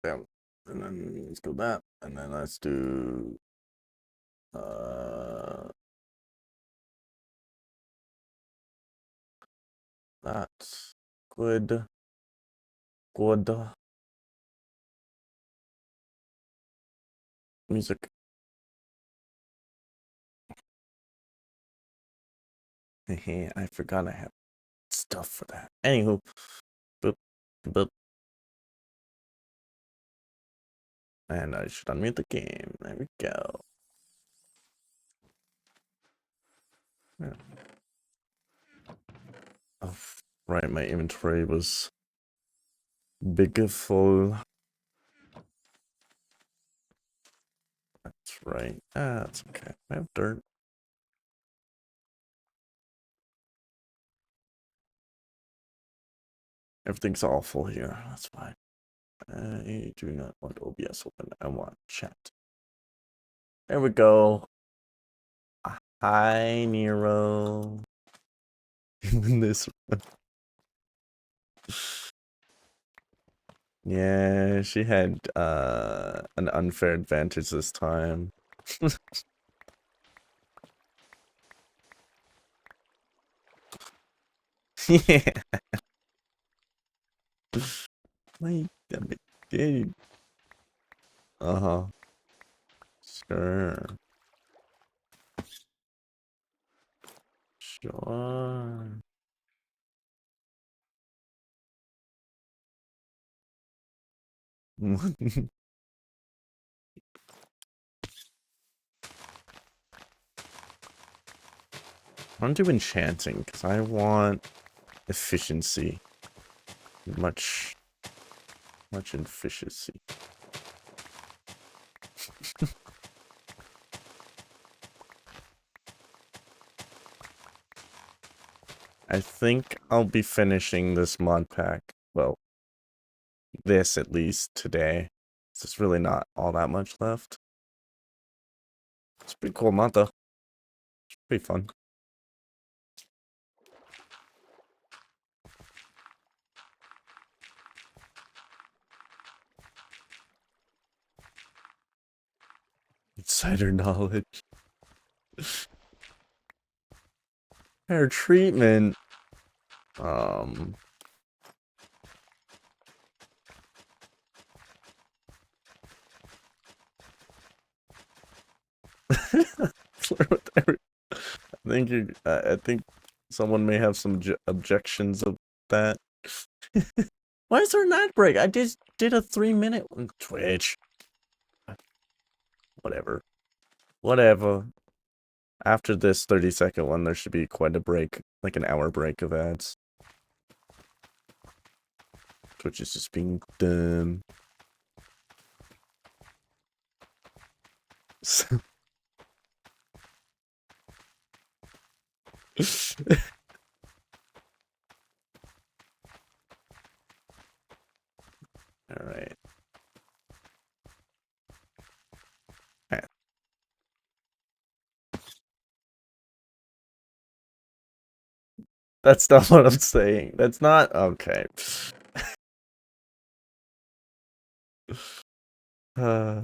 Bam. And then let's go that. And then let's do that. Good. Good. Music. I forgot I have stuff for that. Anywho. Boop. Boop. And I should unmute the game. There we go. Yeah. Oh, right, my inventory was big full. That's right. That's okay. I have dirt. Everything's awful here. That's fine. I do not want OBS open. I want chat. There we go. Hi, Nero. In this. Yeah, she had an unfair advantage this time. Yeah. Wait a minute. Uh-huh. Sure. Sure. I want to do enchanting because I want efficiency. Much efficiency. I think I'll be finishing this mod pack. Well, this at least today. There's really not all that much left. It's a pretty cool mod though. It's pretty fun. Insider knowledge. Hair treatment. I think someone may have some objections of that. Why is there an ad break? I just did a 3-minute one. Twitch. Whatever. Whatever. After this 30-second one, there should be quite a break. Like an hour break of ads. Twitch is just being dumb. Alright. That's not what I'm saying. That's not okay. I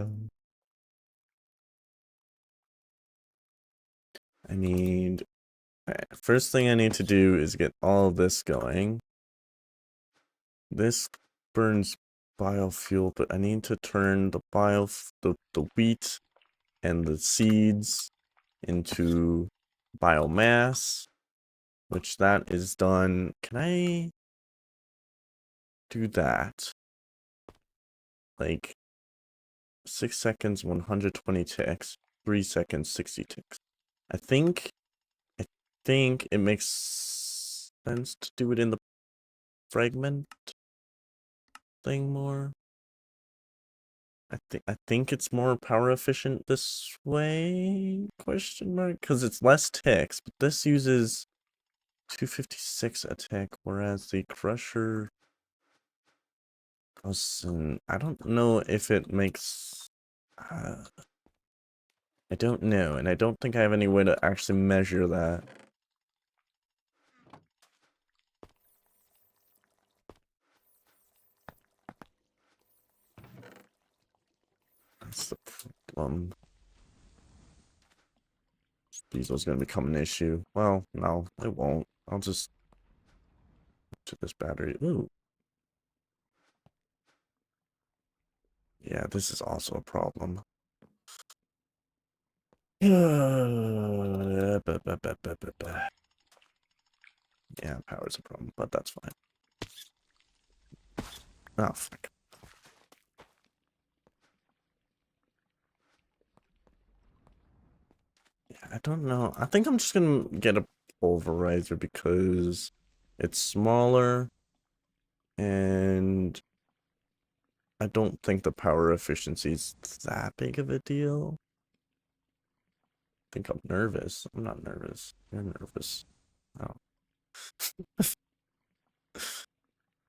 need. First thing I need to do is get all of this going. This burns biofuel, but I need to turn the the wheat and the seeds into biomass, which that is done. Can I do that? Like 6 seconds, 120 ticks, 3 seconds, 60 ticks. I think it makes sense to do it in the fragment thing more. I think it's more power efficient this way? Question mark? Because it's less ticks, but this uses 256 a tick, whereas the crusher doesn't. I don't know if it makes. I don't know, and I don't think I have any way to actually measure that. That's the problem. Diesel's gonna become an issue. Well, no, it won't. I'll just to this battery. Ooh. Yeah, this is also a problem. Yeah, power's a problem, but that's fine. Oh, fuck. Yeah, I don't know. I think I'm just gonna get a pulverizer because it's smaller and I don't think the power efficiency is that big of a deal. I think I'm nervous. I'm not nervous. You're nervous. Oh.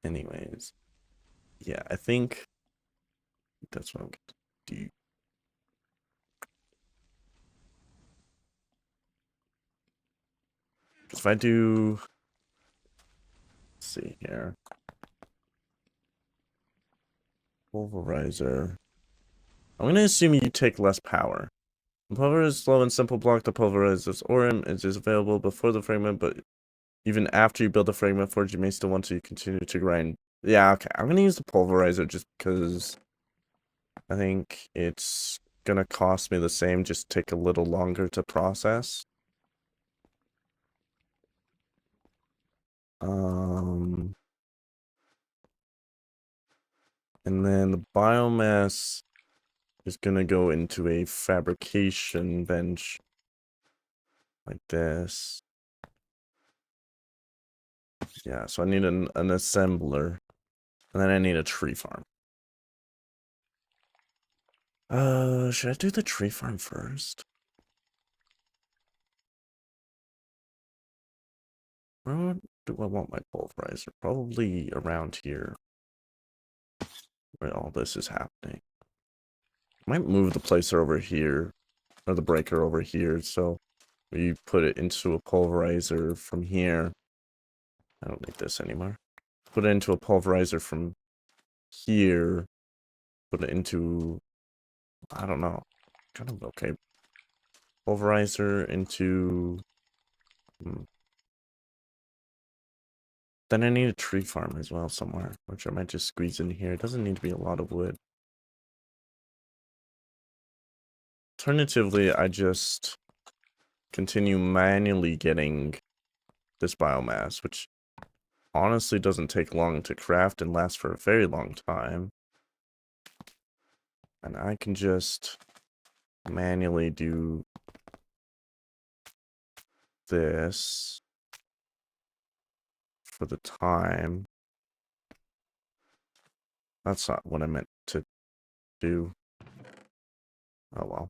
Anyways. Yeah, I think that's what I'm gonna do. If I do, let's see here, pulverizer. I'm gonna assume you take less power. The pulverizer is slow and simple block to pulverize this Orim. It is available before the fragment, but even after you build the fragment forge, you may still want to continue to grind. Yeah, okay. I'm gonna use the pulverizer just because I think it's gonna cost me the same, just take a little longer to process. And then the biomass is gonna go into a fabrication bench like this. Yeah, so I need an assembler. And then I need a tree farm. Should I do the tree farm first? Where do I want my pulverizer? Probably around here. Where all this is happening. Might move the placer over here. Or the breaker over here, so we put it into a pulverizer from here. I don't need this anymore. Put it into a pulverizer from here. Put it into, I don't know. Kind of okay. Pulverizer into. Then I need a tree farm as well somewhere, which I might just squeeze in here. It doesn't need to be a lot of wood. Alternatively, I just continue manually getting this biomass, which honestly doesn't take long to craft and lasts for a very long time. And I can just manually do this for the time. That's not what I meant to do. Oh well.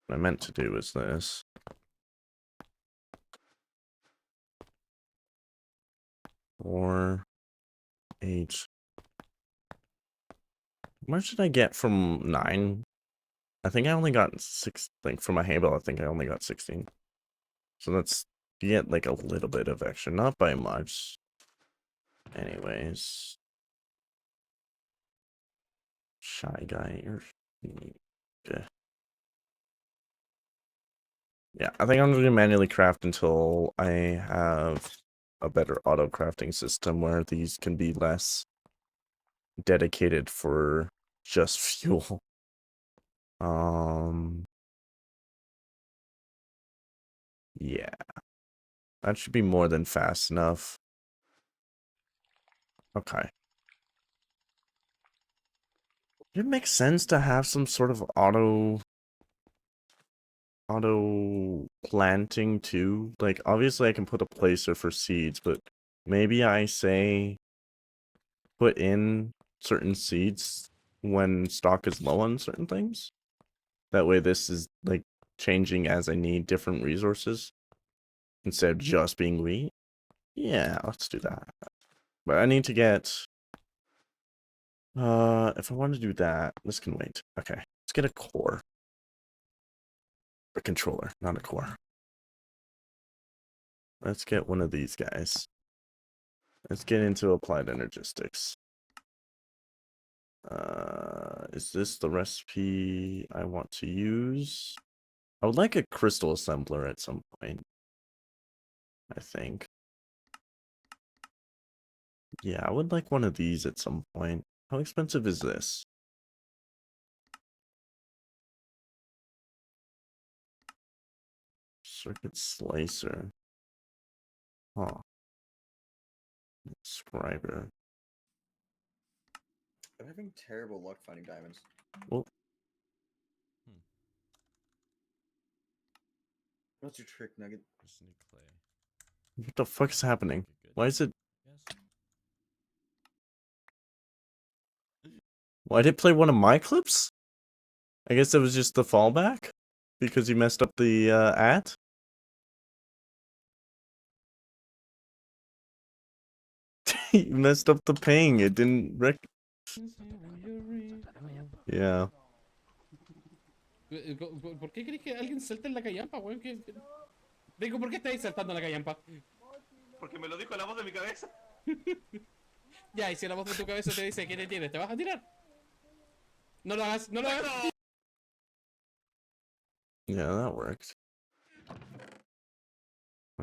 What I meant to do is this. 4, 8. Where should I get from 9? I think I only got 6. Like for my Hable, I think I only got 16. So that's, you get like a little bit of extra, not by much. Anyways. Shy guy, you're. Okay. Yeah, I think I'm going to manually craft until I have a better auto crafting system where these can be less dedicated for just fuel. Yeah. That should be more than fast enough. Okay. It makes sense to have some sort of auto planting too. Like obviously I can put a placer for seeds, but maybe I say put in certain seeds when stock is low on certain things. That way this is like changing as I need different resources instead of just being wheat. Yeah, let's do that. But I need to get if I want to do that, this can wait. Okay, let's get a core. A controller, not a core. Let's get one of these guys. Let's get into applied energistics. Is this the recipe I want to use? I would like a crystal assembler at some point, I think. Yeah, I would like one of these at some point. How expensive is this? Circuit slicer. Huh. Scriber. I'm having terrible luck finding diamonds. Well, What's your trick, Nugget? Just need clay. what the fuck's happening? Good. Why is it... Yes. Why did it play one of my clips? I guess that was just the fallback? Because you messed up the, at? You messed up the ping. It didn't Yeah. ¿Por qué crees que alguien salta en la callampa, weón? Digo, ¿por qué estáis saltando en la callampa? Porque me lo dijo la voz de mi cabeza. Ya, y si la voz de tu cabeza te dice que te tienes, ¿te vas a tirar? No lo hagas, no lo hagas. Yeah, that worked. I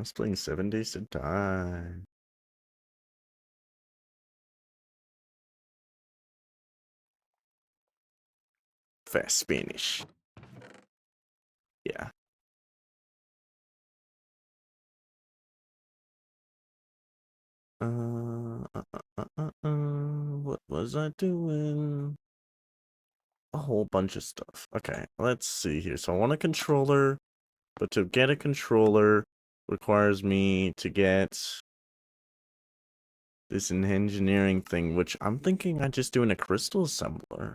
was playing 7 Days to Die. Fast Spanish. Yeah. What was I doing? A whole bunch of stuff. Okay, let's see here. So I want a controller, but to get a controller requires me to get this engineering thing, which I'm thinking I just doing a crystal assembler.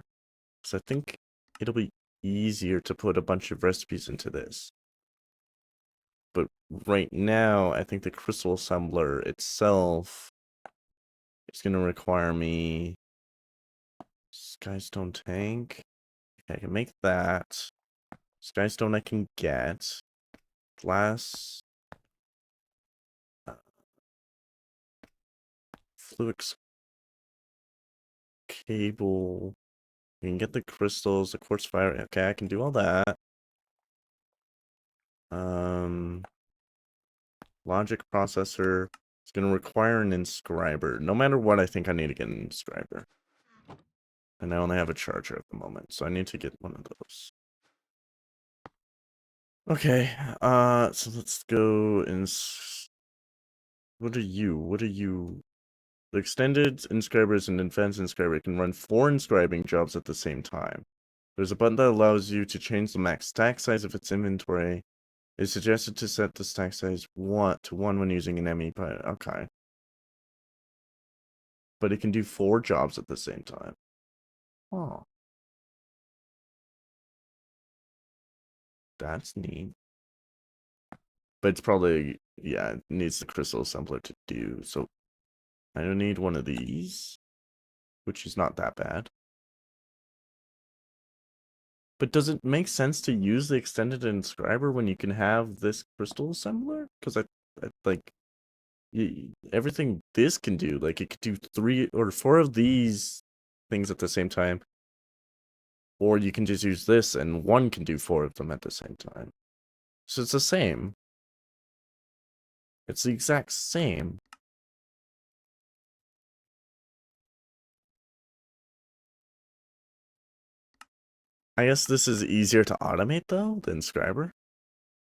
So I think it'll be easier to put a bunch of recipes into this. But right now, I think the crystal assembler itself is going to require me Skystone tank. Okay, I can make that. Skystone I can get. Glass. Fluix cable. You can get the crystals, the quartz fire. Okay, I can do all that. Logic processor. It's going to require an inscriber. No matter what, I think I need to get an inscriber. And I only have a charger at the moment, so I need to get one of those. Okay, so let's go and... What are you? What are you? The extended inscriber is an advanced inscriber. It can run 4 inscribing jobs at the same time. There's a button that allows you to change the max stack size of its inventory. It's suggested to set the stack size 1 to 1 when using an ME, but okay. But it can do 4 jobs at the same time. Oh. That's neat. But it's probably, yeah, it needs the crystal assembler to do. So I don't need one of these, which is not that bad. But does it make sense to use the extended inscriber when you can have this crystal assembler? Because I like everything this can do, like it could do 3 or 4 of these things at the same time. Or you can just use this and one can do 4 of them at the same time. So it's the same. It's the exact same. I guess this is easier to automate though than Scriber,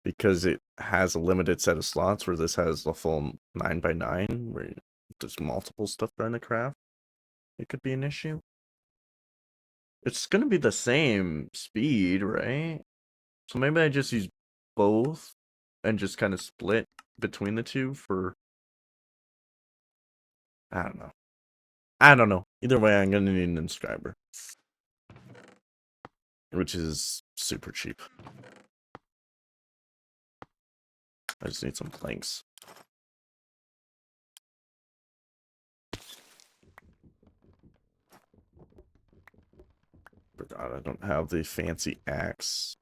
because it has a limited set of slots where this has the full 9x9 where there's multiple stuff trying to craft. It could be an issue. It's gonna be the same speed, right? So maybe I just use both and just kind of split between the two for... I don't know. I don't know. Either way, I'm gonna need an inscriber, which is super cheap. I just need some planks. Forgot I don't have the fancy axe,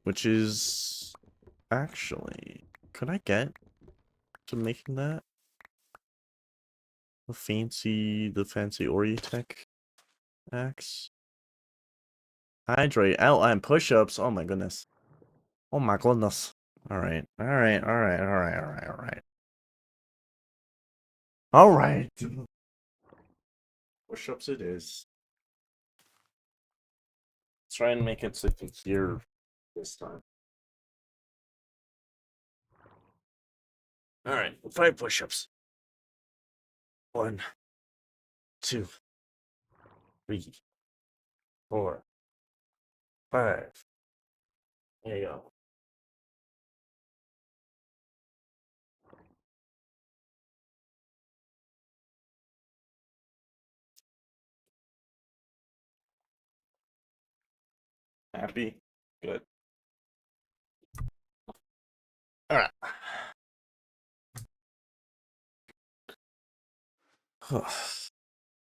which is actually... Could I get to making that? The fancy Oritech axe? Hydrate. Oh, and push-ups. Oh my goodness. Oh my goodness. Alright. Alright. Alright. Alright. Alright. Alright. Alright. Push-ups it is. Let's try and make it so you can hear this time. Alright. 5 push-ups. 1, 2, 3, 4, 5. There you go. Happy? Good. Alright.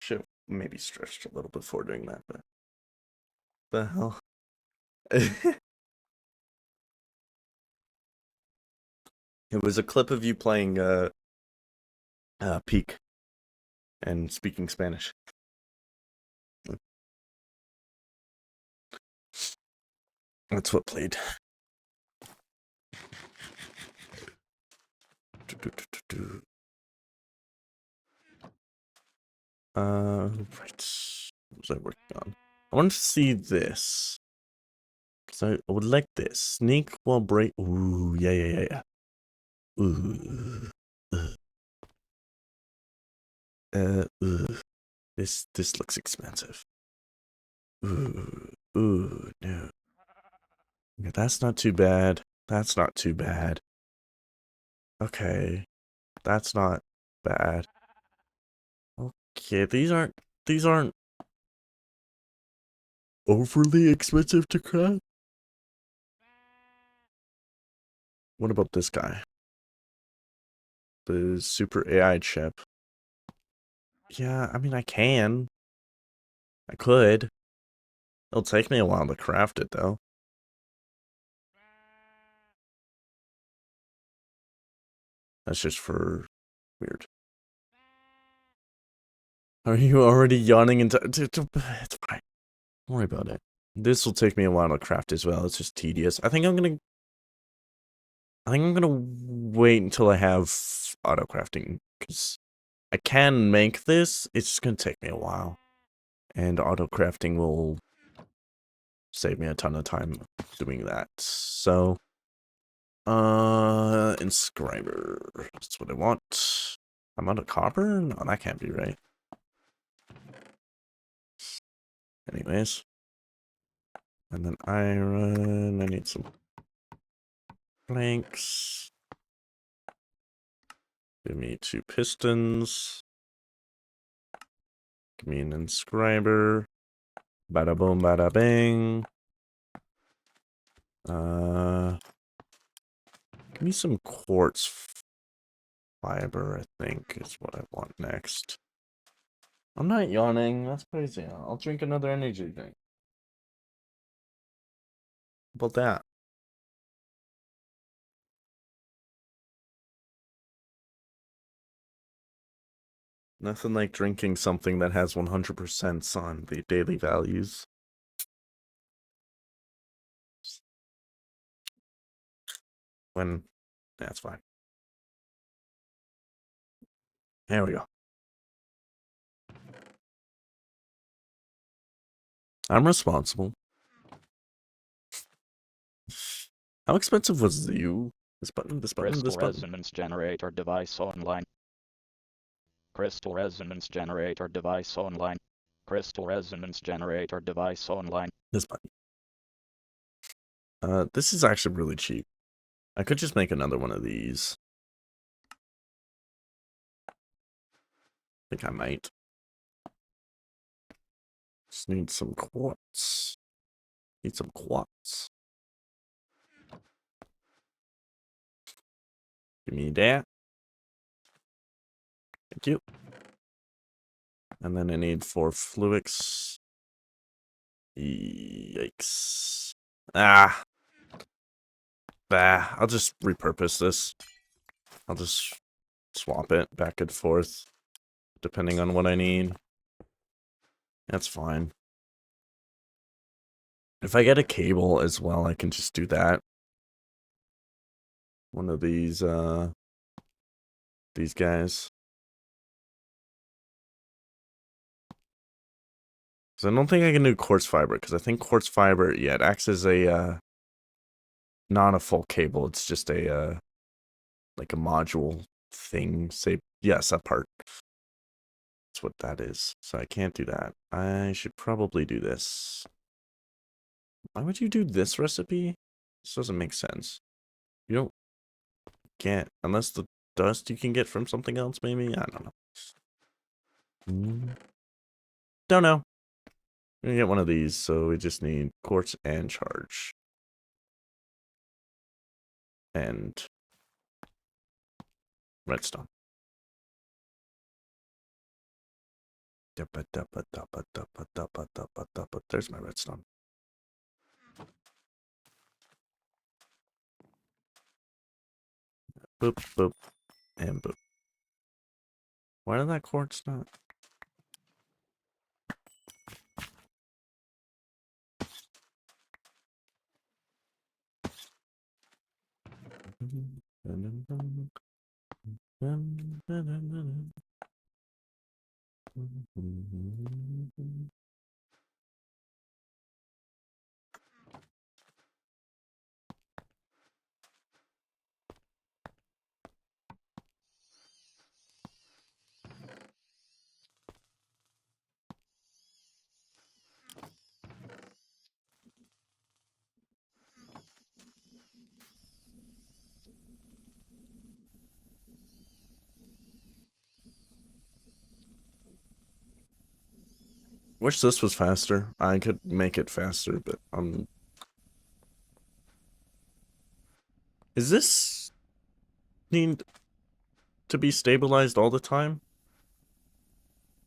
Should have maybe stretched a little before doing that, but the hell. It was a clip of you playing Peak and speaking Spanish. That's what played. Right. What was I working on? I want to see this. So I would like this. Sneak while break. Ooh, yeah. Ooh. This looks expensive. Ooh, no. Yeah, that's not too bad. That's not too bad. Okay. That's not bad. Okay, these aren't overly expensive to craft. What about this guy? The super AI chip. Yeah, I mean I can. I could. It'll take me a while to craft it though. That's just for weird. Are you already yawning into it's fine. Don't worry about it. This will take me a while to craft as well. It's just tedious. I think I'm gonna wait until I have auto crafting because I can make this. It's just gonna take me a while, and auto crafting will save me a ton of time doing that. So, inscriber. That's what I want. I'm out of copper? No, that can't be right. Anyways. And then iron. I need some planks. Give me 2 pistons. Give me an inscriber. Bada boom, bada bang. Give me some quartz fiber, I think, is what I want next. I'm not yawning. That's crazy. I'll drink another energy drink. How about that? Nothing like drinking something that has 100% on the daily values. When... That's fine. There we go. I'm responsible. How expensive was you? This button, this button, this Crystal button. resonance generator device online. Crystal resonance generator device online. Crystal resonance generator device online. This button. This is actually really cheap. I could just make another one of these. I think I might. Just need some quartz. Need some quartz. Give me that. Thank you. And then I need 4 fluix. Yikes. Ah. Bah. I'll just repurpose this. I'll just swap it back and forth, depending on what I need. That's fine. If I get a cable as well, I can just do that. One of these guys. Because I don't think I can do quartz fiber, because I think quartz fiber, yeah, it acts as a, not a full cable, it's just a, like a module thing, say, yes, that part. That's what that is, so I can't do that. I should probably do this. Why would you do this recipe? This doesn't make sense. You don't get, unless the dust you can get from something else, maybe? I don't know. Don't know. We're gonna get one of these, so we just need quartz and charge. And redstone. There's my redstone. Boop, boop, and boop. Why did that quartz not? Wish this was faster. I could make it faster, but is this need to be stabilized all the time?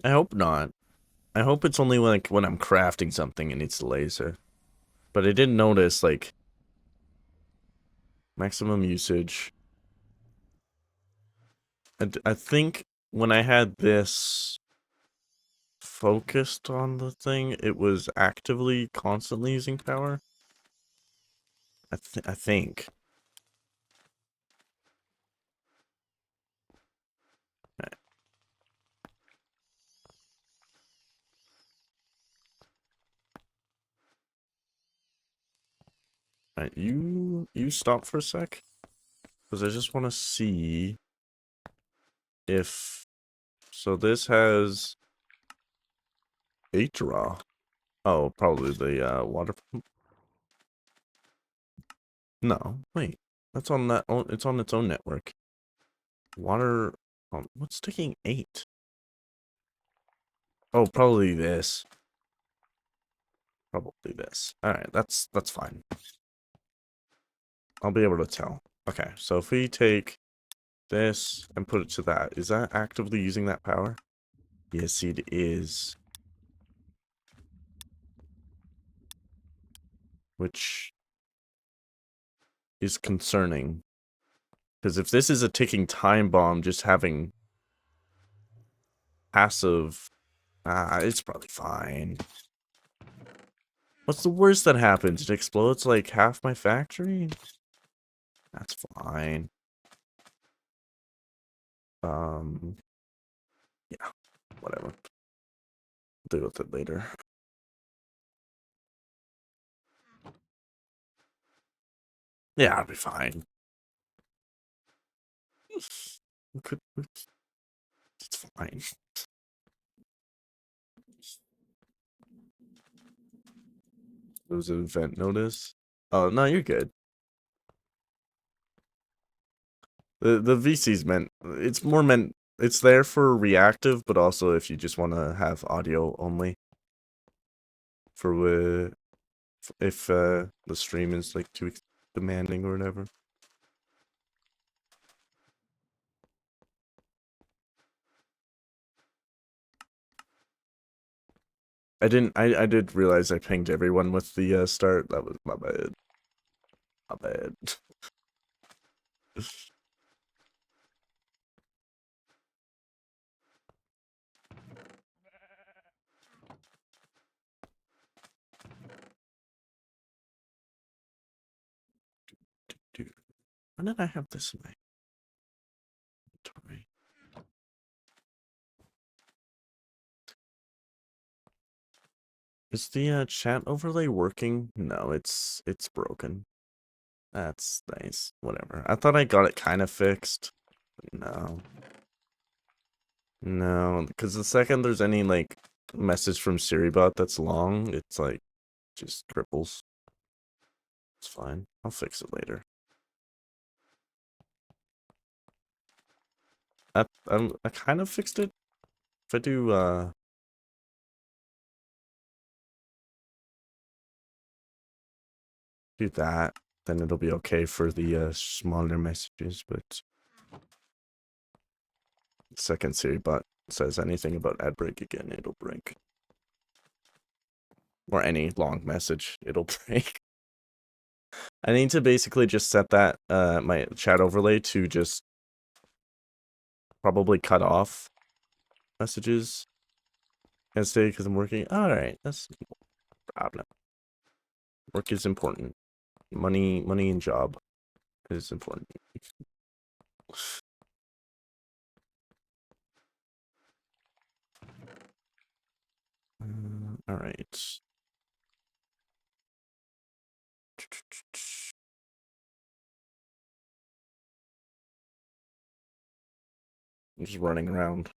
I hope not. I hope it's only like when I'm crafting something and it's laser. But I did notice like maximum usage. I think when I had this focused on the thing, it was actively constantly using power. I think. Alright, you stop for a sec, because I just want to see if, so this has 8 draw. Oh, probably the water pump. No, wait, that's on that. It's on its own network. Water. What's taking 8? Oh, probably this. Probably this. All right, that's fine. I'll be able to tell. Okay, so if we take this and put it to that, is that actively using that power? Yes, it is. Which is concerning. Because if this is a ticking time bomb, just having passive, it's probably fine. What's the worst that happens? It explodes like half my factory? That's fine. Yeah, whatever. Deal with it later. Yeah, I'll be fine. It's fine. There was an event notice. Oh, no, you're good. The VC's meant, it's more meant, it's there for reactive, but also if you just want to have audio only. For if the stream is like too demanding or whatever. I did realize I pinged everyone with the start. That was my bad. My bad. When did I have this in my inventory? Is the chat overlay working? No, it's broken. That's nice. Whatever. I thought I got it kind of fixed. No. No, because the second there's any like message from SiriBot that's long, it's like just triples. It's fine. I'll fix it later. I kind of fixed it. If I do that, then it'll be okay for the smaller messages, but the second SiriBot says anything about ad break again, it'll break. Or any long message, it'll break. I need to basically just set that my chat overlay to just probably cut off messages and stay because I'm working. All right, that's no problem. Work is important. Money and job is important. All right. I'm just running around.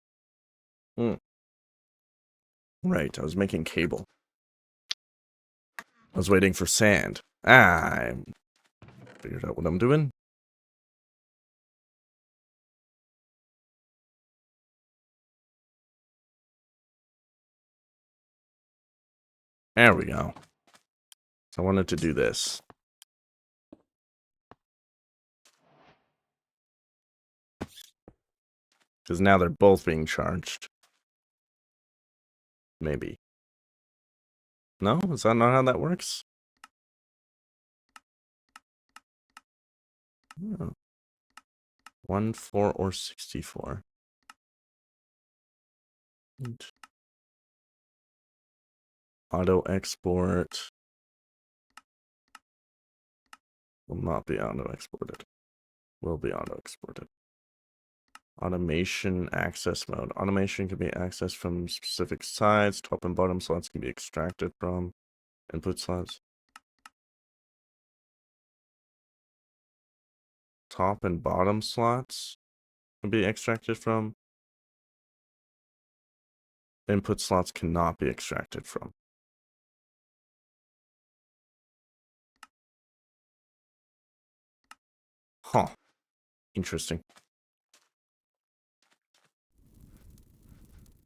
Right, I was making cable. I was waiting for sand. I figured out what I'm doing. There we go. So I wanted to do this. Because now they're both being charged. Maybe. No? Is that not how that works? Oh. 1, 4, or 64. Auto export will not be auto exported. Will be auto exported. Automation access mode. Automation can be accessed from specific sides. Top and bottom slots can be extracted from input slots. Top and bottom slots can be extracted from. Input slots cannot be extracted from. Huh. Interesting.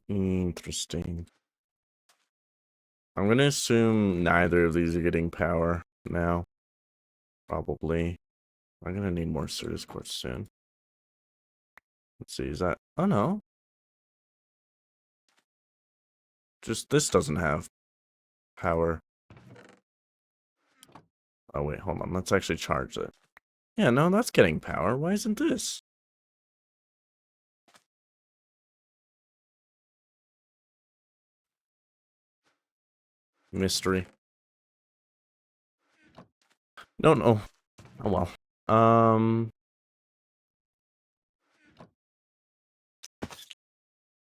Interesting. I'm gonna assume neither of these are getting power now. Probably. I'm gonna need more Certus quartz soon. Let's see, is that... Oh no. Just this doesn't have power. Oh wait, hold on. Let's actually charge it. Yeah, no, that's getting power. Why isn't this? Mystery. No, no. Oh well.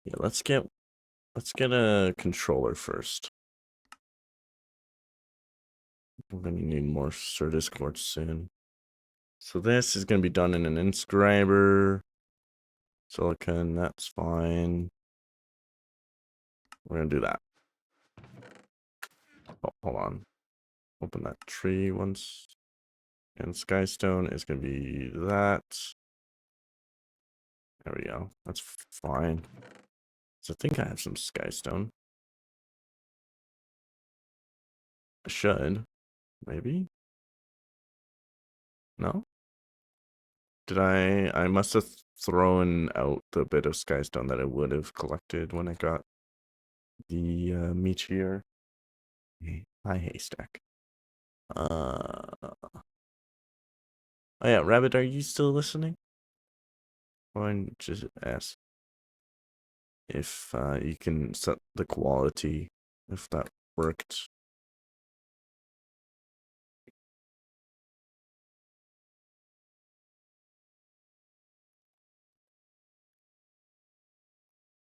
Yeah, let's get a controller first. We're gonna need more Certus quartz soon. So this is gonna be done in an inscriber. Silicon, that's fine. We're gonna do that. Oh, hold on. Open that tree once. And Skystone is gonna be that. There we go. That's fine. So I think I have some Skystone. I should. Maybe? No? Did I must have thrown out the bit of Skystone that I would have collected when I got the meteor. Hi, haystack. Oh yeah, Rabbit, are you still listening? Or just ask if you can set the quality, if that worked.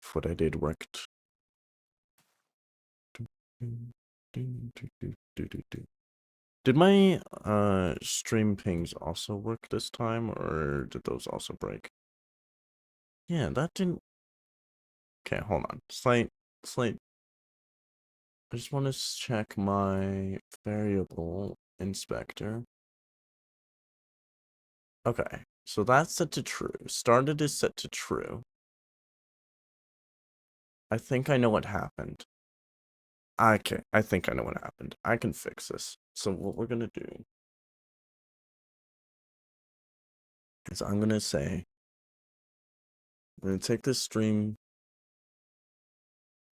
if what I did worked. Did my stream pings also work this time, or did those also break? Yeah, that didn't. Okay, hold on. Slight. I just want to check my variable inspector. Okay, so that's set to true. Started is set to true. I think I know what happened. Okay, I think I know what happened. I can fix this. So what we're gonna do is I'm gonna say, I'm gonna take this stream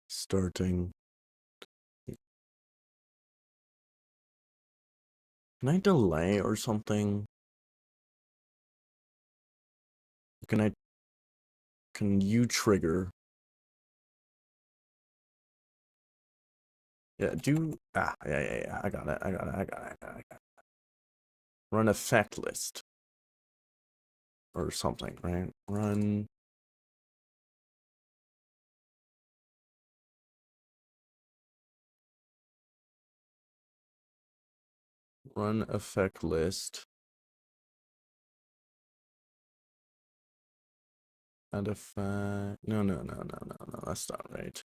starting. Can I delay or something? Can you trigger? Yeah, yeah. I got it. Run effect list. Or something, right? Run effect list. Add effect. No, that's not right.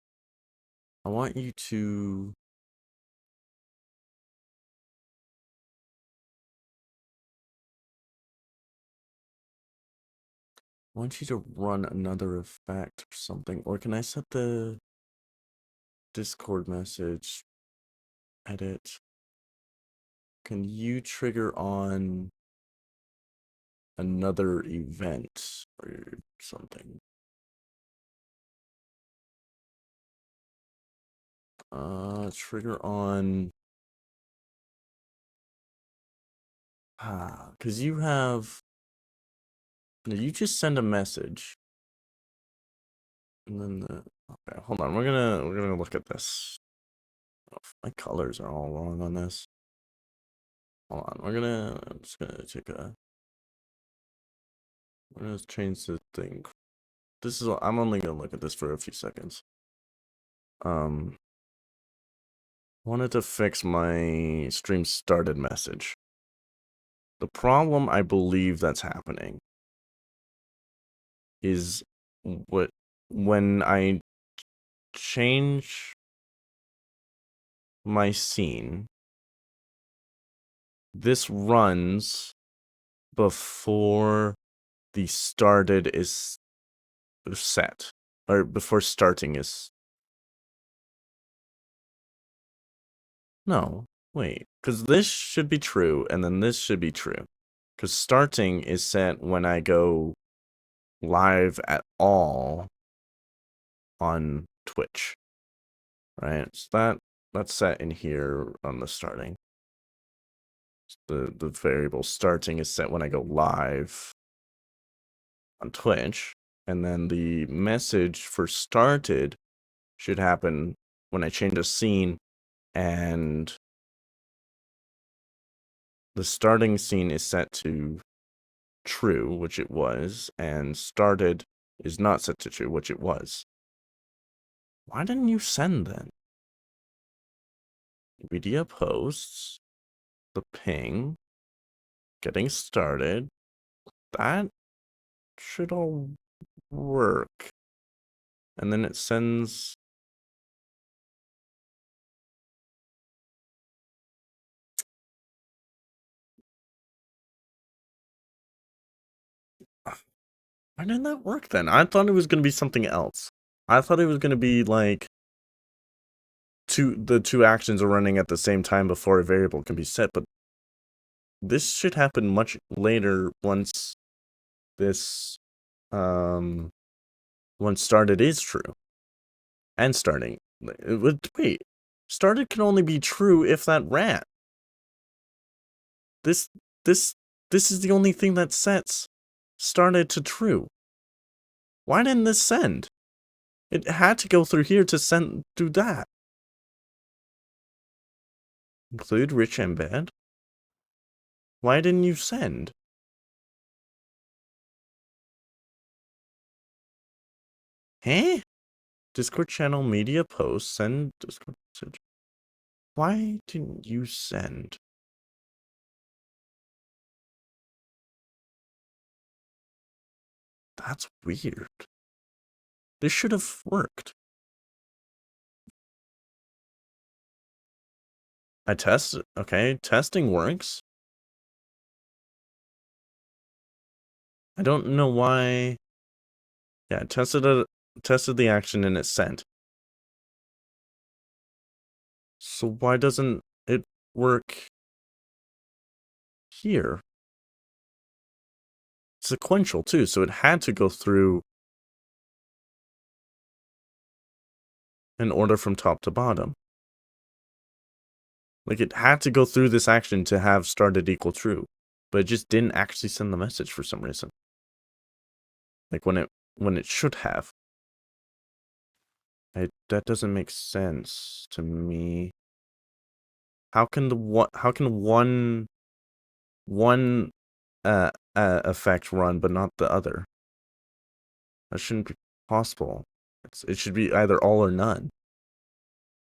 I want you to. I want you to run another effect or something. Or can I set the Discord message? Edit. Can you trigger on another event or something? Trigger on. Because you have. No, you just send a message. And then the. Okay, hold on. We're gonna look at this. Oh, my colors are all wrong on this. Hold on. I'm just gonna take a. We're gonna change the thing. I'm only gonna look at this for a few seconds. Wanted to fix my stream started message. The problem I believe that's happening is when I change my scene, this runs before the started is set, or before starting is. No, wait, because this should be true, and then this should be true. Because starting is set when I go live at all on Twitch, right? So that's set in here on the starting. The variable starting is set when I go live on Twitch, and then the message for started should happen when I change a scene, and the starting scene is set to true, which it was, and started is not set to true, which it was. Why didn't you send then? Media posts, the ping, getting started, that should all work. And then it sends. Why didn't that work then? I thought it was going to be something else. I thought it was going to be like the two actions are running at the same time before a variable can be set, but this should happen much later once this once started is true. And starting. Wait. Started can only be true if that ran. This is the only thing that sets started to true. Why didn't this send? It had to go through here to do that. Include rich embed. Why didn't you send? Huh? Discord channel media post, send Discord message. Why didn't you send? That's weird. This should have worked. I tested. Okay, testing works. I don't know why. Yeah, I tested the action and it sent. So why doesn't it work here? Sequential too, so it had to go through an order from top to bottom. Like it had to go through this action to have started equal true, but it just didn't actually send the message for some reason. Like when it should have. That doesn't make sense to me. How can one effect run but not the other? That shouldn't be possible. It should be either all or none.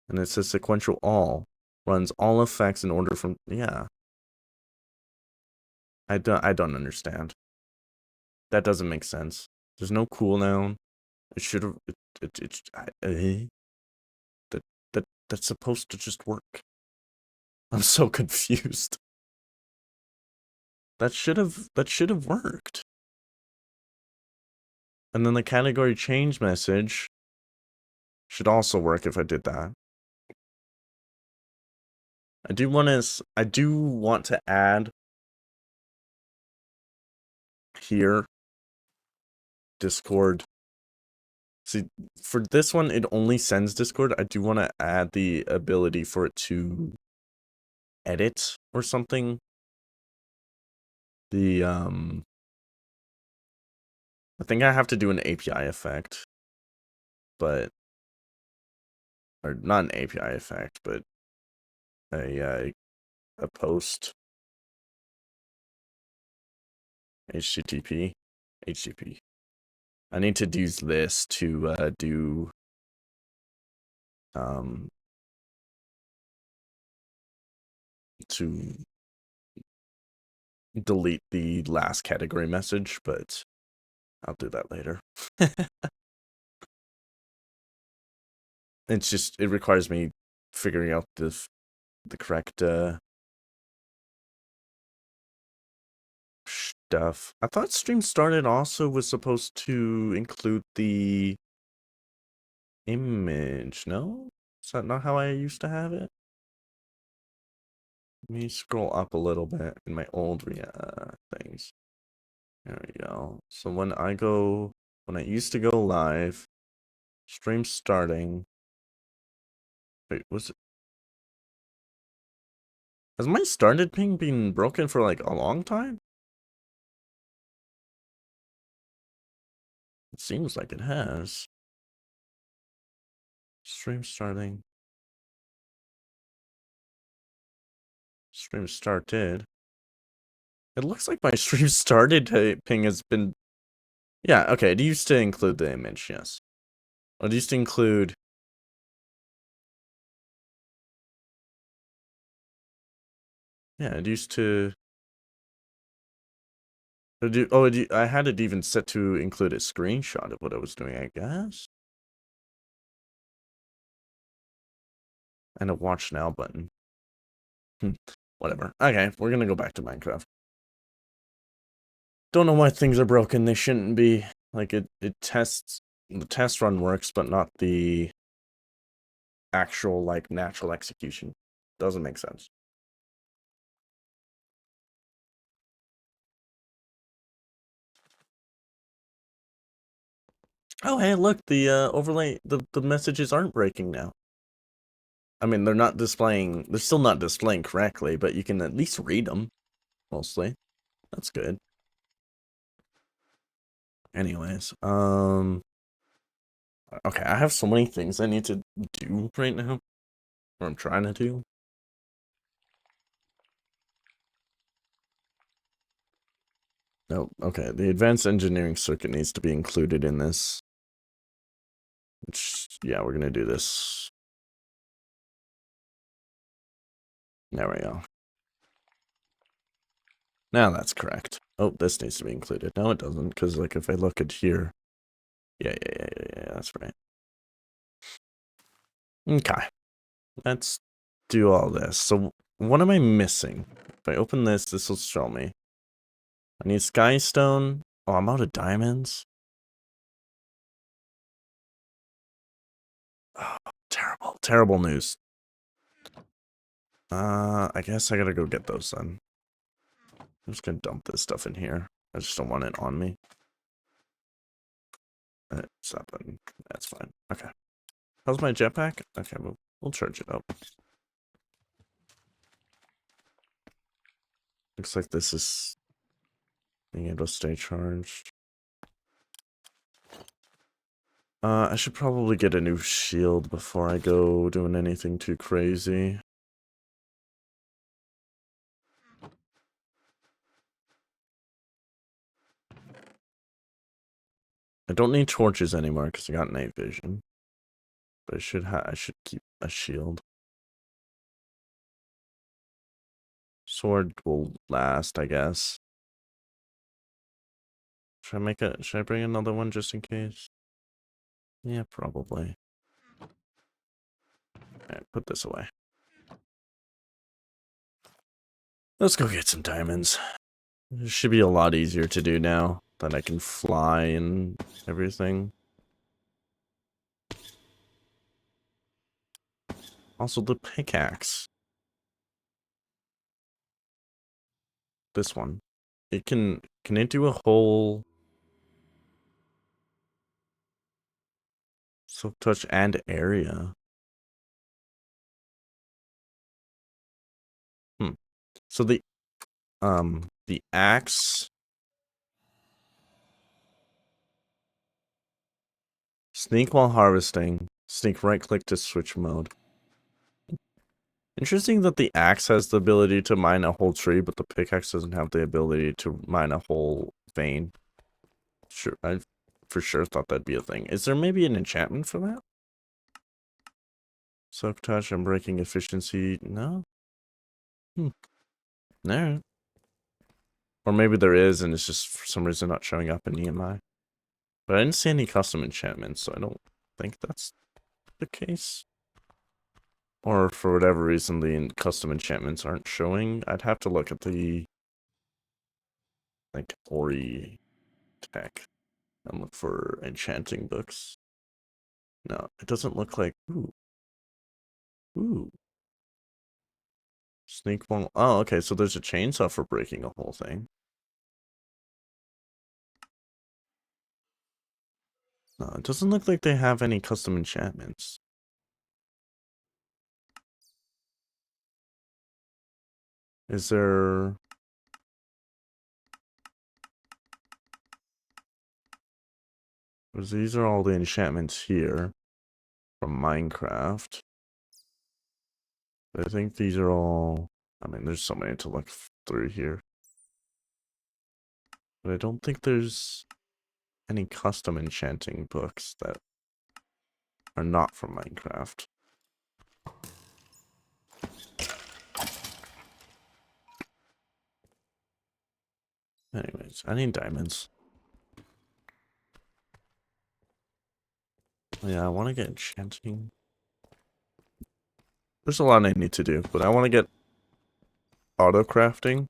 And it says sequential all runs all effects in order from I don't understand. That doesn't make sense. There's no cooldown. It should have that's supposed to just work. I'm so confused. That should have worked. And then the category change message should also work if I did that. I do want to add here Discord. See, for this one, it only sends Discord. I do want to add the ability for it to edit or something. I think I have to do an API effect, or not an API effect, but a post HTTP. I need to use this to do to delete the last category message, but I'll do that later. It requires me figuring out the correct stuff. I thought stream started also was supposed to include the image, no? Is that not how I used to have it? Let me scroll up a little bit in my old things. There we go. So when I used to go live, stream starting. Wait, has my started ping been broken for like a long time? It seems like it has. Stream starting. Stream started. It looks like my stream started ping has been... Yeah, okay, it used to include the image, yes. It used to include... Yeah, it used to... I had it even set to include a screenshot of what I was doing, I guess. And a watch now button. Whatever. Okay, we're gonna go back to Minecraft. Don't know why things are broken. They shouldn't be. Like, it tests... The test run works, but not the actual, like, natural execution. Doesn't make sense. Oh, hey, look, the overlay, the messages aren't breaking now. I mean, they're still not displaying correctly, but you can at least read them, mostly. That's good. Anyways, okay, I have so many things I need to do right now, or I'm trying to do. No, okay, the advanced engineering circuit needs to be included in this. Yeah, we're gonna do this. There we go. Now that's correct. Oh, this needs to be included. No, it doesn't, because like if I look at here, yeah, that's right. Okay, let's do all this. So what am I missing? If I open this, this will show me. I need Skystone. Oh, I'm out of diamonds. Oh, terrible news. I guess I gotta go get those then. I'm just gonna dump this stuff in here. I just don't want it on me. That's fine. Okay. How's my jetpack? Okay, we'll charge it up. Looks like this is being able to stay charged. I should probably get a new shield before I go doing anything too crazy. I don't need torches anymore because I got night vision. But I should keep a shield. Sword will last, I guess. Should I bring another one just in case? Yeah, probably. Alright, put this away. Let's go get some diamonds. It should be a lot easier to do now that I can fly and everything. Also, the pickaxe. This one. Can it do a whole silk touch and area? So the axe, sneak while harvesting, sneak right click to switch mode. Interesting that the axe has the ability to mine a whole tree, but the pickaxe doesn't have the ability to mine a whole vein. Sure, I for sure thought that'd be a thing. Is there maybe an enchantment for that? Silk touch and breaking efficiency, no? No. Or maybe there is and it's just for some reason not showing up in EMI. But I didn't see any custom enchantments, so I don't think that's the case. Or for whatever reason the custom enchantments aren't showing. I'd have to look at the like Oritech and look for enchanting books. No, it doesn't look like ooh. Sneak one. Oh, okay, so there's a chainsaw for breaking a whole thing. No, it doesn't look like they have any custom enchantments. Is there... Because these are all the enchantments here from Minecraft. I think these are all... I mean, there's so many to look through here. But I don't think there's any custom enchanting books that are not from Minecraft. Anyways, I need diamonds. Yeah, I want to get enchanting. There's a lot I need to do, but I want to get auto crafting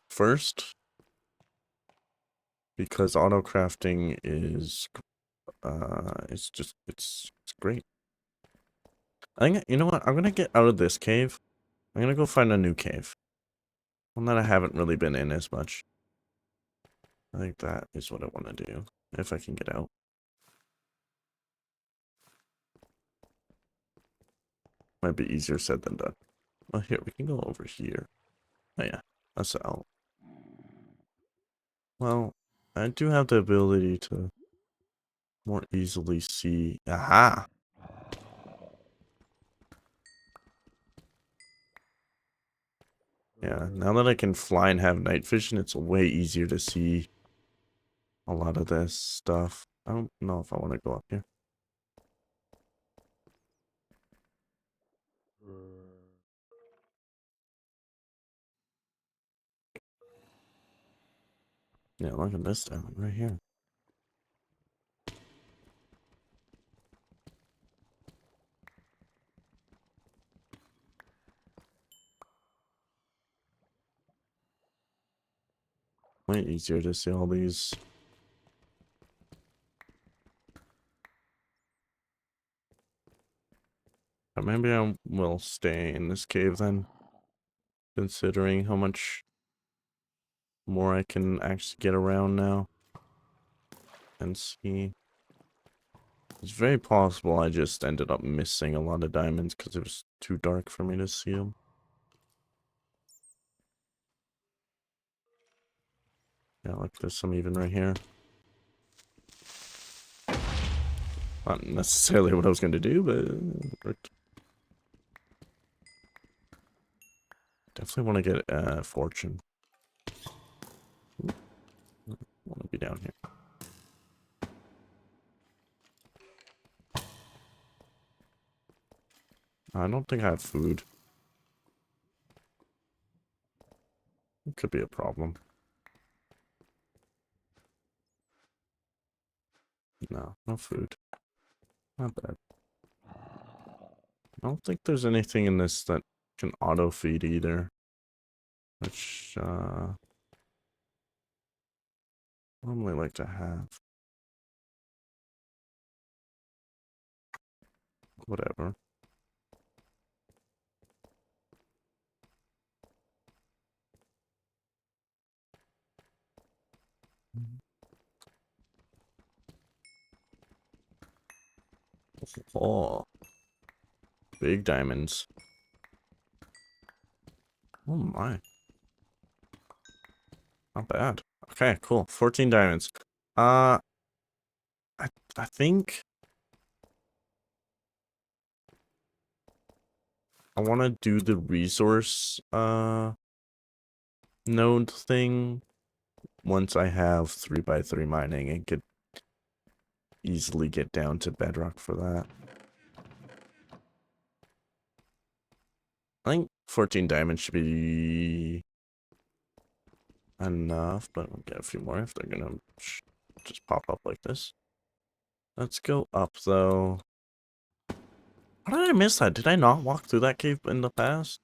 first. Because auto crafting is it's great. I think, you know what, I'm gonna get out of this cave. I'm gonna go find a new cave. One that I haven't really been in as much. I think that is what I want to do, if I can get out. Might be easier said than done. Well, here, we can go over here. Oh yeah, that's out. Well, I do have the ability to more easily see. Aha! Yeah, now that I can fly and have night vision, it's way easier to see a lot of this stuff. I don't know if I want to go up here. Yeah, look at this diamond right here. Way easier to see all these. But maybe I will stay in this cave then, considering how much more I can actually get around now and see. It's very possible I just ended up missing a lot of diamonds because it was too dark for me to see them. Yeah, look, there's some even right here. Not necessarily what I was going to do, but it worked. Definitely want to get fortune. Want to be down here. I don't think I have food. It could be a problem. No, no food. Not bad. I don't think there's anything in this that can auto feed either. Which normally like to have. Whatever. Oh, big diamonds. Oh my. Not bad. Okay, cool. 14 diamonds. I think I want to do the resource node thing once I have 3x3 mining and could easily get down to bedrock for that. I think 14 diamonds should be enough, but we'll get a few more if they're gonna just pop up like this. Let's go up though. How did I miss that? Did I not walk through that cave in the past?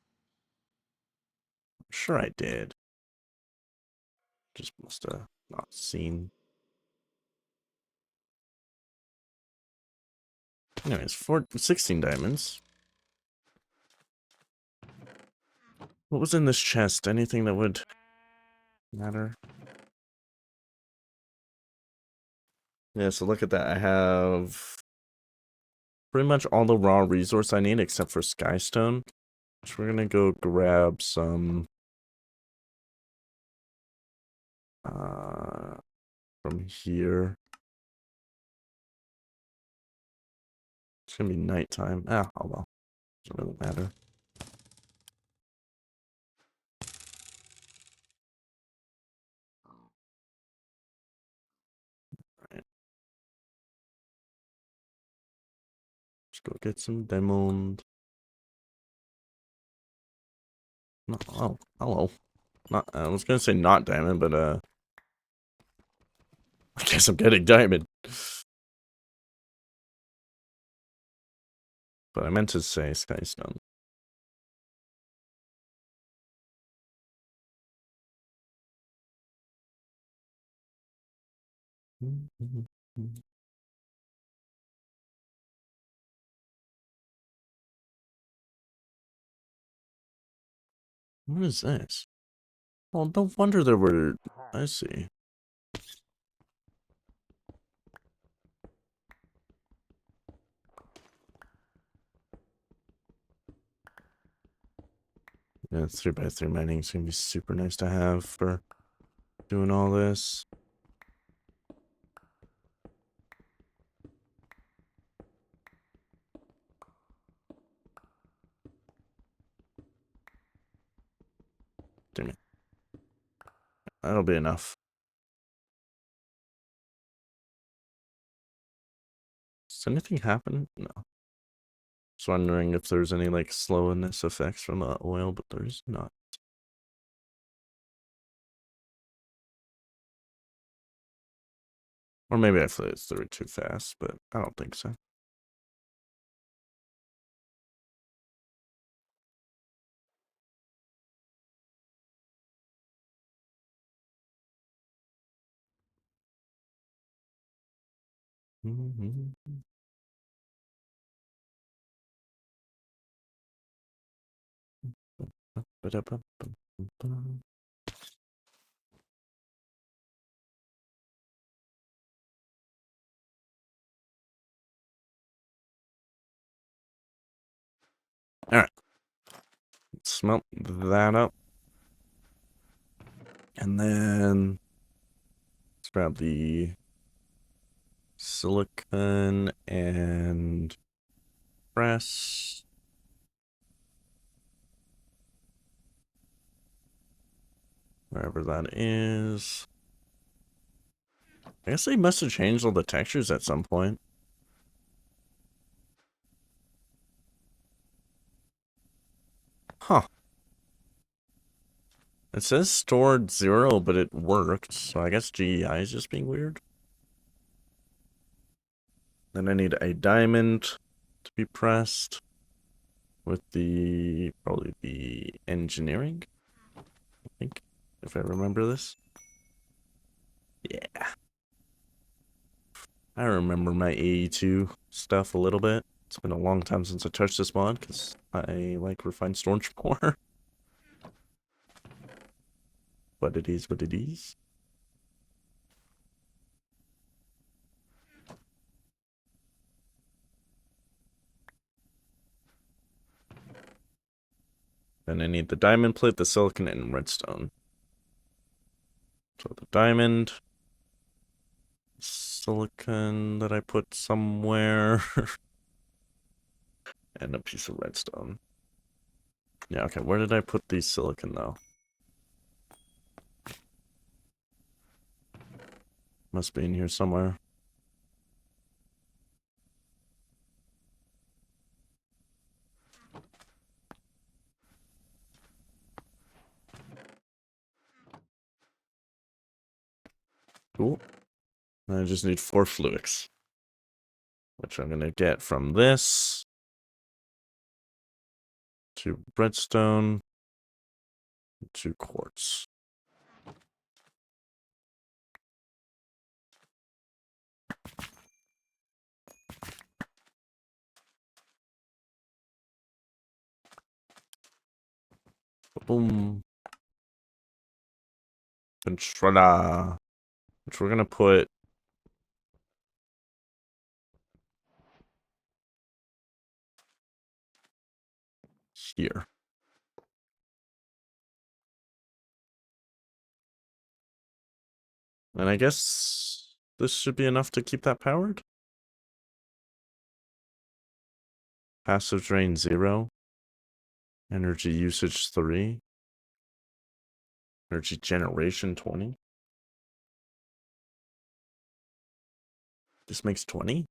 I'm sure I did. Just must have not seen. Anyways, 16 diamonds. What was in this chest? Anything that would matter? Yeah, so look at that. I have pretty much all the raw resource I need except for skystone. So we're gonna go grab some from here. It's gonna be nighttime. Ah, oh well. Doesn't really matter. Alright. Let's go get some diamond. No, oh, hello. Not, I was gonna say not diamond, but I guess I'm getting diamond. But I meant to say skystone. What is this? Well, no wonder there were. I see. Yeah, 3x3 mining is gonna be super nice to have for doing all this. Damn it. That'll be enough. Does anything happen? No. Just wondering if there's any like slowness effects from the oil, but there's not. Or maybe I flew through it too fast, but I don't think so. Alright. Smelt that up. And then let's grab the silicon and press. Wherever that is. I guess they must have changed all the textures at some point. Huh. It says stored 0, but it worked, so I guess GEI is just being weird. Then I need a diamond to be pressed with the, probably the engineering, I think, if I remember this. Yeah. I remember my AE2 stuff a little bit. It's been a long time since I touched this mod, because I like refined storage more. But it is what it is. Then I need the diamond plate, the silicon, and redstone. So the diamond, silicon that I put somewhere, and a piece of redstone. Yeah, okay, where did I put the silicon though? Must be in here somewhere. Cool. I just need 4 fluics, which I'm gonna get from this to redstone to quartz. Boom. Controller, which we're gonna put here. And I guess this should be enough to keep that powered. Passive drain 0. Energy usage 3. Energy generation 20. This makes 20?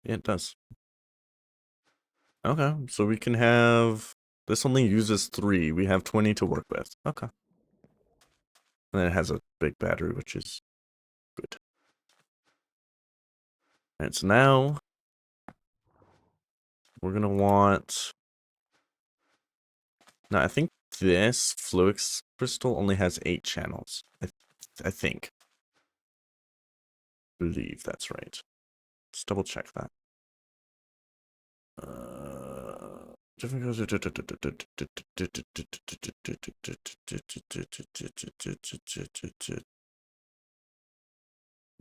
Yeah, it does. Okay, so we can have... This only uses 3. We have 20 to work with. Okay. And then it has a big battery, which is good. And so now... We're gonna want... Now, I think this Fluix crystal only has 8 channels. I think. Believe that's right. Let's double check that.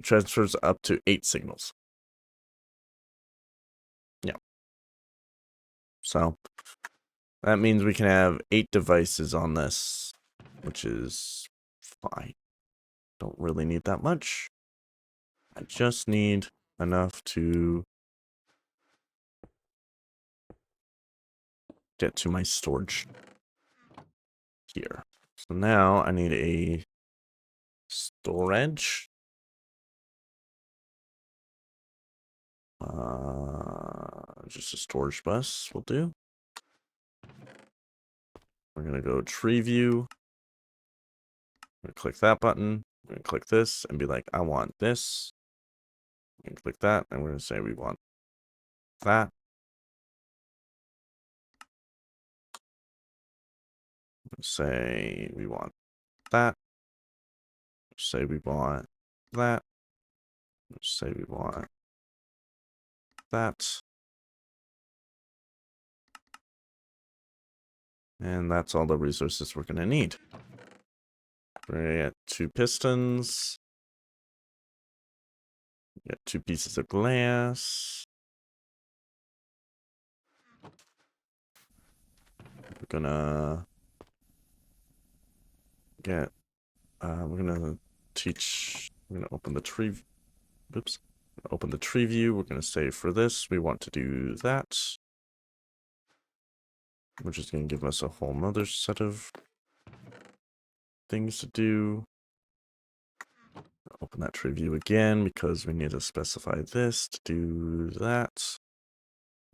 Transfers up to 8 signals. Yeah. So that means we can have 8 devices on this, which is fine. Don't really need that much. I just need enough to get to my storage here. So now I need a storage. Just a storage bus will do. We're gonna go tree view. I'm gonna click that button. We're gonna click this and be like, I want this. And click that, and we're gonna say we want that. Say we want that. Say we want that. Say we want that. And that's all the resources we're gonna need. We're gonna get 2 pistons. Get 2 pieces of glass. We're gonna get we're gonna open the tree. Oops. Open the tree view. We're gonna say for this we want to do that. Which is gonna give us a whole nother set of things to do. Open that tree view again because we need to specify this to do that.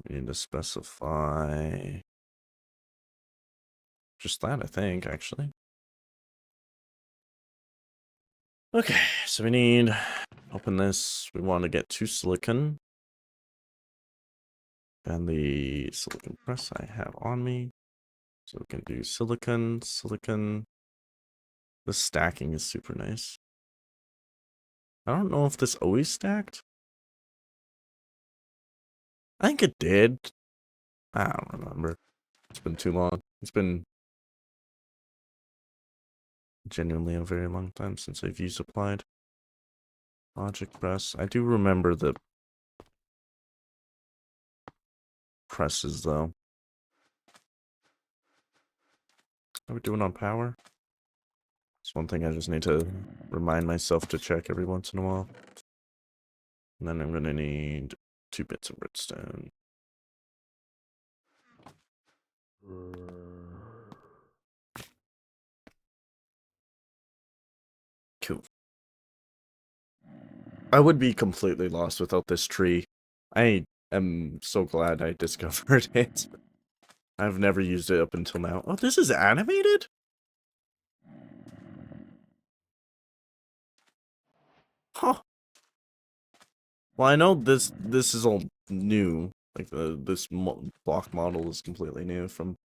We need to specify just that, I think, actually. Okay, so we need open this. We want to get 2 silicon. And the silicon press I have on me. So we can do silicon, silicon. The stacking is super nice. I don't know if this always stacked. I think it did. I don't remember. It's been too long. It's been genuinely a very long time since I've used applied logic press. I do remember the presses though. How are we doing on power? It's one thing I just need to remind myself to check every once in a while. And then I'm gonna need 2 bits of redstone. Cool. I would be completely lost without this tree. I am so glad I discovered it. I've never used it up until now. Oh, this is animated? Huh. Well, I know this is all new. Like this block model is completely new from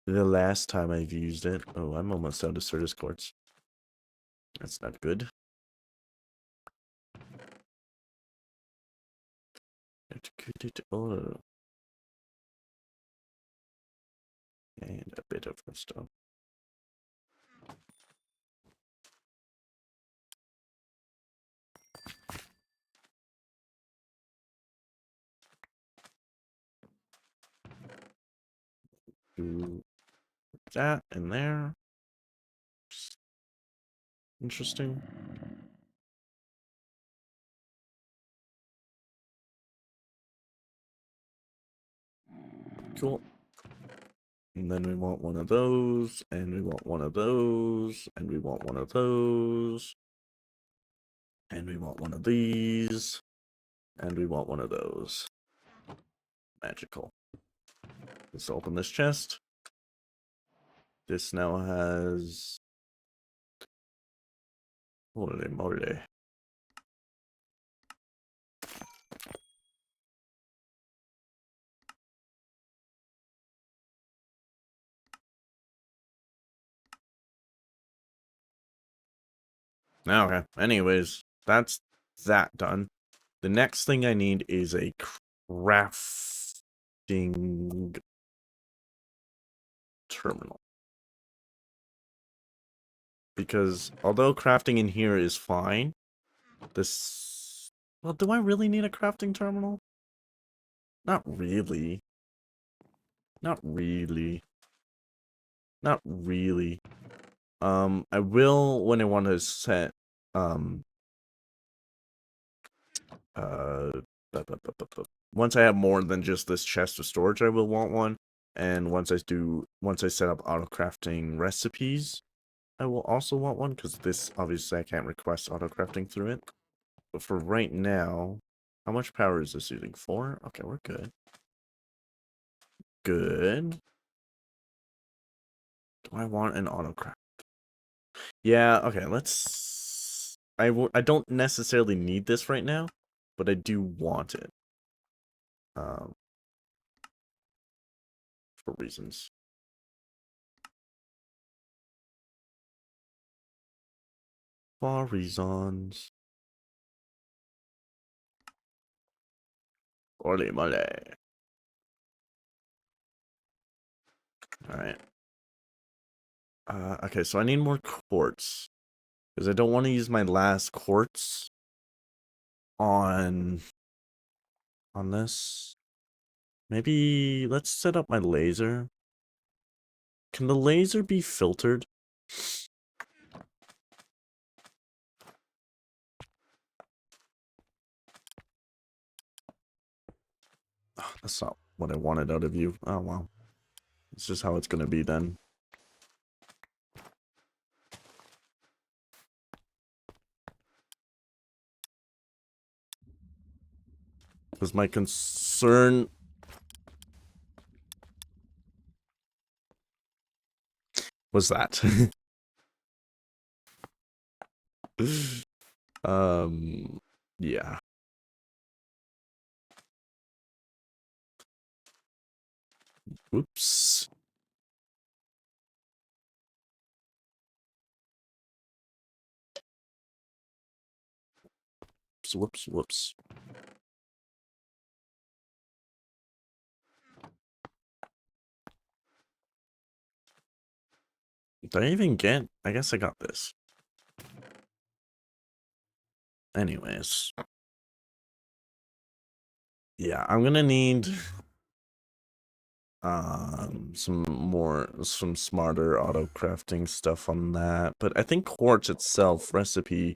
the last time I've used it. Oh, I'm almost out of Certus quartz. That's not good. Oh. And a bit of redstone. Do that in there. Interesting. Cool. And then we want one of those, and we want one of those, and we want one of those, and we want one of these, and we want one of those. Magical. Let's open this chest. This now has... Holy moly. Okay, anyways, that's that done. The next thing I need is a crafting terminal. Because although crafting in here is fine, this... Well, do I really need a crafting terminal? Not really. Not really. Not really. I will when I want to set, once I have more than just this chest of storage, I will want one. And once I set up auto crafting recipes, I will also want one because this obviously I can't request auto crafting through it. But for right now, how much power is this using? 4? Okay, we're good. Good. Do I want an auto craft? Yeah, okay, let's... I don't necessarily need this right now, but I do want it. For reasons. For reasons. Ole mole. Alright. Okay, so I need more quartz. Because I don't want to use my last quartz on this. Maybe let's set up my laser. Can the laser be filtered? Oh, that's not what I wanted out of you. Oh, well. It's just how it's going to be then. Because my concern... was that. Yeah. Whoops. Whoops, whoops. Did I even get? I guess I got this. Anyways. Yeah, I'm gonna need some smarter auto crafting stuff on that. But I think quartz itself, recipe.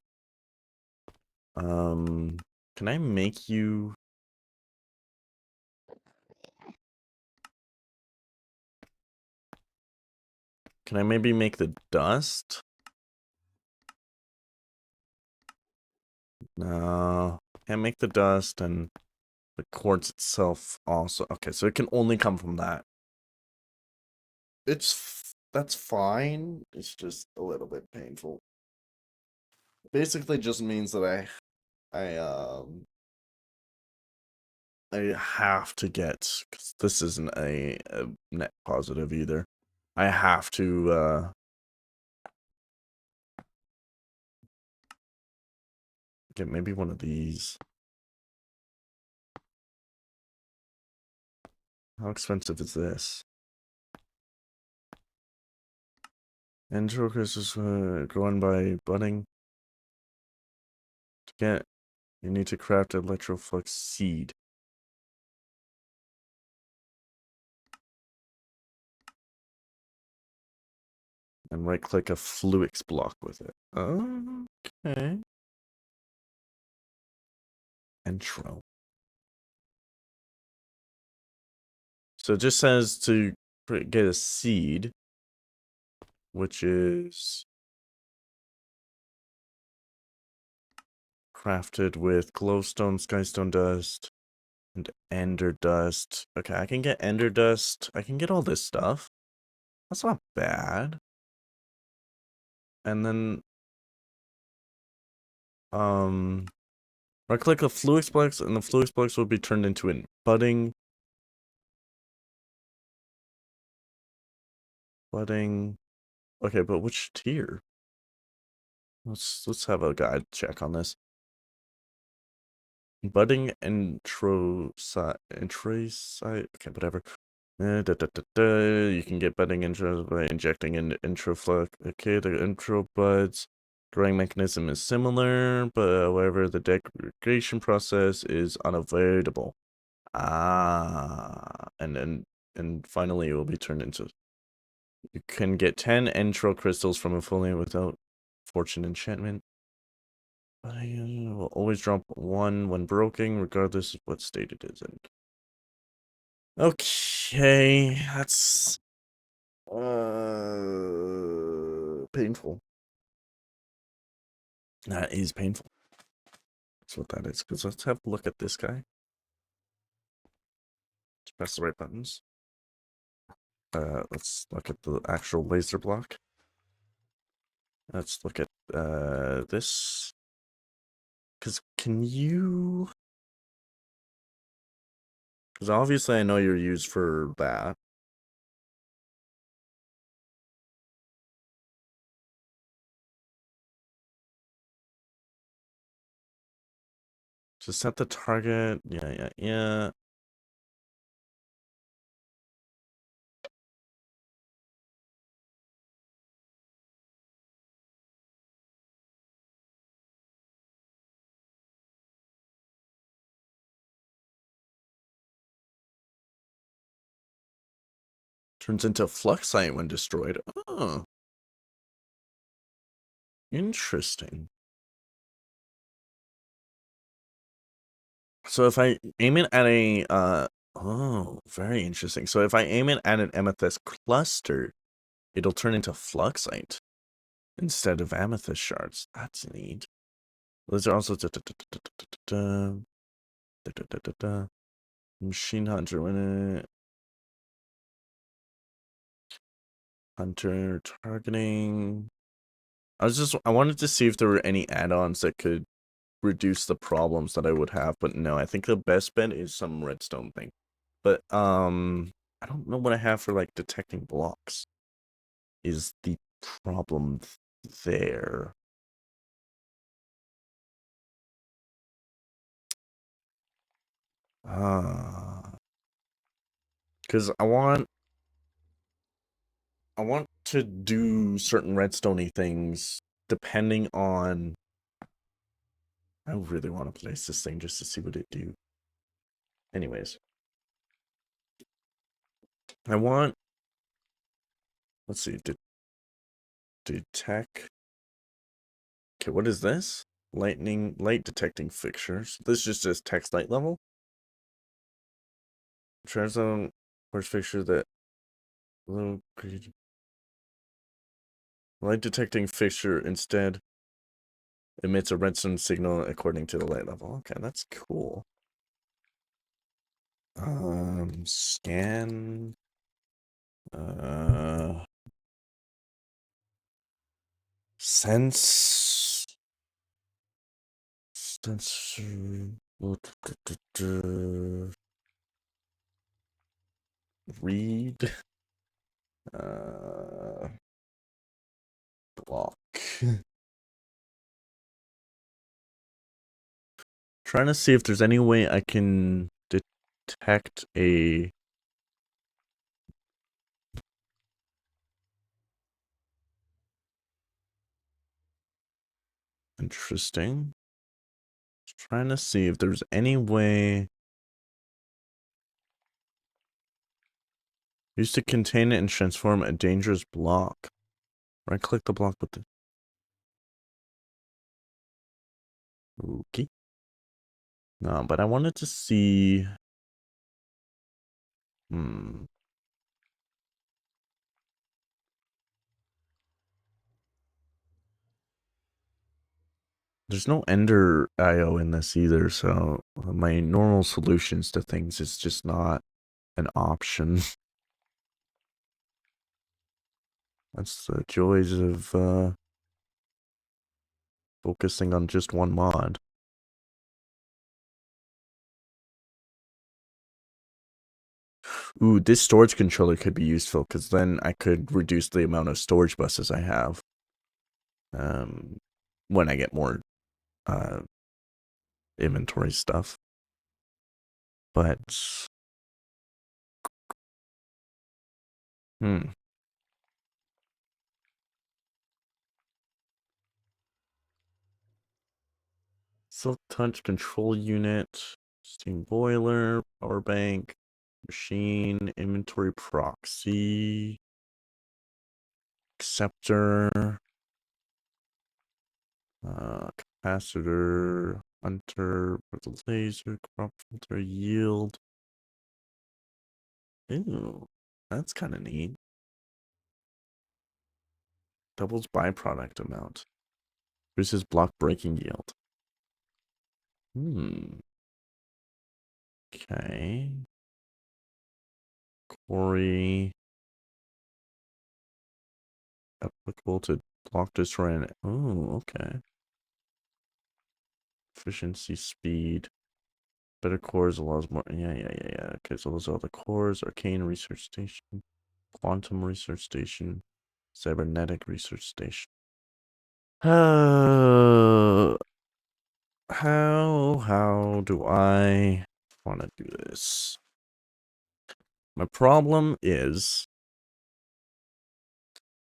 Can I make you? Can I maybe make the dust? No, can't make the dust, and the quartz itself also. Okay, so it can only come from that. That's fine. It's just a little bit painful. Basically, just means that I have to get, because this isn't a net positive either. I have to get maybe one of these. How expensive is this? Entrocus is grown by budding. To get, you need to craft electroflux seed. And right click a fluix block with it. Okay. Intro. So it just says to get a seed, which is crafted with glowstone, skystone dust, and ender dust. Okay, I can get ender dust. I can get all this stuff. That's not bad. And then, right click a fluixplex, and the fluixplex will be turned into a budding. Okay, but which tier? Let's have a guide check on this. Budding introsite. Okay, whatever. You can get budding intro by injecting an introflux. Okay, the intro buds growing mechanism is similar, but however, the degradation process is unavoidable. And finally, it will be turned into. You can get 10 intro crystals from a foliant without fortune enchantment. I will always drop 1 when broken, regardless of what state it is in. Okay, that's painful. That is painful. That's what that is. Because let's have a look at this guy. Let's press the right buttons. Let's look at the actual laser block. Let's look at this. Because can you... Because obviously I know you're used for that. To set the target. Yeah. Turns into fluxite when destroyed. Oh. Interesting. So if I aim it at a oh, very interesting. So if I aim it at an amethyst cluster, it'll turn into fluxite instead of amethyst shards. That's neat. Those are also machine hunter when it hunter targeting. I wanted to see if there were any add-ons that could reduce the problems that I would have, but no, I think the best bet is some redstone thing. But I don't know what I have for like detecting blocks. Is the problem there? Because I want to do certain redstoney things depending on. I really want to place this thing just to see what it do. Anyways, I want. Let's see. Detect. Okay, what is this? Light detecting fixtures. This just says text light level. Translate force fixture that light detecting fixture instead emits a redstone signal according to the light level. Okay, that's cool. Scan. Sense. Sensor. Read. Block. Trying to see if there's any way I can detect a interesting. Trying to see if there's any way used to contain it and transform a dangerous block. Right click the block with the okay. No, but I wanted to see There's no Ender IO in this either, so my normal solutions to things is just not an option. That's the joys of focusing on just one mod. Ooh, this storage controller could be useful because then I could reduce the amount of storage buses I have. When I get more inventory stuff. But Silk touch control unit, steam boiler, power bank, machine, inventory proxy, acceptor, capacitor, hunter, laser, crop filter, yield. Ooh, that's kind of neat. Doubles byproduct amount. Increases block breaking yield. Okay. Quarry. Applicable to block destroy and okay. Efficiency, speed. Better cores allows more. Yeah. Okay, so those are all the cores. Arcane Research Station. Quantum Research Station. Cybernetic Research Station. How do I want to do this? My problem is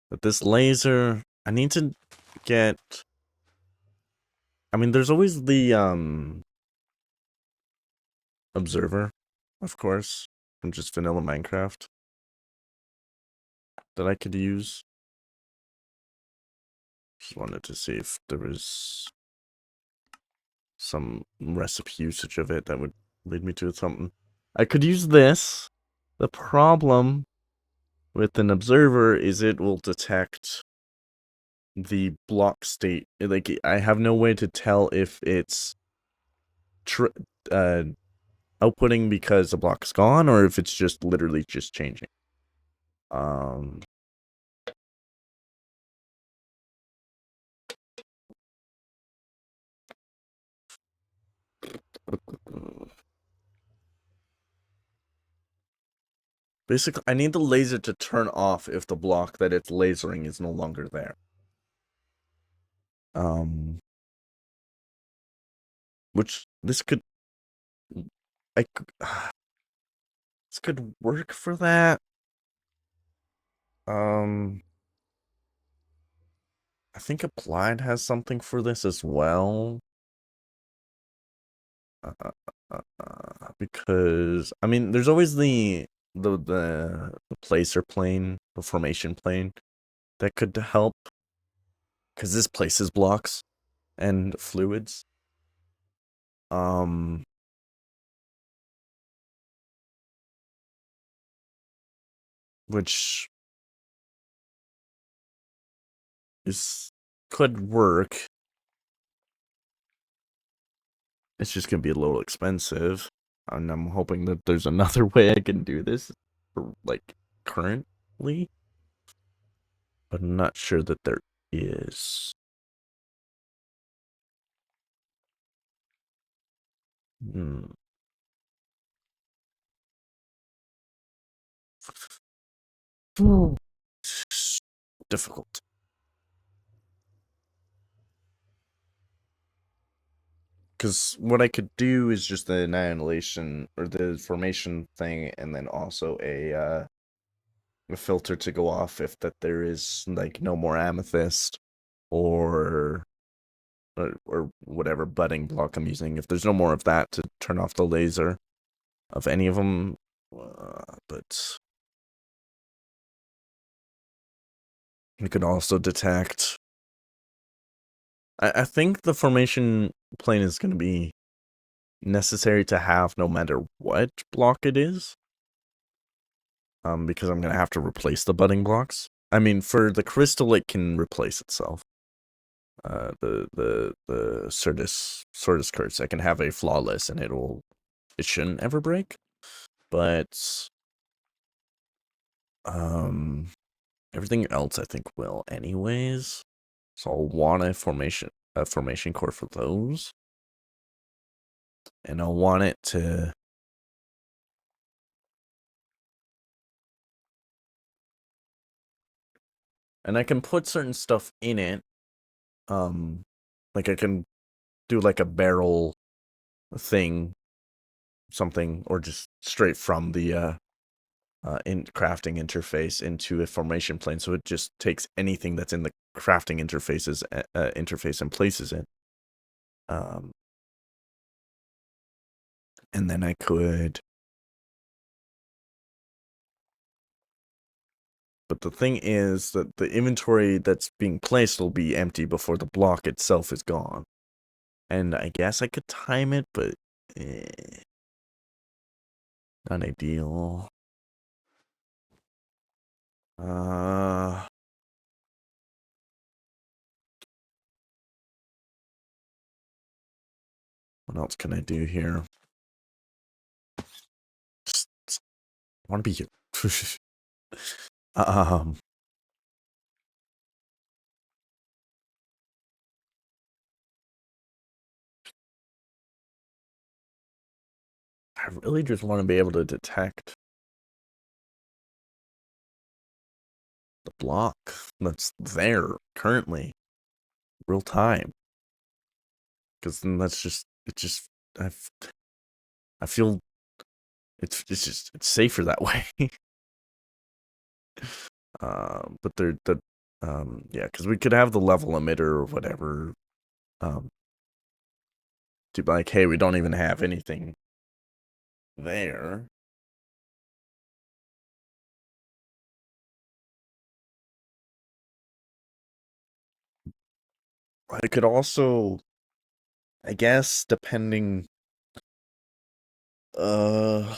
that this laser, I need to get, I mean, there's always the observer, of course, from just vanilla Minecraft that I could use. Just wanted to see if there was some recipe usage of it that would lead me to something. I could use this. The problem with an observer is it will detect the block state. Like, I have no way to tell if it's outputting because the block's gone or if it's just literally just changing. Basically, I need the laser to turn off if the block that it's lasering is no longer there. Which this could, this could work for that. I think Applied has something for this as well. Because I mean, there's always the placer plane, the formation plane that could help. Because this places blocks and fluids. Which could work. It's just gonna be a little expensive. And I'm hoping that there's another way I can do this, like, currently. But I'm not sure that there is. Difficult. Because what I could do is just the annihilation or the formation thing, and then also a filter to go off if that there is like no more amethyst or whatever budding block I'm using. If there's no more of that, to turn off the laser of any of them, but you could also detect. I think the formation plane is going to be necessary to have no matter what block it is. Because I'm going to have to replace the budding blocks. I mean, for the crystal, it can replace itself. The Certus curse, I can have a flawless and it shouldn't ever break. But everything else I think will anyways. So I'll want a formation core for those. And I'll want it to and I can put certain stuff in it. Like I can do like a barrel thing, something, or just straight from the in crafting interface into a formation plane, so it just takes anything that's in the crafting interface and places it. And then I could. But the thing is that the inventory that's being placed will be empty before the block itself is gone. And I guess I could time it, but not ideal. What else can I do here? Just want to be here. um. I really just want to be able to detect the block that's there currently, real time. Because then that's just I feel it's safer that way. But yeah, because we could have the level emitter or whatever. To be like, hey, we don't even have anything there. I could also, I guess, depending. Uh.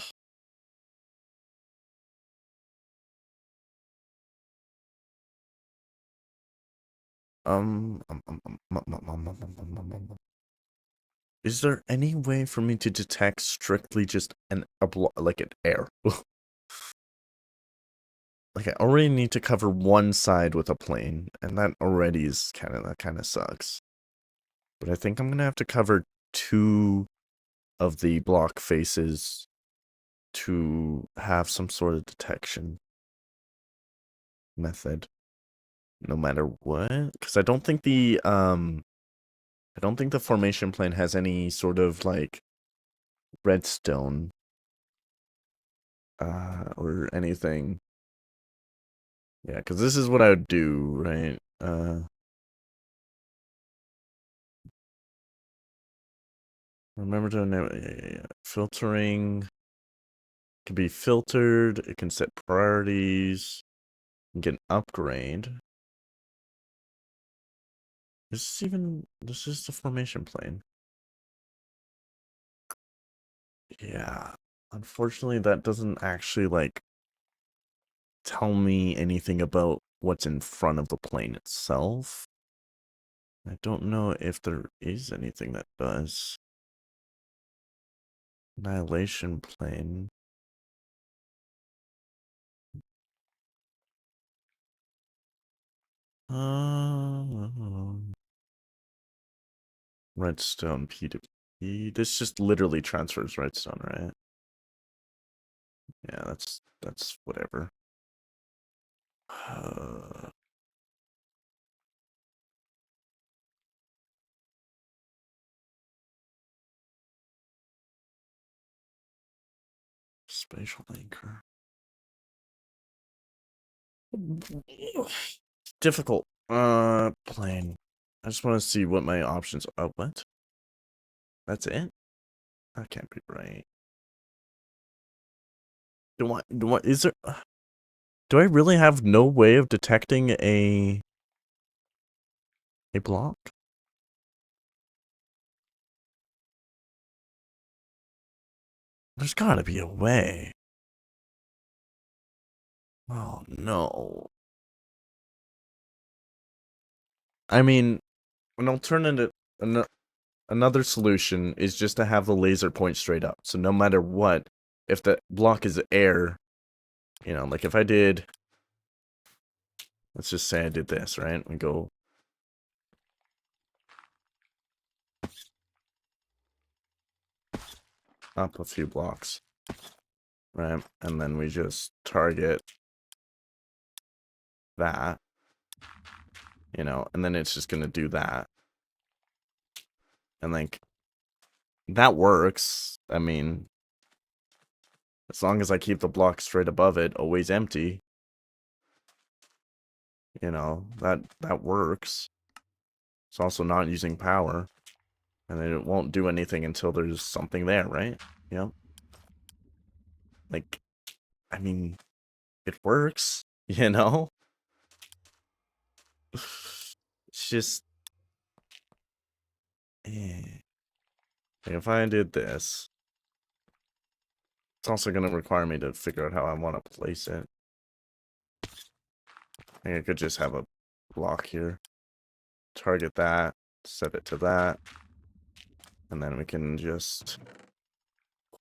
Is there any way for me to detect strictly just like an air? Like I already need to cover one side with a plane, and that already is that kind of sucks. But I think I'm gonna have to cover two of the block faces to have some sort of detection method, no matter what. Because I don't think the formation plane has any sort of like redstone or anything. Yeah, because this is what I would do, right? Remember to filtering can be filtered. It can set priorities. You can upgrade. This is the formation plane. Yeah, unfortunately, that doesn't actually like tell me anything about what's in front of the plane itself. I don't know if there is anything that does. Annihilation plane. Redstone P2P. This just literally transfers redstone, right? Yeah, that's whatever. Spatial anchor. Difficult. Plane. I just want to see what my options are. Oh, what? That's it? That can't be right. Is there... Do I really have no way of detecting a block? There's gotta be a way. Oh, no. I mean, an alternative... Another solution is just to have the laser point straight up. So no matter what, if the block is air, you know, like if I did... Let's just say I did this, right? We go... up a few blocks. Right? And then we just target that. You know, and then it's just gonna do that. And like... That works. I mean... As long as I keep the block straight above it, always empty. You know, that works. It's also not using power. And then it won't do anything until there's something there, right? Yep. Like, I mean, it works, you know? It's just... Like if I did this, it's also going to require me to figure out how I want to place it. I think I could just have a block here. Target that, set it to that. And then we can just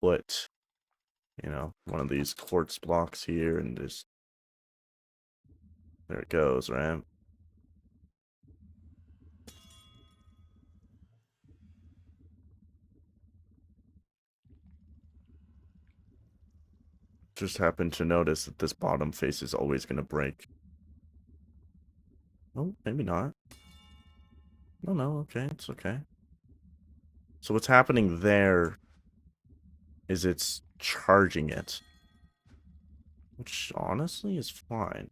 put, you know, one of these quartz blocks here and just, there it goes, right? Just happened to notice that this bottom face is always going to break. Oh, maybe not. No, okay, it's okay. So what's happening there is it's charging it. Which honestly is fine.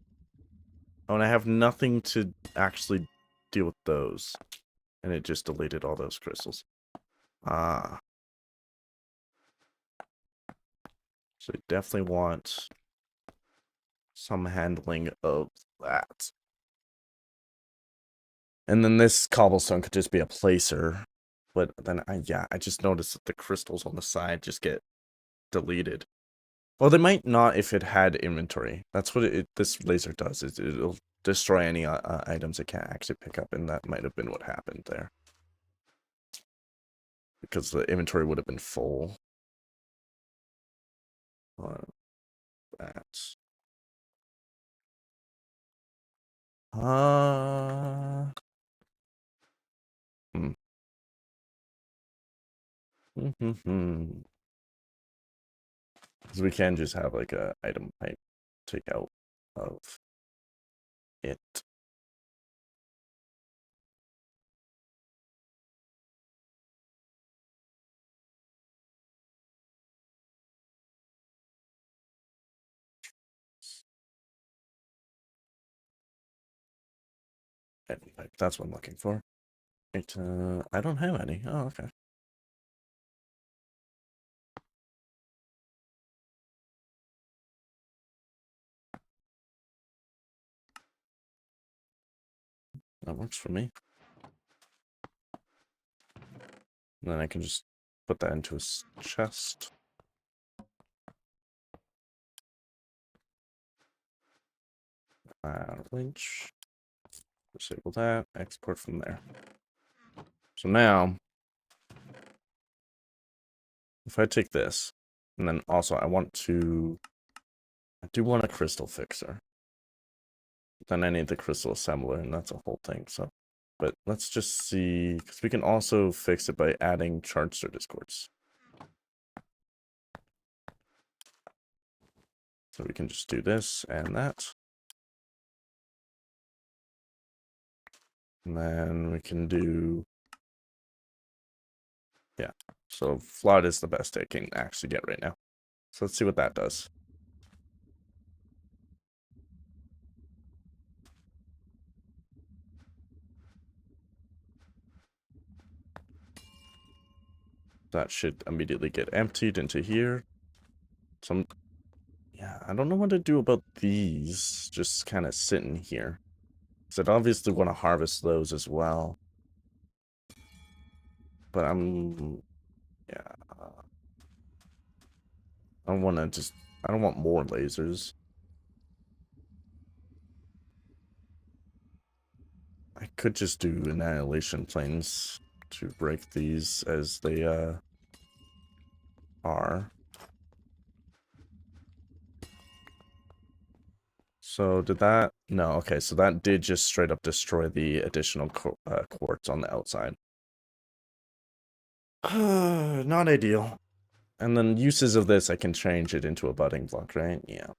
Oh, and I have nothing to actually deal with those. And it just deleted all those crystals. Ah. So I definitely want some handling of that. And then this cobblestone could just be a placer. But then, I just noticed that the crystals on the side just get deleted. Well, they might not if it had inventory. That's what this laser does. It'll destroy any items it can't actually pick up, and that might have been what happened there. Because the inventory would have been full. That. Hmm. Because we can just have like a item type take out of it. Item type. That's what I'm looking for. It, I don't have any. Oh, okay. That works for me. And then I can just put that into a chest. Winch. Disable that. Export from there. So now, if I take this, and then also I do want a crystal fixer. Then I need the crystal assembler, and that's a whole thing. So, but let's just see, because we can also fix it by adding charts or discords. So we can just do this and that. And then we can do, yeah. So flood is the best I can actually get right now. So let's see what that does. That should immediately get emptied into here. Yeah, I don't know what to do about these. Just kind of sitting here. Because I'd obviously want to harvest those as well. But yeah. I don't want to just, I don't want more lasers. I could just do annihilation planes to break these as they, are. So did that? No, okay, so that did just straight up destroy the additional quartz on the outside. Not ideal. And then uses of this, I can change it into a budding block, right? Yeah.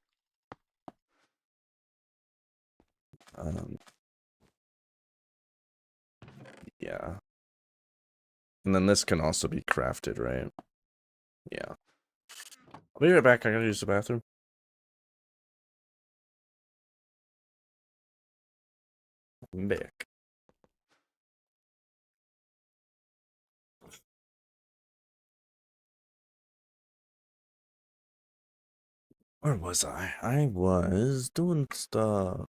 Yeah. And then this can also be crafted, right? Yeah. I'll be right back. I gotta use the bathroom. I'm back. Where was I? I was doing stuff.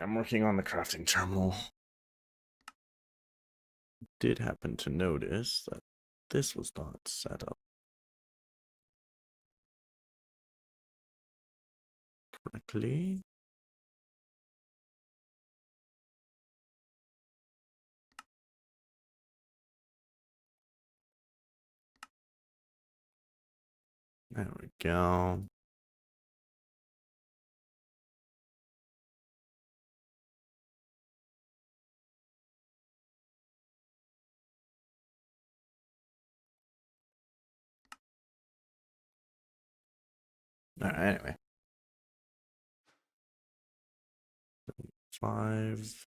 I'm working on the crafting terminal. Did happen to notice that this was not set up correctly. There we go. Alright, anyway. 5.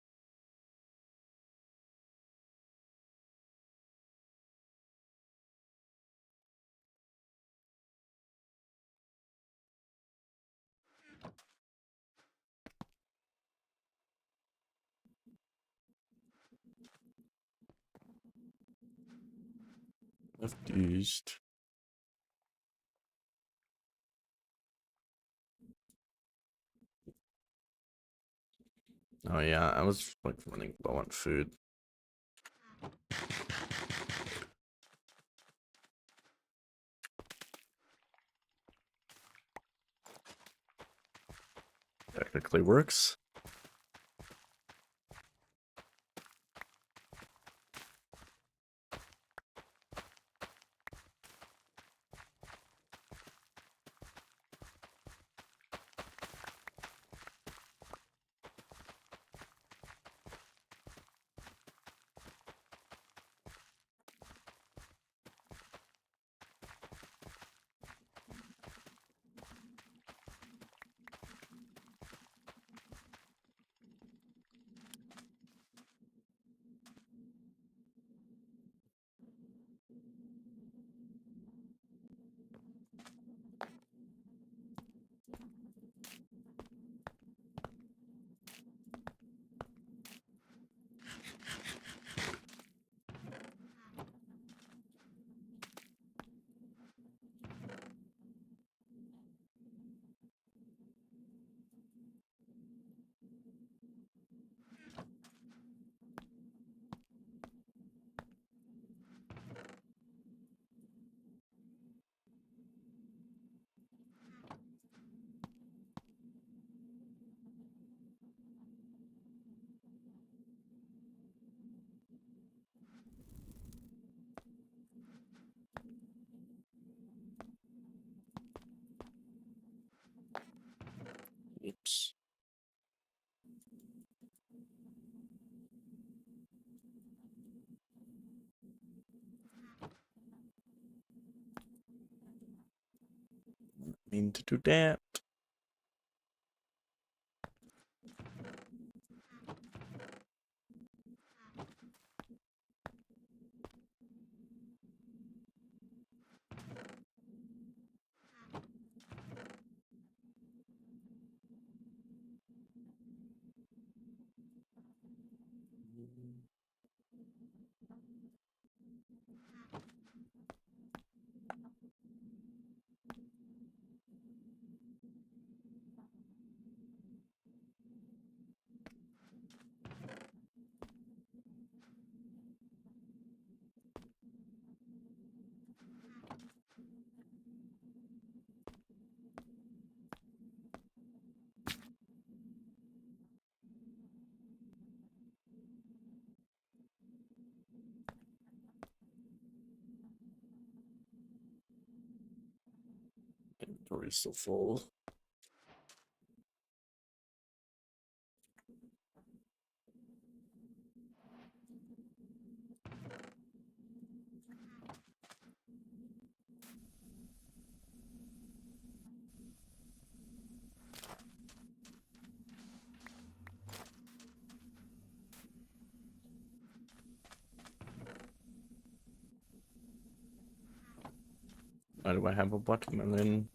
Left east. Oh yeah, I was like running low on food. Technically works. Oops. Mean to do that. Inventory's so full. Why do I have a watermelon?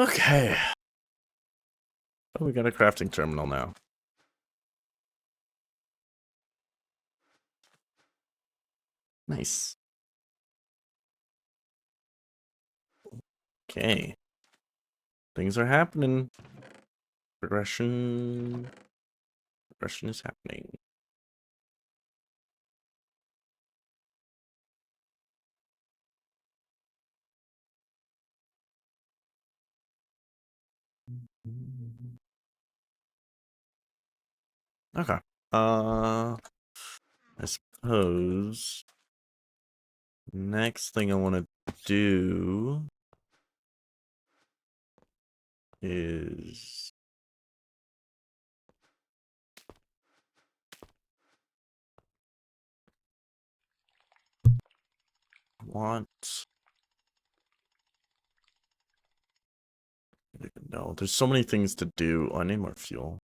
Okay. Oh, we got a crafting terminal now. Nice. Okay. Things are happening. Progression is happening. Okay. I suppose next thing I want to do is want. No, there's so many things to do. Oh, I need more fuel.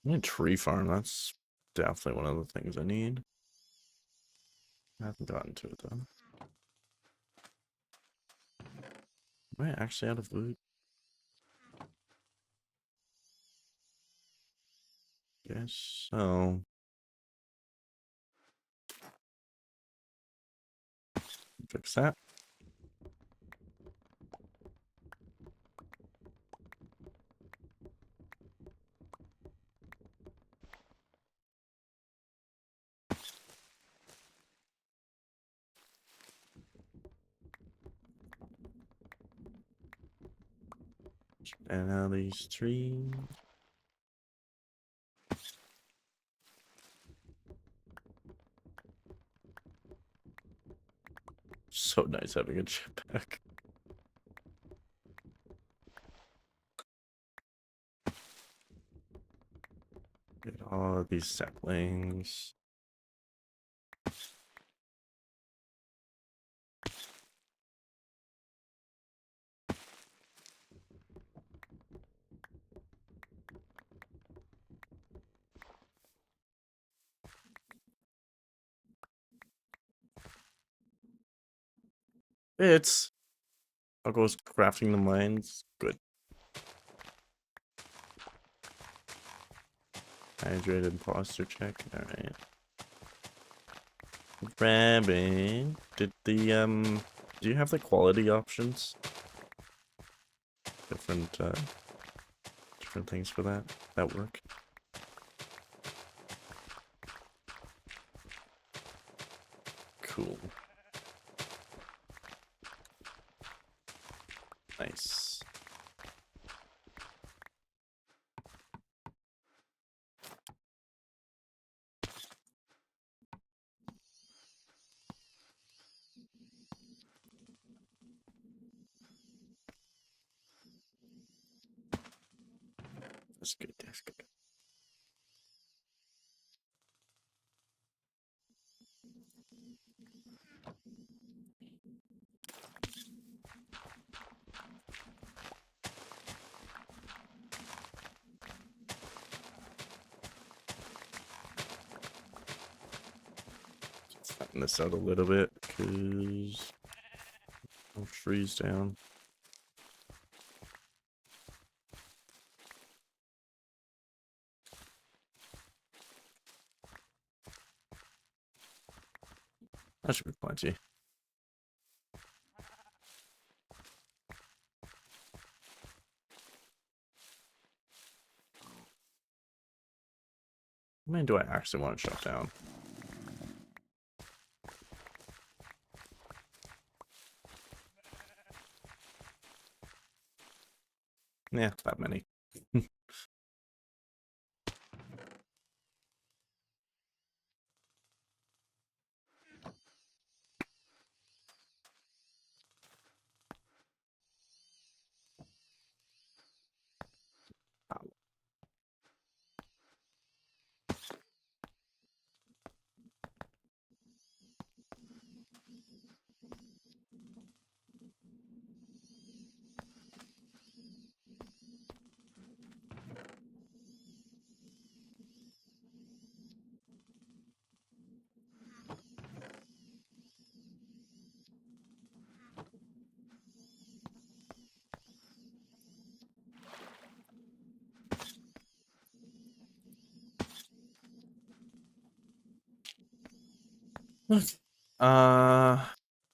I need a tree farm. That's definitely one of the things I need. I haven't gotten to it though. Am I actually out of food? Guess so. Fix that. And now these trees. So nice having a jetpack. Get all of these saplings. It's. I'll go crafting the mines. Good. Hydrated posture check. Alright. Grabbing. Did the do you have the quality options? Different different things for that work? Cool. Nice. That's good, that's good. Flatten this out a little bit, cause I'll freeze down. That should be plenty. How many do I actually want to shut down? Yeah, that many.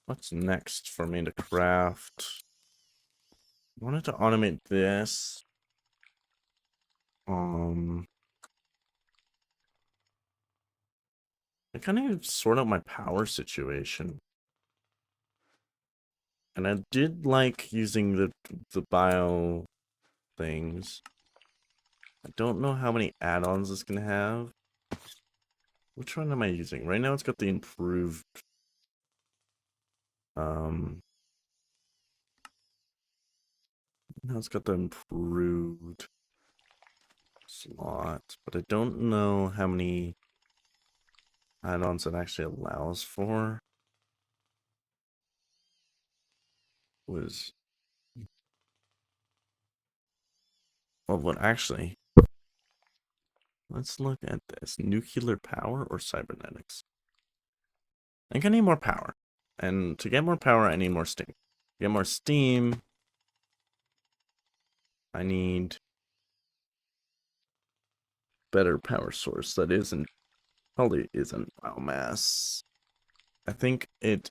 What's next for me to craft? I wanted to automate this. I kind of sort out my power situation. And I did like using the bio things. I don't know how many add-ons it's gonna have. Which one am I using? Right now it's got the improved now it's got the improved slot, but I don't know how many add-ons it actually allows for. Well, actually, let's look at this. Nuclear power or cybernetics? I think I need more power. And to get more power, I need more steam. To get more steam, I need better power source that probably isn't biomass. I think the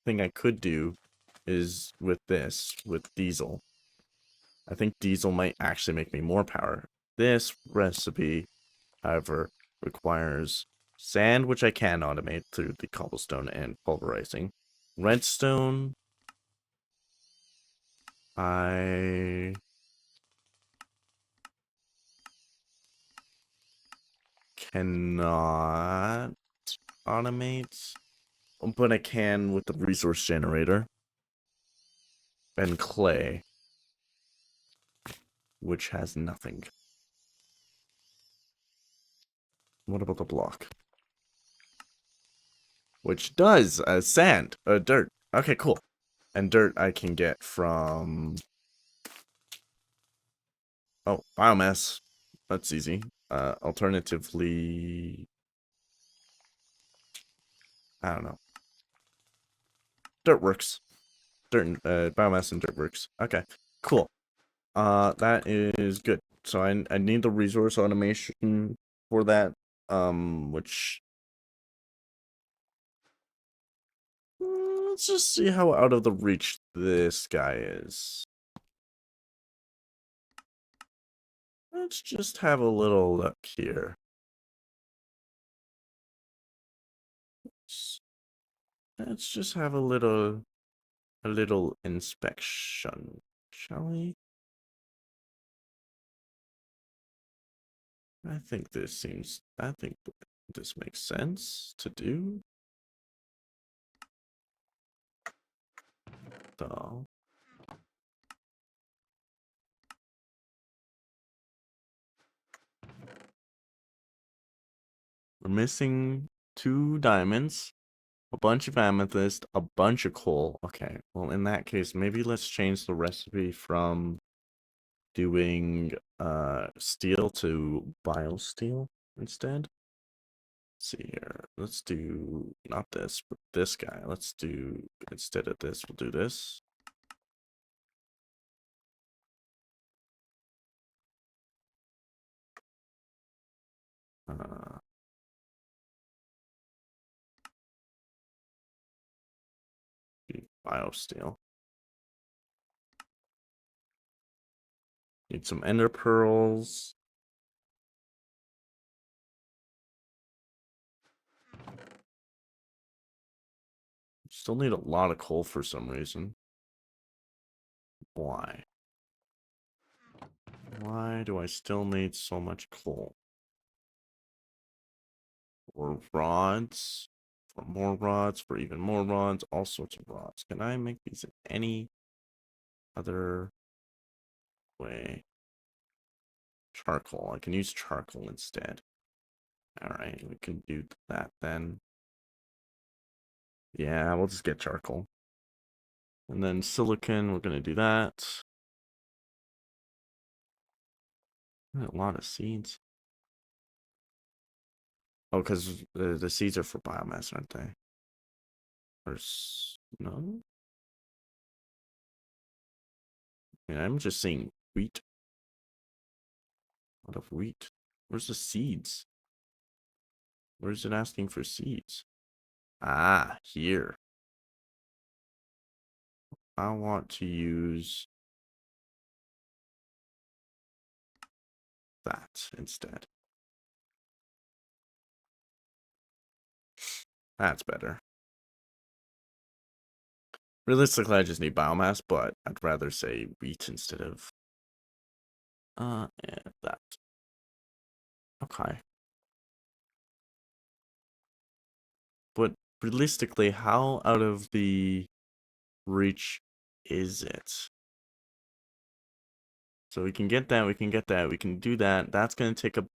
thing I could do is with diesel. I think diesel might actually make me more power. This recipe, however, requires sand, which I can automate through the cobblestone and pulverizing. Redstone, I cannot automate, but I can with the resource generator. And clay, which has nothing. What about the block? Which does sand, dirt. Okay, cool. And dirt I can get from... Oh, biomass. That's easy. Alternatively... I don't know. Dirt works. Biomass and dirt works. Okay, cool. That is good. So I need the resource automation for that, which... Let's just see how out of the reach this guy is. Let's just have a little look here. Let's just have a little inspection, shall we? I think this makes sense to do. So we're missing 2 diamonds, a bunch of amethyst, a bunch of coal. Okay, well in that case, maybe let's change the recipe from doing steel to biosteel instead. Let's see here. Let's do not this, but this guy. Let's do instead of this, we'll do this. Biosteel. Need some ender pearls. Still need a lot of coal for some reason. Why? Why do I still need so much coal? For rods, for more rods, for even more rods, all sorts of rods. Can I make these in any other way? Charcoal. I can use charcoal instead. Alright, we can do that then. Yeah, we'll just get charcoal. And then silicon, we're gonna do that. A lot of seeds. Oh, because the seeds are for biomass, aren't they? Or no? Yeah, I'm just seeing wheat. A lot of wheat. Where's the seeds? Where is it asking for seeds? Ah, here. I want to use that instead. That's better. Realistically, I just need biomass, but I'd rather say wheat instead of and that. Okay. But realistically, how out of the reach is it? So we can get that, we can get that, we can do that. That's going to take a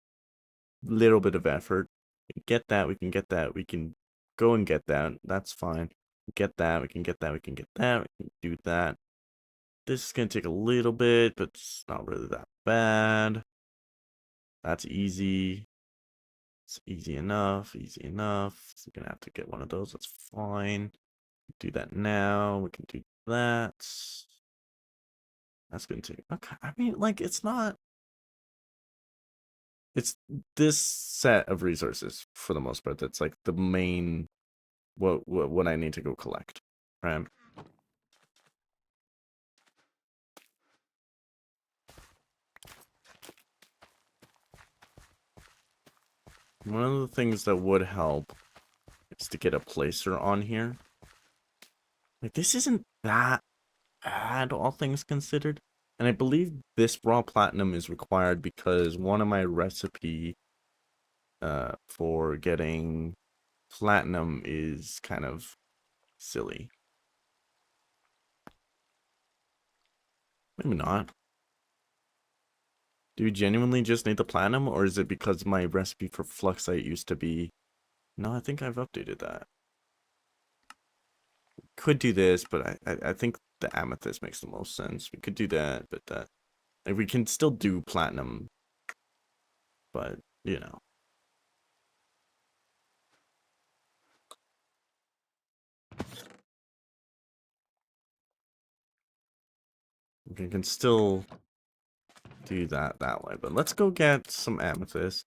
little bit of effort. We can get that, we can get that, we can go and get that. That's fine. Get that, we can get that, we can get that, we can do that. This is going to take a little bit, but it's not really that bad. That's easy. It's easy enough, easy enough. So we're going to have to get one of those. That's fine. Do that now. We can do that. That's going to take... Okay, I mean, like, it's not... It's this set of resources, for the most part, that's, like, the main... What I need to go collect, right? One of the things that would help is to get a placer on here. Like, this isn't that bad, all things considered. And I believe this raw platinum is required because one of my recipe for getting platinum is kind of silly. Maybe not. Do you genuinely just need the platinum, or is it because my recipe for fluxite used to be... No, I think I've updated that. Could do this, but I think the amethyst makes the most sense. We could do that, but that... Like, we can still do platinum, but, you know. We can still do that way, but let's go get some amethyst.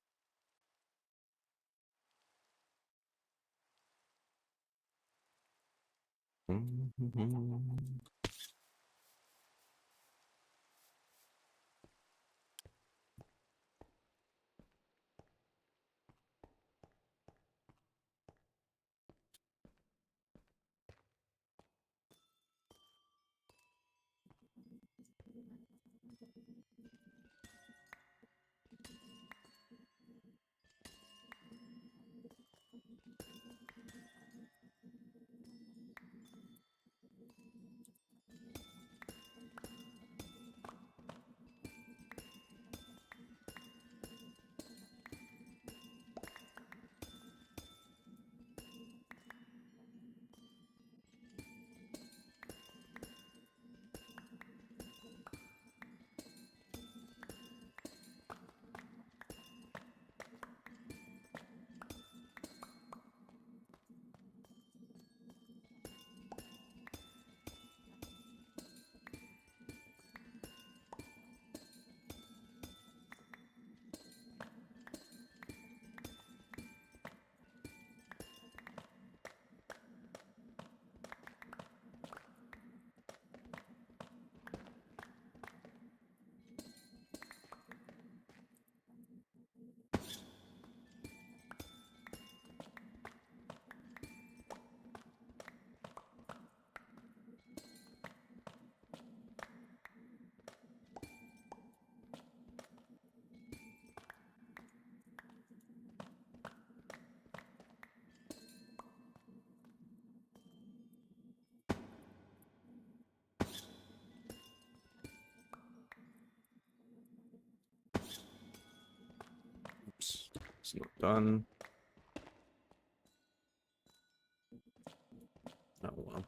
Oops, it's not done. Oh well.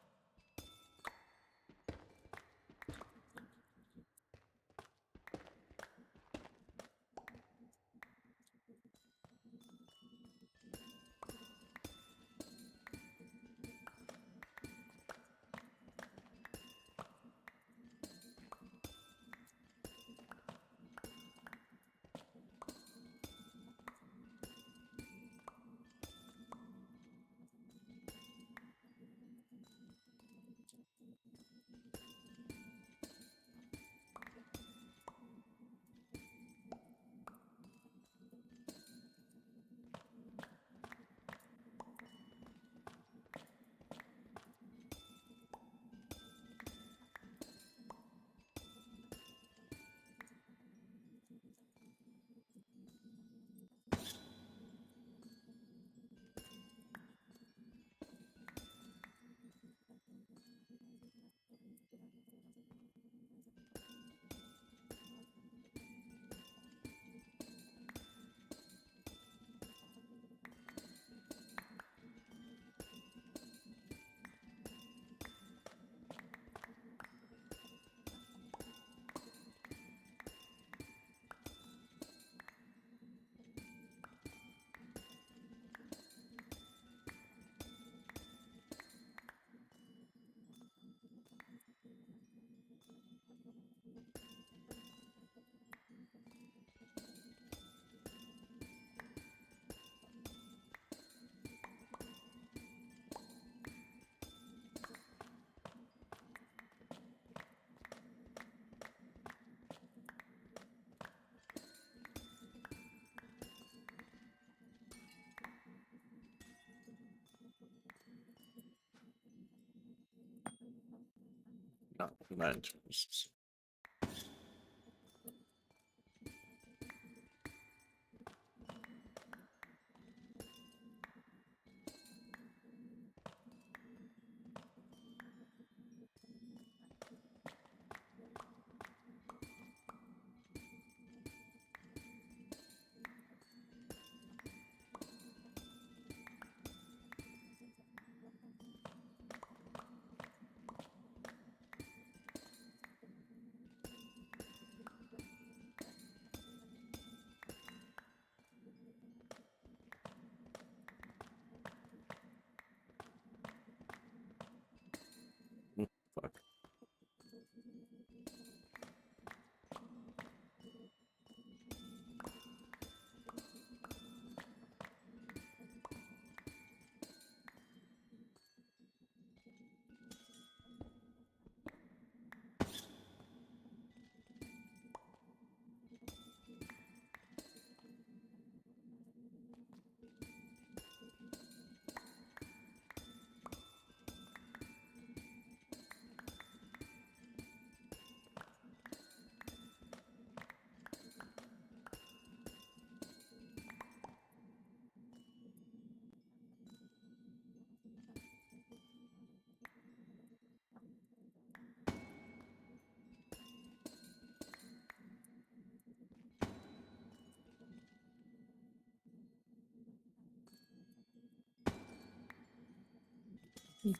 Not lanterns. Fuck.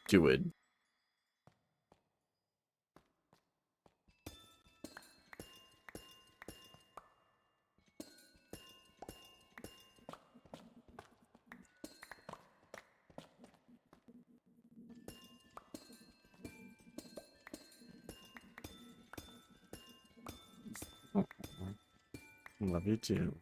Do it. Love you too.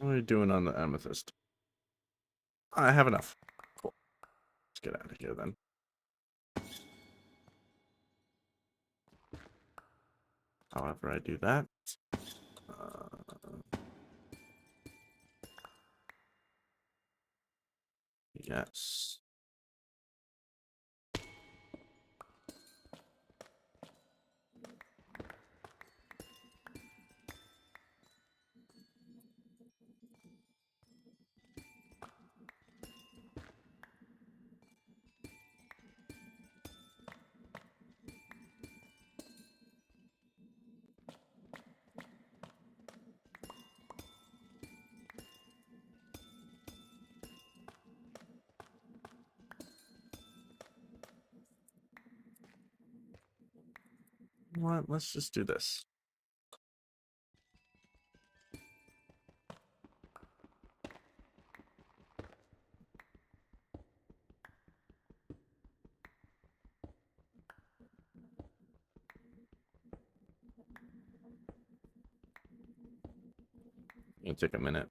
What are we doing on the amethyst? I have enough. Cool. Let's get out of here then. However, I do that. Yes. What? Let's just do this. It'll take a minute.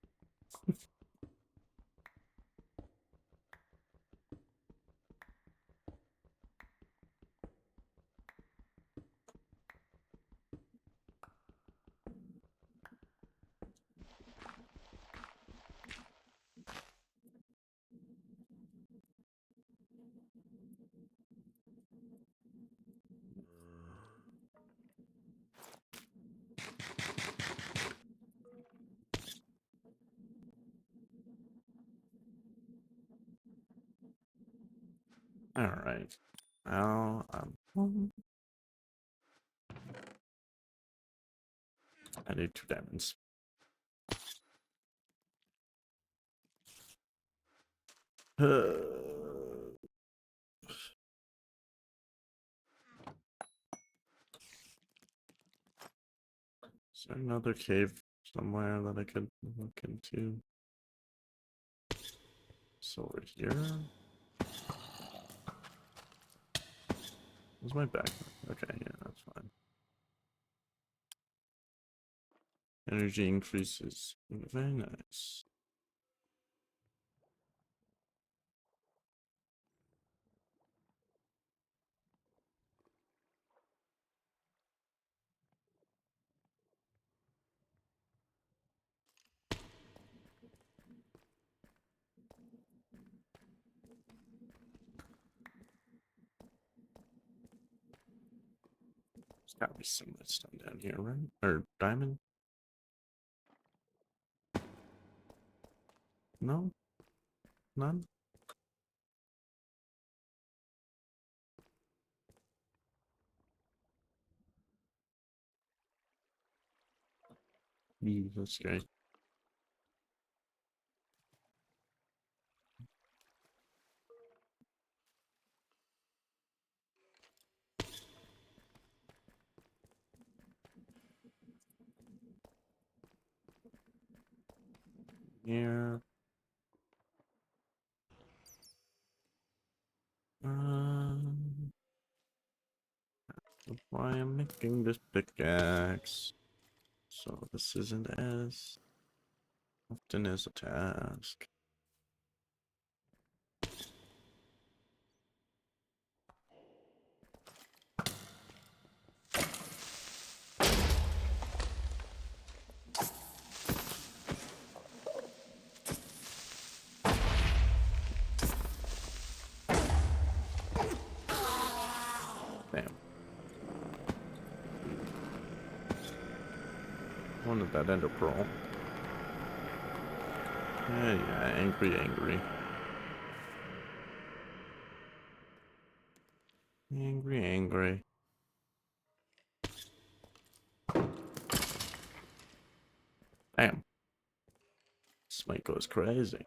All right. Now I need 2 diamonds. Is there another cave somewhere that I could look into? So over here. Where's my backpack? Okay, yeah, that's fine. Energy increases. Very nice. There's gotta be some redstone down here, right? Or diamond? No? None? That's great. Here. That's why I'm making this pickaxe. So this isn't as often as a task. Damn. Wanted that ender pearl. Yeah, angry. Angry. Damn. Smite goes crazy.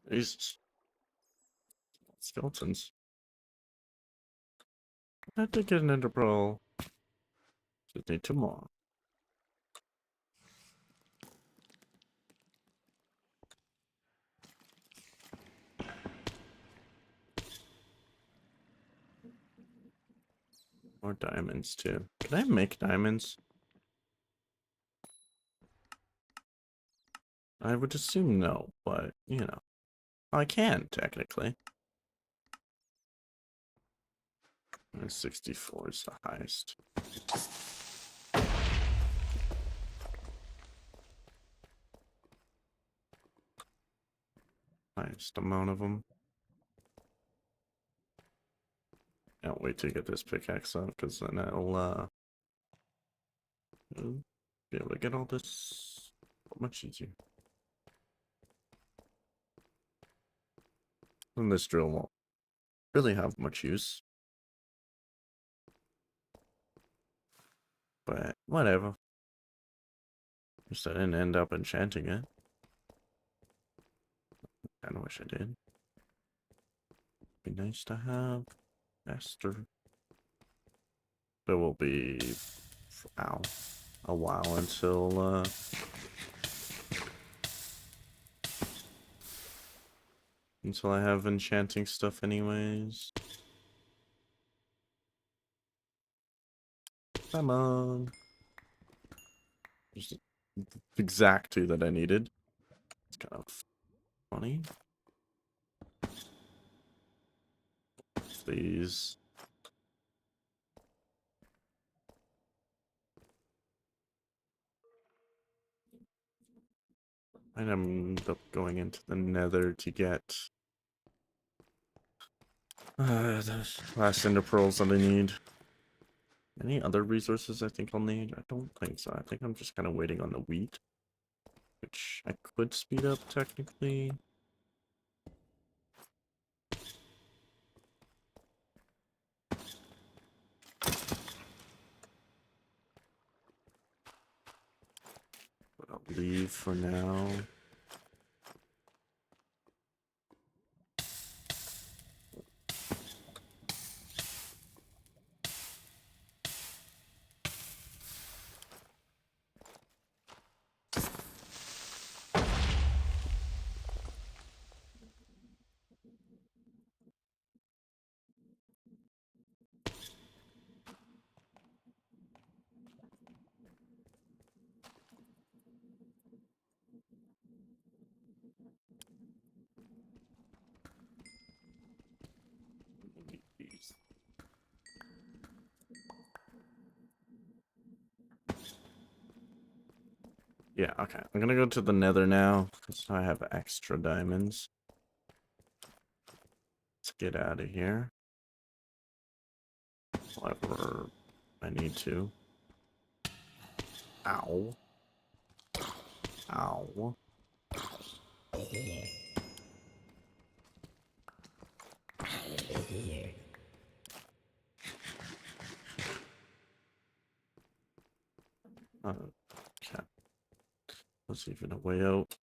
These skeletons. I had to get an ender pearl. Just need 2 more. More diamonds too. Can I make diamonds? I would assume no, but you know. I can technically. 64 is the highest. Highest amount of them. Can't wait to get this pickaxe up, because then I'll be able to get all this much easier. And this drill won't really have much use. But whatever. Just I didn't end up enchanting it. Kinda wish I did. Be nice to have faster. It will be a while until I have enchanting stuff anyways. Come on. Just the exact 2 that I needed. It's kind of funny. Please. I'd end up going into the nether to get the last ender pearls that I need. Any other resources I think I'll need? I don't think so. I think I'm just kind of waiting on the wheat, which I could speed up technically. But I'll leave for now. Yeah, okay. I'm gonna go to the nether now, because I have extra diamonds. Let's get out of here. However, I need to. Ow. Ow. Okay. Let's even a way out.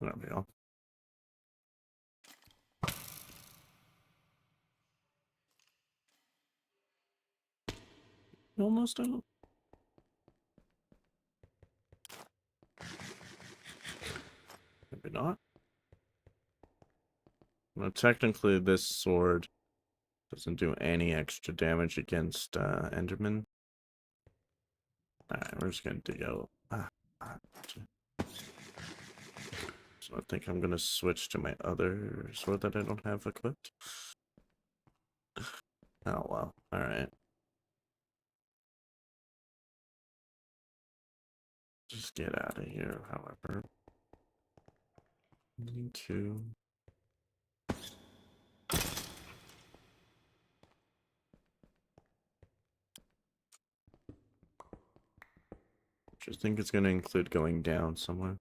There we go. Almost out. Maybe not. Well, technically, this sword doesn't do any extra damage against Enderman. Alright, we're just gonna dig out. So I think I'm gonna switch to my other sword that I don't have equipped. Oh well. Alright. Just get out of here, however. Need to. Just think it's gonna include going down somewhere.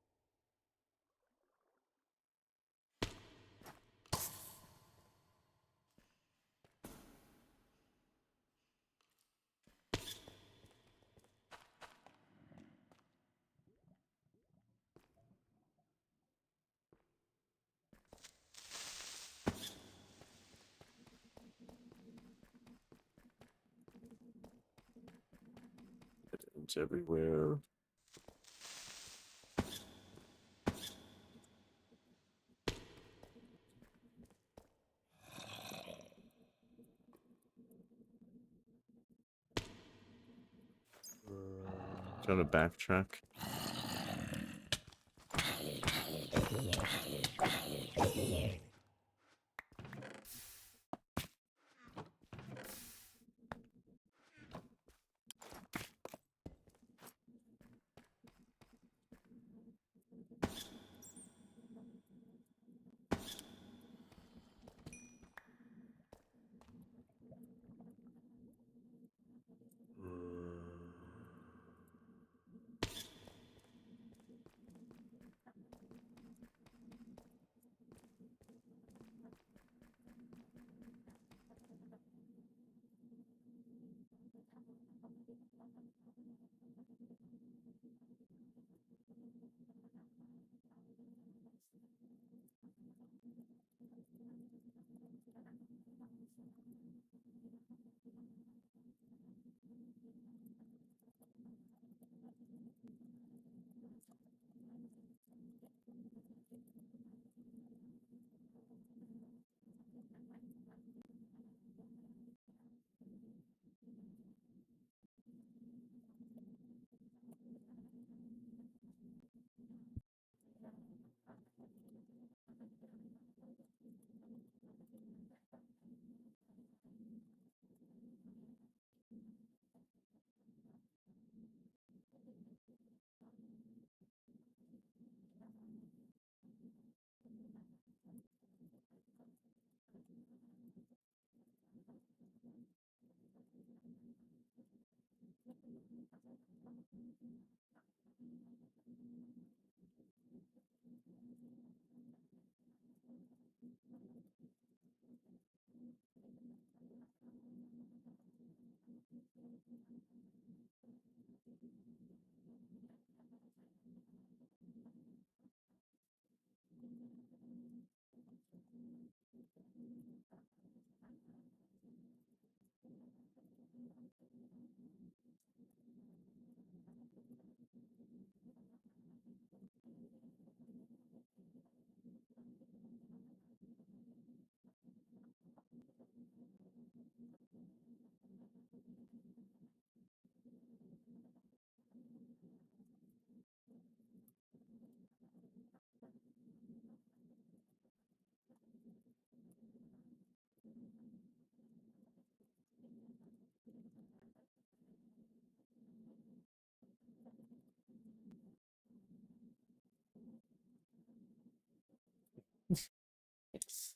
Diamonds everywhere. Trying to backtrack. Thanks.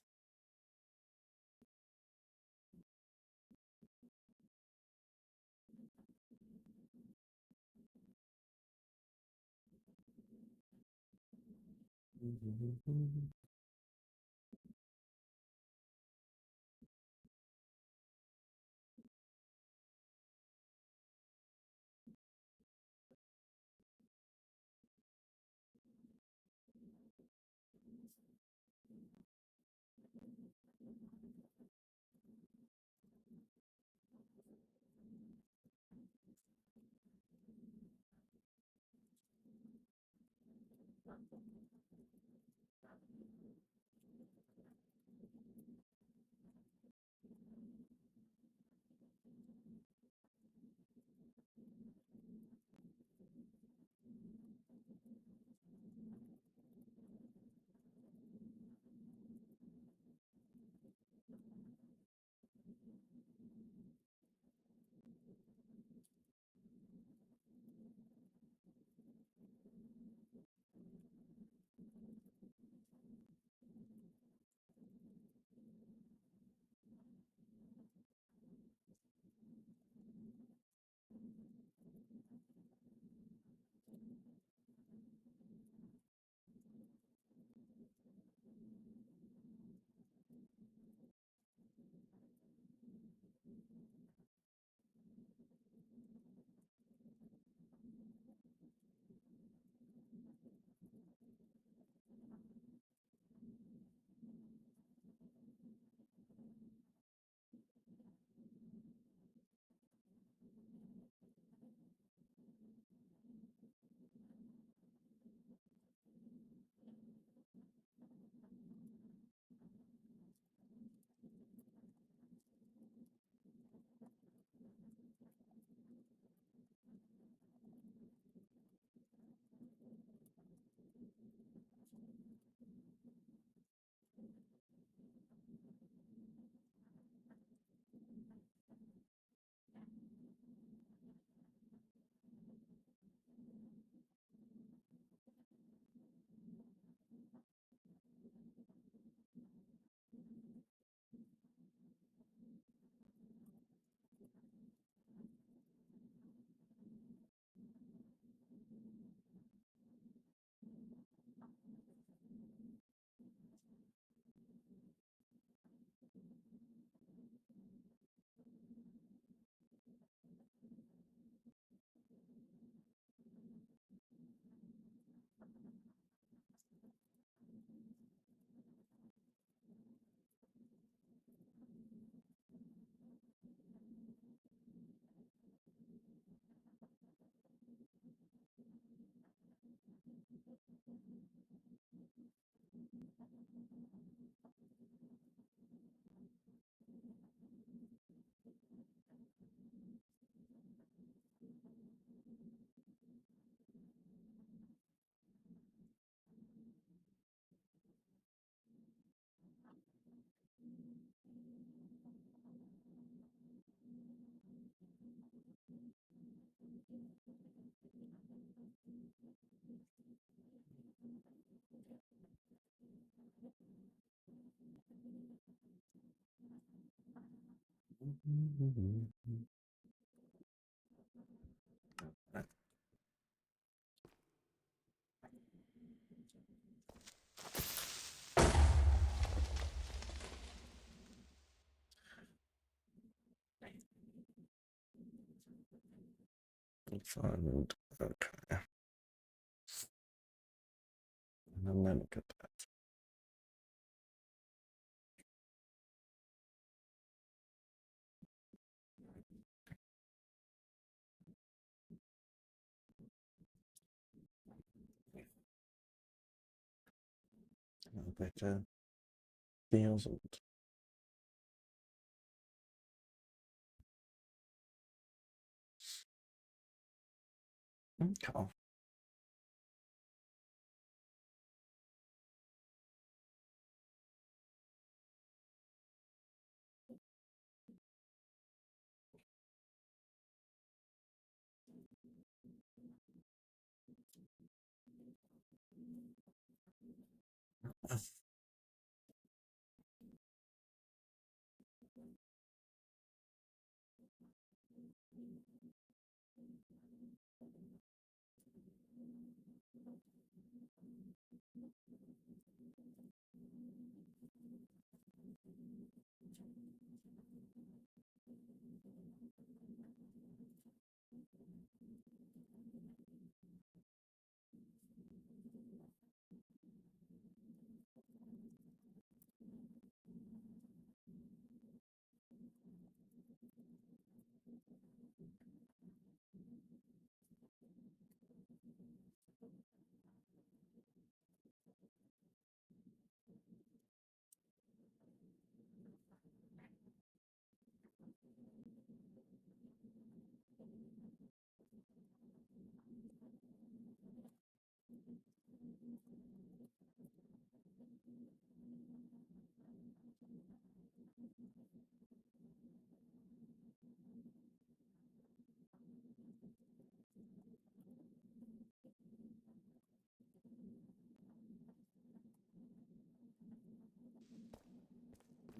Fund. Okay. And then get that. Better deals. Okay.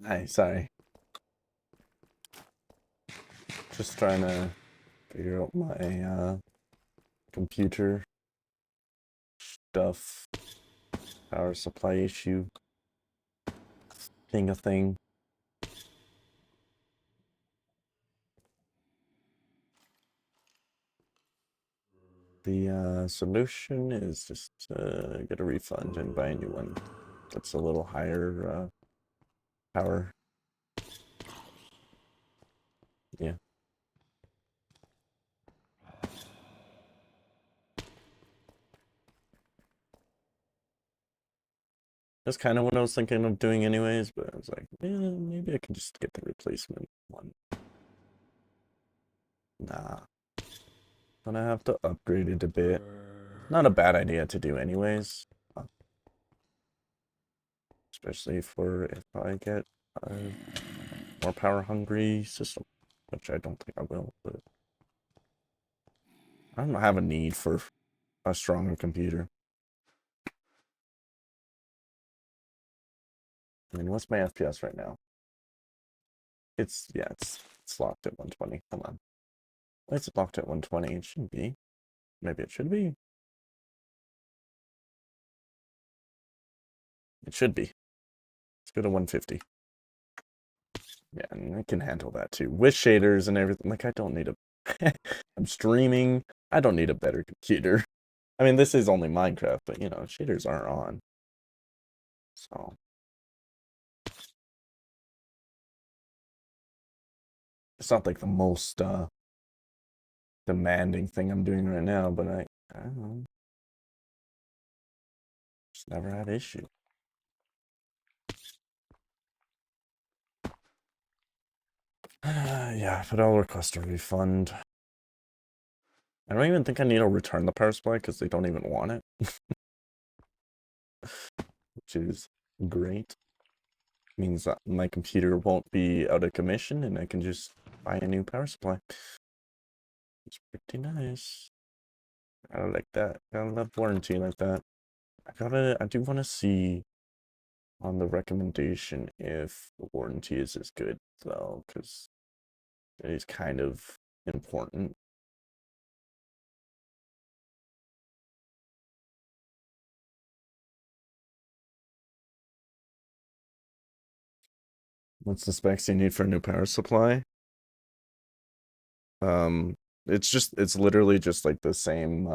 Hi, sorry. Just trying to figure out my computer stuff. Power supply issue. Being a thing. The solution is just get a refund and buy a new one. That's a little higher power. Yeah. That's kind of what I was thinking of doing anyways, but I was like, maybe I can just get the replacement one. Nah. Gonna have to upgrade it a bit. Not a bad idea to do anyways. Especially for if I get a more power hungry system. Which I don't think I will, but I don't have a need for a stronger computer. I mean, what's my FPS right now? It's locked at 120. Come on. Why is it locked at 120? It shouldn't be. Maybe it should be. It should be. Let's go to 150. Yeah, and I can handle that too. With shaders and everything. Like, I don't need a... I'm streaming. I don't need a better computer. I mean, this is only Minecraft, but, you know, shaders aren't on. So... It's not like the most, demanding thing I'm doing right now, but I don't know. Just never had issue. Yeah, but I'll request a refund. I don't even think I need to return the power supply because they don't even want it. Which is great. Means that my computer won't be out of commission and I can just buy a new power supply. It's pretty nice. I like that. I love warranty like that. I do want to see on the recommendation if the warranty is as good though, because is kind of important. What's the specs you need for a new power supply? It's literally just like the same,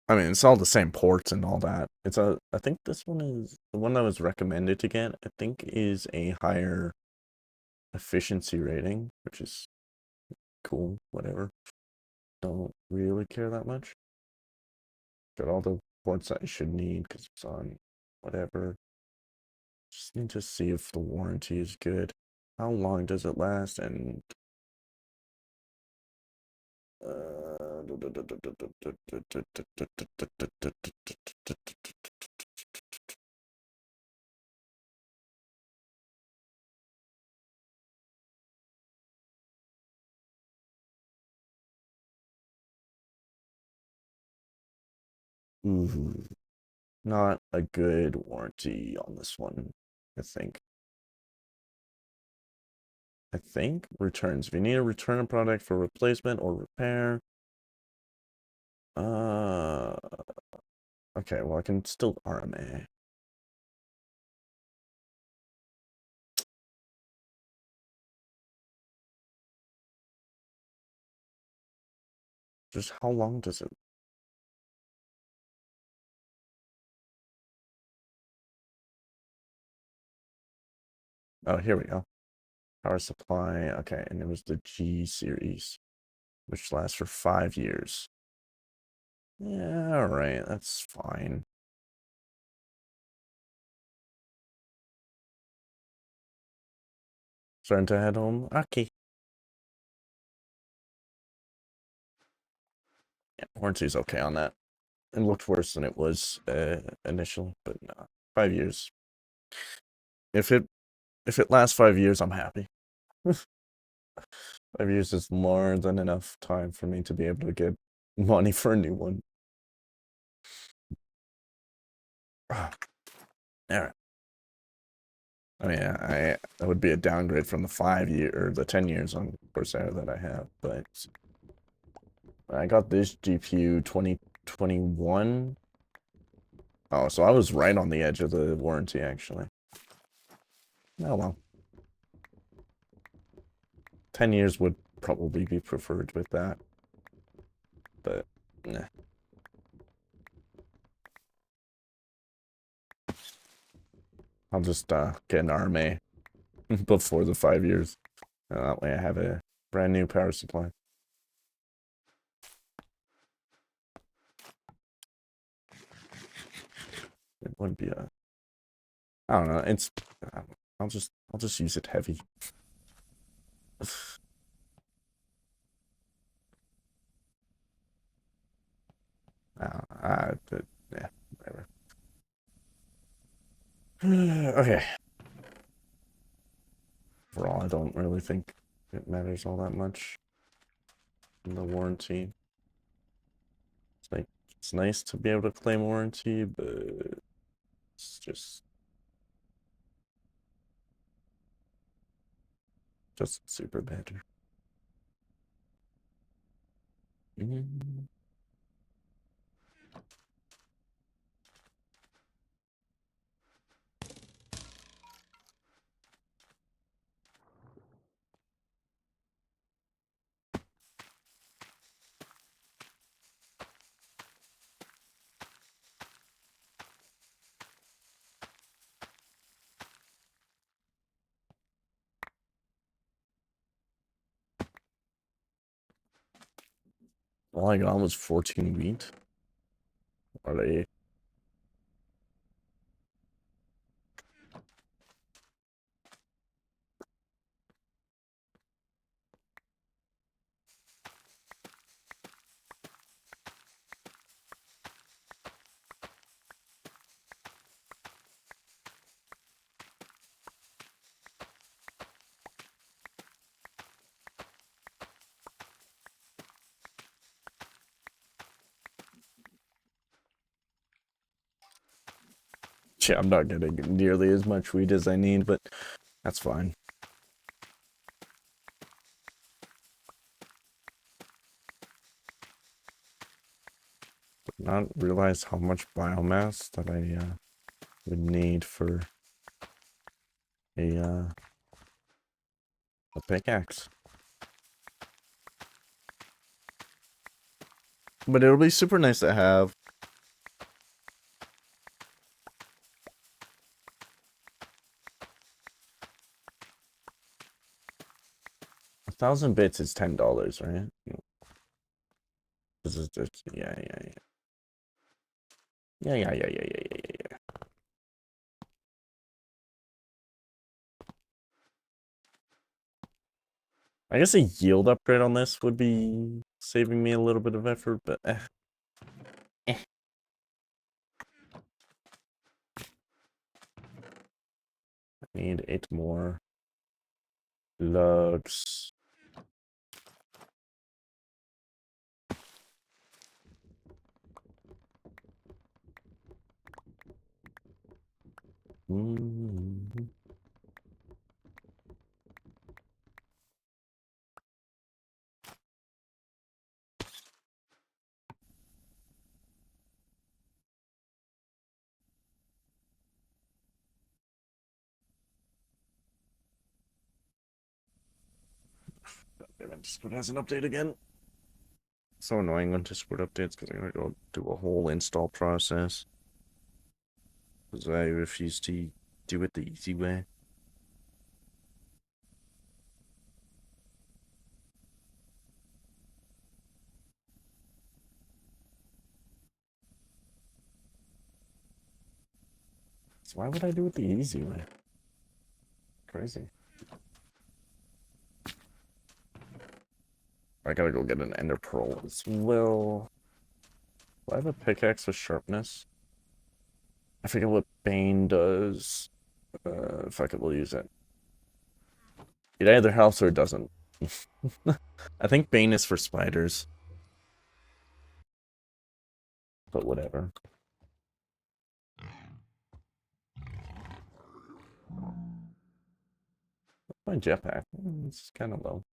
I mean, it's all the same ports and all that. I think this one is, the one that was recommended to get, I think is a higher efficiency rating, which is cool, whatever. Don't really care that much. Got all the ports I should need because it's on whatever. Just need to see if the warranty is good. How long does it last? And ooh, not a good warranty on this one, I think. Returns. If you need to return a product for replacement or repair. Okay, well I can still RMA. Just how long does it? Oh, here we go. Power supply. Okay, and it was the G series, which lasts for 5 years. Yeah, all right, that's fine. Starting to head home. Okay. Yeah, warranty's okay on that. It looked worse than it was initially, but no, 5 years. If it lasts 5 years, I'm happy. 5 years is more than enough time for me to be able to get money for a new one. All right. I mean, that would be a downgrade from the 5 year or the 10 years on Corsair that I have, but I got this GPU 2021. Oh, so I was right on the edge of the warranty actually. Oh well. 10 years would probably be preferred with that. But nah. I'll just get an RMA before the 5 years. That way I have a brand new power supply. It wouldn't be a, I don't know, it's, I'll just use it heavy. But, yeah, whatever. Okay. Overall, I don't really think it matters all that much in the warranty. It's like, it's nice to be able to claim warranty, but it's just super better. All I got was 14 wheat. Are they? Yeah, I'm not getting nearly as much wheat as I need, but that's fine. Did not realize how much biomass that I would need for a pickaxe. But it'll be super nice to have. $1,000 bits is $10, right? This is just, yeah. Yeah. I guess a yield upgrade on this would be saving me a little bit of effort, but I need 8 more logs. Discord has an update again. So annoying when Discord updates because I gotta go do a whole install process. Because I refuse to do it the easy way. So why would I do it the easy way? Crazy. I gotta go get an ender pearl as well. Do I have a pickaxe with sharpness? I forget what Bane does. Fuck it, we'll use it. It either helps or it doesn't. I think Bane is for spiders. But whatever. My jetpack. It's kind of low.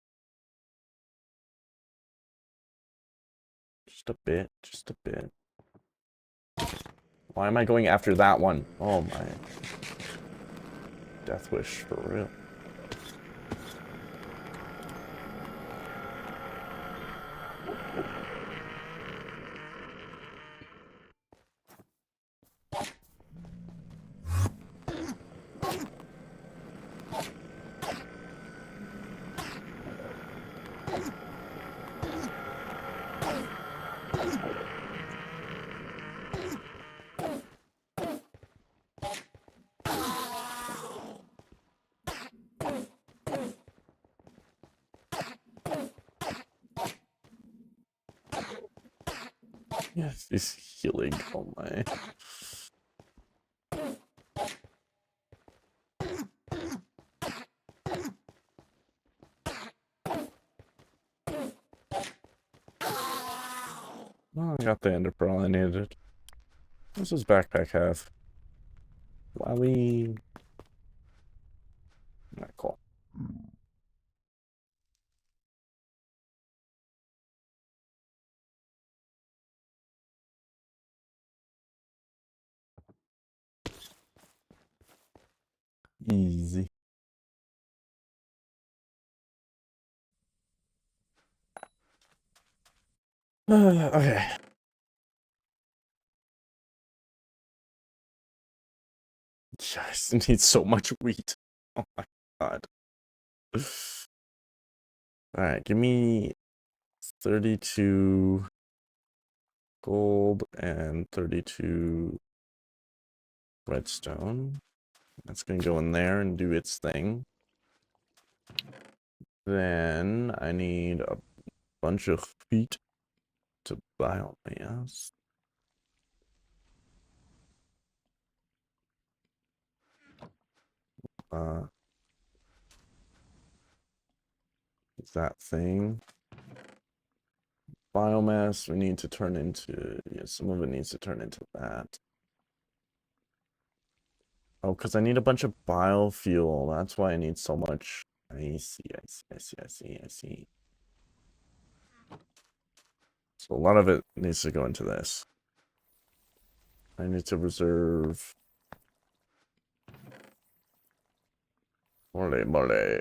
Just a bit. Just a bit. Why am I going after that one? Oh my. Death wish for real. Yes, he's healing. Oh my. Oh, I got the ender pearl I needed. What does his backpack have? Wowie. Alright, cool. Easy. Okay. Yes, it needs so much wheat. Oh my god. Alright, give me 32 gold and 32 redstone. That's gonna go in there and do its thing. Then I need a bunch of wheat to biomass. That thing. Biomass we need to turn into, yeah, some of it needs to turn into that. Oh, because I need a bunch of biofuel. That's why I need so much. I see, I see, I see, I see, I see. So a lot of it needs to go into this. I need to reserve. Mole.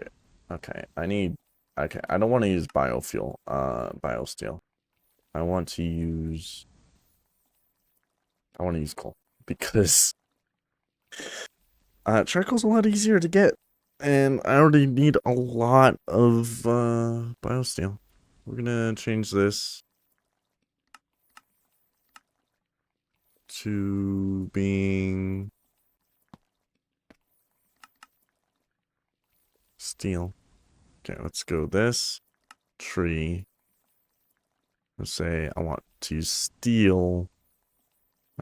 Okay, I need. Okay, I don't want to use biofuel. Biosteel. I want to use coal because charcoal's a lot easier to get, and I already need a lot of biosteel. We're gonna change this to being steel. Okay, let's go this tree. Let's say I want to use steel.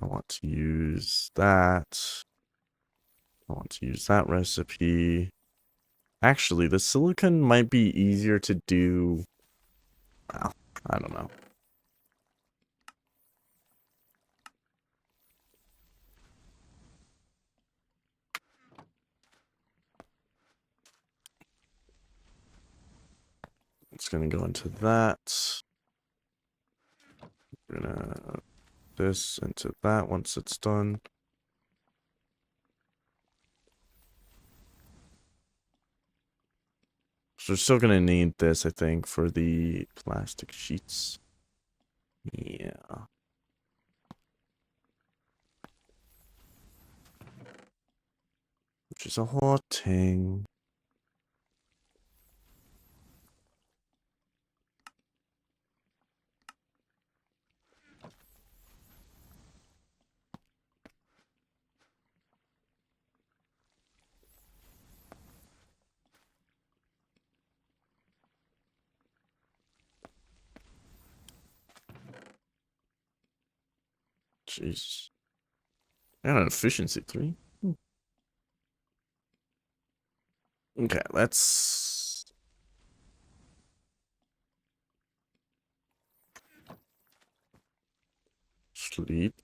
I want to use that. I want to use that recipe. Actually, the silicon might be easier to do. Well, I don't know. It's gonna go into that. We're gonna this into that once it's done. So we're still gonna need this, I think, for the plastic sheets. Yeah. Which is a whole thing. Jeez. I got an efficiency 3. Okay, let's sleep.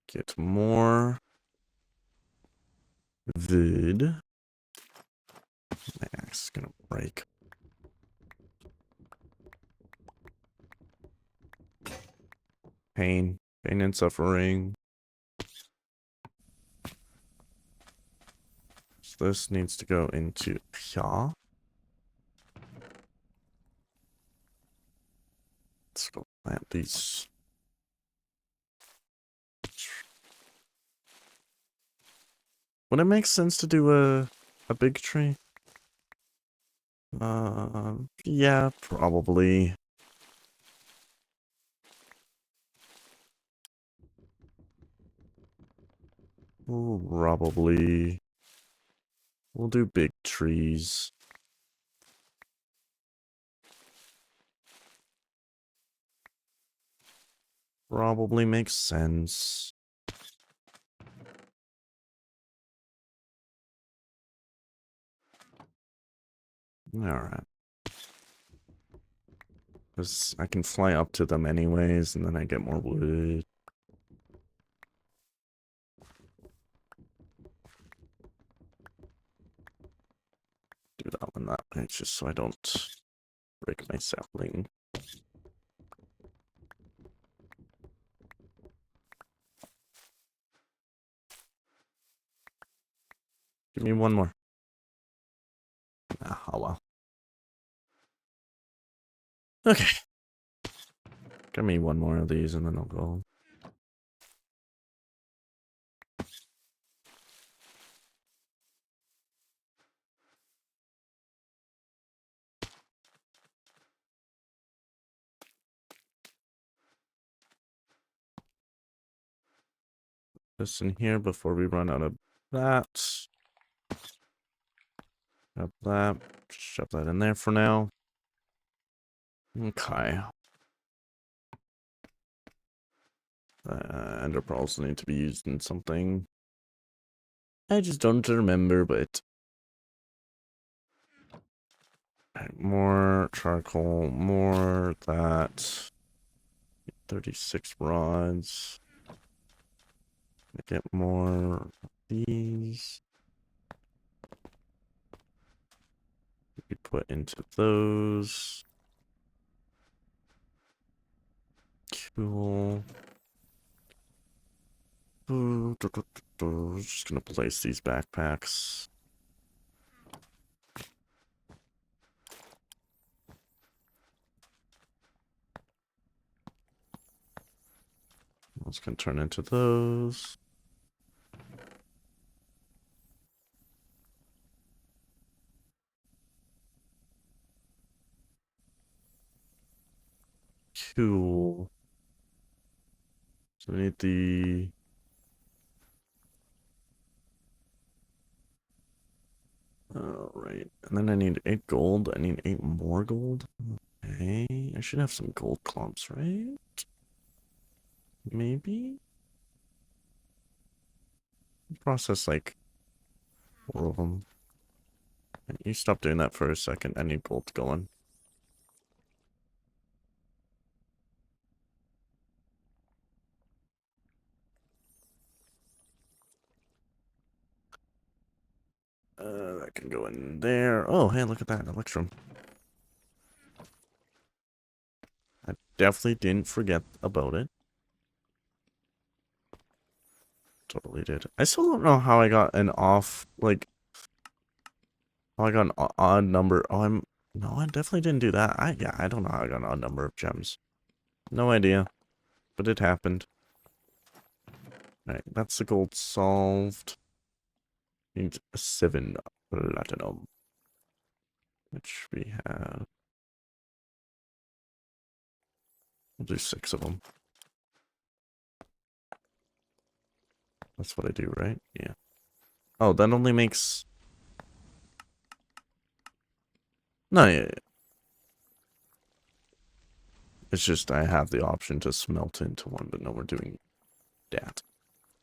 Get more wood. My axe is gonna break. Pain and suffering. So this needs to go into here. Let's go plant these. Would it make sense to do a big tree? Yeah, probably. Probably. We'll do big trees. Probably makes sense. Alright. Because I can fly up to them anyways, and then I get more wood. Do that one that way, just so I don't break my sapling. Give me one more. Ah, oh well. Okay. Give me one more of these and then I'll go. This in here before we run out of that. Grab that. Shove that in there for now. Okay. Ender pearls need to be used in something. I just don't remember, but right, more charcoal, more that. 36 rods. Get more of these. We put into those. Cool. Just gonna place these backpacks. Those can turn into those. Cool. So we need the... Alright. And then I need 8 gold. I need 8 more gold. Okay. I should have some gold clumps, right? Maybe? Process like 4 of them. You stop doing that for a second. I need gold going. That can go in there. Oh, hey, look at that. Electrum. I definitely didn't forget about it. Totally did. I still don't know how I got an off, like, how I got an odd number. Oh, no, I definitely didn't do that. Yeah, I don't know how I got an odd number of gems. No idea, but it happened. Alright, that's the gold solved. Need 7 platinum, which we have. We'll do 6 of them. That's what I do, right? Yeah. Oh, that only makes... No, yeah. It's just I have the option to smelt into one, but no, we're doing that.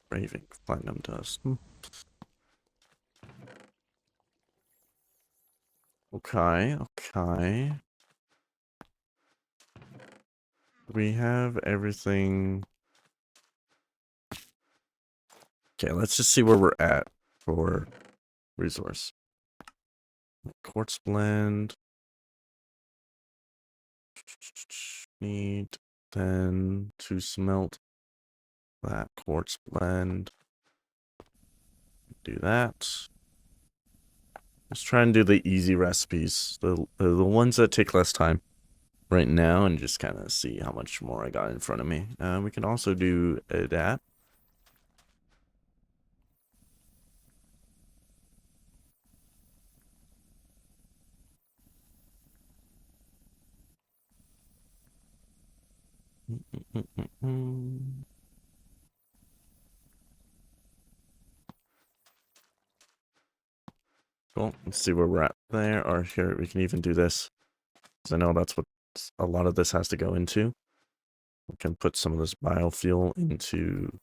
Raving platinum dust. Okay, okay. We have everything. Okay, let's just see where we're at for resource. Quartz blend. Need then to smelt that quartz blend. Do that. Let's try and do the easy recipes, the ones that take less time right now, and just kind of see how much more I got in front of me. We can also do that. Cool. Let's see where we're at there. Or here, we can even do this. Because I know that's what a lot of this has to go into. We can put some of this biofuel into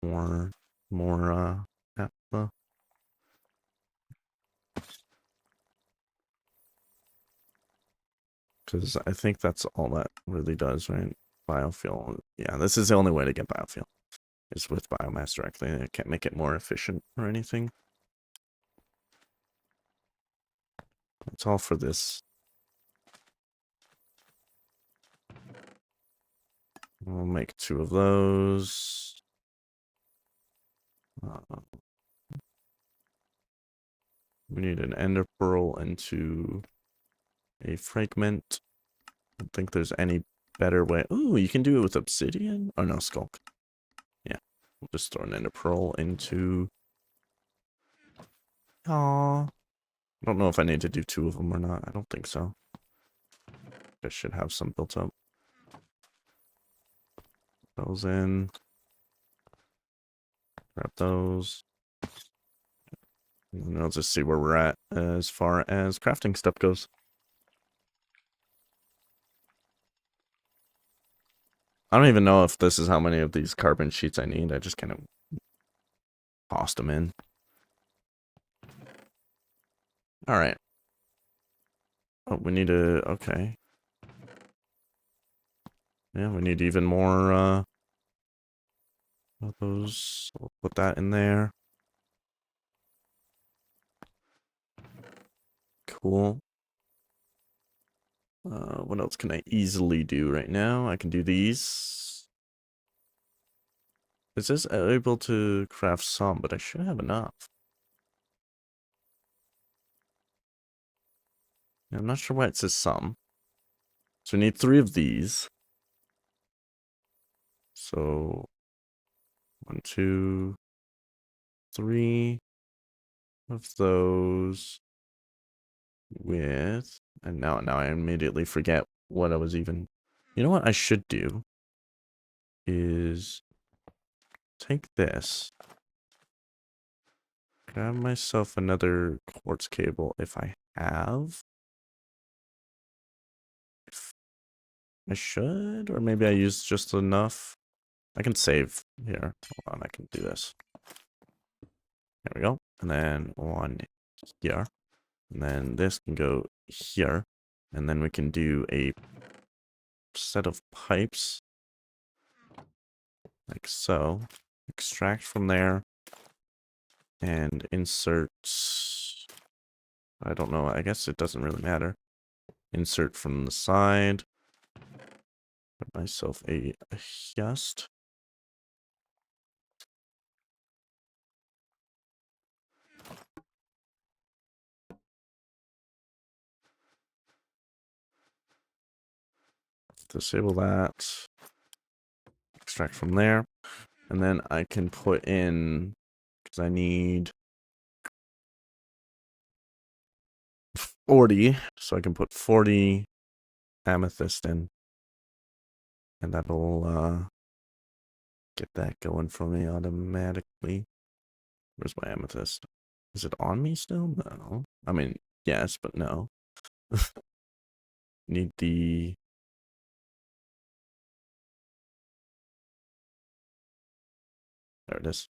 more naphtha. Because I think that's all that really does, right? Biofuel. Yeah, this is the only way to get biofuel. Is with biomass directly. I can't make it more efficient or anything. That's all for this. We'll make 2 of those. We need an ender pearl into a fragment. I don't think there's any better way. Ooh, you can do it with obsidian? Oh no, skulk. Yeah. We'll just throw an ender pearl into... Aww. I don't know if I need to do 2 of them or not. I don't think so. I should have some built up. Those in. Grab those. And I'll just see where we're at as far as crafting stuff goes. I don't even know if this is how many of these carbon sheets I need. I just kind of tossed them in. Alright. Oh, we need to... Okay. Yeah, we need even more, All those, I'll put that in there. Cool. What else can I easily do right now? I can do these. It says able to craft some, but I should have enough. Yeah, I'm not sure why it says some. So we need 3 of these. So 1, 2, 3 of those with, and now I immediately forget what I was even. You know what I should do is take this, grab myself another quartz cable if I have. If I should, or maybe I use just enough. I can save here. Hold on, I can do this. There we go. And then one here. And then this can go here. And then we can do a set of pipes. Like so. Extract from there. And insert. I don't know. I guess it doesn't really matter. Insert from the side. Put myself a just. Disable that. Extract from there. And then I can put in, because I need 40. So I can put 40 amethyst in. And that'll get that going for me automatically. Where's my amethyst? Is it on me still? No. I mean, yes, but no. Need the... There it is.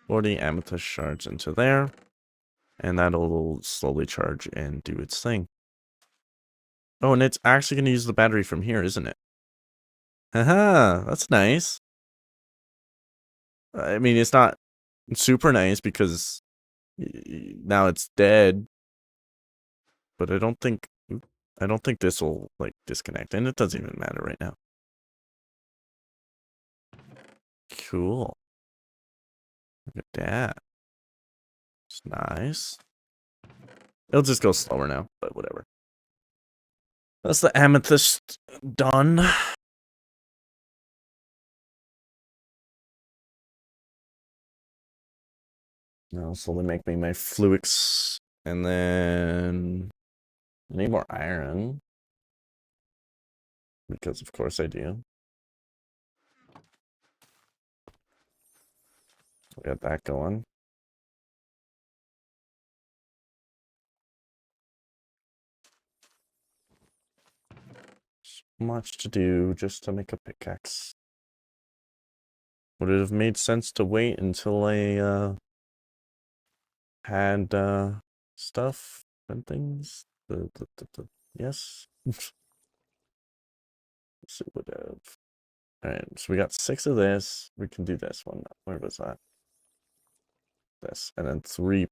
40 amethyst shards into there. And that'll slowly charge and do its thing. Oh, and it's actually going to use the battery from here, isn't it? Haha, that's nice. I mean, it's not super nice because now it's dead. But I don't think this will like disconnect, and it doesn't even matter right now. Cool. Look at that. It's nice. It'll just go slower now, but whatever. That's the amethyst done. Now slowly make me my fluix, and then I need more iron. Because of course I do. We got that going. Much to do just to make a pickaxe. Would it have made sense to wait until I had stuff and things? Yes. Yes, it would have. Alright, so we got 6 of this. We can do this one. Where was that? This. And then 3. I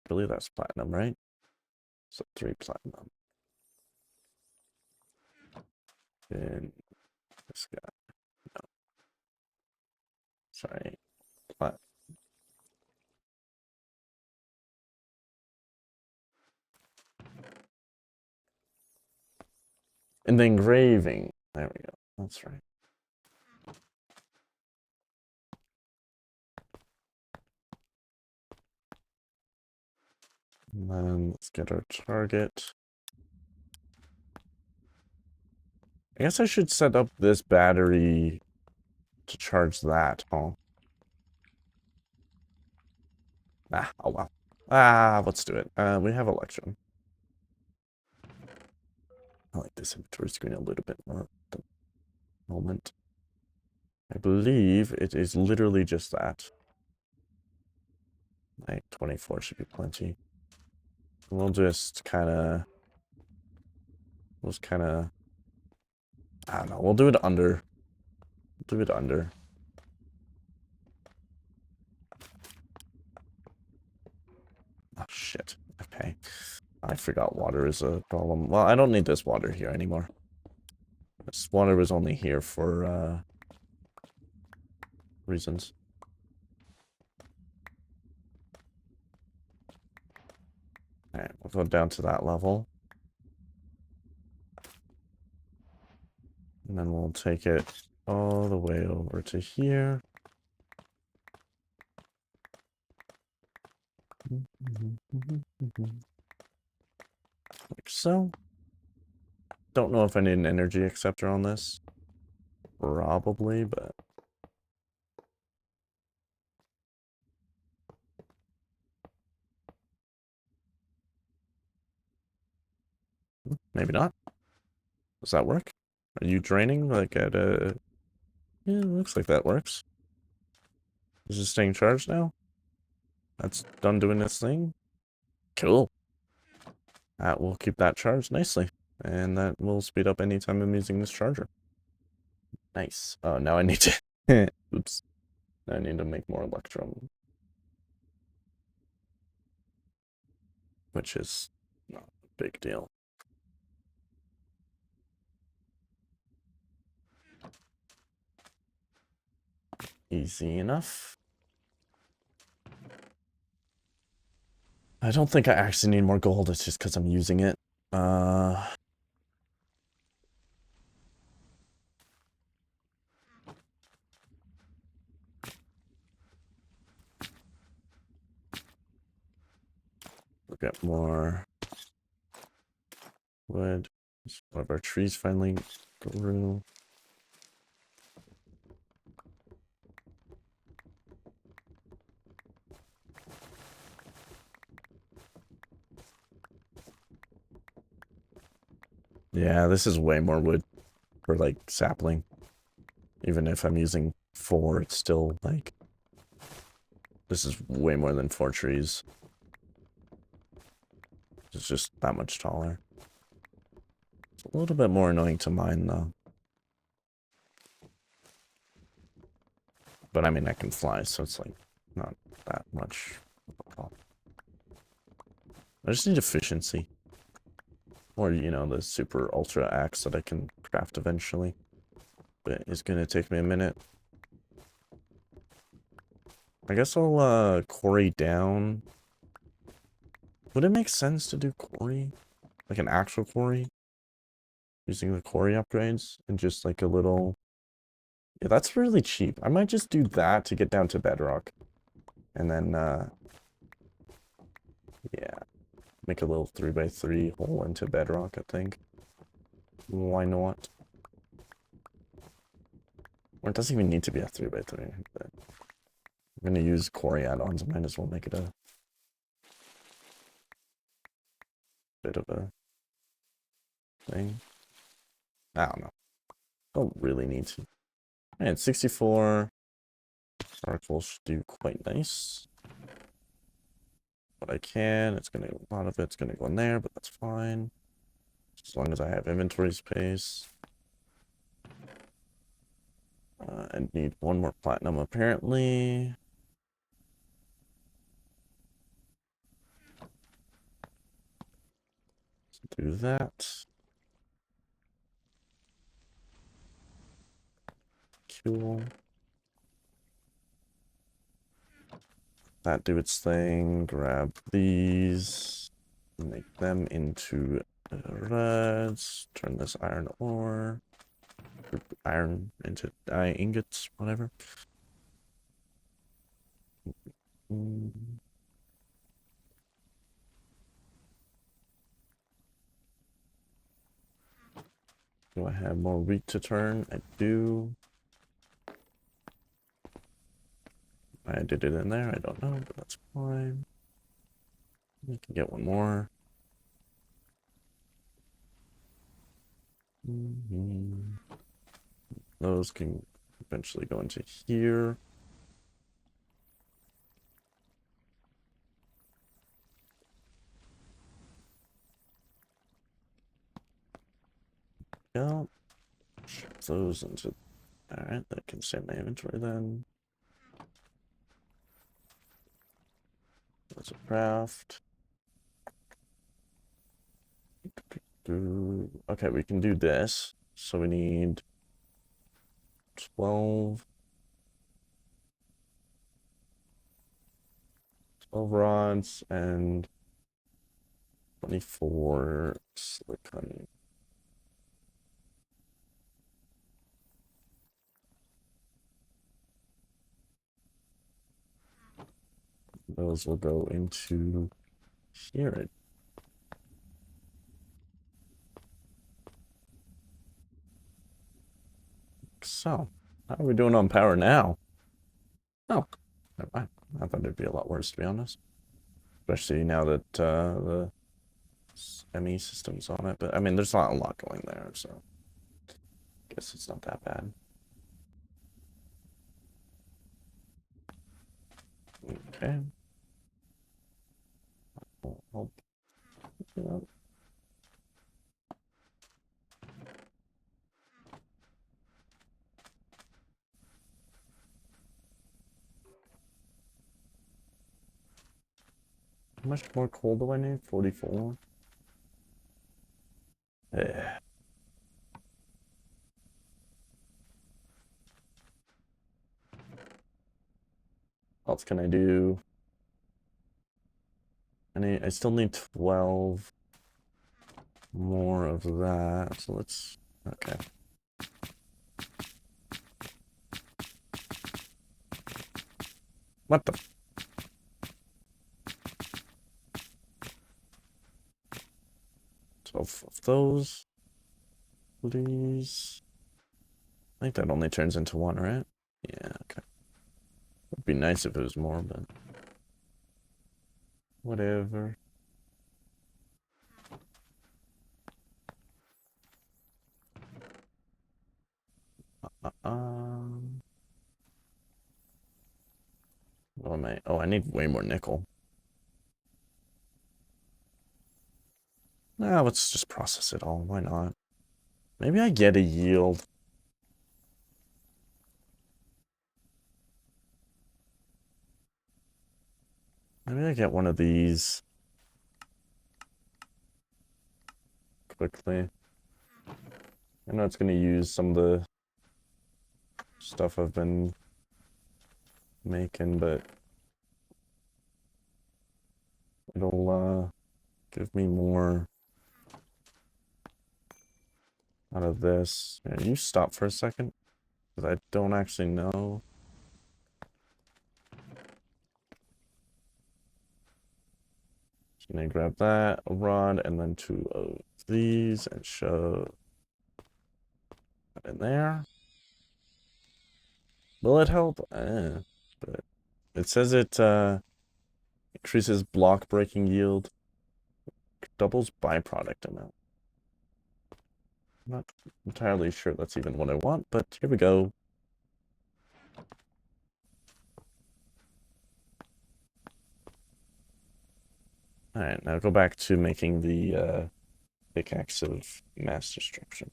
believe that's platinum, right? So 3 platinum. And this guy. No. Sorry. And the engraving. There we go. That's right. And then let's get our target. I guess I should set up this battery to charge that, huh? Ah, oh well. Ah, let's do it. We have electrum. I like this inventory screen a little bit more at the moment. I believe it is literally just that. Like 24 should be plenty. We'll just kind of... I don't know. We'll do it under do it under. Oh, shit. Okay. I forgot water is a problem. Well, I don't need this water here anymore. This water was only here for, reasons. Alright, we'll go down to that level. And then we'll take it all the way over to here. Like so. Don't know if I need an energy acceptor on this. Probably, but... maybe not. Does that work? Are you draining like at a... yeah, looks like that works. Is it staying charged now? That's done doing its thing? Cool. That will keep that charged nicely. And that will speed up any time I'm using this charger. Nice. Oh, now I need to... oops. Now I need to make more electrum. Which is not a big deal. Easy enough. I don't think I actually need more gold, it's just because I'm using it. We'll get more wood. One of our trees finally grew. Yeah, this is way more wood for like sapling. Even if I'm using 4, it's still like... this is way more than 4 trees. It's just that much taller. It's a little bit more annoying to mine though. But I mean, I can fly, so it's like not that much of a problem. I just need efficiency. Or, you know, the super ultra axe that I can craft eventually. But it's gonna take me a minute. I guess I'll quarry down. Would it make sense to do quarry? Like an actual quarry? Using the quarry upgrades and just like a little... yeah, that's really cheap. I might just do that to get down to bedrock. And then, yeah. Make a little 3x3 hole into bedrock, I think. Why not? Or it doesn't even need to be a 3x3, but... I'm gonna use quarry add-ons. I might as well make it a... bit of a... thing. I don't know. Don't really need to. And 64 articles should do quite nice. But I can. It's gonna, a lot of it's gonna go in there, but that's fine. As long as I have inventory space. I need 1 more platinum apparently. Let's do that. Cool. That do its thing. Grab these. Make them into reds. Turn this iron ore. Iron into ingots, whatever. Do I have more wheat to turn? I do. I did it in there, I don't know, but that's fine. We can get 1 more. Those can eventually go into here. Yeah. Ship those into Alright, that can save my inventory then. There's a craft. Okay, we can do this. So we need 12 rods and 24 silicon. Those will go into here. So, how are we doing on power now? Oh, never mind. I thought it'd be a lot worse, to be honest. Especially now that the ME system's on it. But, I mean, there's not a lot going there, so I guess it's not that bad. Okay. I'll yeah. How much more coal do I need? 44? Yeah. What else can I do? I still need 12 more of that. So let's, okay. What the? 12 of those. Please. I think that only turns into one, right? Yeah, okay. It'd be nice if it was more, but whatever. What am I? Oh, I need way more nickel. Nah, let's just process it all. Why not? Maybe I get a yield. Maybe I get one of these quickly. I know it's going to use some of the stuff I've been making, but it'll give me more out of this. Yeah, you stop for a second, because I don't actually know. So I'm gonna grab that, a rod, and then 2 of these, and shove that in there. Will it help? But it says it increases block breaking yield, doubles byproduct amount. I'm not entirely sure that's even what I want, but here we go. Alright, now go back to making the pickaxe of mass destruction.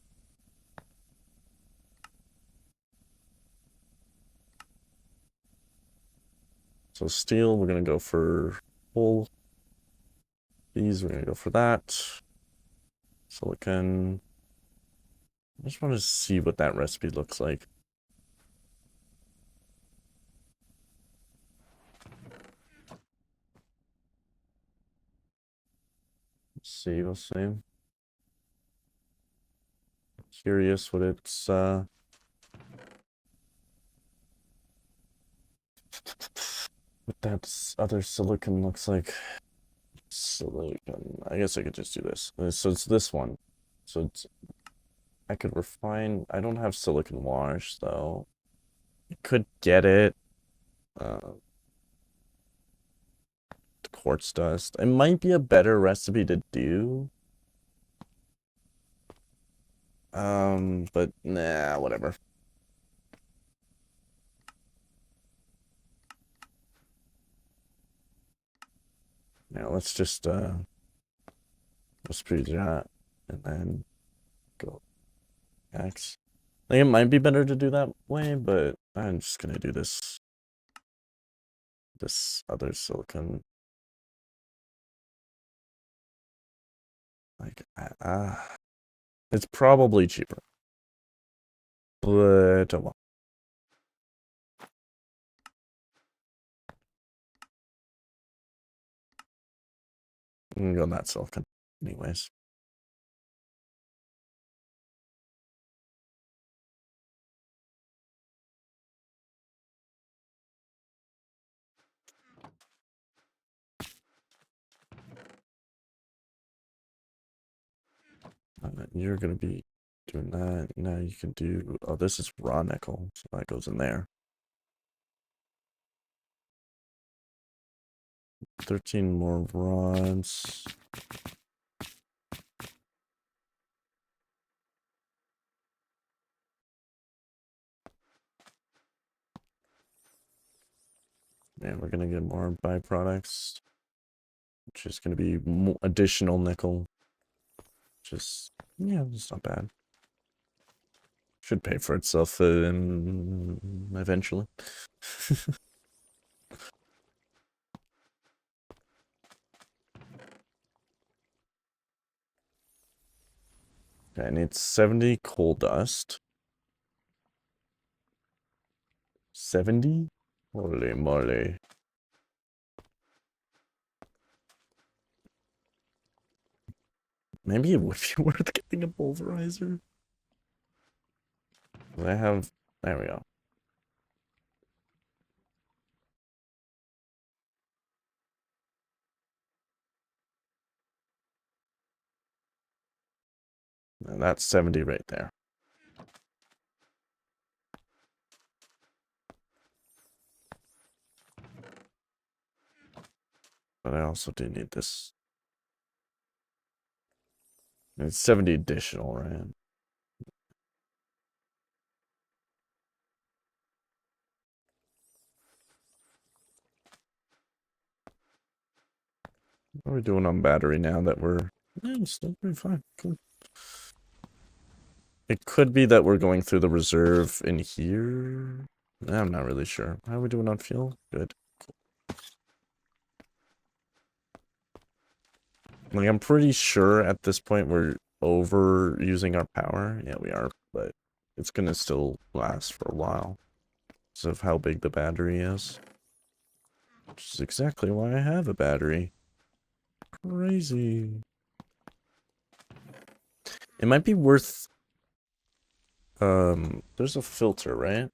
So steel, we're gonna go for full. These, we're gonna go for that. Silicon. I just want to see what that recipe looks like. We'll see. Curious what it's what that other silicon looks like. Silicon. I guess I could just do this. So it's this one. So it's I could refine. I don't have silicon wash though. I could get it. Quartz dust. It might be a better recipe to do. But nah, whatever. Now let's just let's do that and then go X. I think it might be better to do that way, but I'm just gonna do this other silicon. Like, it's probably cheaper, but oh well. I'm gonna go on that silicon, anyways. You're gonna be doing that. Now you can do. Oh, this is raw nickel, so that goes in there. 13 more rods. And we're gonna get more byproducts, which is gonna be additional nickel. Just yeah, it's not bad. Should pay for itself eventually. Okay, I need 70 coal dust. 70? Holy moly. Maybe it would be worth getting a pulverizer. I have. There we go. And that's 70 right there. But I also do need this. It's 70 additional, right? What are we doing on battery now that we're... Yeah, it's still pretty fine. Cool. It could be that we're going through the reserve in here. I'm not really sure. How are we doing on fuel? Good. Like, I'm pretty sure at this point we're over using our power. Yeah, we are, but it's gonna still last for a while because of how big the battery is. Which is exactly why I have a battery. Crazy. It might be worth... there's a filter, right?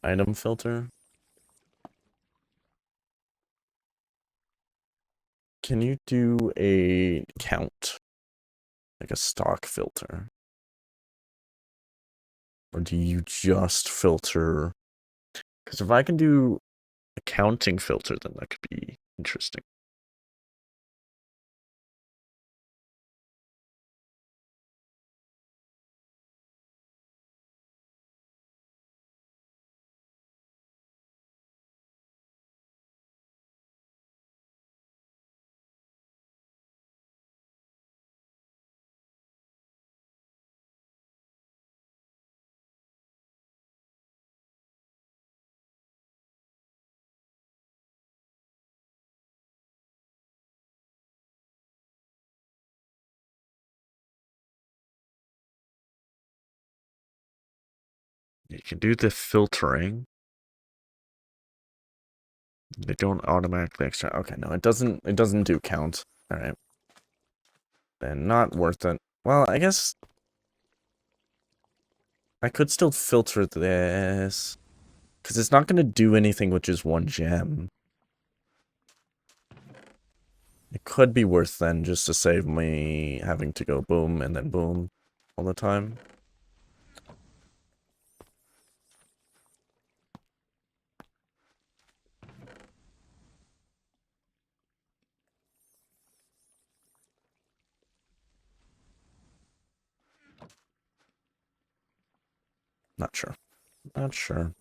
Item filter. Can you do a count? Like a stock filter? Or do you just filter? Because if I can do a counting filter, then that could be interesting. You can do the filtering. They don't automatically extract. Okay, no, it doesn't do count. Alright. Then not worth it. Well, I guess I could still filter this. Because it's not gonna do anything with just one gem. It could be worth then just to save me having to go boom and then boom all the time. Not sure. Not sure.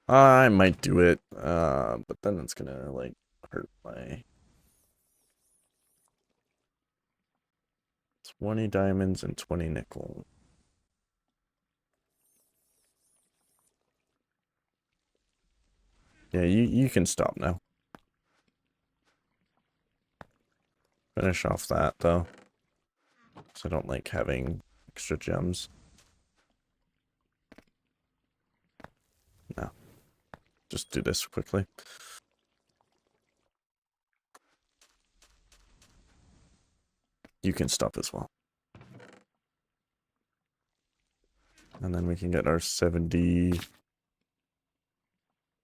I might do it, but then it's gonna, like, hurt my... 20 diamonds and 20 nickel. Yeah, you can stop now. Finish off that, though. Because I don't like having extra gems. No. Just do this quickly. You can stop as well. And then we can get our 70.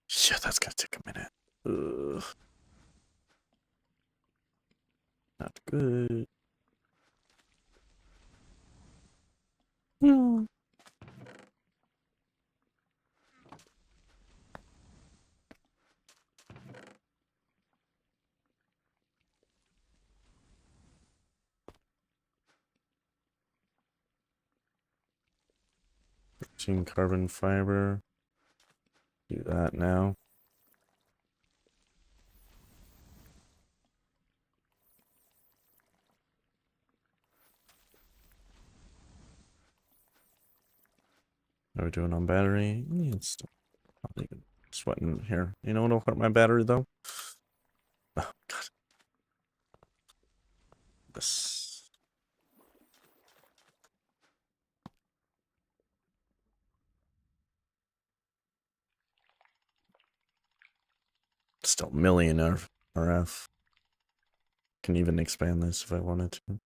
Shit, that's gonna take a minute. Ugh. Not good. No. Carbon fiber. Do that now. How are we doing on battery? It's probably sweating here. You know what'll hurt my battery though? Oh god. This. Still million RF. Can even expand this if I wanted to.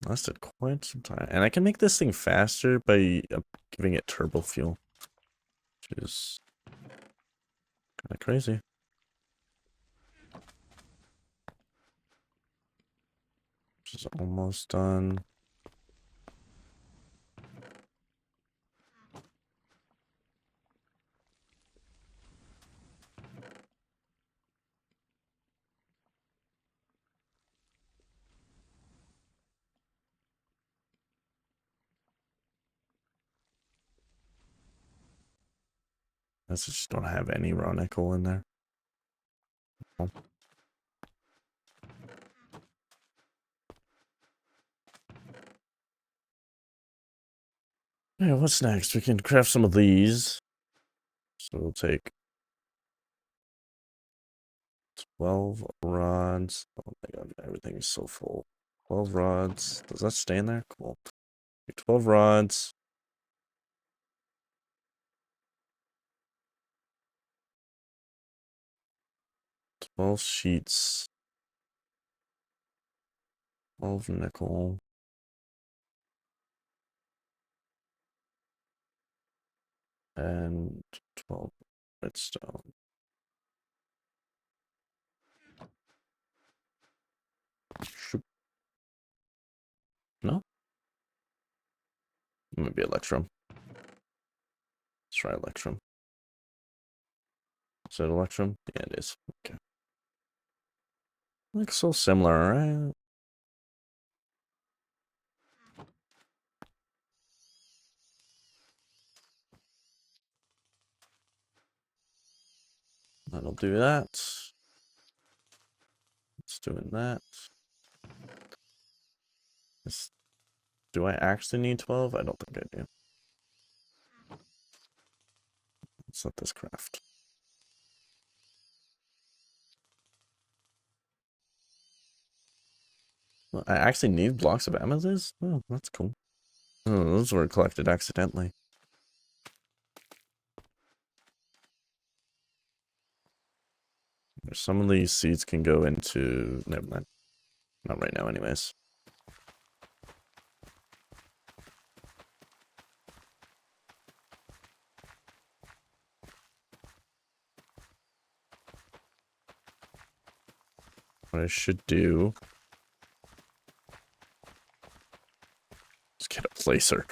Lasted quite some time. And I can make this thing faster by giving it turbo fuel. Which is kind of crazy. Which is almost done. I just don't have any raw nickel in there. Yeah, what's next? We can craft some of these. So we'll take 12 rods. Oh my god, everything is so full. 12 rods. Does that stay in there? Cool. 12 rods. 12 sheets. 12 nickel. And 12 redstone. Shoop. No? Maybe electrum. Let's try electrum. Is it electrum? Yeah, it is. Okay. Looks so similar, right? That'll do that. It's doing that. Do I actually need 12? I don't think I do. Let's let this craft. Well, I actually need blocks of amethyst? Oh, that's cool. Oh, those were collected accidentally. Some of these seeds can go into... Never mind. Not right now anyways. What I should do is get a placer.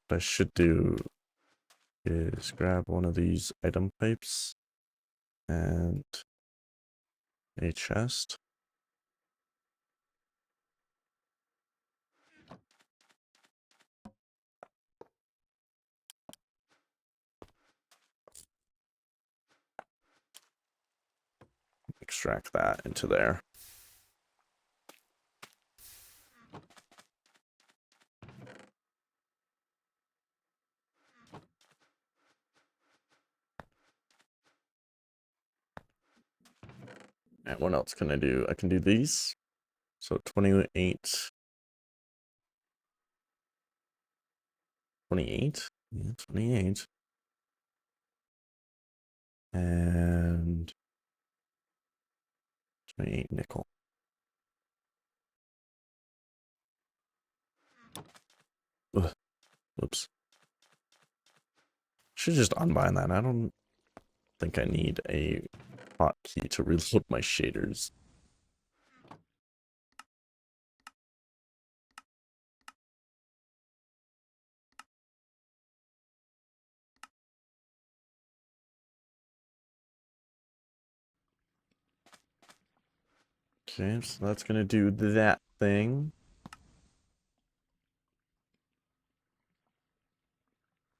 What I should do is grab one of these item pipes and a chest. extract that into there. And what else can I do? I can do these. So 28. 28? Yeah, 28. And 28 nickel. Ugh. Whoops. Should just unbind that. I don't think I need a hotkey to reload my shaders. Okay, so that's gonna do that thing.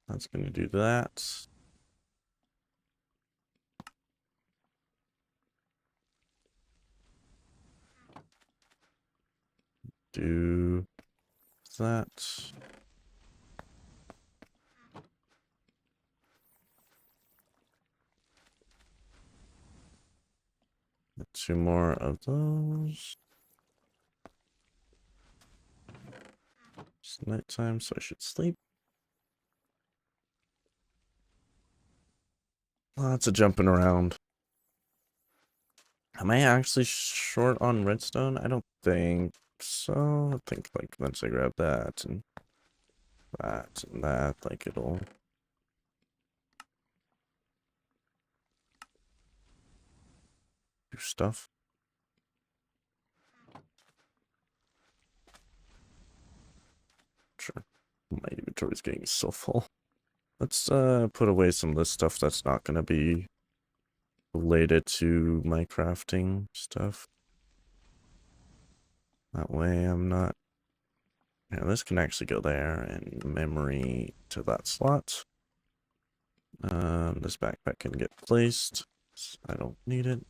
That's gonna do that. Do that. Two more of those. It's nighttime, so I should sleep. Lots of jumping around. Am I actually short on redstone? I don't think so. I think like once I grab that and that, like it'll do stuff. Sure. My inventory's getting so full. Let's put away some of this stuff that's not gonna be related to my crafting stuff. That way I'm not. Yeah, this can actually go there, and memory to that slot. This backpack can get placed. I don't need it.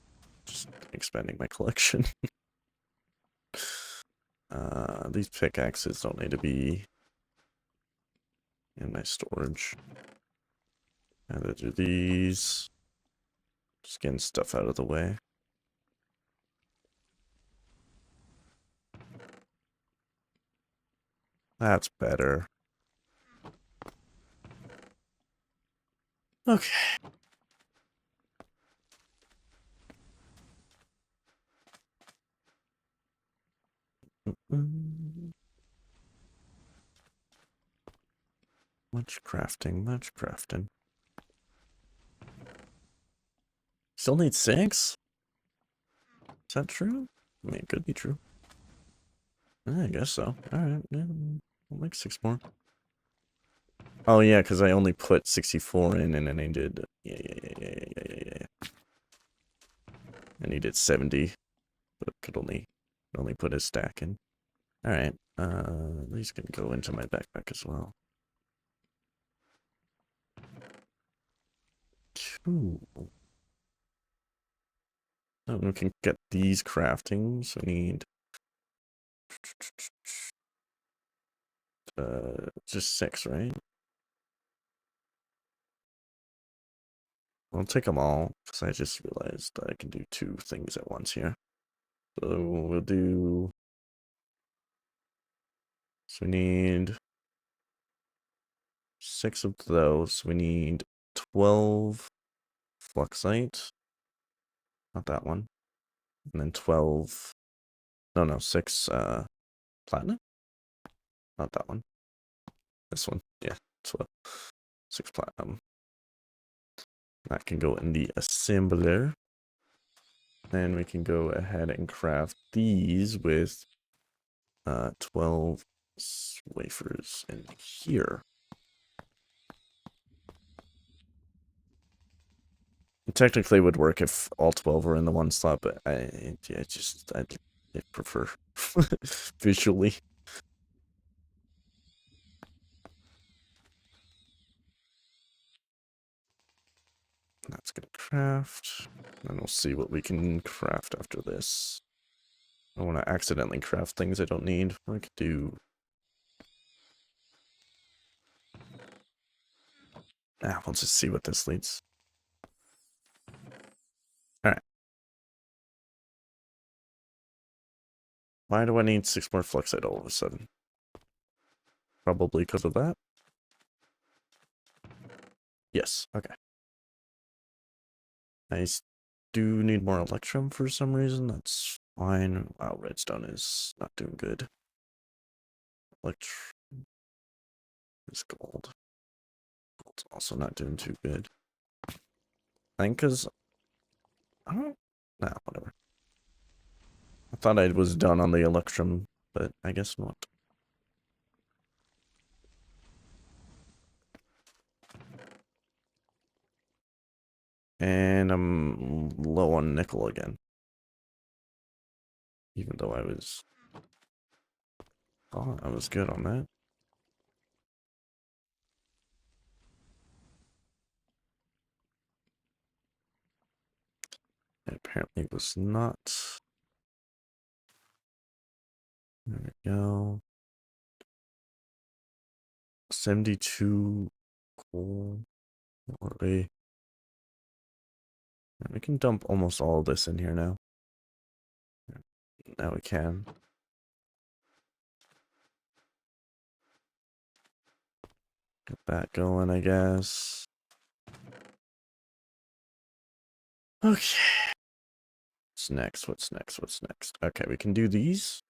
Just expanding my collection. These pickaxes don't need to be in my storage. Either do these. Just getting stuff out of the way. That's better. Okay. Much crafting, much crafting. Still need 6? Is that true? I mean, it could be true. I guess so. Alright, yeah, I'll make 6 more. Oh yeah, because I only put 64 in and then I did... Yeah. I needed 70, but could only put a stack in. Alright, these can go into my backpack as well. Cool. Oh, we can get these craftings. We need... just 6, right? I'll take them all, because I just realized I can do 2 things at once here. So we'll do... So we need 6 of those. We need 12 fluxite. Not that one. And then 12... No, 6 platinum? Not that one. This one. Yeah, 12. 6 platinum. That can go in the assembler. Then we can go ahead and craft these with 12 wafers in here. It technically would work if all 12 were in the one slot, but I prefer visually. That's gonna craft. And we'll see what we can craft after this. I don't want to accidentally craft things I don't need. I could do... we'll just see what this leads. Alright. Why do I need 6 more fluxite all of a sudden? Probably because of that? Yes, okay. I do need more electrum for some reason. That's fine. Wow, redstone is not doing good. Electrum is gold. Gold's also not doing too good. I think because... I don't... Nah, whatever. I thought I was done on the electrum, but I guess not. And I'm low on nickel again. Even though I was... Oh, I was good on that. It apparently was not. There we go. 72 coal. We can dump almost all of this in here now. Now we can. Get that going, I guess. Okay. What's next? What's next? What's next? Okay, we can do these.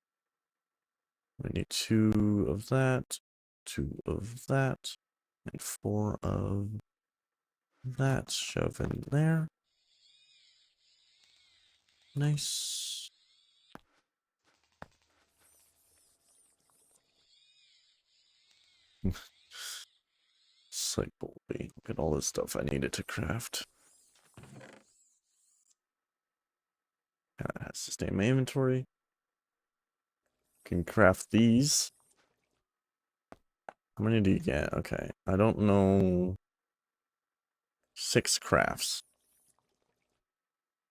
We need 2 of that, 2 of that, and 4 of that. Shove in there. Nice. Cycle. Look at all this stuff I needed to craft. Has to stay in my inventory. Can craft these. How many do you get? Okay. I don't know. 6 crafts.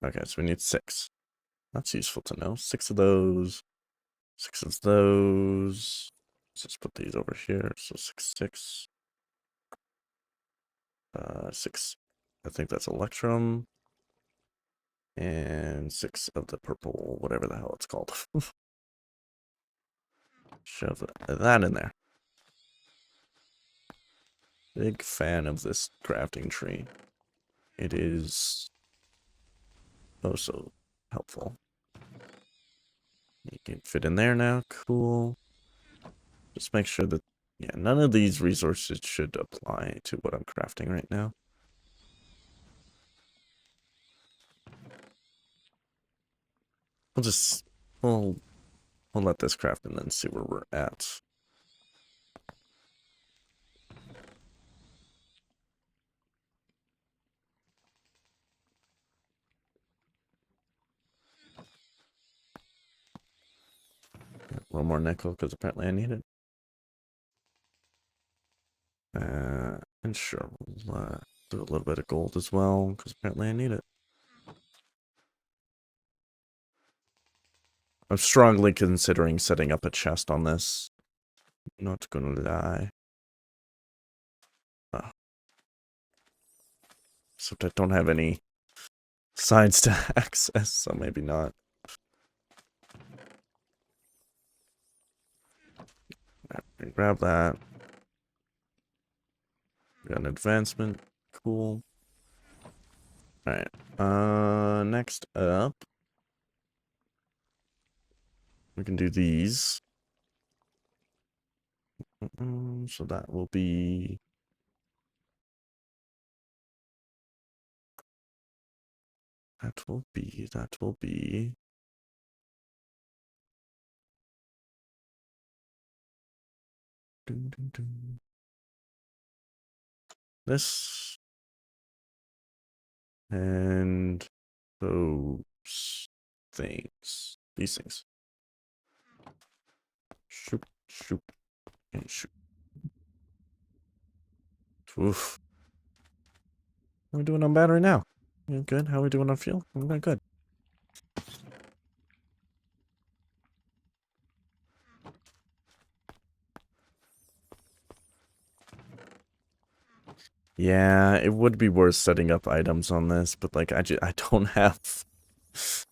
Okay, so we need 6. That's useful to know. 6 of those. 6 of those. Let's just put these over here. So 6, 6. 6. I think that's electrum. And 6 of the purple, whatever the hell it's called. Shove that in there. Big fan of this crafting tree. It is oh so helpful. You can fit in there now. Cool. Just make sure that, yeah, none of these resources should apply to what I'm crafting right now. We'll let this craft and then see where we're at. A little more nickel because apparently I need it. And sure, we'll do a little bit of gold as well because apparently I need it. I'm strongly considering setting up a chest on this. Not gonna lie. Except I don't have any sides to access, so maybe not. Grab that. Got an advancement. Cool. Alright. Next up. We can do these. So that will be... That will be... Dun, dun, dun. This. And those things. These things. Shoot, shoot, and shoot. Oof. What are we doing on battery now? You good? How are we doing on fuel? I'm doing good. Yeah, it would be worth setting up items on this, but like I don't have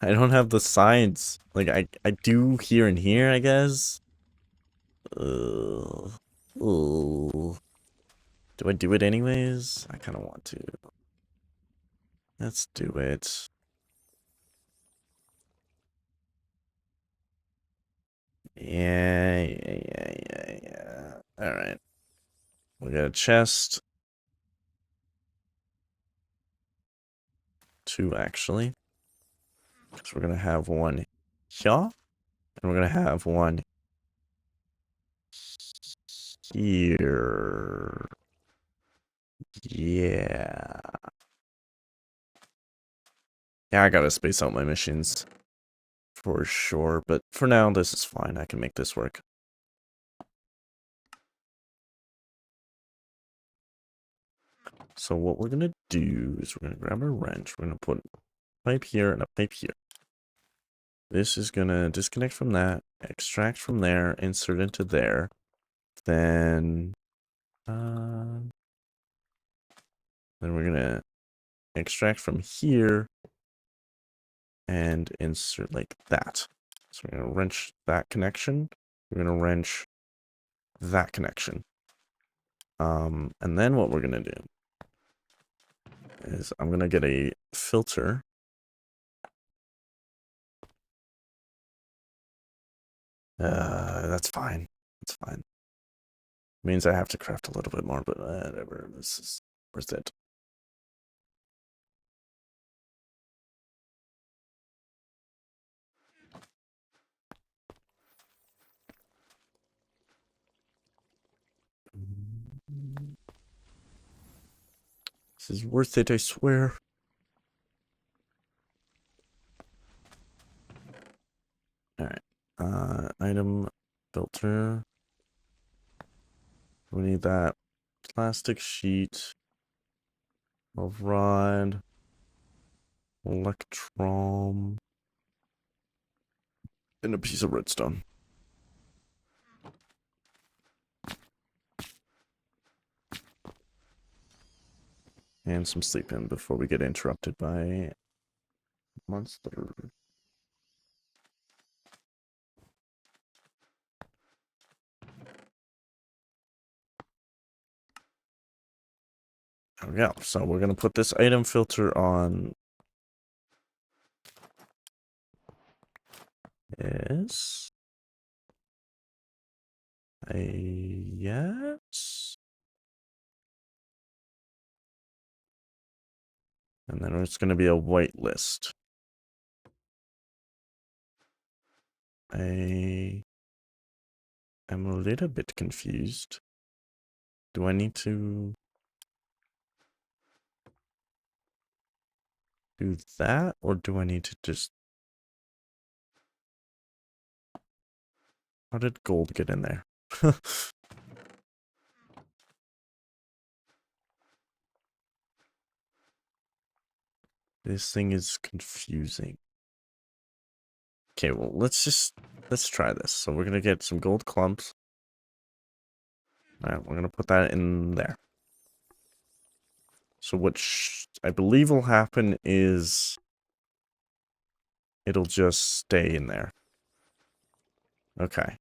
I don't have the sides. Like I do here and here, I guess. Ugh. Ugh. Do I do it anyways? I kind of want to. Let's do it. Yeah. All right. We got a chest. 2 actually. Because we're gonna have one here, and we're gonna have one here. Yeah. Yeah, I gotta space out my missions. For sure, but for now, this is fine. I can make this work. So what we're gonna do is we're gonna grab a wrench. We're gonna put a pipe here and a pipe here. This is gonna disconnect from that, extract from there, insert into there. Then we're gonna extract from here and insert like that. So we're gonna wrench that connection. We're gonna wrench that connection. And then what we're gonna do is I'm gonna get a filter. That's fine. That's fine. Means I have to craft a little bit more, but whatever. This is worth it. This is worth it, I swear. Alright. Item filter. We need that plastic sheet, a rod, electrum, and a piece of redstone. And some sleep in before we get interrupted by monster. There we go. So we're gonna put this item filter on this. Yes. And then it's gonna be a white list. I am a little bit confused. Do I need to do that, or do I need to just... How did gold get in there? This thing is confusing. Okay, well, let's try this. So we're gonna get some gold clumps. Alright, we're gonna put that in there. So what I believe will happen is it'll just stay in there. Okay.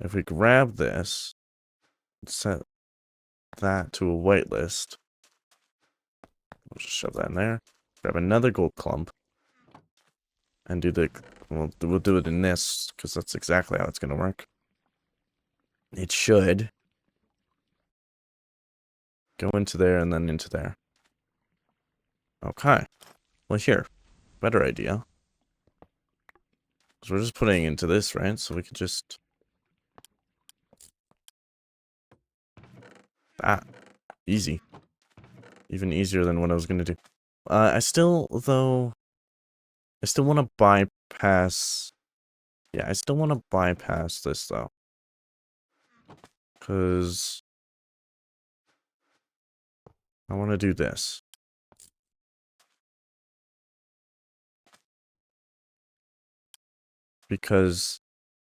If we grab this, set that to a whitelist, we'll just shove that in there. Grab another gold clump, and do the... We'll do it in this, because that's exactly how it's going to work. It should go into there and then into there. Okay. Well, here. Better idea. Because we're just putting it into this, right? So we could just... Easy. Even easier than what I was going to do. I still, though... I still want to bypass... Yeah, I still want to bypass this, though. Because... I want to do this. because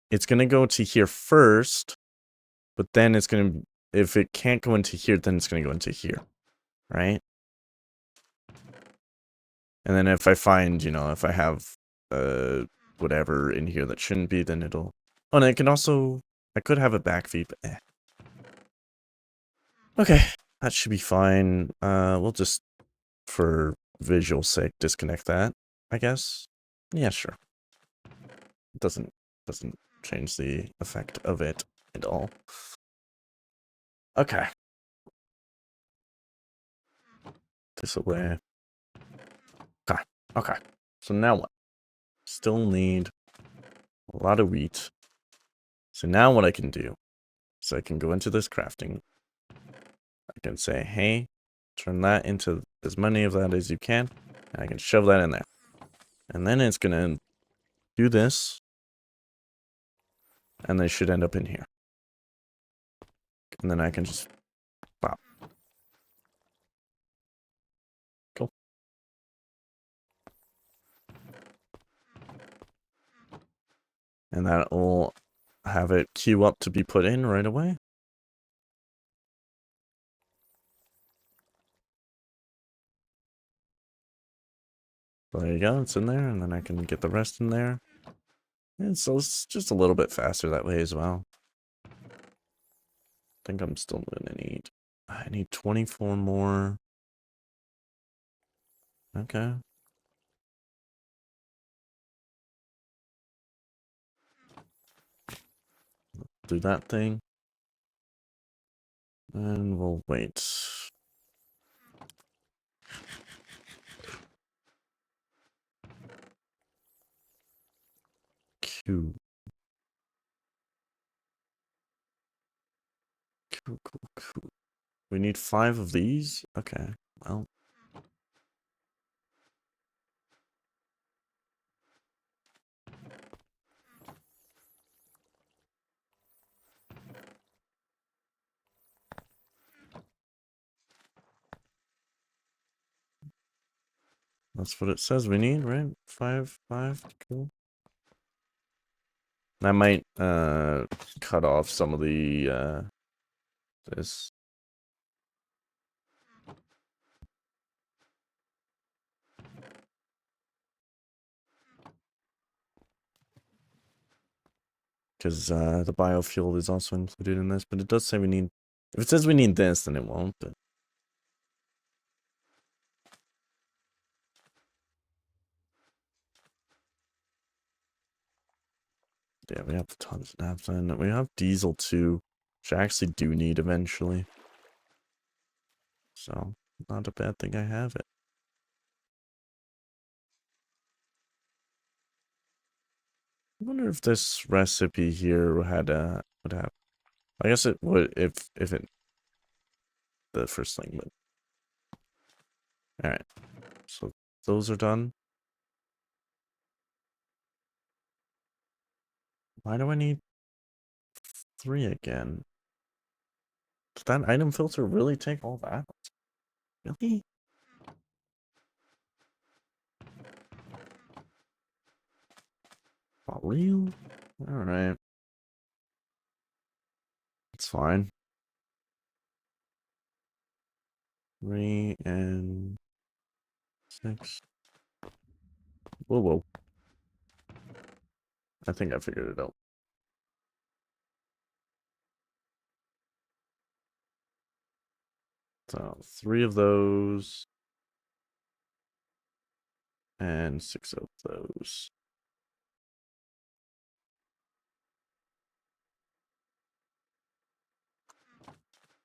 it's going to go to here first, but then it's going to, if it can't go into here, then it's going to go into here, right? And then if I find, you know, if I have whatever in here that shouldn't be, then it'll... Oh, and I can also... I could have a back feed, but Okay, that should be fine. We'll just, for visual sake, disconnect that, I guess. Yeah, sure. Doesn't change the effect of it at all. Okay. This away. Okay. Okay. So now what? Still need a lot of wheat. So now what I can do is I can go into this crafting. I can say, hey, turn that into as many of that as you can. And I can shove that in there. And then it's going to do this. And they should end up in here. And then I can just pop. Cool. And that will have it queue up to be put in right away. There you go, it's in there, and then I can get the rest in there. And so it's just a little bit faster that way as well. I think I'm still gonna need... I need 24 more. Okay. Do that thing. And we'll wait. Q. Cool. We need 5 of these? Okay, well. That's what it says we need, right? 5, cool. I might, cut off some of the, this. Because the biofuel is also included in this, but it does say we need... If it says we need this, then it won't, but... Yeah, we have the tons of naphtha, and we have diesel too, which I actually do need eventually. So, not a bad thing I have it. I wonder if this recipe here had would have... I guess it would if it... The first thing would... Alright, so those are done. Why do I need 3 again? Did that item filter really take all that? Really? For real? Alright. It's fine. 3 and 6. Whoa. I think I figured it out. So 3 of those. And 6 of those.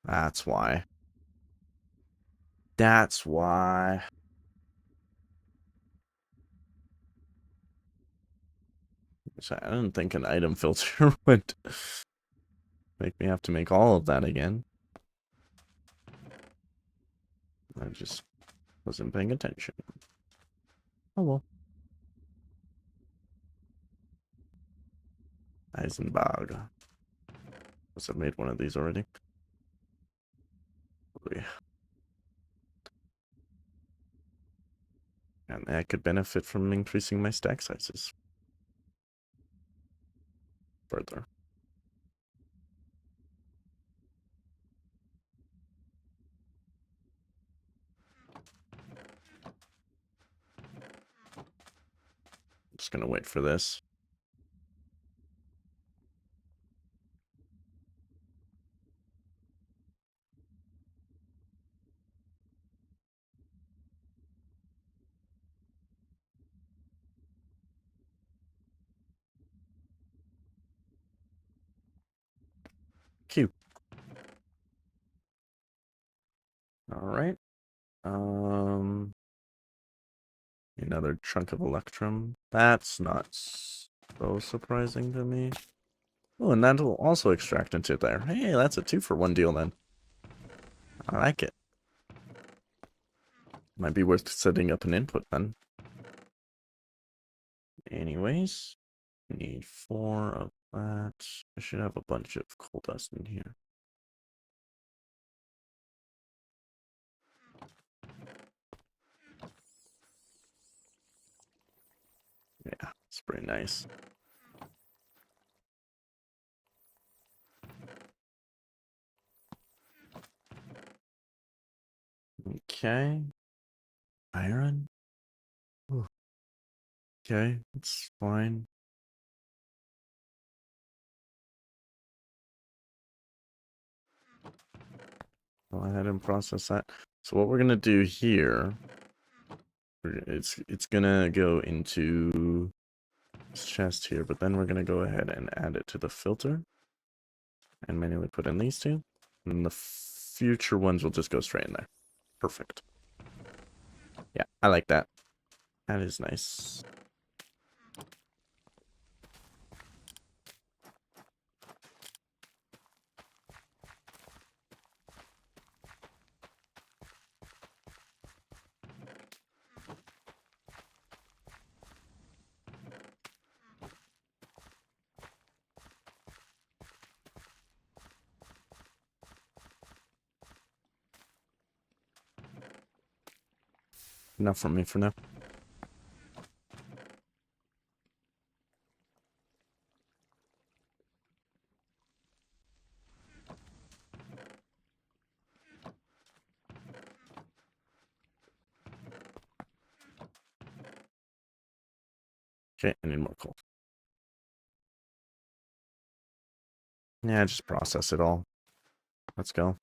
That's why. That's why. I didn't think an item filter would make me have to make all of that again. I just wasn't paying attention. Oh well. Eisenberg. Must have made one of these already. And I could benefit from increasing my stack sizes. further. Just gonna wait for this. Q. All right. Another chunk of electrum. That's not so surprising to me. Oh, and that'll also extract into there. Hey, that's a 2-for-1 deal then. I like it. Might be worth setting up an input then. Anyways, we need 4 of that. I should have a bunch of coal dust in here. Yeah, it's pretty nice. Okay. Iron? Ooh. Okay, it's fine. Go ahead and process that. So what we're gonna do here, it's gonna go into this chest here, but then we're gonna go ahead and add it to the filter and manually put in these two. And the future ones will just go straight in there. Perfect. Yeah, I like that. That is nice. Enough from me for now. Okay, I need more coal. Yeah, just process it all. Let's go.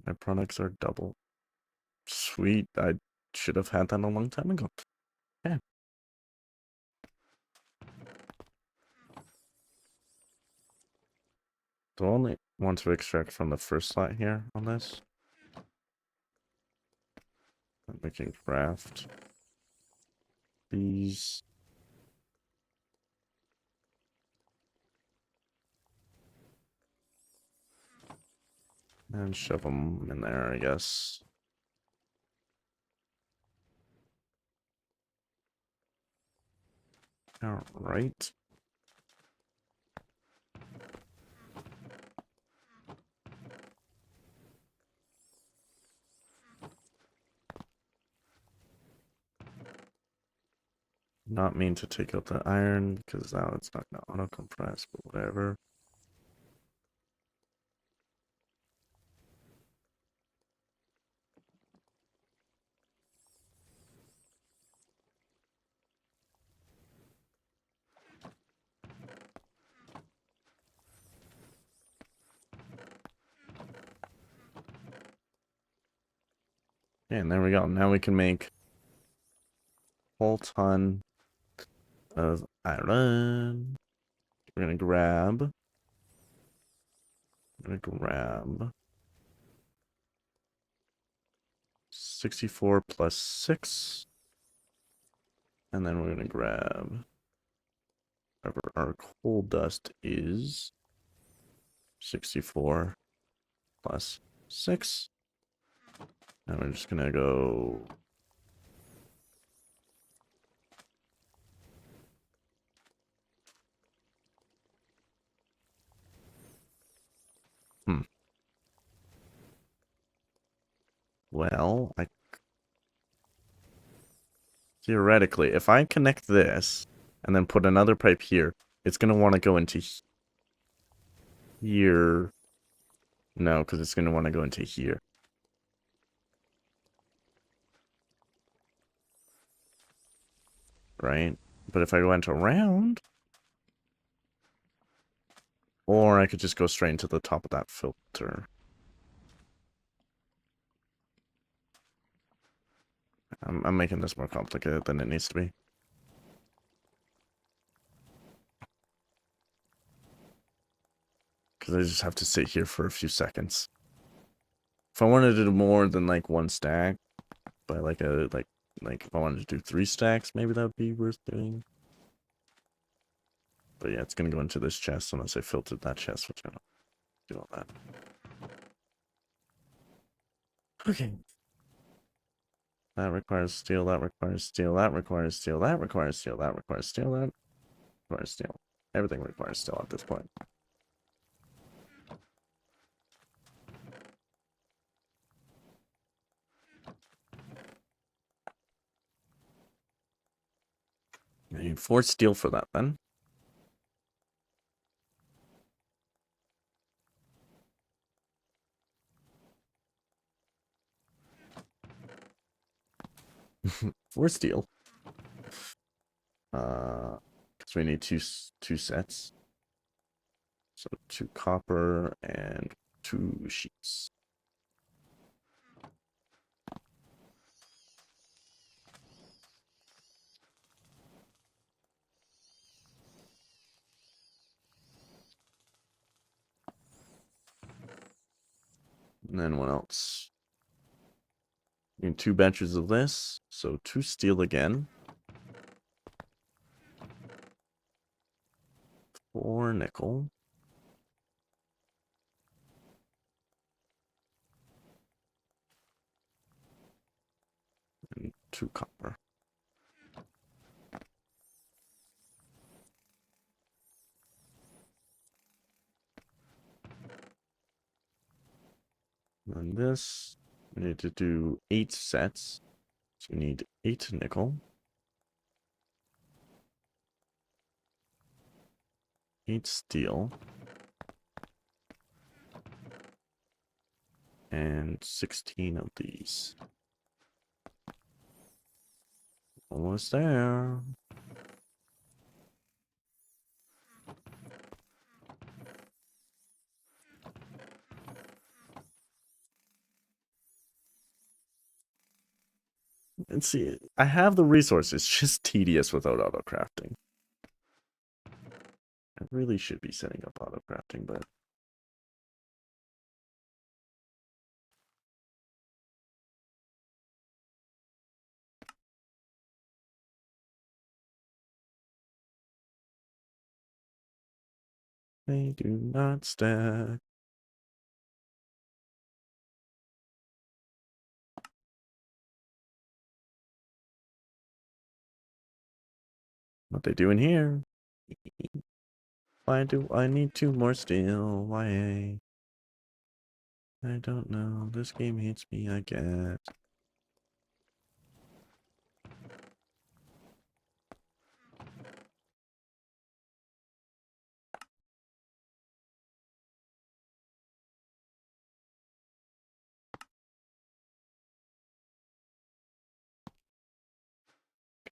My products are double. Sweet. I should have had that a long time ago. Yeah. Do I only want to extract from the first slot here on this? We can craft these. And shove them in there, I guess. Alright. Not mean to take out the iron, because now it's not going to auto-compress, but whatever. And there we go. Now we can make a whole ton of iron. We're gonna grab 64 plus 6. And then we're gonna grab whatever our coal dust is. 64 plus 6. And we're just gonna go well, theoretically, if I connect this and then put another pipe here, it's going to want to go into here. No, because it's going to want to go into here. Right? But if I went around, or I could just go straight into the top of that filter. I'm making this more complicated than it needs to be. Because I just have to sit here for a few seconds. If I wanted to do more than like one stack, but like if I wanted to do 3 stacks, maybe that would be worth doing. But yeah, it's gonna go into this chest unless I filtered that chest, which I don't do all that. Okay. That requires steel, that requires steel, that requires steel, that requires steel, that requires steel, that requires steel. Everything requires steel at this point. I need 4 steel for that then. For steel. Because we need two sets. So 2 copper and 2 sheets. And then what else? Need 2 benches of this, so 2 steel again. 4 nickel. And 2 copper. And this, we need to do 8 sets. So we need 8 nickel. 8 steel. And 16 of these. Almost there. And see, I have the resources, it's just tedious without auto crafting. I really should be setting up auto crafting, but they do not stack. What they doing here? Why do I need 2 more steel? Why? I don't know. This game hates me, I get.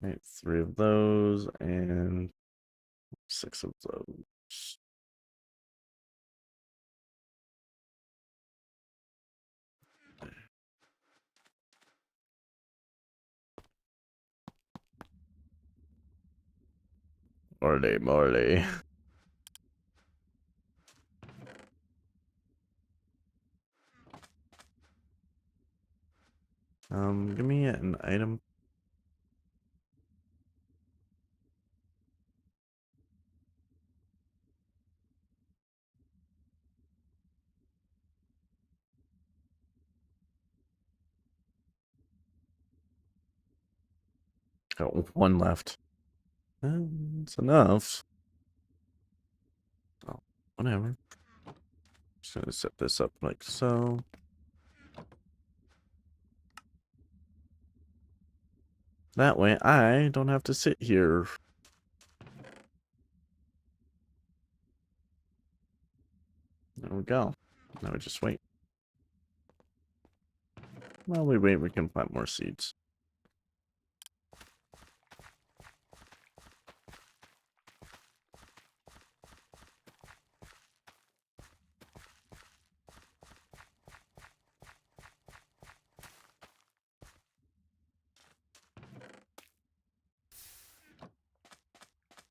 Okay, 3 of those and 6 of those. Morley, Morley. Give me an item. Oh, 1 left. It's enough. Oh, whatever. Just gonna set this up like so. That way I don't have to sit here. There we go. Now we just wait. While we wait, we can plant more seeds.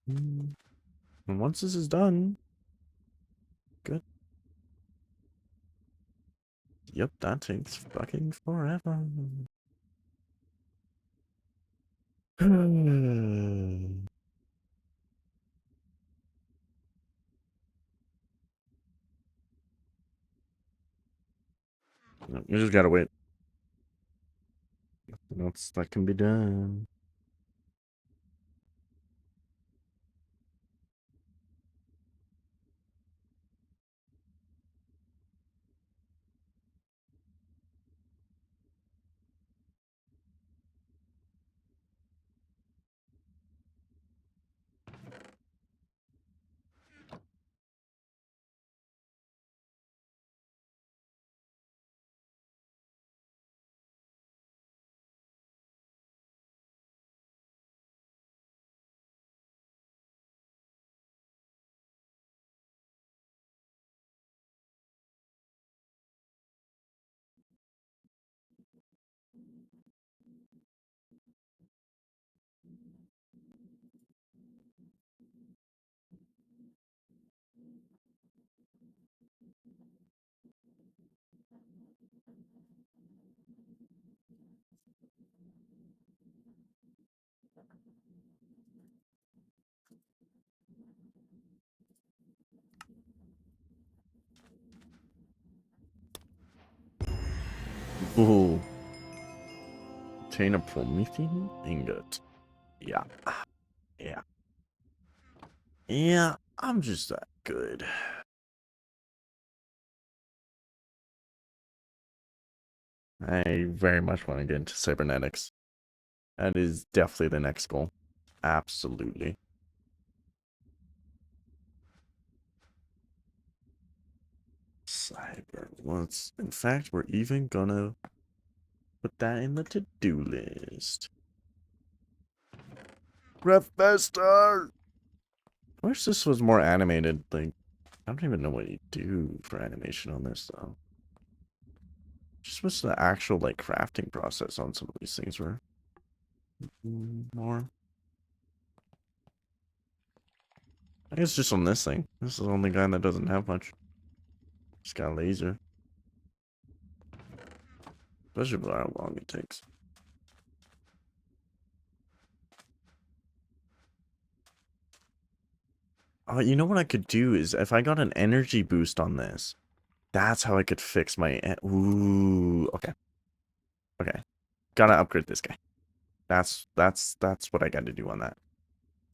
And once this is done, good. Yep, that takes fucking forever. You just gotta wait. Nothing else that can be done. Ooh. Obtain a Promethean ingot. Yeah. Yeah. Yeah, I'm just that good. I very much want to get into cybernetics. That is definitely the next goal. Absolutely. Cyber. In fact, we're even gonna put that in the to-do list. Professor! I wish this was more animated. Like, I don't even know what you do for animation on this, though. Just wish the actual, like, crafting process on some of these things were more. I guess just on this thing. This is the only guy that doesn't have much. Just got a laser. Especially for how long it takes. Oh, you know what I could do is if I got an energy boost on this, that's how I could fix my. Ooh, okay, okay. Gotta upgrade this guy. That's what I got to do on that.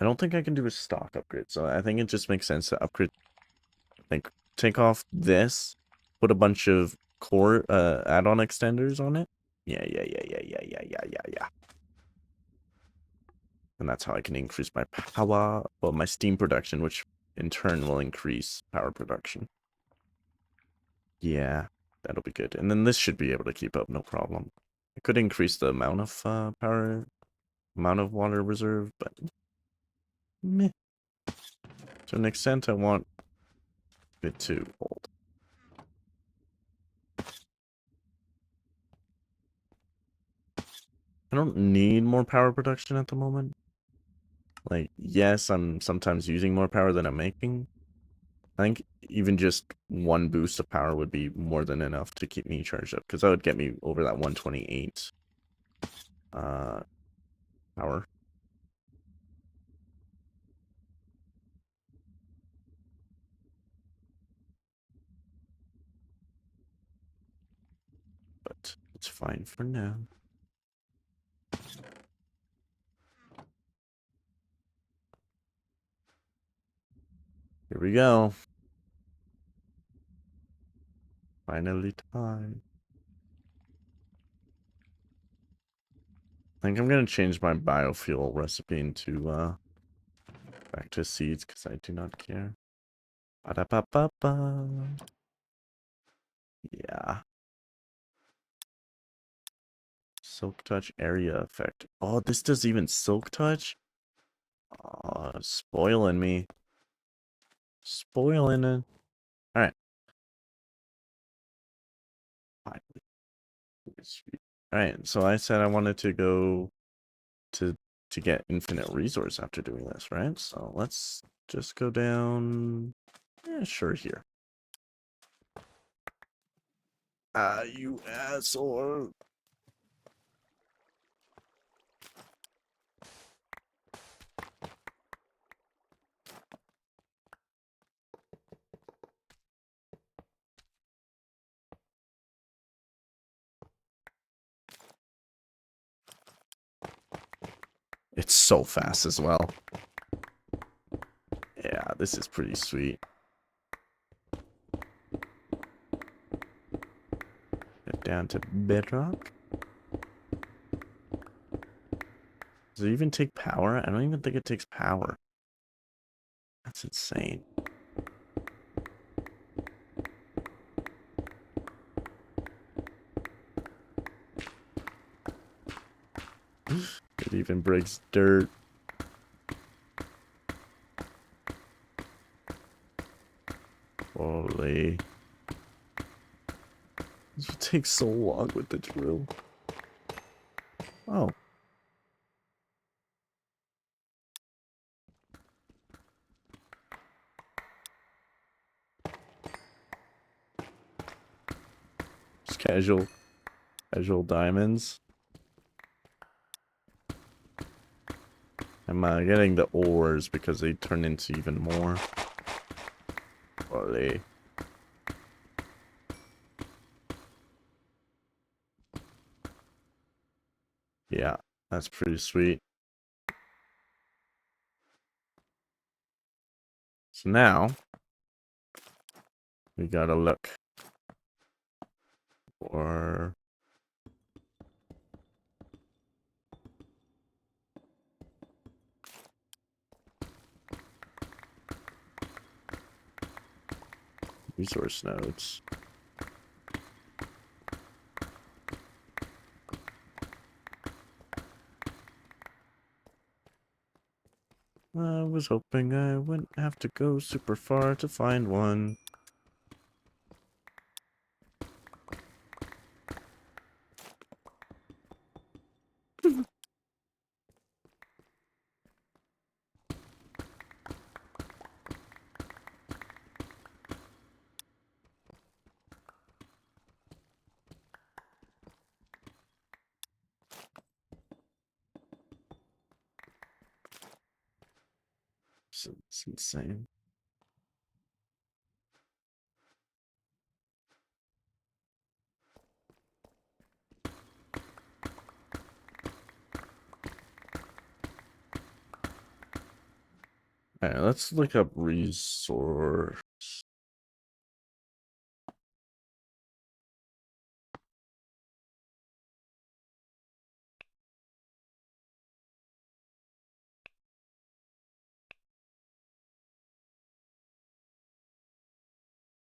I don't think I can do a stock upgrade, so I think it just makes sense to upgrade. Like take off this, put a bunch of core add-on extenders on it. Yeah. And that's how I can increase my power, well, my steam production, which in turn will increase power production. Yeah, that'll be good. And then this should be able to keep up, no problem. I could increase the amount of power, amount of water reserve, but meh. To an extent, I want it to hold. I don't need more power production at the moment. Like, yes, I'm sometimes using more power than I'm making. I think even just one boost of power would be more than enough to keep me charged up, because that would get me over that 128 power. But it's fine for now. Here we go. Finally time. I think I'm gonna change my biofuel recipe into back to seeds because I do not care. Ba-da-ba-ba-ba. Yeah. Silk touch area effect. Oh, this does even silk touch? Oh, spoiling me. Spoiling it. Alright. Finally. Alright, so I said I wanted to go to get infinite resource after doing this, right? So let's just go down. Yeah, sure, here. Ah, you asshole. It's so fast as well. Yeah, this is pretty sweet. Get down to bedrock. Does it even take power? I don't even think it takes power. That's insane. It even breaks dirt. Holy. This will take so long with the drill. Oh. Just casual diamonds. I'm getting the ores because they turn into even more. Holy. Yeah, that's pretty sweet. So now, we gotta look for... resource nodes. I was hoping I wouldn't have to go super far to find one. It's insane. Alright, let's look up resource.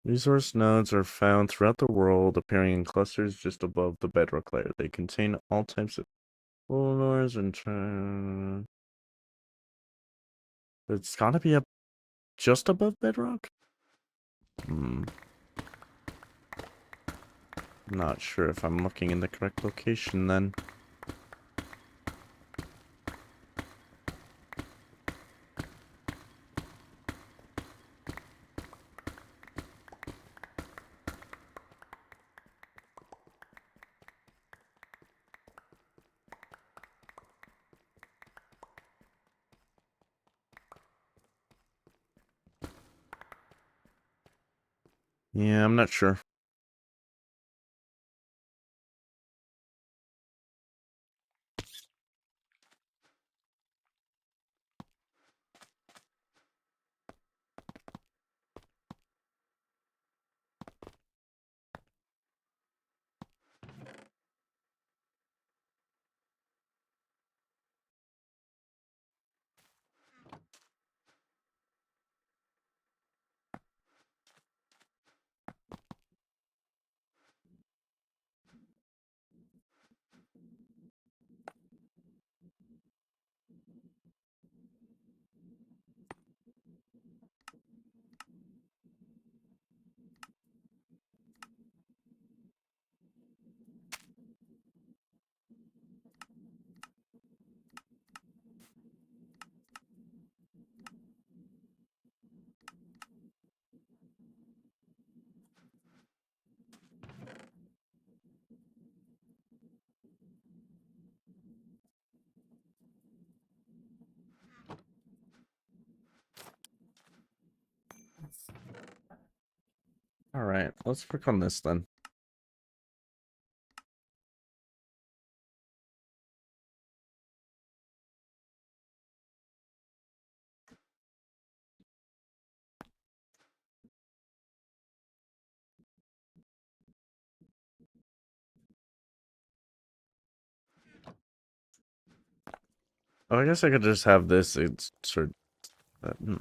Resource nodes are found throughout the world, appearing in clusters just above the bedrock layer. They contain all types of ores and it's gotta be up just above bedrock? Not sure if I'm looking in the correct location then. Yeah, I'm not sure. Alright, let's work on this then. Oh, I guess I could just have this. It's sort no.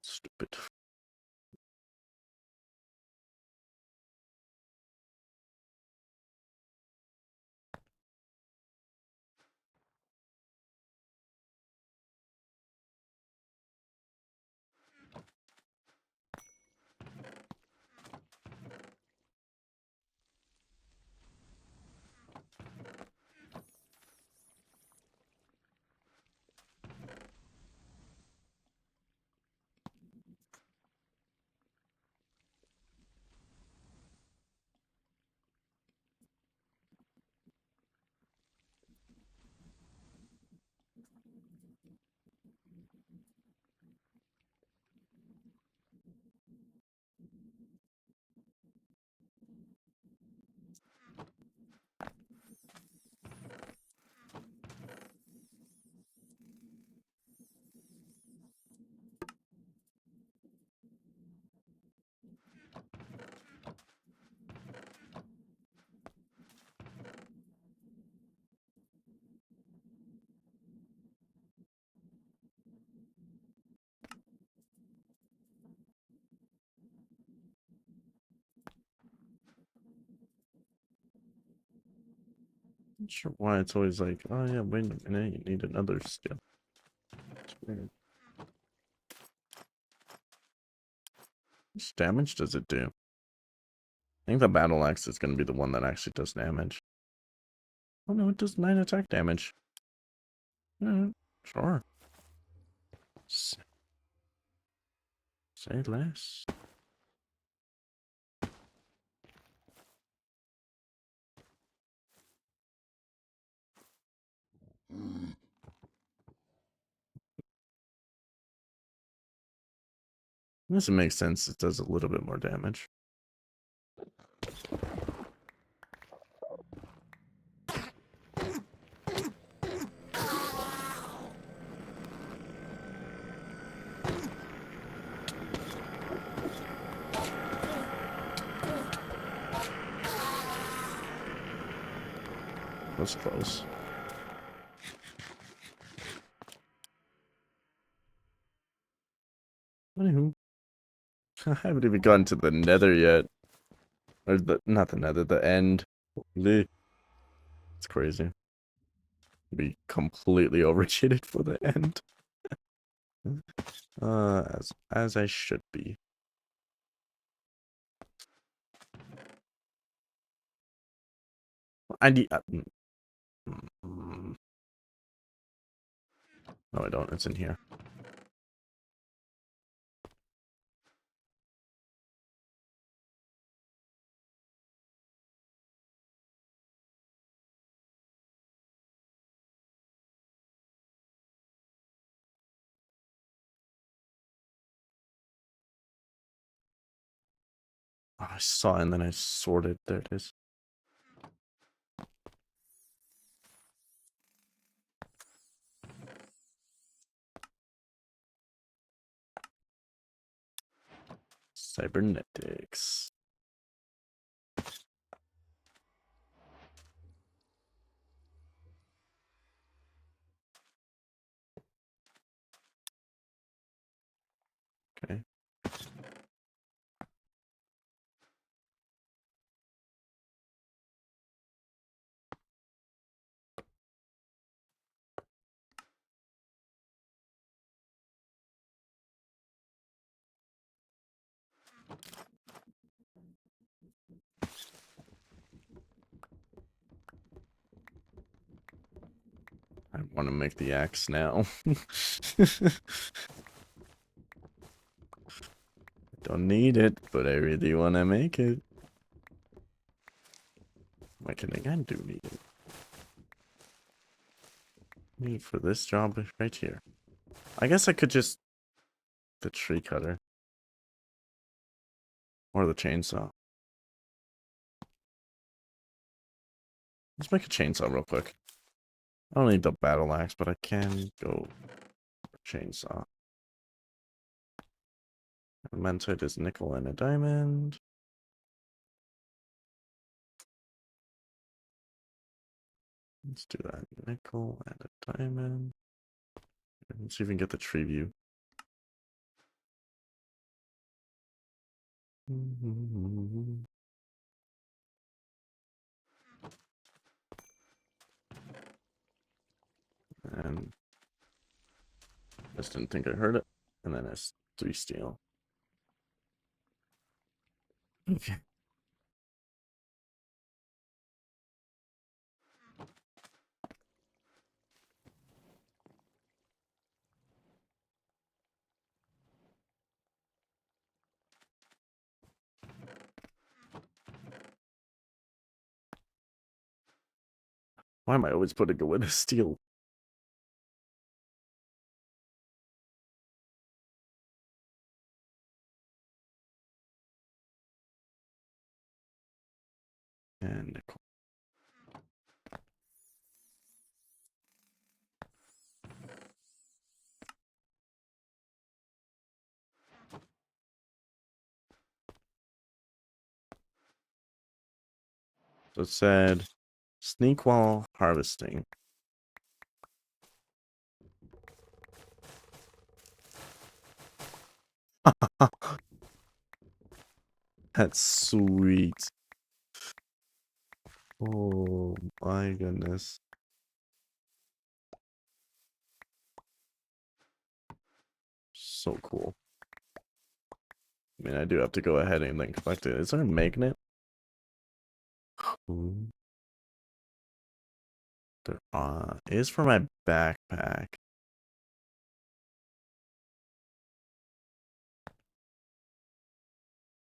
Stupid. Not sure why it's always like, oh yeah, wait a minute, you need another skill. It's weird. How much damage does it do? I think the battle axe is going to be the one that actually does damage. Oh no, it does 9 attack damage. Sure. Say less. This makes sense. It does a little bit more damage. That's close. Anywho, I haven't even gotten to the nether yet. Or not the nether, the end. Holy. It's crazy. Be completely overcheated for the end. As I should be. I need. No, I don't. It's in here. Oh, I saw it and then I sorted. There it is. Cybernetics. Okay. I want to make the axe now. Don't need it, but I really want to make it. Am I kidding? I do need it. Need it for this job right here. I guess I could just... the tree cutter. Or the chainsaw. Let's make a chainsaw real quick. I don't need the battle axe, but I can go for chainsaw. Adamantite is nickel and a diamond. Let's do that. Nickel and a diamond. Let's see if we can get the tree view. And just didn't think I heard it. And then it's 3 steel. Okay. Why am I always putting it with a steel? And nickel. So it said, sneak while harvesting. That's sweet. Oh my goodness. So cool. I mean, I do have to go ahead and then collect it. Is there a magnet? Ooh. There is for my backpack.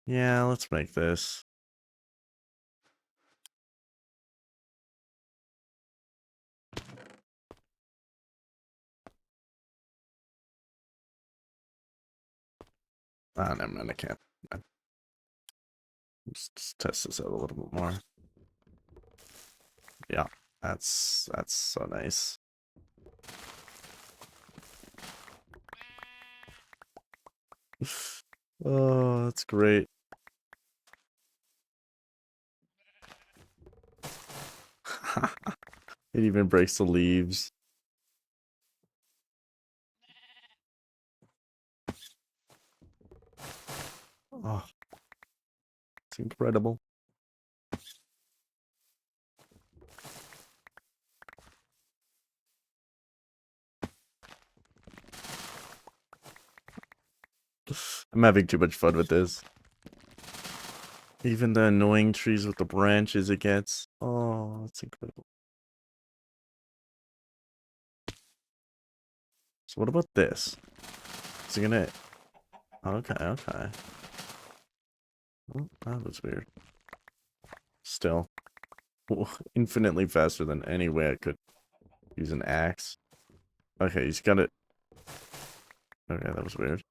Yeah, let's make this. Ah, never mind, I can't. Let's test this out a little bit more. Yeah, that's so nice. Oh, that's great. It even breaks the leaves. Oh, it's incredible. I'm having too much fun with this. Even the annoying trees with the branches it gets. Oh, it's incredible. So what about this? Is it gonna... Okay, okay. Oh, that was weird. Still. Infinitely faster than any way I could use an axe. Okay, he's got it. Okay, that was weird.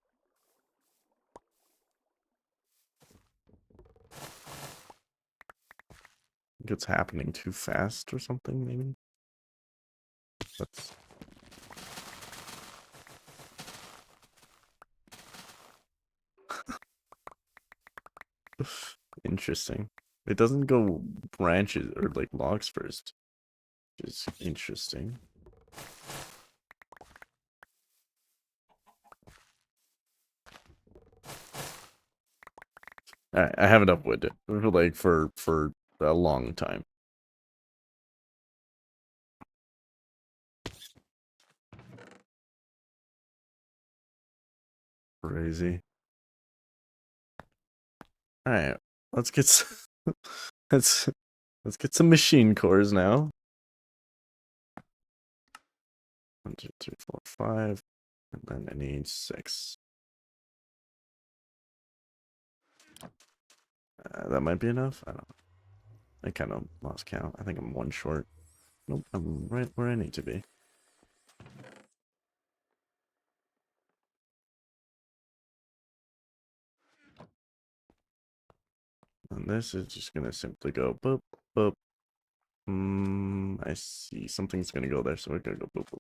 I think it's happening too fast or something, maybe? That's... Interesting. It doesn't go branches or like logs first. Which is interesting. Alright, I have enough wood for like for a long time. Crazy. Alright, let's get let's let's get some machine cores now. 1, 2, 3, 4, 5, and then I need 6. That might be enough. I don't know. I kind of lost count. I think I'm 1 short. Nope, I'm right where I need to be. And this is just gonna simply go boop, boop. I see. Something's gonna go there, so we're gonna go boop, boop.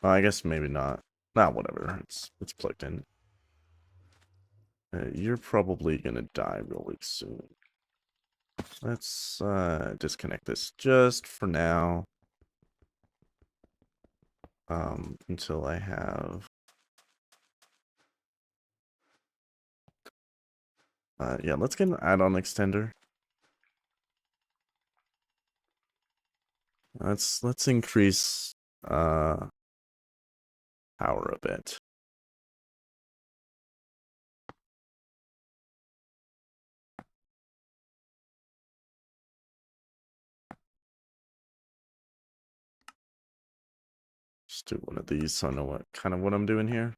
I guess maybe not. Nah, whatever. It's plugged in. You're probably gonna die really soon. Let's disconnect this just for now. Until I have yeah, let's get an add-on extender. Let's increase power a bit. Just do one of these so I know what I'm doing here.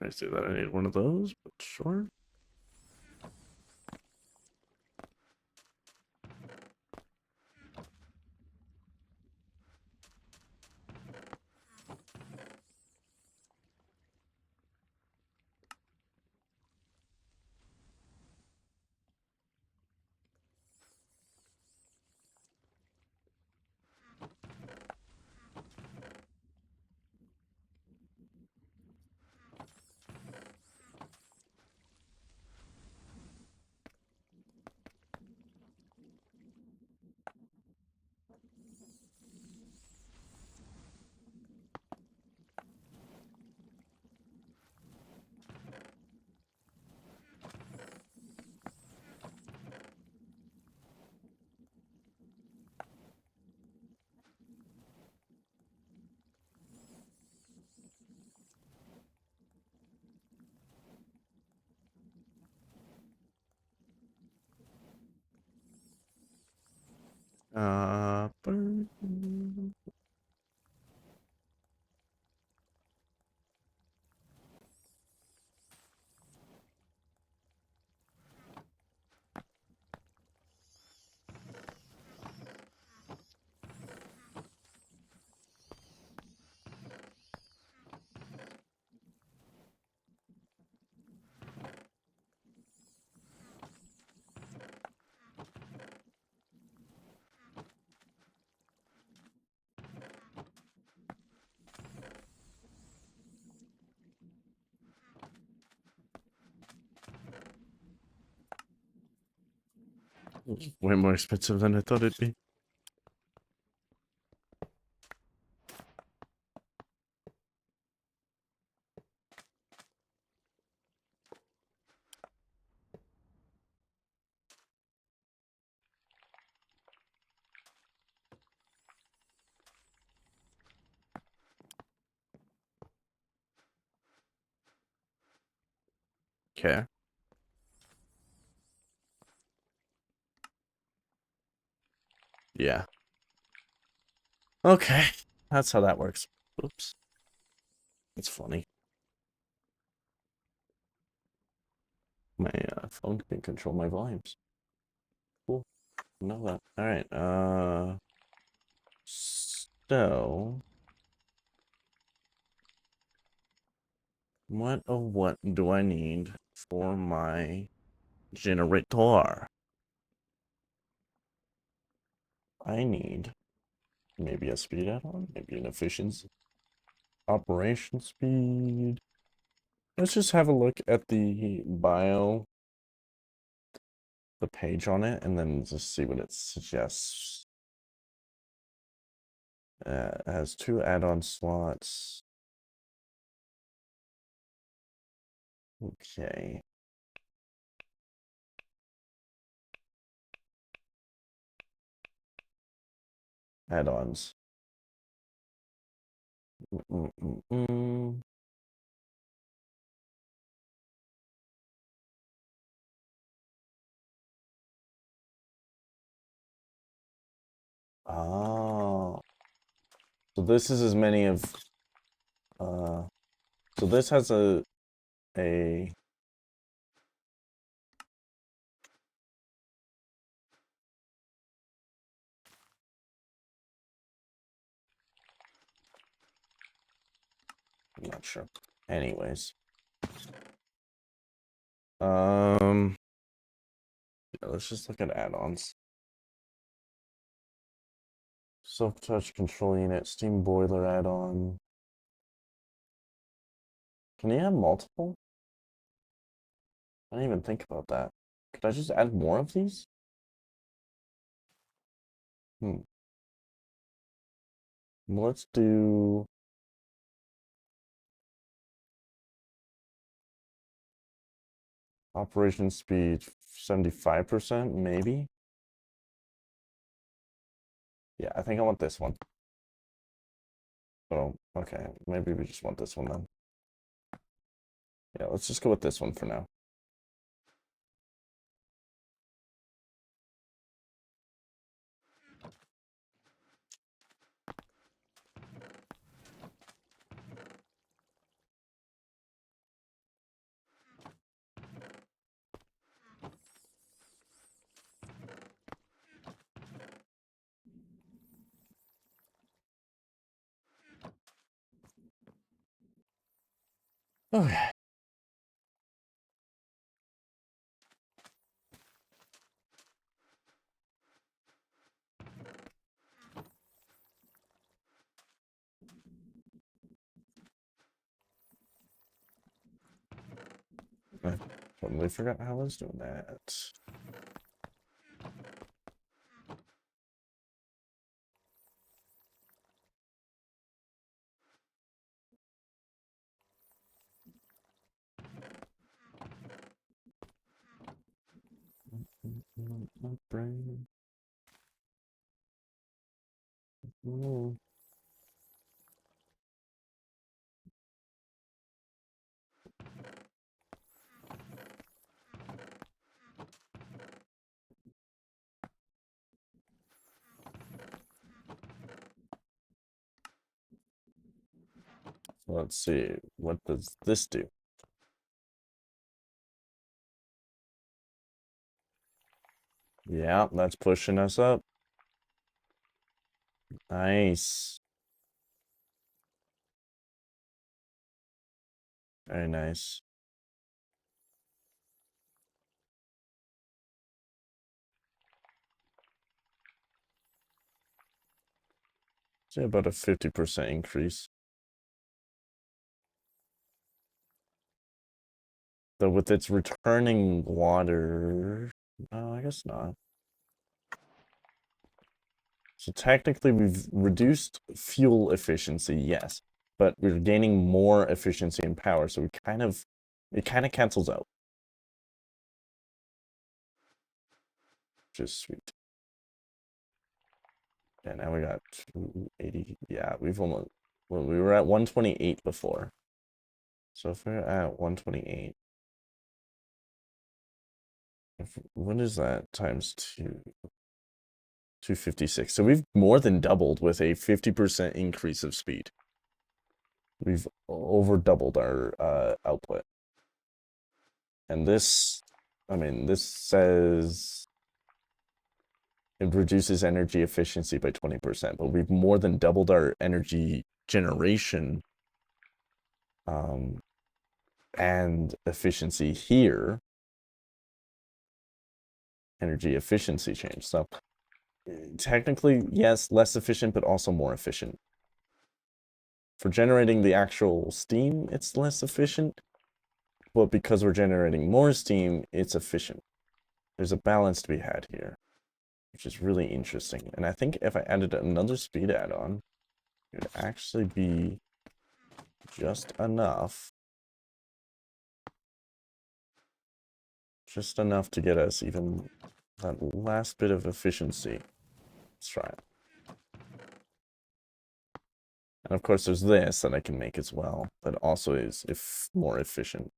I see that I need one of those, but sure. Way more expensive than I thought it'd be. Okay. Yeah. Okay. That's how that works. Oops. That's funny. My phone can control my volumes. Cool. Know that. All right. So what do I need for my generator? I need maybe a speed add-on, maybe an efficiency, operation speed. Let's just have a look at the bio the page on it and then just see what it suggests. It has 2 add-on slots. Okay. Add-ons. Oh. So this is as many of so this has a I'm not sure. Anyways. Yeah, let's just look at add-ons. Self-touch control unit, steam boiler add-on. Can you have multiple? I didn't even think about that. Could I just add more of these? Let's do operation speed 75%, maybe. Yeah, I think I want this one. Oh, okay. Maybe we just want this one then. Yeah, let's just go with this one for now. Okay. I totally forgot how I was doing that. My brain. Oh. Let's see, what does this do? Yeah, that's pushing us up. Nice. Very nice. Say about a 50% increase. Though with its returning water, no, I guess not. So technically we've reduced fuel efficiency, yes, but we're gaining more efficiency and power, so it kind of cancels out. Which is sweet. Yeah, now we got 280. Yeah, we've almost, well, we were at 128 before. So if we're at 128, what is that times 2? 256. So we've more than doubled with a 50% increase of speed. We've over doubled our output. And this, I mean, this says it reduces energy efficiency by 20%, but we've more than doubled our energy generation and efficiency here. Energy efficiency change. So technically, yes, less efficient, but also more efficient. For generating the actual steam, it's less efficient, but because we're generating more steam, it's efficient. there's a balance to be had here, which is really interesting. And I think if I added another speed add-on, it would actually be just enough. Just enough to get us even that last bit of efficiency. Let's try it. And of course there's this that I can make as well, that also is more efficient.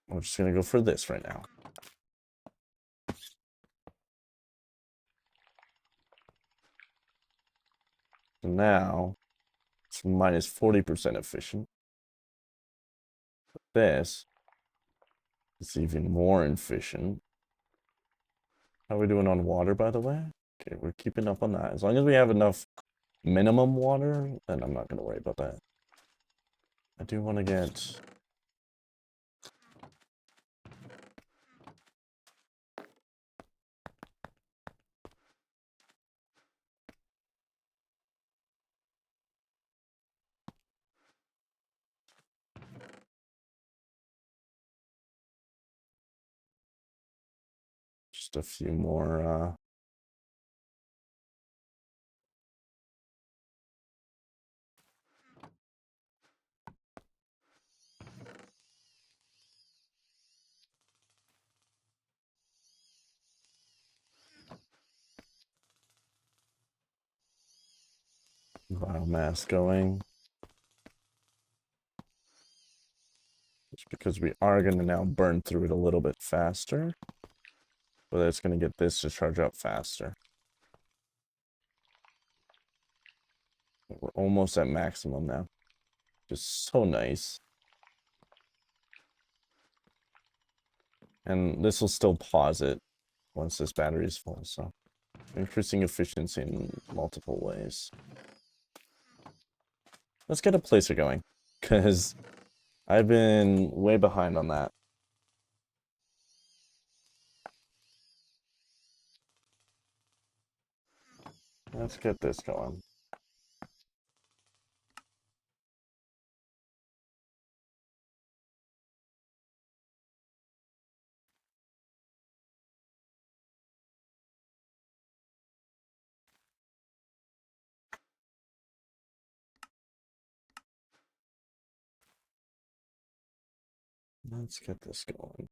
We're just gonna go for this right now. So now it's minus 40% efficient. This is even more efficient. How are we doing on water, by the way? Okay, we're keeping up on that. As long as we have enough minimum water, then I'm not gonna worry about that. I do want to get... just a few more, biomass going. Just because we are going to now burn through it a little bit faster. But it's going to get this to charge up faster. We're almost at maximum now. Just so nice. And this will still pause it once this battery is full, so increasing efficiency in multiple ways. Let's get a placer going, because I've been way behind on that. Let's get this going. Let's get this going.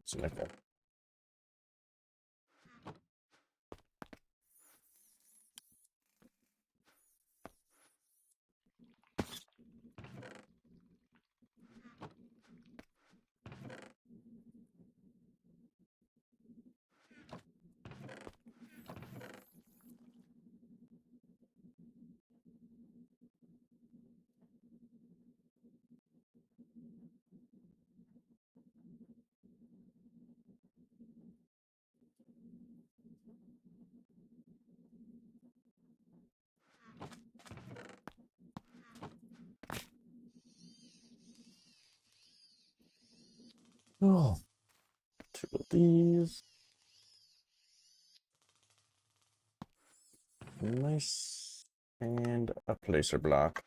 It's a nickel. Oh, two of these. Nice. And a placer block.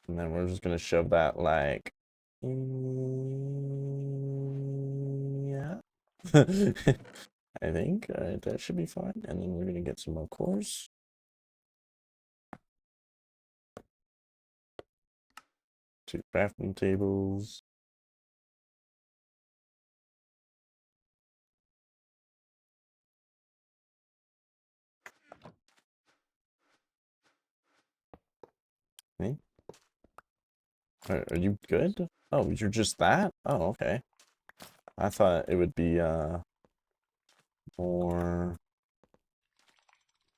And then we're just gonna shove that like... yeah. I think that should be fine. And then we're gonna get some more cores. Two crafting tables. Okay. Are you good? Oh, you're just that? Oh, okay. I thought it would be more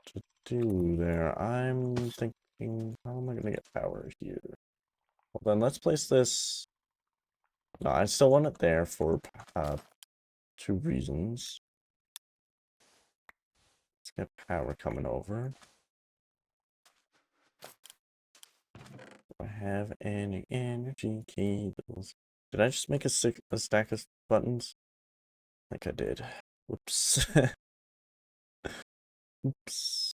to do there. I'm thinking, how am I gonna get power here? Well, then let's place this. No, I still want it there for 2 reasons. Let's get power coming over. Do I have any energy cables? Did I just make a stack of buttons? I think I did. Whoops. Oops.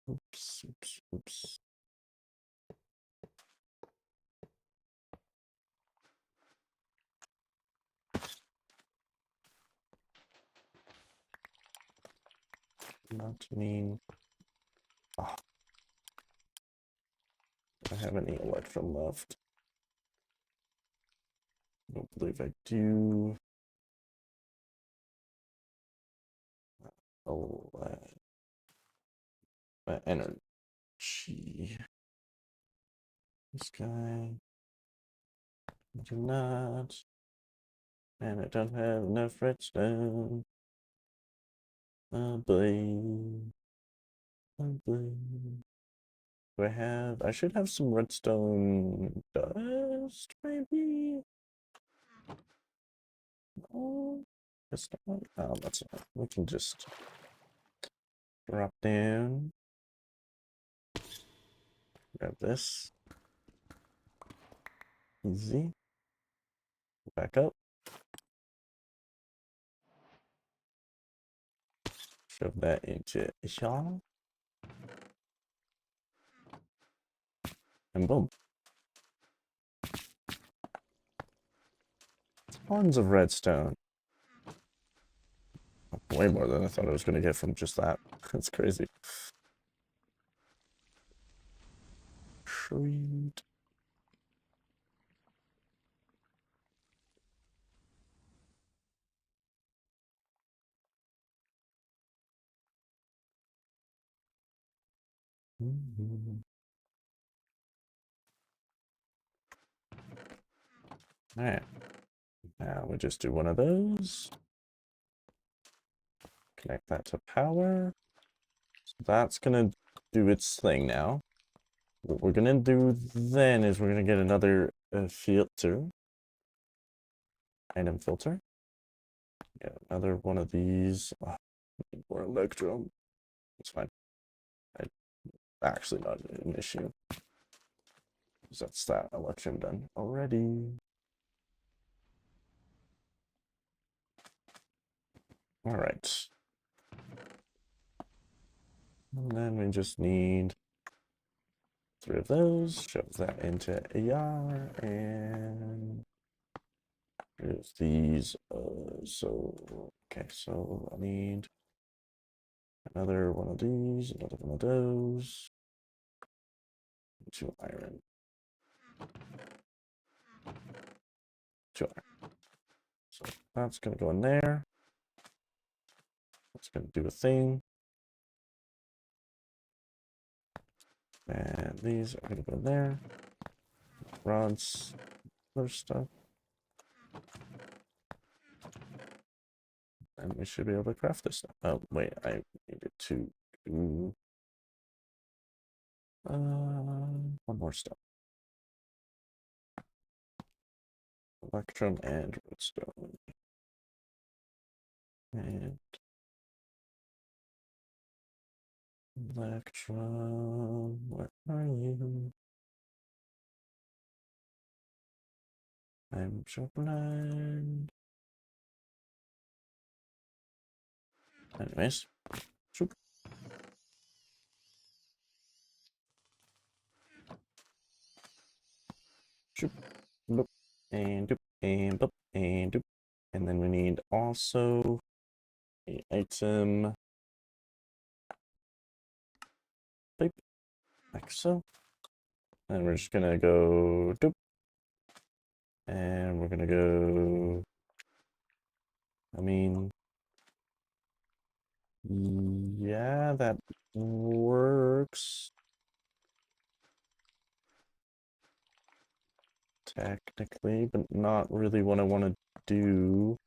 Oops, oops, oops. Not mean. Oh. Do I have any electrum left? I don't believe I do. Oh, energy. This guy. I do not. And I don't have enough redstone. Oh, boy. Oh, boy. Do I have? I should have some redstone dust, maybe? Oh, that's not. Oh, that's not. We can just drop down. Grab this. Easy. Back up. Shove that into Ishan. And boom. Tons of redstone. Way more than I thought I was going to get from just that. That's crazy. Sweet. Alright. Now we just do one of those. Connect that to power. So that's gonna do its thing now. What we're gonna do then is we're gonna get another filter. Item filter. Get another one of these. Oh, need more electrum. It's fine. Actually not an issue. Because that's that electrum done already. Alright. And then we just need 3 of those. Shove that into AR and here's these. Okay, so I need another one of these, another one of those. 2 iron. 2 iron. So that's gonna go in there. That's gonna do a thing. And these are gonna go in there. Rods, other stuff. And we should be able to craft this stuff. Oh, wait, I needed to do one more stuff. Electrum and redstone. And Electrum, where are you? I'm so blind. Anyways, shoop. Shoop, boop, and doop, and boop, and doop. And then we need also a item pipe, like so. And we're just gonna go doop. And we're gonna go, I mean, yeah, that works. technically, but not really what I want to do.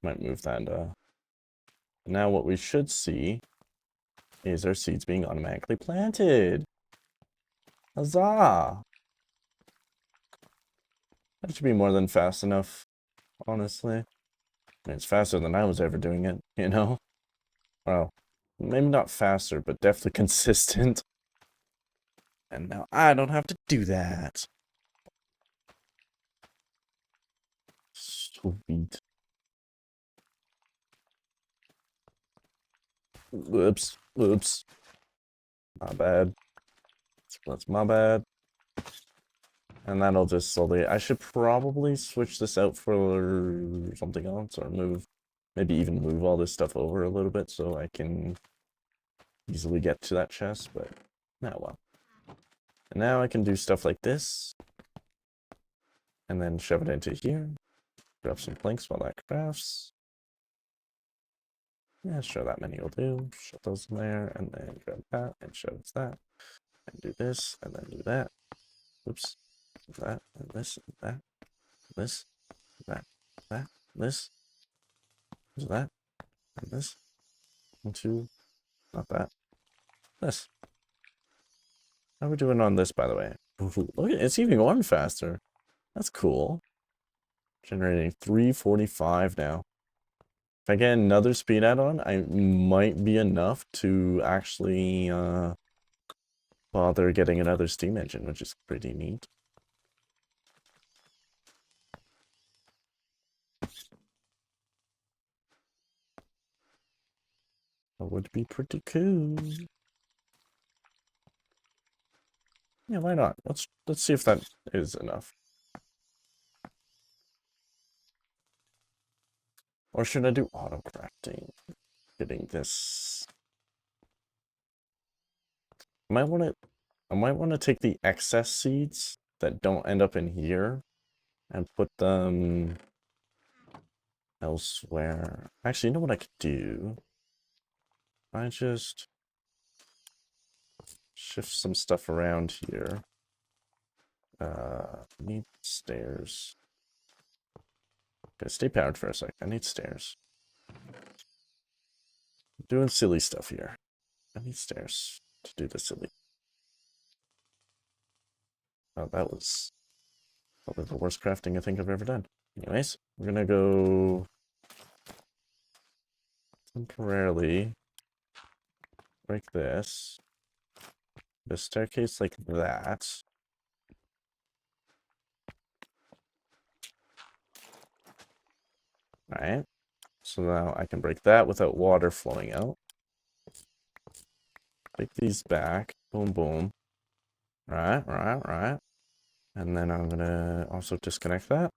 Might move that. Now what we should see is our seeds being automatically planted. Huzzah! That should be more than fast enough, honestly. I mean, it's faster than I was ever doing it, you know? Well, maybe not faster, but definitely consistent. And now I don't have to do that. Sweet. Whoops. Whoops. My bad. That's my bad. And that'll just slowly... I should probably switch this out for something else, or move... Maybe even move all this stuff over a little bit so I can easily get to that chest, but... Now well. And now I can do stuff like this. And then shove it into here. Grab some planks while that crafts. Yeah, sure, that many will do. Shove those in there, and then grab that, and shove that. And do this, and then do that. Oops. That, and this, and that. This, that, that, this. That, and this. And two. Not that. This. How are we doing on this, by the way? Ooh, look, it's even going faster. That's cool. Generating 345 now. If I get another speed add-on, I might be enough to actually bother getting another steam engine, which is pretty neat. That would be pretty cool. Yeah, why not? Let's see if that is enough. Or should I do auto crafting? Getting this. I might want to take the excess seeds that don't end up in here and put them elsewhere. Actually, you know what I could do? I just shift some stuff around here. Need stairs. Okay, stay powered for a sec. I need stairs. I'm doing silly stuff here. I need stairs to do the silly. Oh, that was probably the worst crafting I think I've ever done. Anyways, we're gonna go temporarily break this. The staircase like that. Alright. So now I can break that without water flowing out. Take these back. Boom, boom. Right. And then I'm gonna also disconnect that.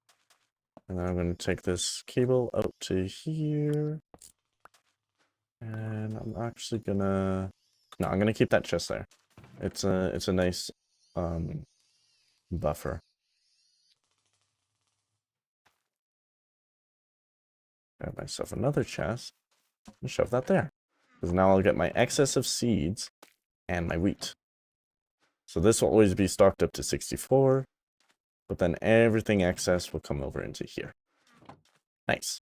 And then I'm gonna take this cable out to here. And I'm actually gonna... No, I'm gonna keep that chest there. It's a nice buffer. Grab myself another chest and shove that there. Because now I'll get my excess of seeds and my wheat. So this will always be stocked up to 64, but then everything excess will come over into here. Nice.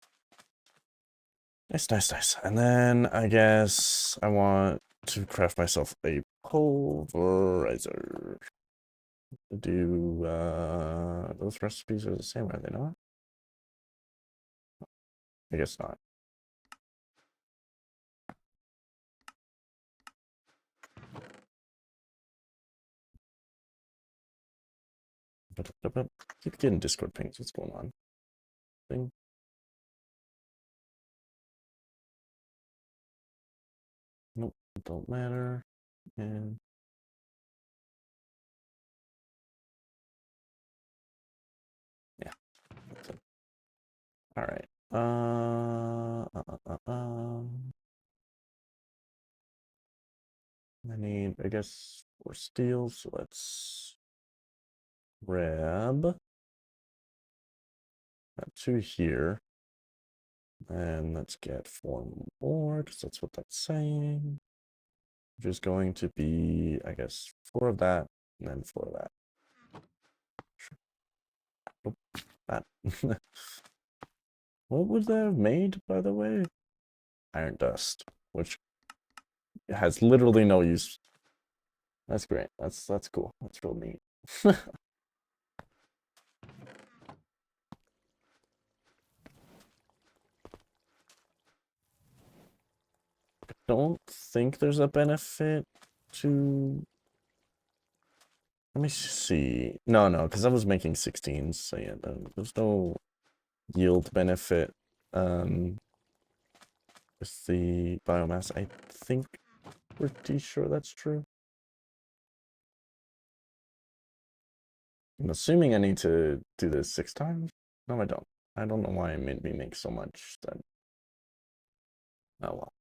Nice. And then I guess I want to craft myself a pulverizer. Do those recipes are the same, are they not? I guess not. Keep getting Discord pings. What's going on? Thing. Nope, don't matter. And yeah. All right. I need, I guess, 4 steel. So let's grab that 2 here. And let's get 4 more, because that's what that's saying. Which is going to be, I guess, 4 of that, and then 4 of that. Oh, that. What would that have made, by the way? Iron dust, which has literally no use. That's great. That's cool. That's real neat. Don't think there's a benefit to. Let me see. No, because I was making 16s, so yeah, there's no yield benefit with the biomass. I think pretty sure that's true. I'm assuming I need to do this 6 times. No, I don't. I don't know why it made me make so much then. Oh well.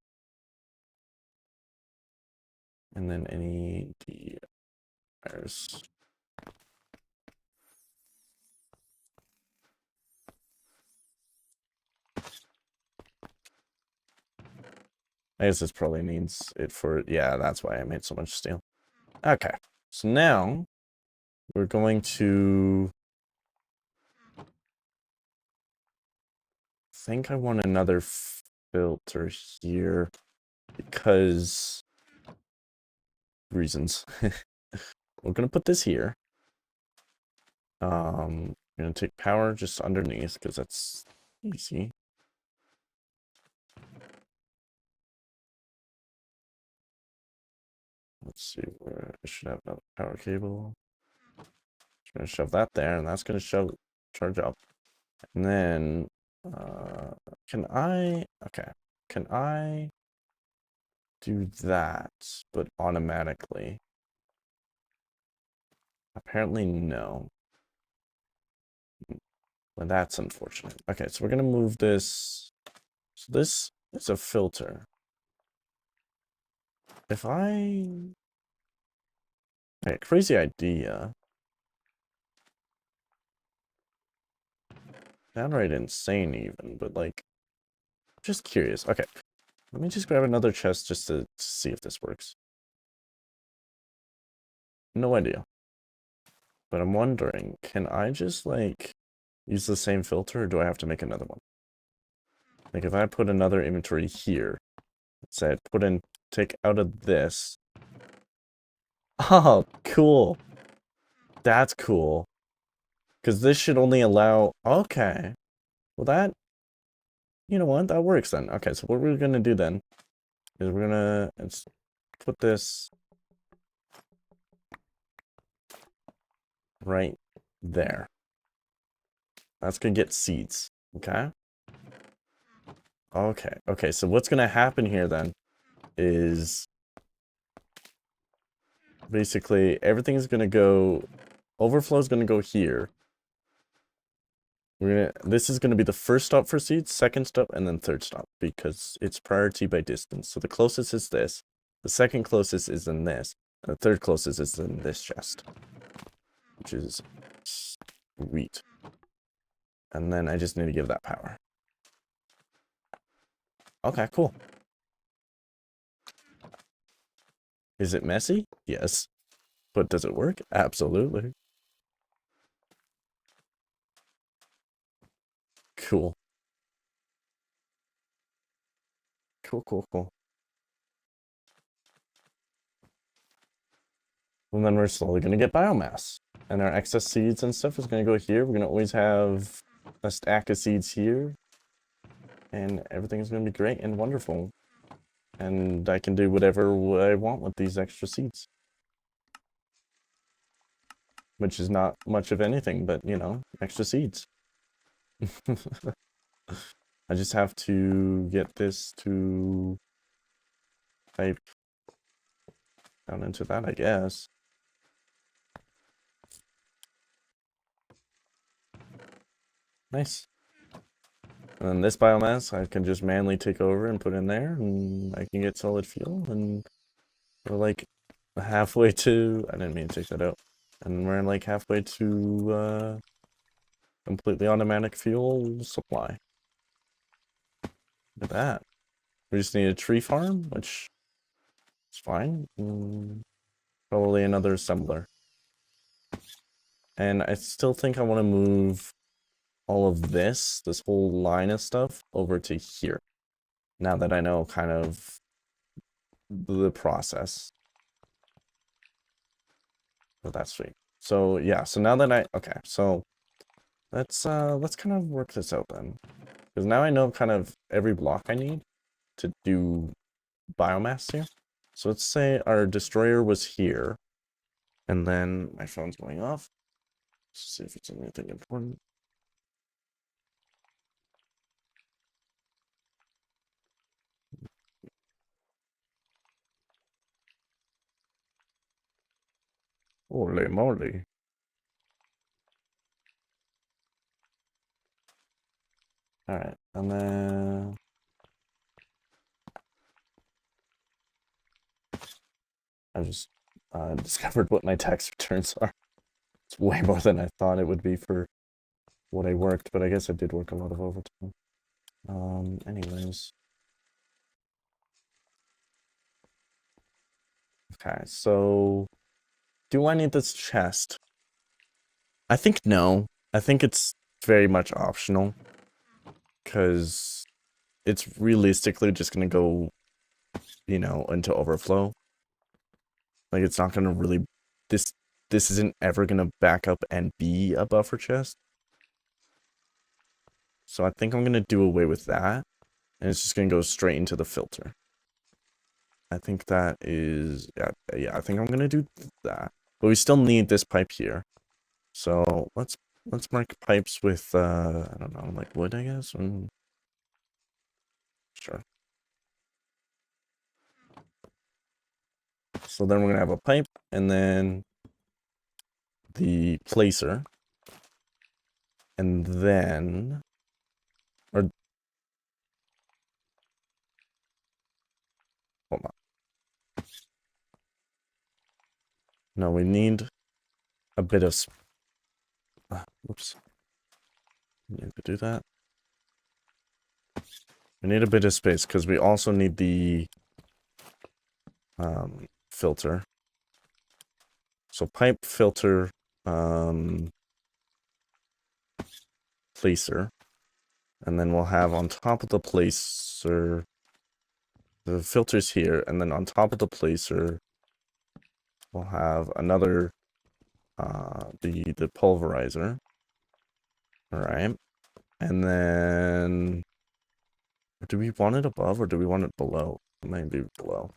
And then any DRs. I guess this probably needs it for, yeah, that's why I made so much steel. Okay, so now we're going to, I think I want another filter here because reasons. We're gonna put this here. I'm gonna take power just underneath because that's easy. Let's see where I should have another power cable. Just gonna shove that there, and that's gonna charge up. And then, can I do that, but automatically? Apparently no. Well, that's unfortunate. Okay, so we're gonna move this. So this is a filter. If I... Okay, crazy idea. Downright insane even, but like, just curious. Okay, let me just grab another chest just to see if this works. No idea. But I'm wondering, can I just like use the same filter or do I have to make another one? Like if I put another inventory here, let's say I take out of this. Oh, cool. That's cool. Because this should only allow, okay. Well that, you know what, that works then. Okay, so what we're gonna do then is we're gonna put this right there. That's gonna get seeds, okay? Okay, so what's gonna happen here then is basically everything's gonna go, overflow's gonna go here. This is gonna be the first stop for seeds, second stop, and then third stop because it's priority by distance. So the closest is this, the second closest is in this, and the third closest is in this chest, which is sweet. And then I just need to give that power. Okay, cool. Is it messy? Yes. But does it work? Absolutely. Cool. Cool. And then we're slowly going to get biomass. And our excess seeds and stuff is going to go here. We're going to always have a stack of seeds here. And everything is going to be great and wonderful. And I can do whatever I want with these extra seeds. Which is not much of anything, but, you know, extra seeds. I just have to get this to type down into that, I guess. Nice. And then this biomass I can just manually take over and put in there, and I can get solid fuel, and we're like halfway to, I didn't mean to take that out, and we're like halfway to completely automatic fuel supply. Look at that. We just need a tree farm, which is fine. Probably another assembler. And I still think I want to move all of this whole line of stuff, over to here. Now that I know kind of the process. Oh, that's sweet. So yeah, so now that okay, so let's kind of work this out then. Because now I know kind of every block I need to do biomass here. So let's say our destroyer was here. And then my phone's going off. Let's see if it's anything important. Holy moly. Alright, and then I just discovered what my tax returns are. It's way more than I thought it would be for what I worked, but I guess I did work a lot of overtime. Anyways. Okay, so do I need this chest? I think no. I think it's very much optional. Because it's realistically just gonna go, you know, into overflow. Like it's not gonna really this isn't ever gonna back up and be a buffer chest. So I think I'm gonna do away with that. And it's just gonna go straight into the filter. I think that is yeah, I think I'm gonna do that. But we still need this pipe here. So let's mark pipes with I don't know, like wood, I guess. Sure. So then we're gonna have a pipe and then the placer. And then or hold on. No, we need a bit of whoops. Need to do that. We need a bit of space because we also need the filter. So pipe, filter, placer. And then we'll have on top of the placer the filters here, and then on top of the placer we'll have another the pulverizer. Alright. And then do we want it above or do we want it below? It might be below.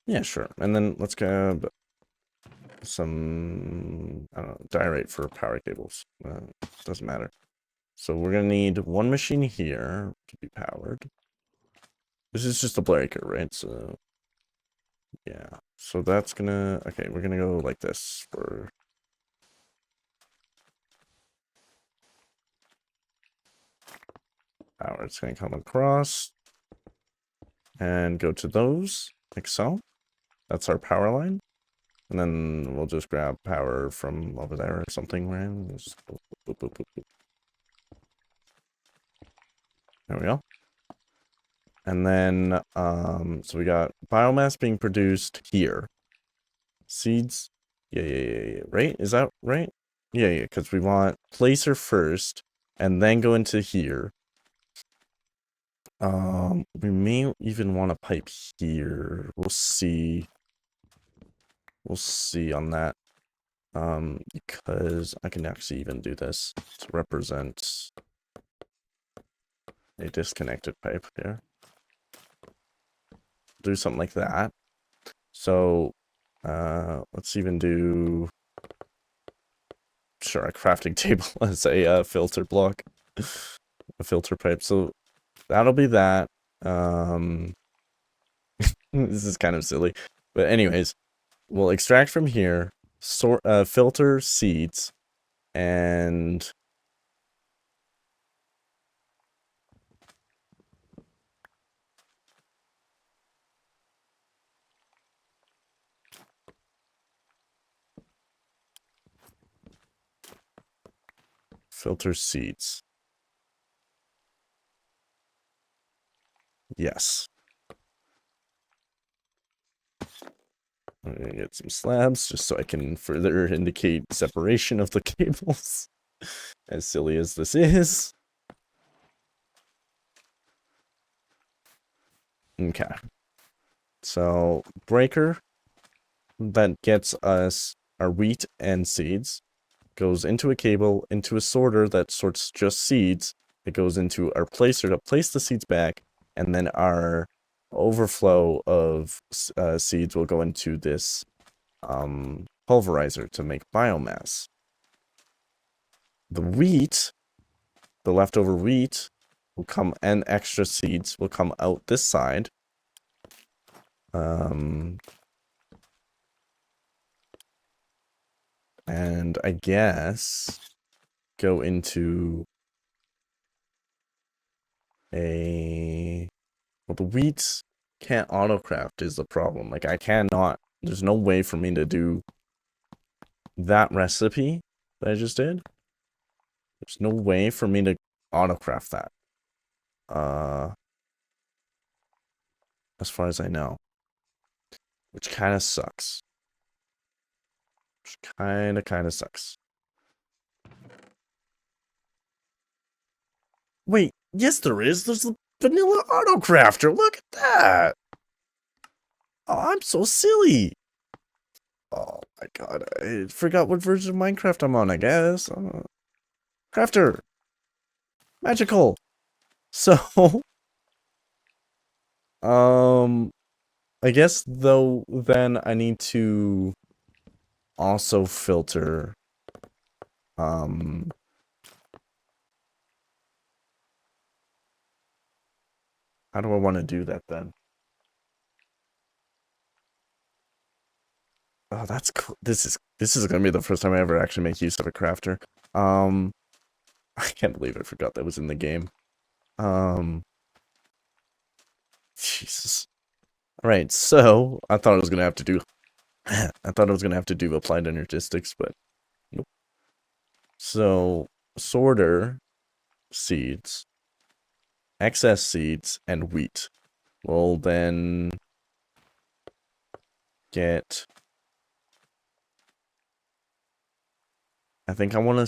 Yeah, sure. And then let's grab some, I don't know, diorite for power cables. Doesn't matter. So we're gonna need one machine here to be powered. This is just a breaker, right? So yeah. So that's gonna, okay, we're gonna go like this for power. It's gonna come across and go to those, like so. That's our power line. And then we'll just grab power from over there or something, right? Just boop, boop, boop, boop, boop. There we go. And then, so we got biomass being produced here. Seeds. Yeah. Right? Is that right? Yeah, because we want placer first, and then go into here. We may even want a pipe here. We'll see. We'll see on that. Because I can actually even do this to represent a disconnected pipe here. Do something like that. So, let's even do, sure, a crafting table as a filter block, a filter pipe. So that'll be that. This is kind of silly, but anyways, we'll extract from here, sort, filter seeds, and filter seeds. Yes. I'm gonna get some slabs just so I can further indicate separation of the cables. As silly as this is. Okay. So, breaker that gets us our wheat and seeds goes into a cable, into a sorter that sorts just seeds. It goes into our placer to place the seeds back, and then our overflow of seeds will go into this pulverizer to make biomass. The wheat, the leftover wheat, will come, and extra seeds will come out this side. And I guess go into a... Well, the wheat can't autocraft is the problem. Like, I cannot... There's no way for me to do that recipe that I just did. There's no way for me to autocraft that. As far as I know. Which kind of sucks. Which kind of sucks. Wait, yes there is. There's the vanilla autocrafter. Look at that. Oh, I'm so silly. Oh my god, I forgot what version of Minecraft I'm on, I guess. Crafter. Magical. So, I guess though then I need to also filter how do I want to do that then? Oh, that's cool. This is gonna be the first time I ever actually make use of a crafter. I can't believe I forgot that was in the game. Jesus. Alright, so I thought I was gonna have to do applied energistics, but nope. So sorter, seeds, excess seeds, and wheat. We'll then get... I think I want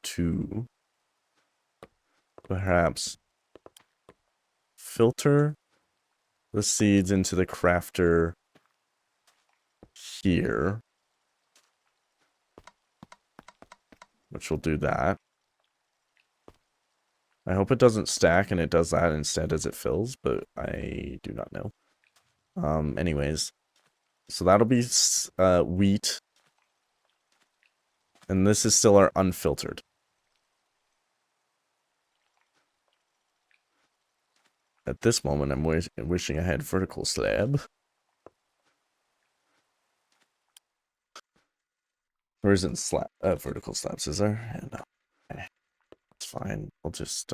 to perhaps filter the seeds into the crafter here, which will do that. I hope it doesn't stack and it does that instead as it fills, but I do not know. Anyways, so that'll be wheat, and this is still our unfiltered. At this moment, I'm wishing I had vertical slab. Or isn't vertical slabs, is there? Yeah, no. Okay. It's fine. I'll just,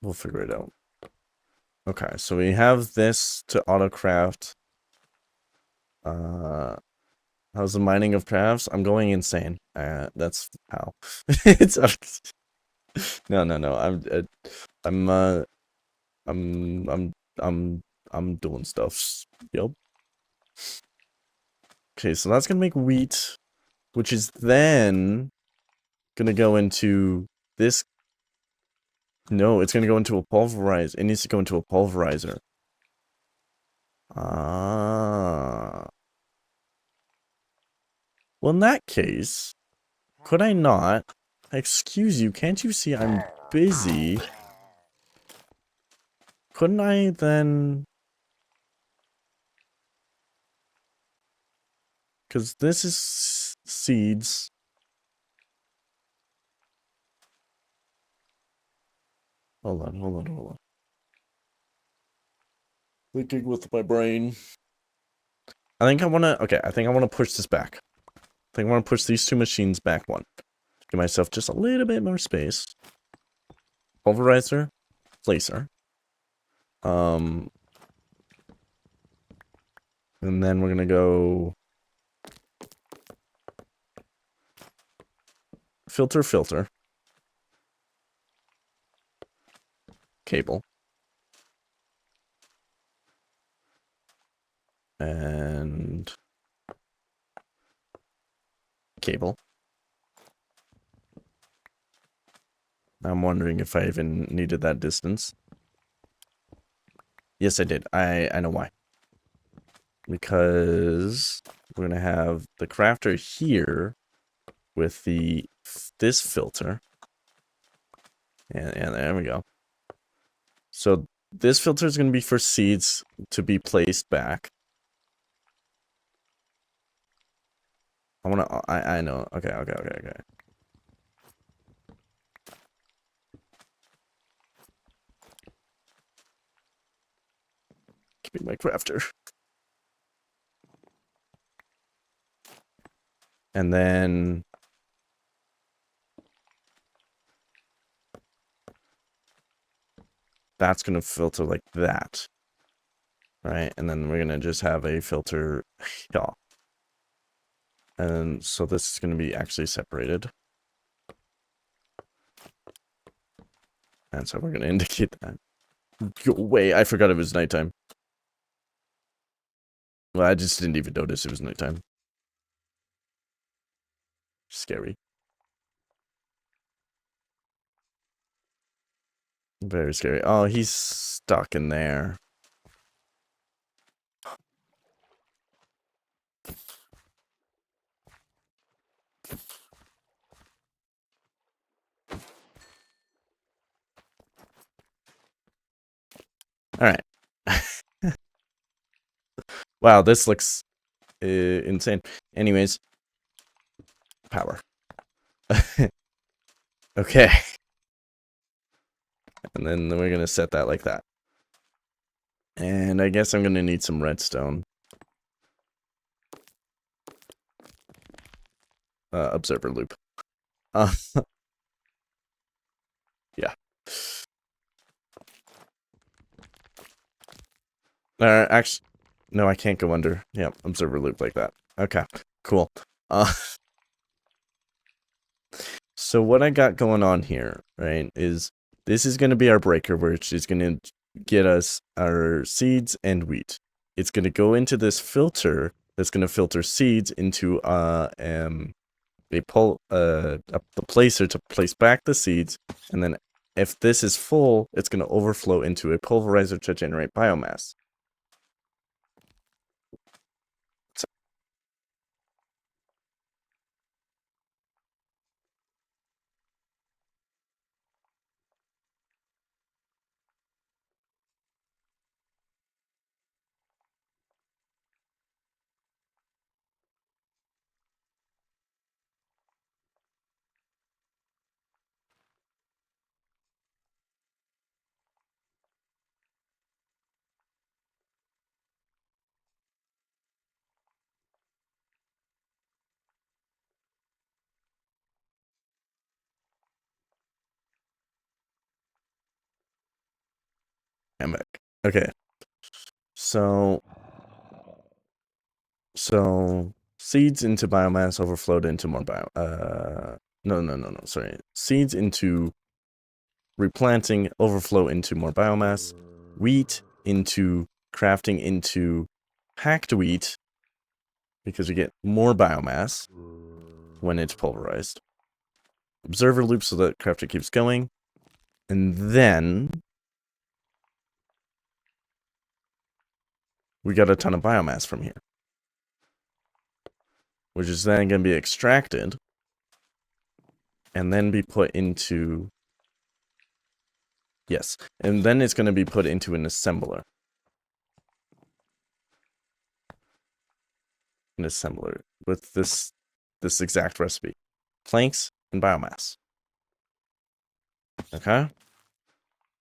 we'll figure it out. Okay, so we have this to autocraft. How's the mining of crafts? I'm going insane. That's how. It's no. I'm doing stuff. Yep. Okay, so that's gonna make wheat, which is then gonna go into this. No, it's gonna go into a pulverizer. It needs to go into a pulverizer. Ah. Well, in that case, could I not? Excuse you, can't you see I'm busy? Couldn't I then... Because this is seeds. Hold on. Thinking with my brain. I think I want to push this back. I think I want to push these two machines back one. Give myself just a little bit more space. Pulverizer. Placer. And then we're going to go... filter. Cable. And cable. I'm wondering if I even needed that distance. Yes, I did. I know why. Because we're gonna have the crafter here with this filter. And there we go. So this filter is gonna be for seeds to be placed back. I know. Okay. Give me my crafter. And then that's going to filter like that. Right? And then we're going to just have a filter here. And so this is going to be actually separated. And so we're going to indicate that. Go away. I forgot it was nighttime. Well, I just didn't even notice it was nighttime. Scary. Very scary. Oh, he's stuck in there. All right. Wow, this looks insane. Anyways, power. Okay. And then we're going to set that like that. And I guess I'm going to need some redstone. Observer loop. Yeah. Actually, no, I can't go under. Yep, observer loop like that. Okay, cool. So what I got going on here, right, is this is going to be our breaker, which is going to get us our seeds and wheat. It's going to go into this filter that's going to filter seeds into the placer to place back the seeds, and then if this is full, it's going to overflow into a pulverizer to generate biomass. I'm back. Okay. So seeds into biomass overflowed into more no, sorry. Seeds into replanting overflow into more biomass. Wheat into crafting into packed wheat because we get more biomass when it's pulverized. Observer loop so that crafter keeps going. And then we got a ton of biomass from here, which is then going to be extracted and then be put into, yes, and then it's going to be put into an assembler. An assembler with this exact recipe. Planks and biomass. Okay?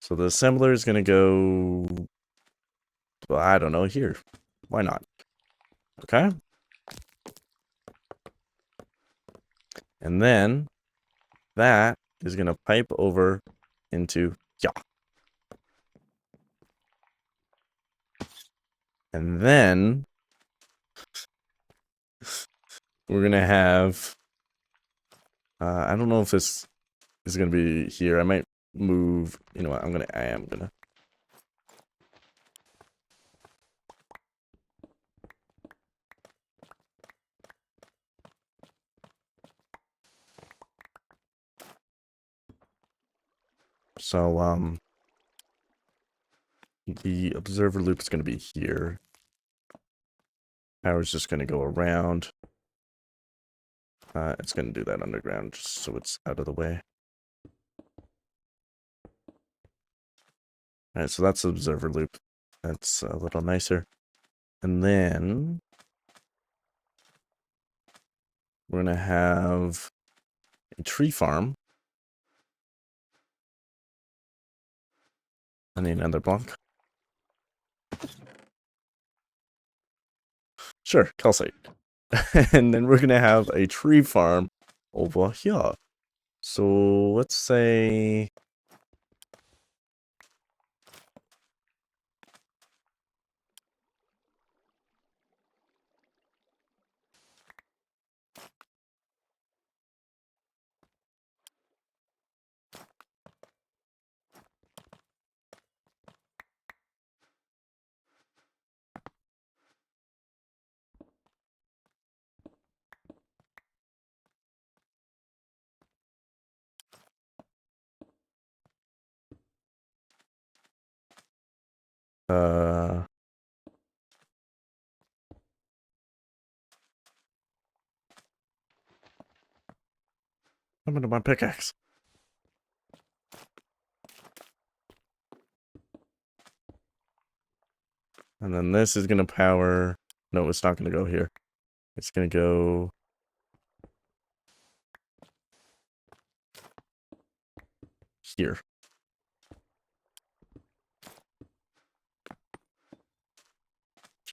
So the assembler is going to go, well, I don't know, here. Why not? Okay? And then that is going to pipe over into, yeah. And then we're going to have I don't know if this is gonna be here. I might move. You know what? I am gonna. So, the observer loop is gonna be here. Power's just gonna go around. It's gonna do that underground just so it's out of the way. Alright, so that's the observer loop. That's a little nicer. And then we're gonna have a tree farm. I need another block. Sure, calcite. And then we're gonna have a tree farm over here. So let's say I'm gonna my pickaxe. And then this is gonna power. No, it's not gonna go here. It's gonna go here.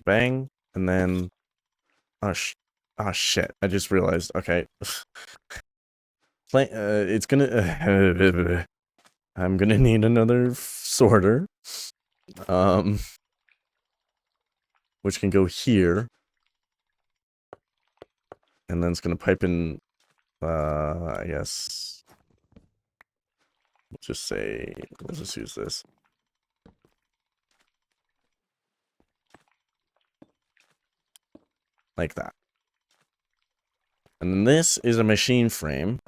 Bang, and then oh shit! I just realized. Okay, it's gonna. I'm gonna need another sorter. Which can go here, and then it's gonna pipe in. I guess. Let's just say. Let's just use this. Like that. And then this is a machine frame.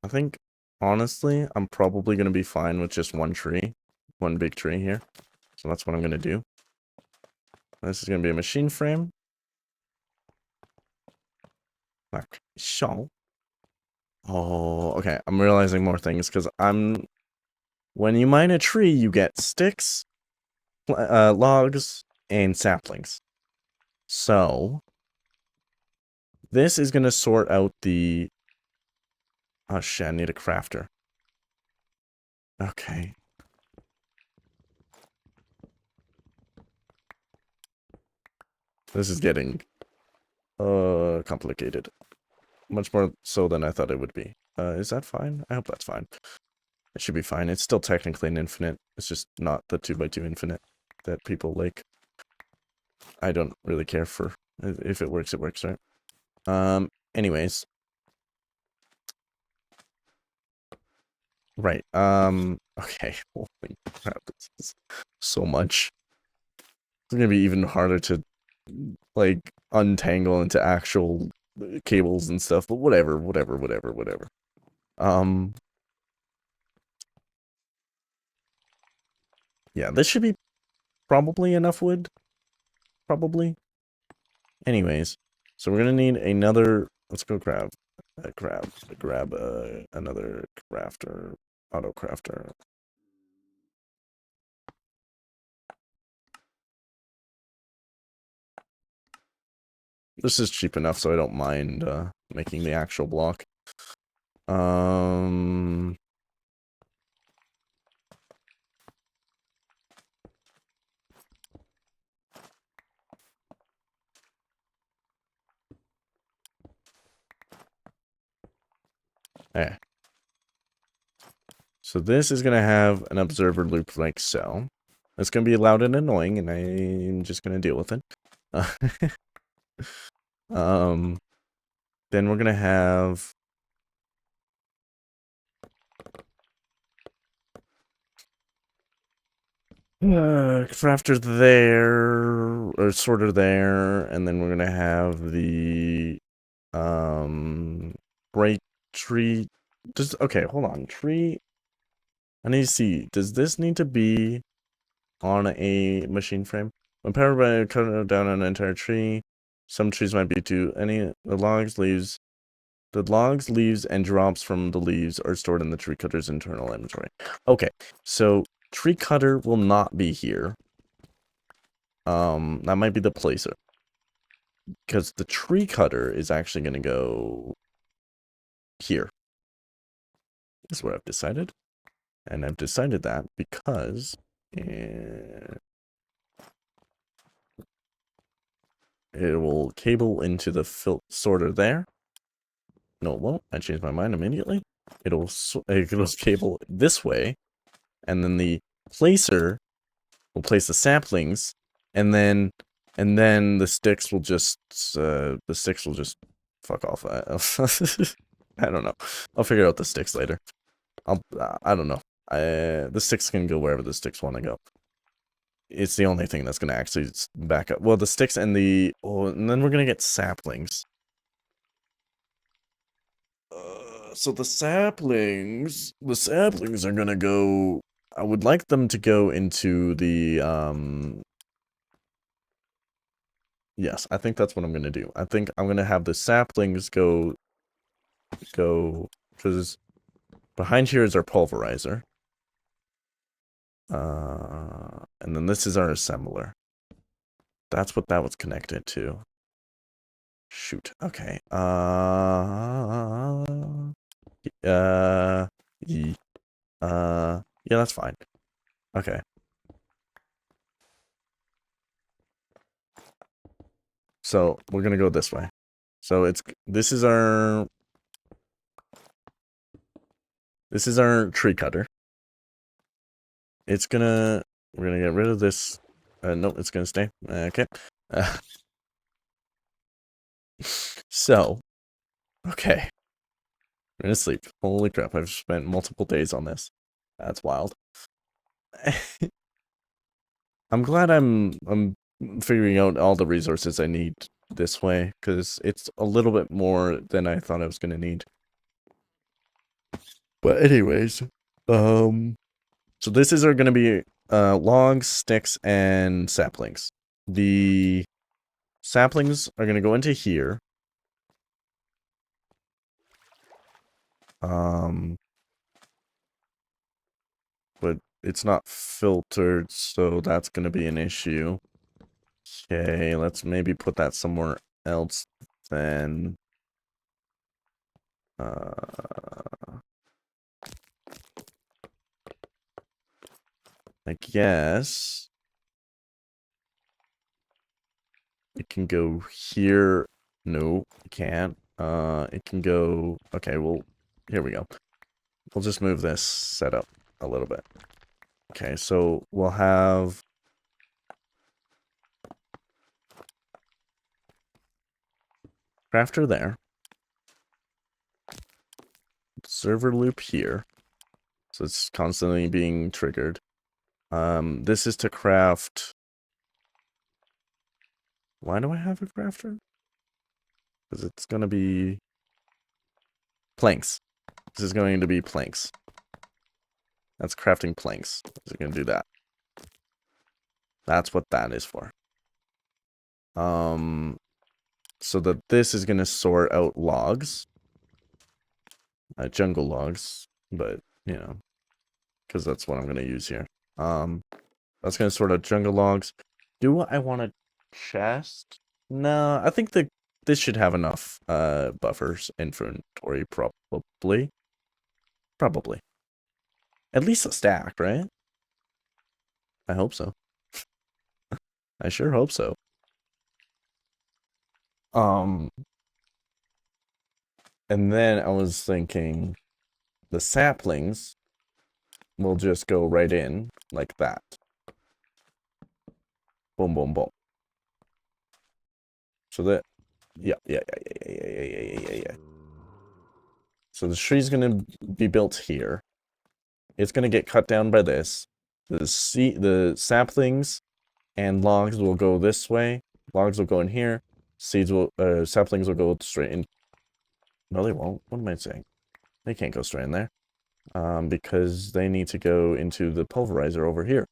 I think, honestly, I'm probably going to be fine with just one tree. One big tree here. So that's what I'm going to do. This is going to be a machine frame. Like so. Oh, okay. I'm realizing more things because when you mine a tree, you get sticks, logs, and saplings. So this is going to sort out the... Oh shit, I need a crafter. Okay. This is getting complicated. Much more so than I thought it would be. Is that fine? I hope that's fine. It should be fine. It's still technically an infinite. It's just not the 2x2 infinite that people like. I don't really care for. If it works, right? Anyways. Right. Okay. Holy crap. This is so much. It's gonna be even harder to, like, untangle into actual cables and stuff, but whatever. Yeah, this should be probably enough wood. Probably. Anyways, so we're gonna need another. Let's go grab another crafter, auto crafter. This is cheap enough, so I don't mind making the actual block. Yeah. So this is gonna have an observer loop like so. It's gonna be loud and annoying, and I'm just gonna deal with it. Then we're gonna have crafter there, or sorter there, and then we're gonna have the break tree. Okay, hold on. Tree. I need to see. Does this need to be on a machine frame? When powered by cutting down an entire tree, some trees might be too. The logs, leaves, and drops from the leaves are stored in the tree cutter's internal inventory. Okay, so tree cutter will not be here. That might be the placer. Because the tree cutter is actually going to go here. That's what I've decided. And I've decided that because it will cable into the sorter there. No, it won't. I changed my mind immediately. It'll cable this way. And then the placer will place the saplings. And then the sticks will just fuck off. I don't know. I'll figure out the sticks later. I don't know. The sticks can go wherever the sticks want to go. It's the only thing that's going to actually back up. Well, the sticks and and then we're going to get saplings. So the saplings are going to go, I would like them to go into the, yes, I think that's what I'm going to do. I think I'm going to have the saplings go, because behind here is our pulverizer. And then this is our assembler. That's what that was connected to. Shoot. Okay. Yeah, that's fine. Okay. So we're gonna go this way. So this is our tree cutter. We're gonna get rid of this. Nope, it's gonna stay. Okay. So, okay. I'm gonna sleep. Holy crap, I've spent multiple days on this. That's wild. I'm glad I'm figuring out all the resources I need this way, because it's a little bit more than I thought I was gonna need. But anyways, so this is gonna be logs, sticks, and saplings. The saplings are gonna go into here. But it's not filtered, so that's gonna be an issue. Okay, let's maybe put that somewhere else then. I guess it can go here. No, it can't. It can go. Okay, well, here we go. We'll just move this setup a little bit. Okay, so we'll have crafter there. Server loop here. So it's constantly being triggered. This is to craft. Why do I have a crafter? Because it's going to be planks. This is going to be planks. That's crafting planks. Is it going to do that? That's what that is for. So that this is going to sort out logs. Jungle logs. But, you know, because that's what I'm going to use here. That's going to sort out jungle logs. Do I want a chest? No, I think this should have enough buffers inventory, probably. Probably. At least a stack, right? I hope so. I sure hope so. And then I was thinking the saplings will just go right in like that. Boom, boom, boom. So that Yeah. So the tree's gonna be built here. It's gonna get cut down by this. The saplings and logs will go this way. Logs will go in here. Saplings will go straight in. No, they won't. What am I saying? They can't go straight in there. Because they need to go into the pulverizer over here.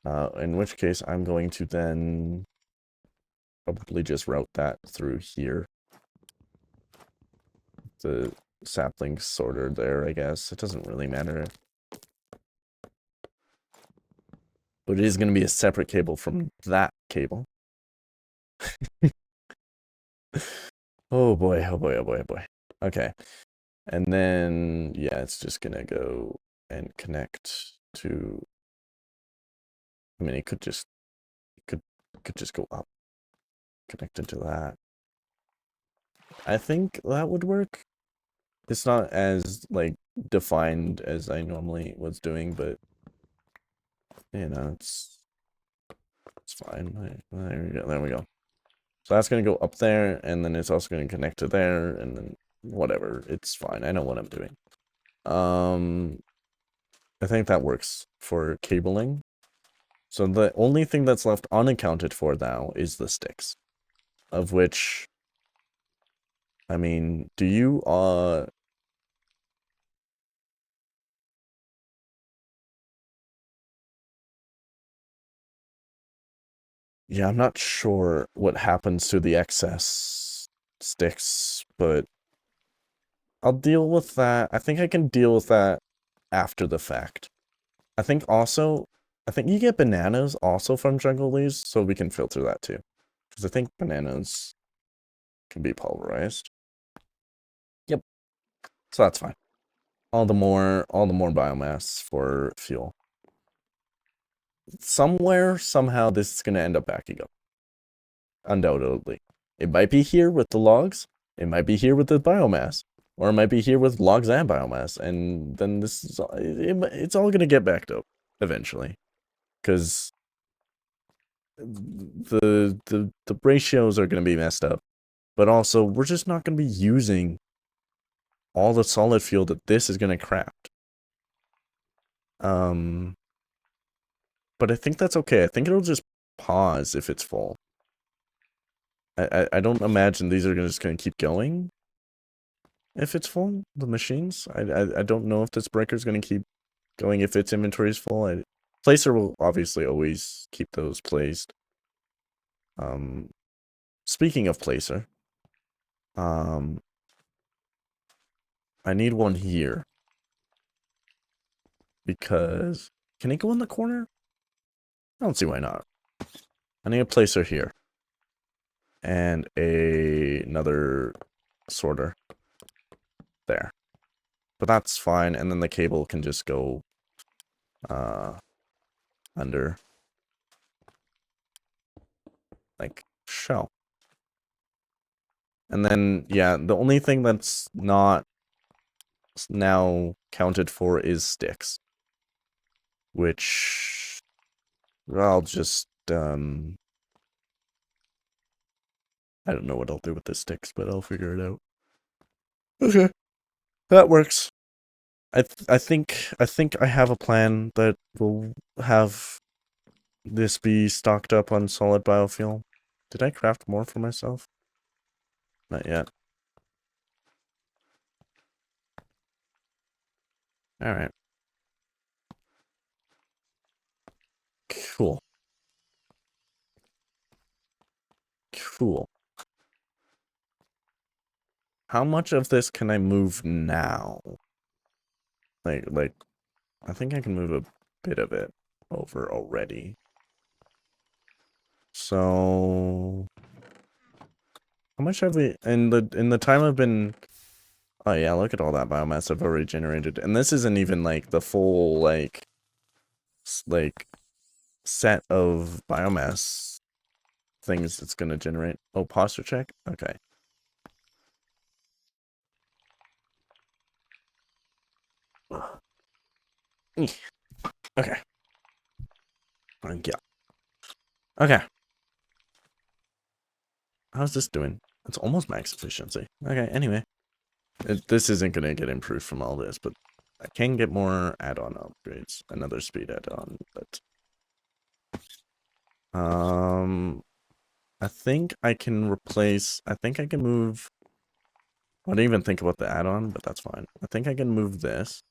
In which case, I'm going to then probably just route that through here. The sapling sorter there, I guess. It doesn't really matter. But it is going to be a separate cable from that cable. Oh boy, oh boy, oh boy, oh boy. Okay. And then, yeah, it's just going to go and connect to... I mean, it could just go up. Connected to that. I think that would work. It's not as, like, defined as I normally was doing, but, you know, it's fine. There we go. So that's going to go up there, and then it's also going to connect to there, and then whatever. It's fine. I know what I'm doing. I think that works for cabling. So the only thing that's left unaccounted for now is the sticks. Of which, I mean, do you, yeah, I'm not sure what happens to the excess sticks, but I'll deal with that. I think I can deal with that after the fact. I think you get bananas also from jungle leaves, so we can filter that too. Because I think bananas can be pulverized. Yep. So that's fine. All the more biomass for fuel. Somewhere, somehow, this is going to end up backing up. Undoubtedly. It might be here with the logs. It might be here with the biomass. Or it might be here with logs and biomass. And then this is it's all going to get backed up eventually. Because the ratios are going to be messed up. But also, we're just not going to be using all the solid fuel that this is going to craft. But I think that's okay. I think it'll just pause if it's full. I don't imagine these are just going to keep going if it's full, the machines. I don't know if this breaker is going to keep going if its inventory is full. Placer will obviously always keep those placed. Speaking of placer, I need one here. Because, can it go in the corner? I don't see why not. I need a placer here. And another sorter there. But that's fine, and then the cable can just go under, like, shell. And then, yeah, the only thing that's not now counted for is sticks. Which, I'll just, I don't know what I'll do with the sticks, but I'll figure it out. Okay, that works. I think I have a plan that will have this be stocked up on solid biofuel. Did I craft more for myself? Not yet. Alright. Cool. Cool. How much of this can I move now? Like, I think I can move a bit of it over already. So, how much have we, in the time I've been, oh yeah, look at all that biomass I've already generated. And this isn't even like the full, like set of biomass things it's gonna generate. Oh, posture check? Okay. Okay. Yeah. Okay. How's this doing? It's almost max efficiency. Okay, anyway. This isn't going to get improved from all this, but I can get more add-on upgrades. Another speed add-on, but... I think I can replace... I think I can move... I didn't even think about the add-on, but that's fine. I think I can move this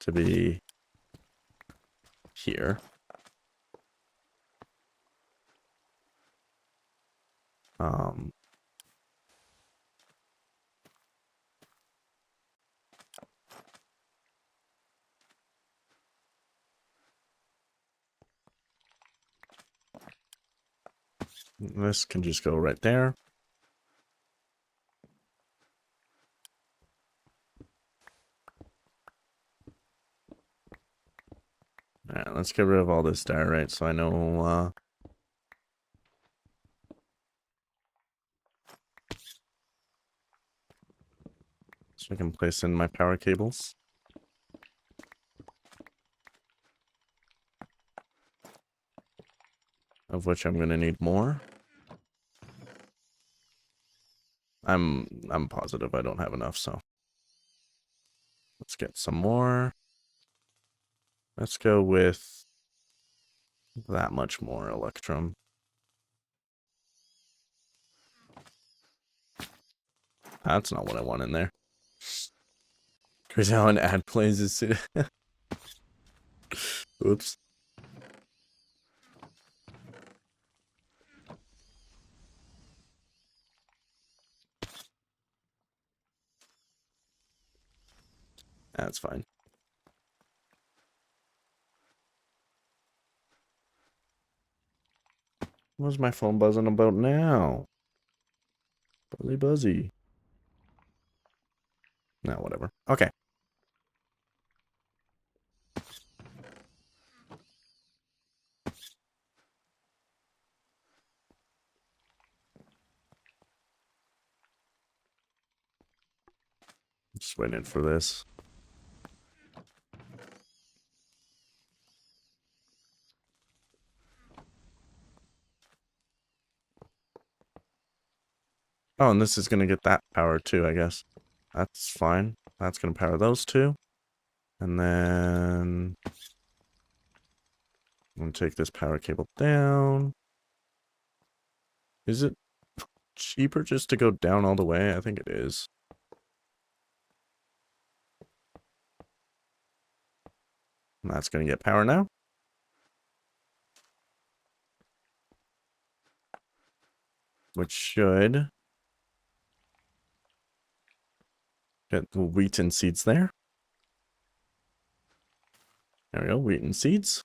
to be here. Um, this can just go right there. Alright, let's get rid of all this diorite so I know, so I can place in my power cables. Of which I'm gonna need more. I'm positive I don't have enough, so let's get some more. Let's go with that much more electrum. That's not what I want in there. Crazy how an ad plays is. Oops. That's fine. What's my phone buzzing about now? Buzzy buzzy. No, whatever. Okay. Just waiting for this. Oh, and this is going to get that power too, I guess. That's fine. That's going to power those two. And then I'm going to take this power cable down. Is it cheaper just to go down all the way? I think it is. And that's going to get power now. Which should get the wheat and seeds there. There we go, wheat and seeds.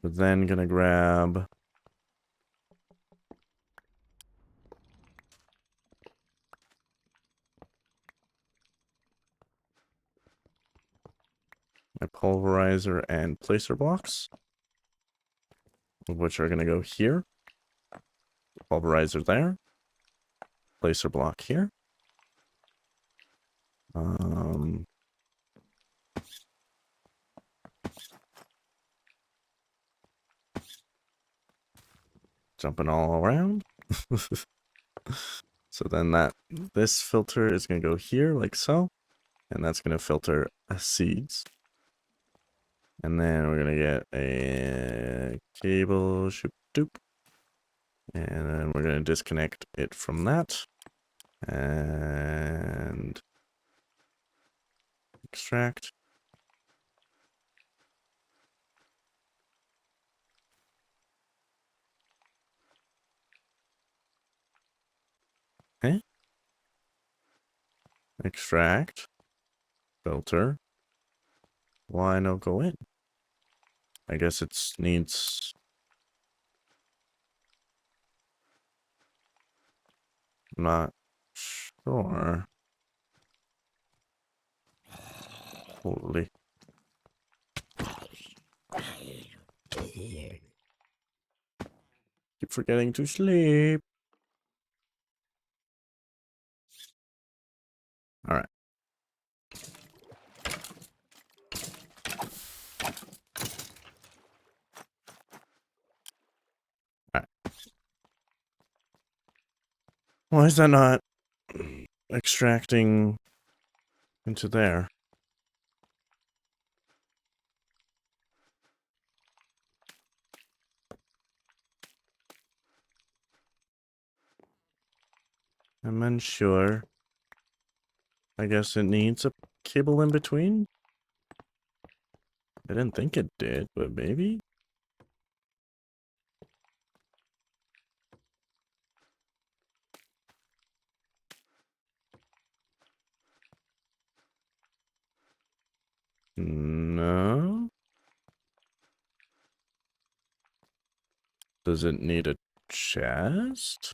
We're then gonna grab my pulverizer and placer blocks, which are gonna go here. Pulverizer there. Placer block here. Jumping all around. So then this filter is gonna go here like so, and that's gonna filter seeds. And then we're gonna get a cable, shoop doop. And then we're gonna disconnect it from that. And extract. Okay. Extract. Filter. Why no go in? I guess it needs... Not sure. Holy. Keep forgetting to sleep. Alright. Why is that not extracting into there? I'm unsure. I guess it needs a cable in between? I didn't think it did, but maybe? No? Does it need a chest?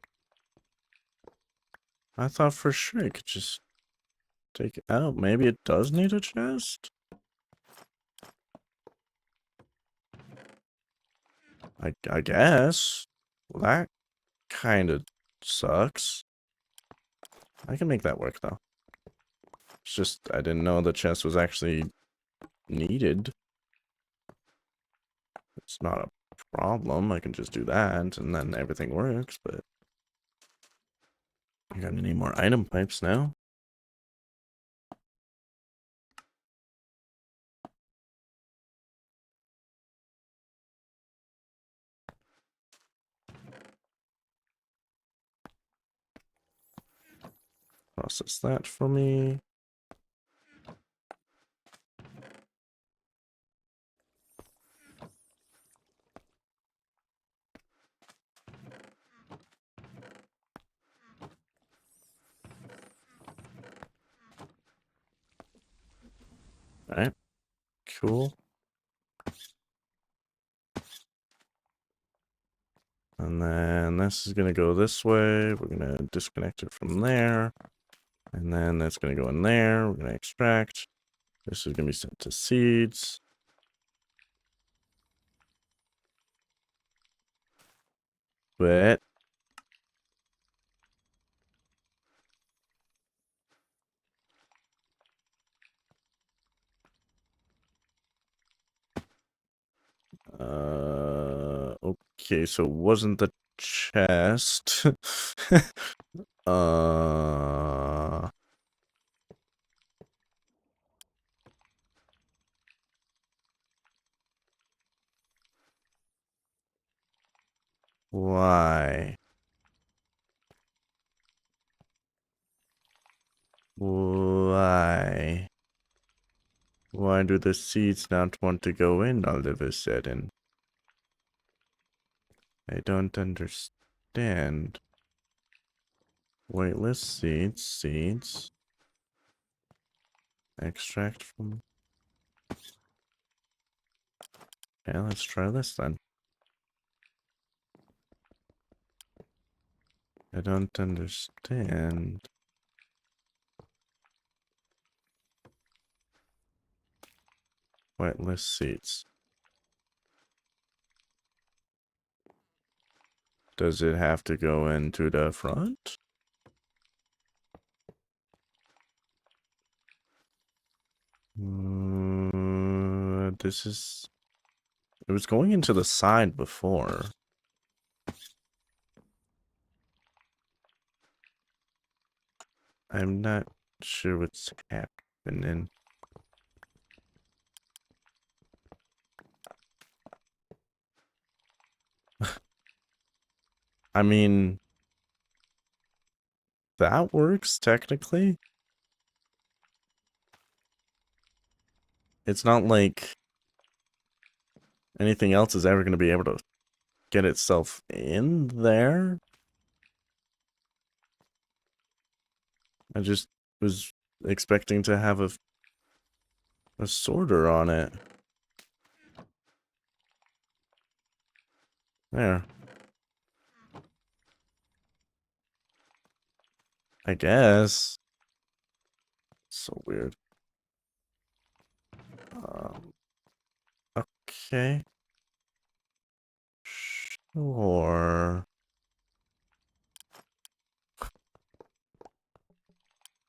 I thought for sure it could just take it out. Maybe it does need a chest? I guess. Well, that kind of sucks. I can make that work, though. It's just, I didn't know the chest was actually needed. It's not a problem. I can just do that, and then everything works, but... I'm gonna need more item pipes now. Process that for me. Alright. Cool. And then this is gonna go this way. We're gonna disconnect it from there. And then that's gonna go in there. We're gonna extract. This is gonna be sent to seeds. But okay, so it wasn't the chest. uh why? Why? Why do the seeds not want to go in all of a sudden? I don't understand. Weightless seeds. Extract from... Yeah, let's try this then. I don't understand. Weightless seeds. Does it have to go into the front? This is... It was going into the side before. I'm not sure what's happening. I mean... That works, technically. It's not like anything else is ever going to be able to get itself in there. I just was expecting to have a sorter on it. There. I guess. So weird. Okay. Sure.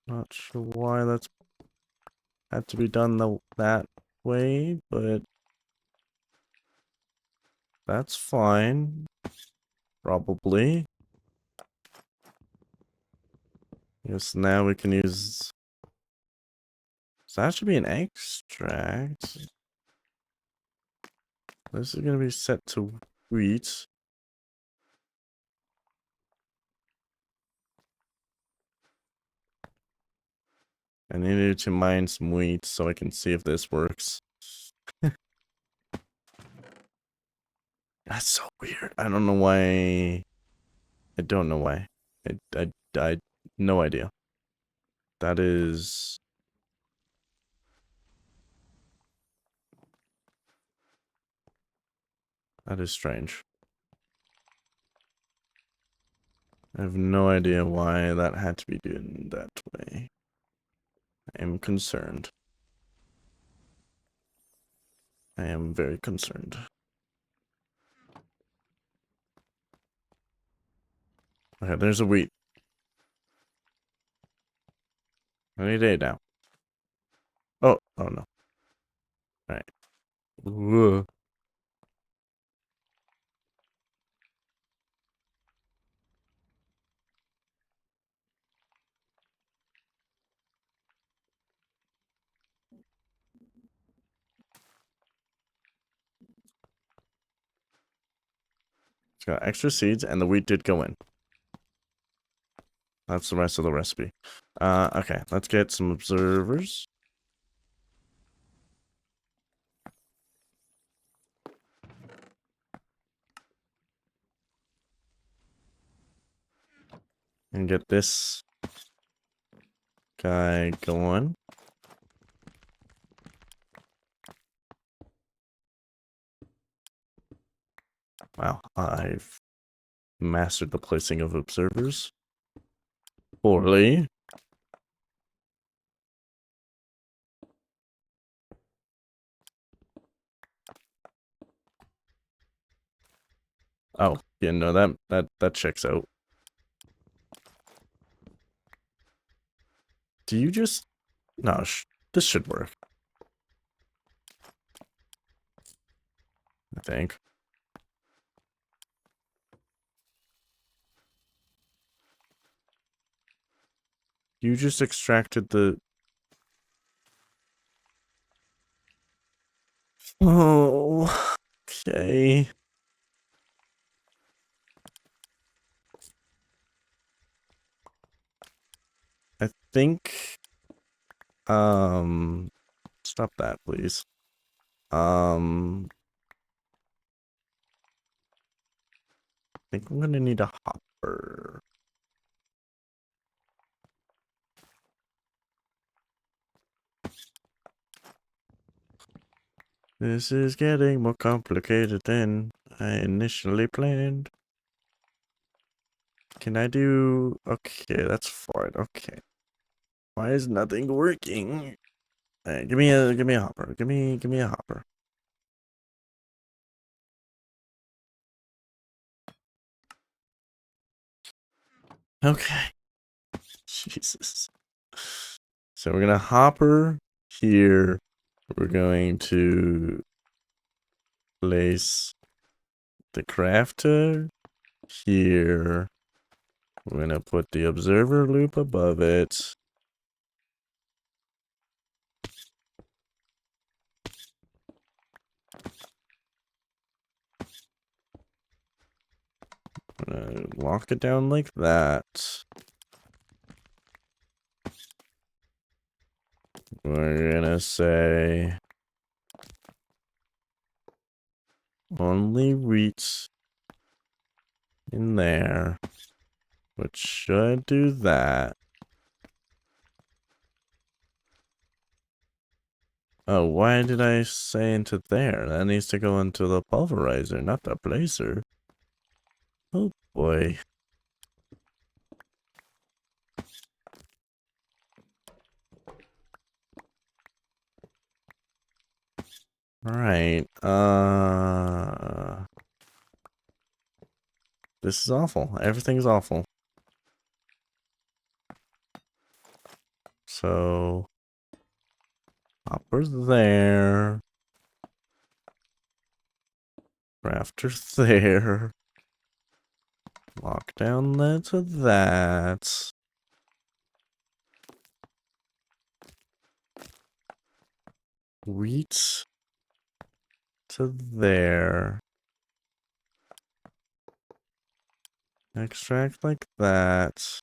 Not sure why that's had to be done that way, but that's fine. Probably. Yes, now we can use. So that should be an extract. This is gonna be set to wheat. I needed to mine some wheat so I can see if this works. That's so weird. I don't know why. I don't know why. I no idea. That is. That is strange. I have no idea why that had to be done that way. I am concerned. I am very concerned. Okay, there's a wheat. Any day now. Oh no. Alright. Whoa. It's got extra seeds and the wheat did go in. That's the rest of the recipe. Okay, let's get some observers. And get this guy going. Wow, I've mastered the placing of observers. Poorly. Oh, yeah, no, that checks out. Do you just... No, this should work. I think. You just extracted the... Oh, okay. I think... Stop that, please. I think I'm gonna need a hopper. This is getting more complicated than I initially planned. Can I do... Okay, that's fine. Okay. Why is nothing working? Alright, give me a hopper. Give me a hopper. Okay. Jesus. So we're gonna hopper here. We're going to place the crafter here. We're gonna put the observer loop above it. Lock it down like that. We're gonna say only wheat in there, which should do that. Oh, why did I say into there? That needs to go into the pulverizer, not the placer. Oh boy. Alright, this is awful. Everything's awful. So, hopper's there. Crafter's there. Lock down that to that. wheat to there. Extract like that.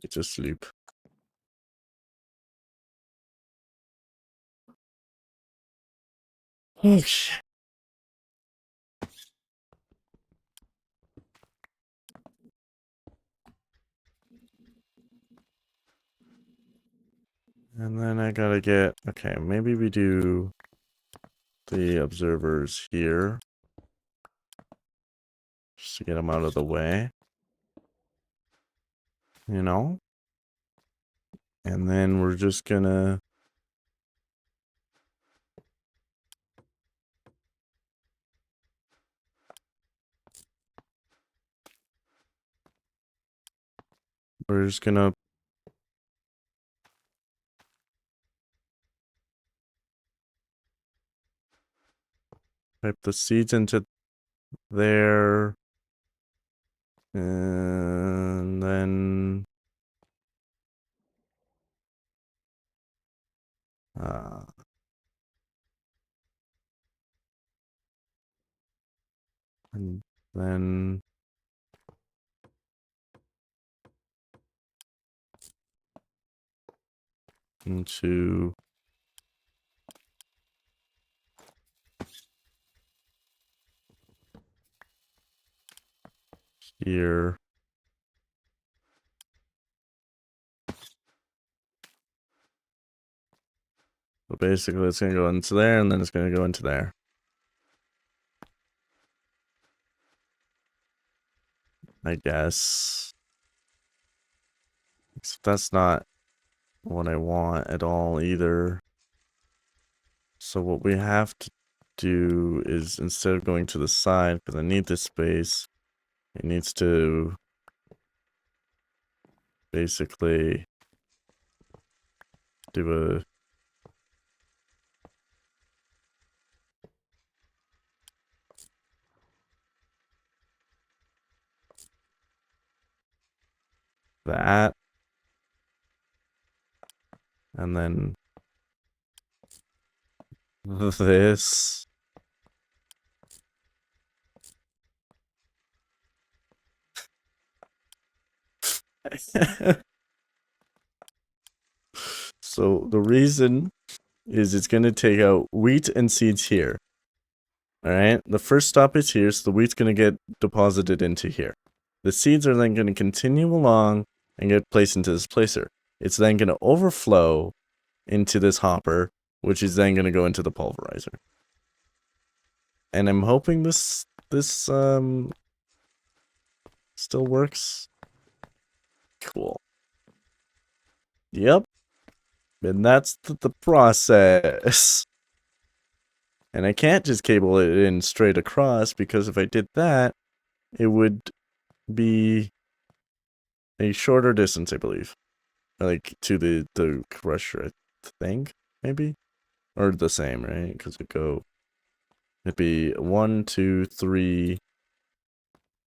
Get to sleep. Oh shit. And then I gotta get, okay, maybe we do the observers here. Just to get them out of the way. You know? And then we're just gonna... We're just gonna... Pipe the seeds into there. And then... and then... into... here. So basically it's gonna go into there and then it's gonna go into there. I guess. Except that's not what I want at all either. So what we have to do is, instead of going to the side, because I need this space, it needs to basically do a... that. And then this. So the reason is it's going to take out wheat and seeds here. Alright, the first stop is here, so the wheat's going to get deposited into here. The seeds are then going to continue along and get placed into this placer. It's then going to overflow into this hopper, which is then going to go into the pulverizer. And I'm hoping this still works. Cool. Yep. And that's the process. And I can't just cable it in straight across, because if I did that, it would be a shorter distance, I believe. Like, to the crusher, I think, maybe? Or the same, right? Because it'd be 1, 2, 3,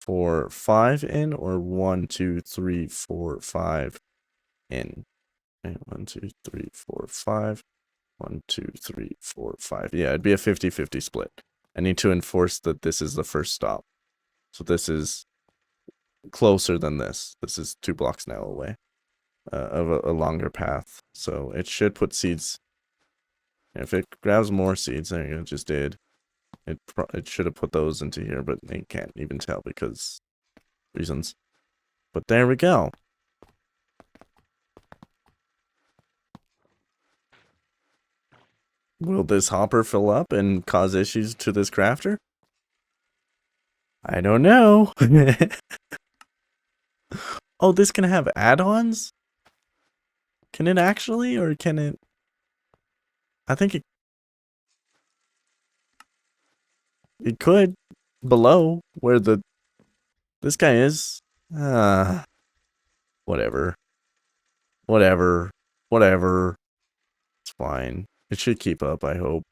4, 5 in, or 1, 2, 3, 4, 5 in. Okay, 1, 2, 3, 4, 5. 1, 2, 3, 4, 5. Yeah, it'd be a 50-50 split. I need to enforce that this is the first stop. So this is closer than this. This is 2 blocks now away of a longer path. So it should put seeds. If it grabs more seeds, there you go, it just did. It should have put those into here, but they can't even tell because reasons. But there we go. Will this hopper fill up and cause issues to this crafter? I don't know. Oh, this can have add-ons? Can it actually, or can it... I think it could. Below, where this guy is. Whatever. Whatever. Whatever. It's fine. It should keep up, I hope.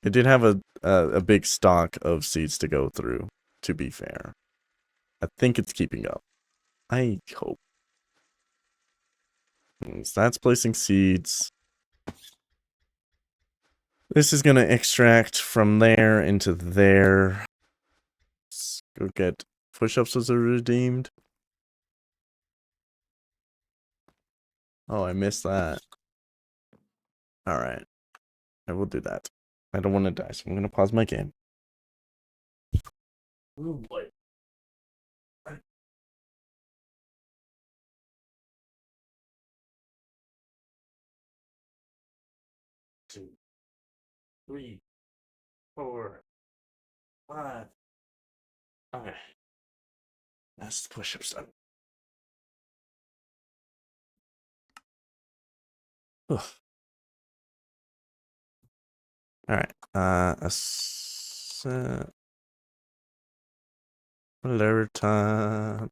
It did have a big stock of seeds to go through, to be fair. I think it's keeping up. I hope. So that's placing seeds. This is going to extract from there into there. Let's go get push-ups as redeemed. Oh, I missed that. Alright. I will do that. I don't want to die, so I'm going to pause my game. Oh boy. 2, 3, 4, 5. Okay. That's the push-ups done. Ugh. Alright. Alert time.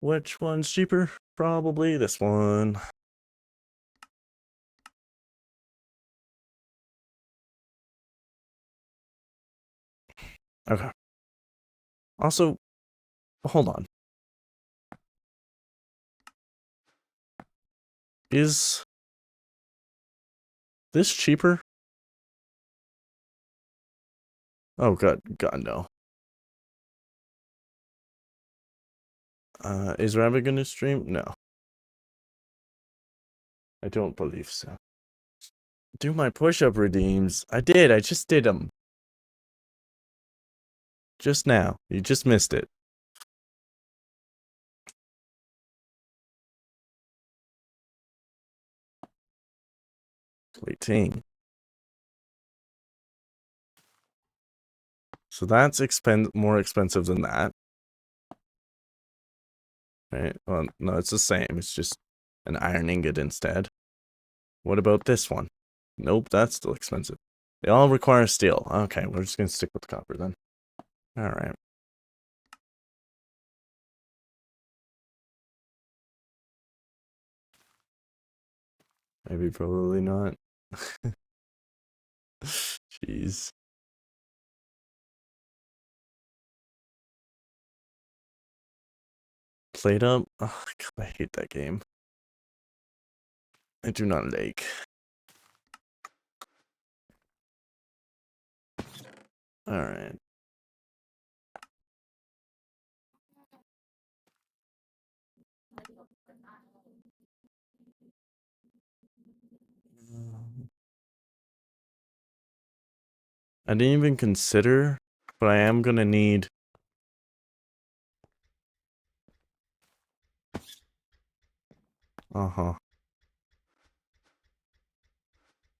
Which one's cheaper? Probably this one. Okay. Also, hold on. Is this cheaper? Oh, God, no. Is Rabbit gonna stream? No. I don't believe so. Do my push-up redeems. I did. I just did them. Just now. You just missed it. Waiting. So that's more expensive than that. Right? Well, no, it's the same. It's just an iron ingot instead. What about this one? Nope, that's still expensive. They all require steel. Okay, we're just gonna stick with the copper then. Alright. Maybe, probably not. Jeez. Played up? Oh, God, I hate that game. I do not like. Alright. I didn't even consider, but I am gonna need... Uh-huh.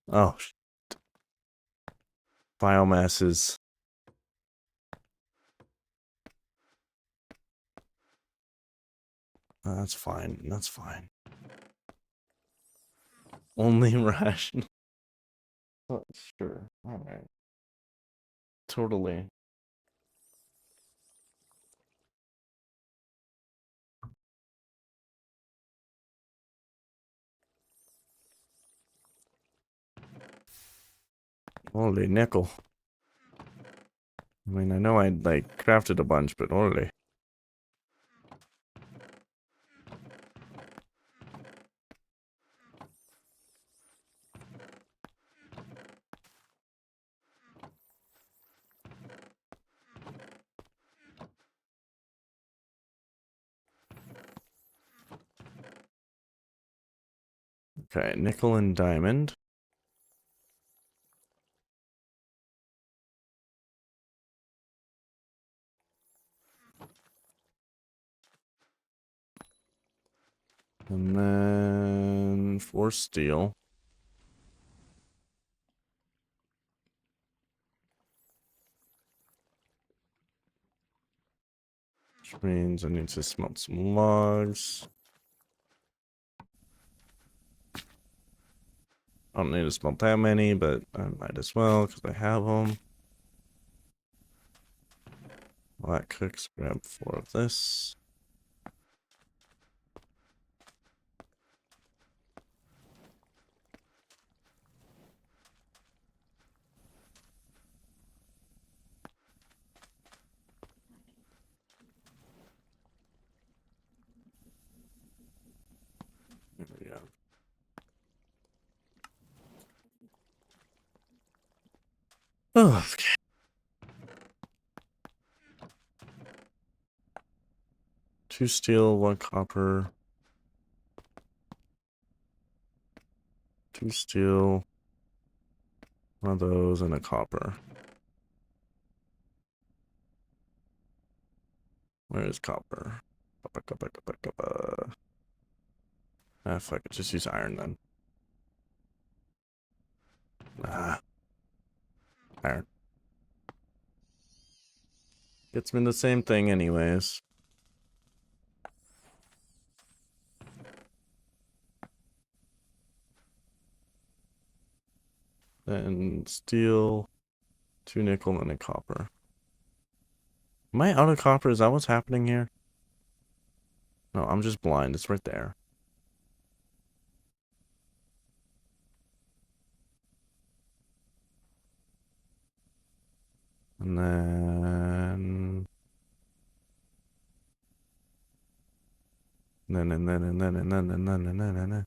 Oh, biomasses. That's fine. That's fine. Only rational. Oh, sure. Alright. Totally. Holy nickel. I mean, I know I, like, crafted a bunch, but holy. Okay, nickel and diamond. And then 4 steel. Which means I need to smelt some logs. I don't need to smelt that many, but I might as well because I have them. While that cooks, grab 4 of this. Oh, okay. Two steel, one copper. Two steel. One of those and a copper. Where is copper? Copper, copper, copper, copper. Ah, fuck it. Just use iron then. Ah. Iron. Gets me the same thing anyways. Then steel, 2 nickel, and a copper. Am I out of copper? Is that what's happening here? No, I'm just blind. It's right there. And then... And then.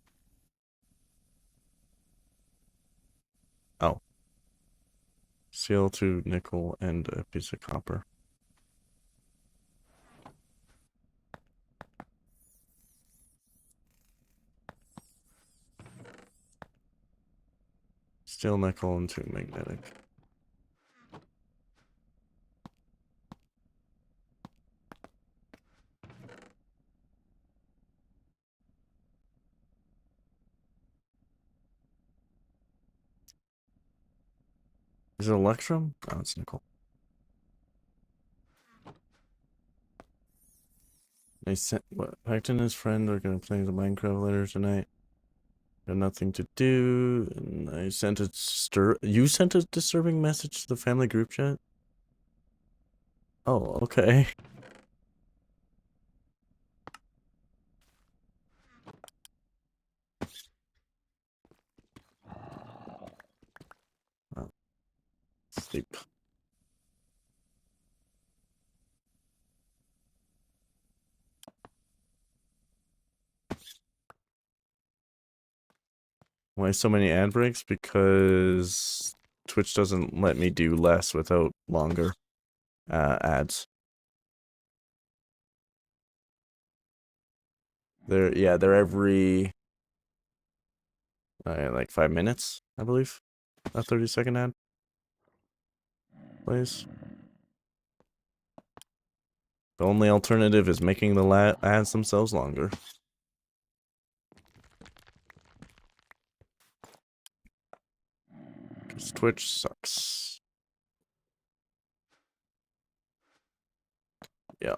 Oh. Steel, 2 nickel, and a piece of copper. Steel, nickel, and 2 magnetic. Is it electrum? Oh, it's nickel. They sent what? Pact and his friend are gonna play the Minecraft later tonight. Got nothing to do, and I sent a You sent a disturbing message to the family group chat. Oh, okay. Oh, sleep. Why so many ad breaks? Because Twitch doesn't let me do less without longer ads. They're every like 5 minutes, I believe. A 30-second ad, please. The only alternative is making the ads themselves longer. Because Twitch sucks. Yeah.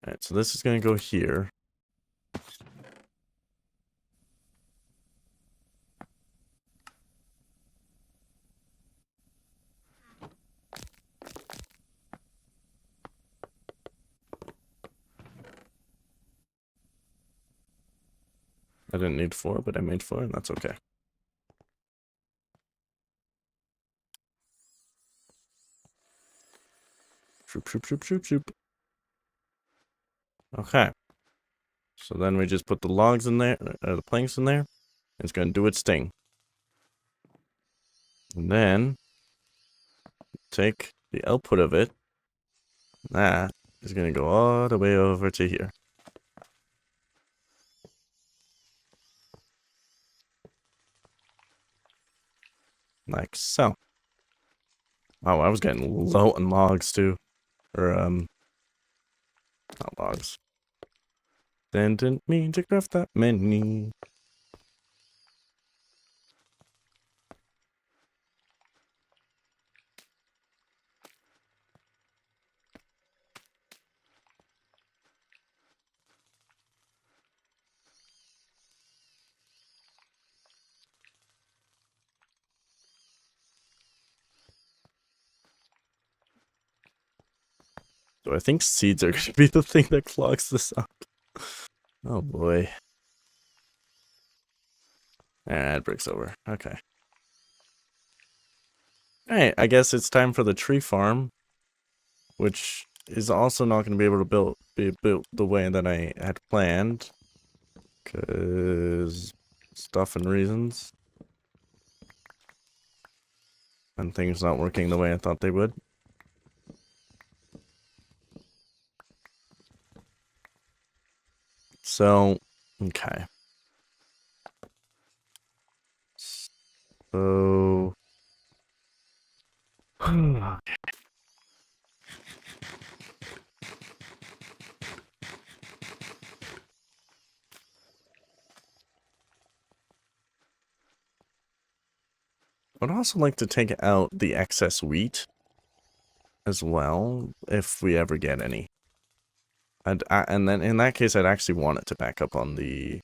Alright, so this is going to go here. I didn't need 4, but I made 4, and that's okay. Shoop, shoop, shoop, shoop, shoop. Okay. So then we just put the logs in there, the planks in there. It's going to do its thing. And then take the output of it. That is going to go all the way over to here. Like so. Oh, I was getting low on logs too. Or, not logs. Then didn't mean to craft that many. So I think seeds are going to be the thing that clogs this up. Oh boy. Ad breaks over. Okay. Alright, I guess it's time for the tree farm. Which is also not going to be able to be built the way that I had planned. Because stuff and reasons. And things not working the way I thought they would. So, okay. So, I'd also like to take out the excess wheat as well, if we ever get any. And then in that case, I'd actually want it to back up on the...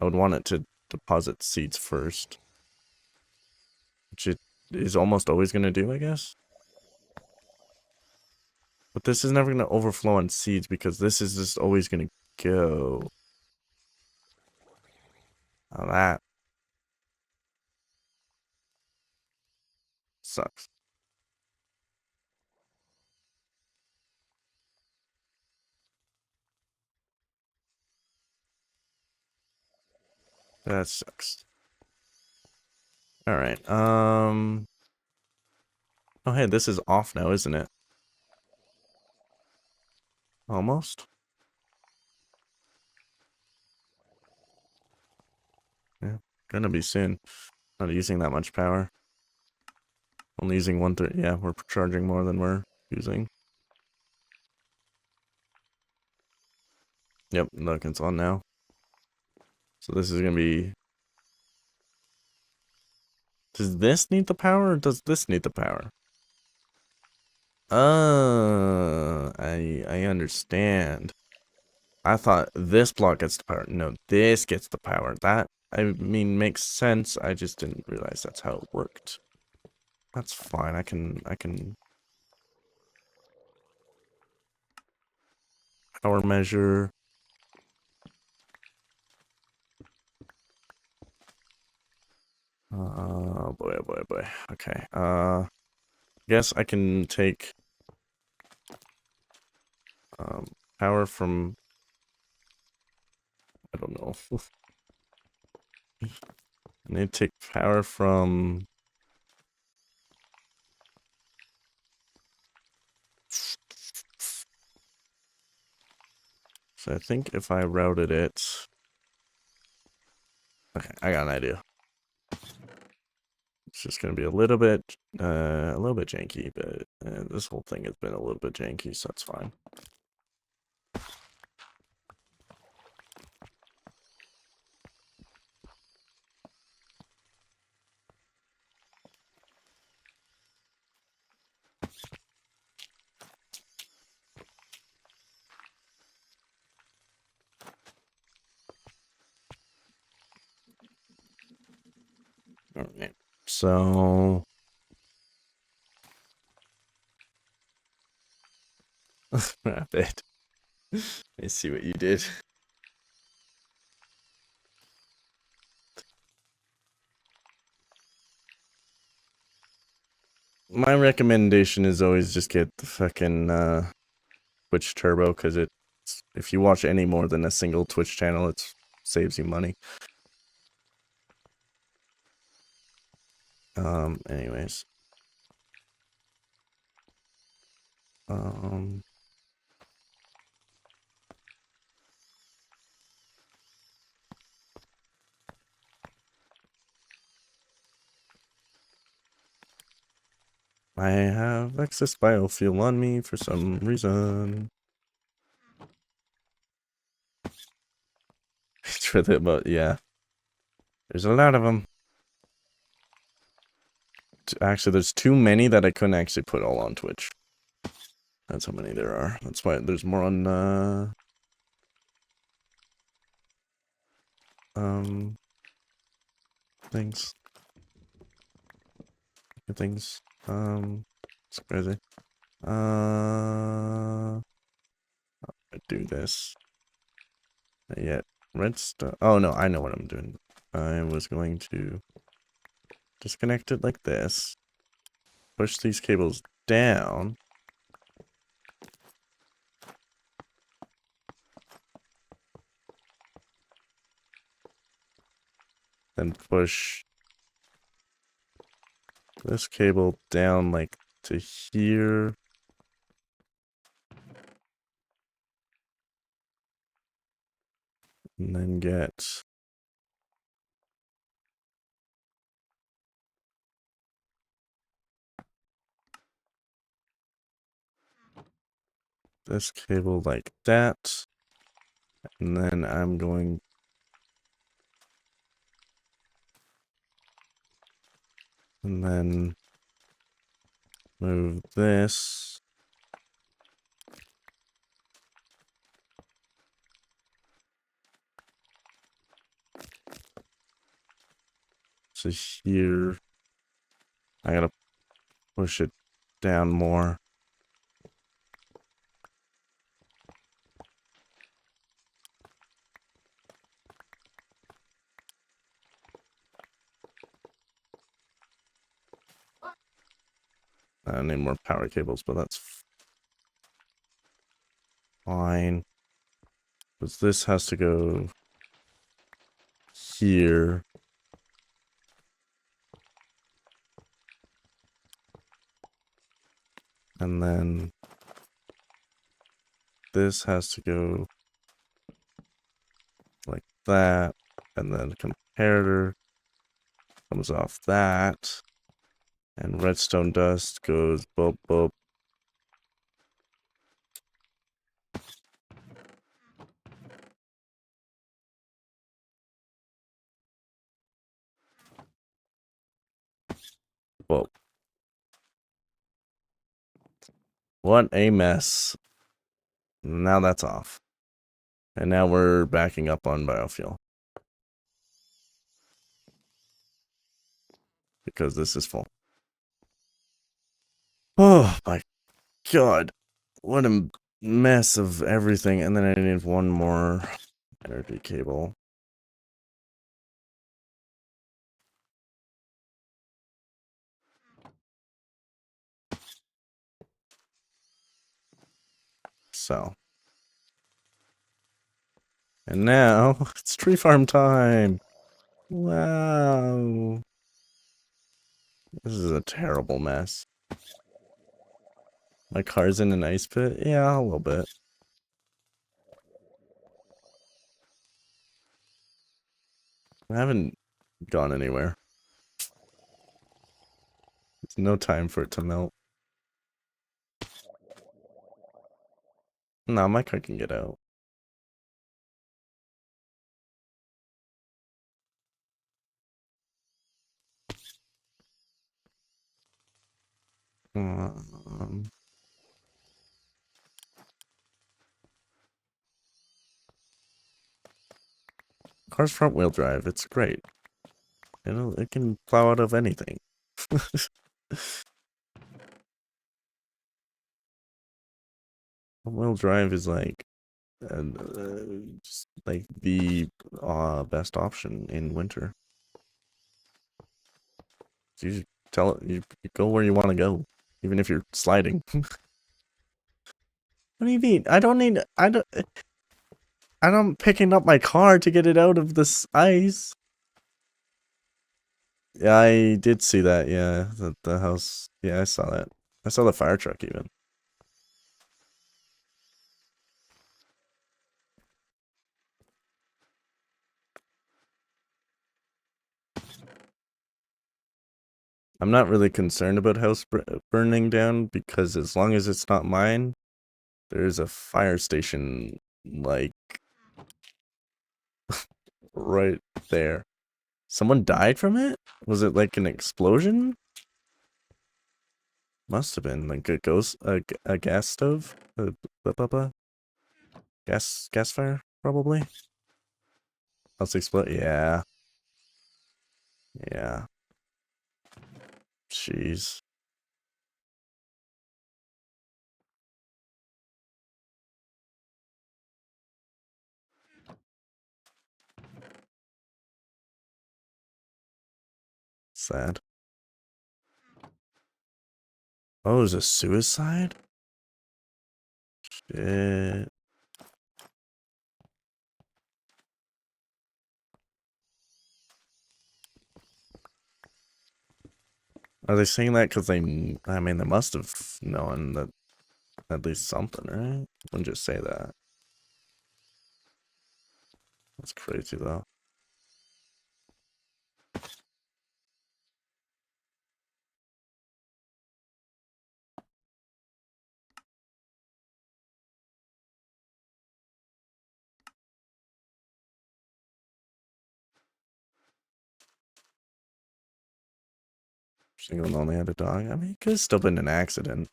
I would want it to deposit seeds first. Which it is almost always going to do, I guess. But this is never going to overflow on seeds because this is just always going to go. Now that sucks. That sucks. Alright, oh hey, this is off now, isn't it? Almost? Yeah, gonna be soon. Not using that much power. Only using 1/3. Yeah, we're charging more than we're using. Yep, look, it's on now. So this is gonna be... Does this need the power, or does this need the power? I understand. I thought this block gets the power. No, this gets the power. That, I mean, makes sense. I just didn't realize that's how it worked. That's fine. I can power measure. Boy, oh boy, oh boy. Okay. Guess I can take power from, I don't know. I need to take power from so I think if I routed it, okay, I got an idea. It's just gonna be a little bit janky, but this whole thing has been a little bit janky, so that's fine. All right, so rapid. I see what you did. My recommendation is always just get the fucking Twitch Turbo, because it's, if you watch any more than a single Twitch channel, it saves you money. Anyways. I have excess biofuel on me for some reason. It's for the, but yeah. There's a lot of them. Actually, there's too many that I couldn't actually put all on Twitch. That's how many there are. That's why there's more on, things. It's crazy. I do this. Not yet. Redstone. Oh no, I know what I'm doing. I was going to disconnect it like this. Push these cables down. Then push this cable down like to here. And then get this cable like that. And then I'm going and then move this to here. I gotta push it down more. I need more power cables, but that's fine. Because this has to go here. And then this has to go like that. And then comparator comes off that. And redstone dust goes boop boop. Boop. What a mess. Now that's off. And now we're backing up on biofuel. Because this is full. Oh my god. What a mess of everything. And then I need one more energy cable. So. And now it's tree farm time. Wow. This is a terrible mess. My car's in an ice pit? Yeah, a little bit. I haven't gone anywhere. There's no time for it to melt. No, my car can get out. Um, Car's front wheel drive. It's great. It can plow out of anything. Front wheel drive is like just like the best option in winter. So you just tell it you go where you want to go, even if you're sliding. What do you mean? I'm picking up my car to get it out of this ice. Yeah, I did see that. Yeah, the house. Yeah, I saw that. I saw the fire truck even. I'm not really concerned about house burning down because as long as it's not mine, there's a fire station like right there. Someone died from it? Was it like an explosion? Must have been like a a gas stove, gas fire probably. House explode. Yeah, yeah. Jeez. Sad. Oh, it was a suicide? Shit. Are they saying that because they? I mean, they must have known that at least something, right? Wouldn't just say that. That's crazy though. Single only had a dog. I mean, it could have still been an accident.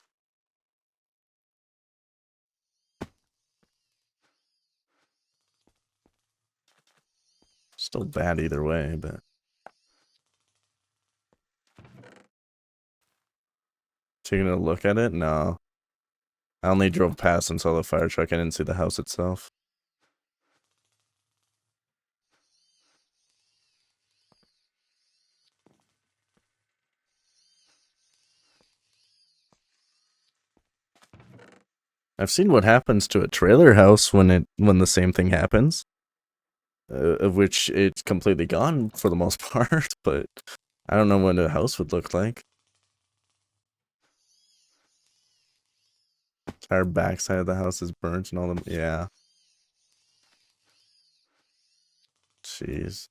Still bad either way, but. Taking a look at it? No. I only drove past and saw the fire truck. I didn't see the house itself. I've seen what happens to a trailer house when the same thing happens. Of which it's completely gone for the most part, but I don't know what a house would look like. Entire backside of the house is burnt and all them. Yeah. Jeez.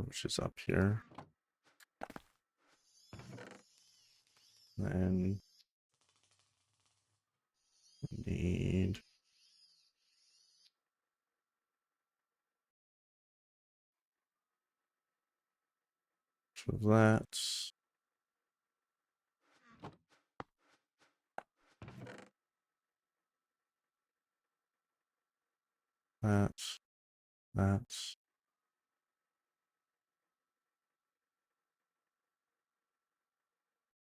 Which is up here. Then need that. That.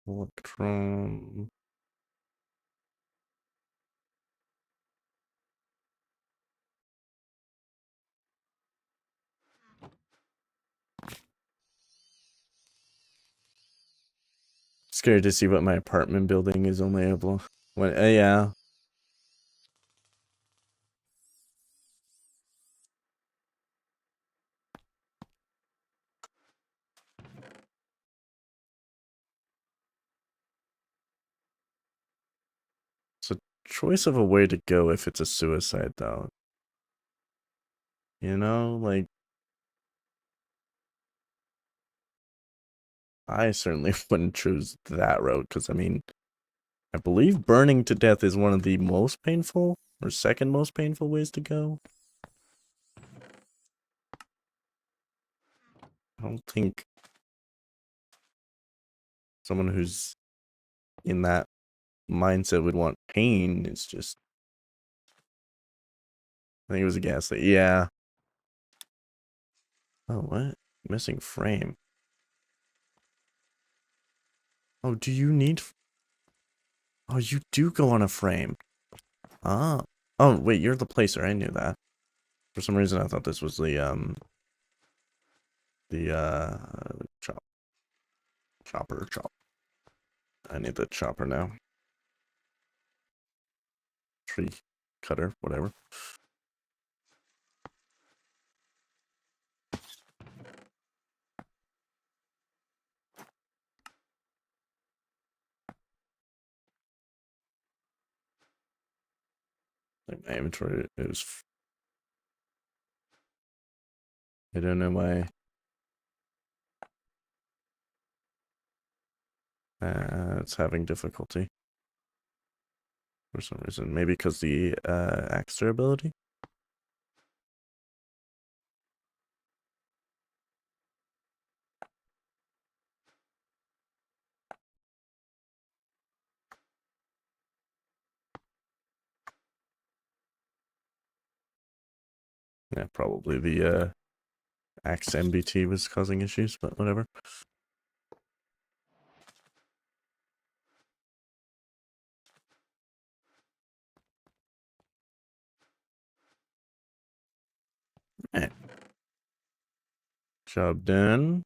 Electron. Scared to see what my apartment building is only able. When yeah. It's a choice of a way to go if it's a suicide though. You know, like I certainly wouldn't choose that route because I mean I believe burning to death is one of the most painful or second most painful ways to go. I don't think someone who's in that mindset would want pain. It's just I think it was a gaslight. Yeah. Oh, what? Missing frame. Oh, do you need... Oh, you do go on a frame. Ah. Oh, wait, you're the placer. I knew that. For some reason, I thought this was the chopper. I need the chopper now. Tree cutter, whatever. Like my inventory is... I don't know why. It's having difficulty. For some reason. Maybe because the axe durability? Yeah, probably the Axe MBT was causing issues, but whatever. Alright. Job done.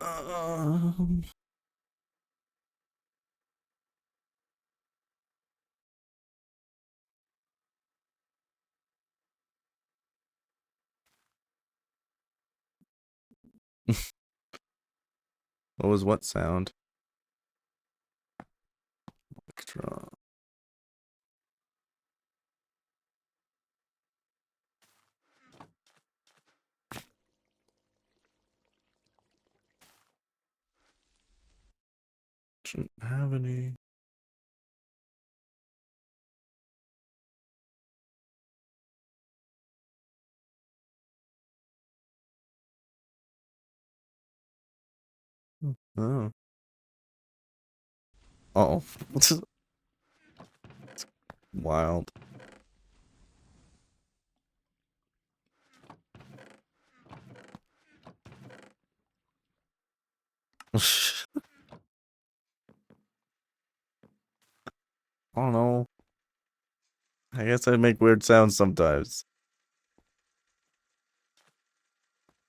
Um, what was what sound? Extra. Shouldn't have any. Oh. Oh. Wild. I don't know. I guess I make weird sounds sometimes.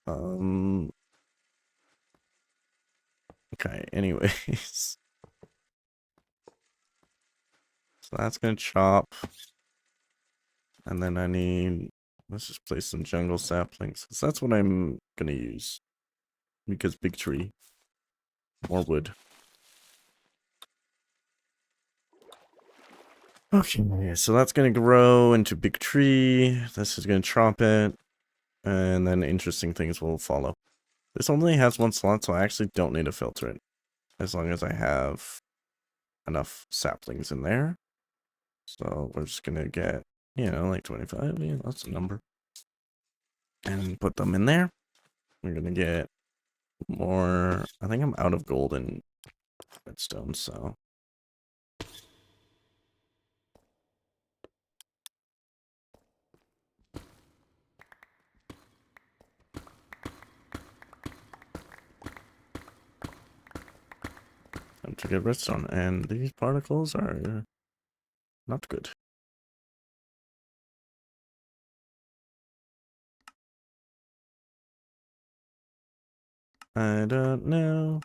Um. Okay, anyways. So that's gonna chop. And then I need... Let's just place some jungle saplings. Because that's what I'm gonna use. Because big tree. More wood. Okay, so that's gonna grow into big tree. This is gonna chop it. And then interesting things will follow. This only has one slot, so I actually don't need to filter it. As long as I have enough saplings in there. So we're just gonna get, you know, like 25. Yeah, that's a number. And put them in there. We're gonna get more... I think I'm out of gold and redstone, so... time to get redstone. And these particles are not good. I don't know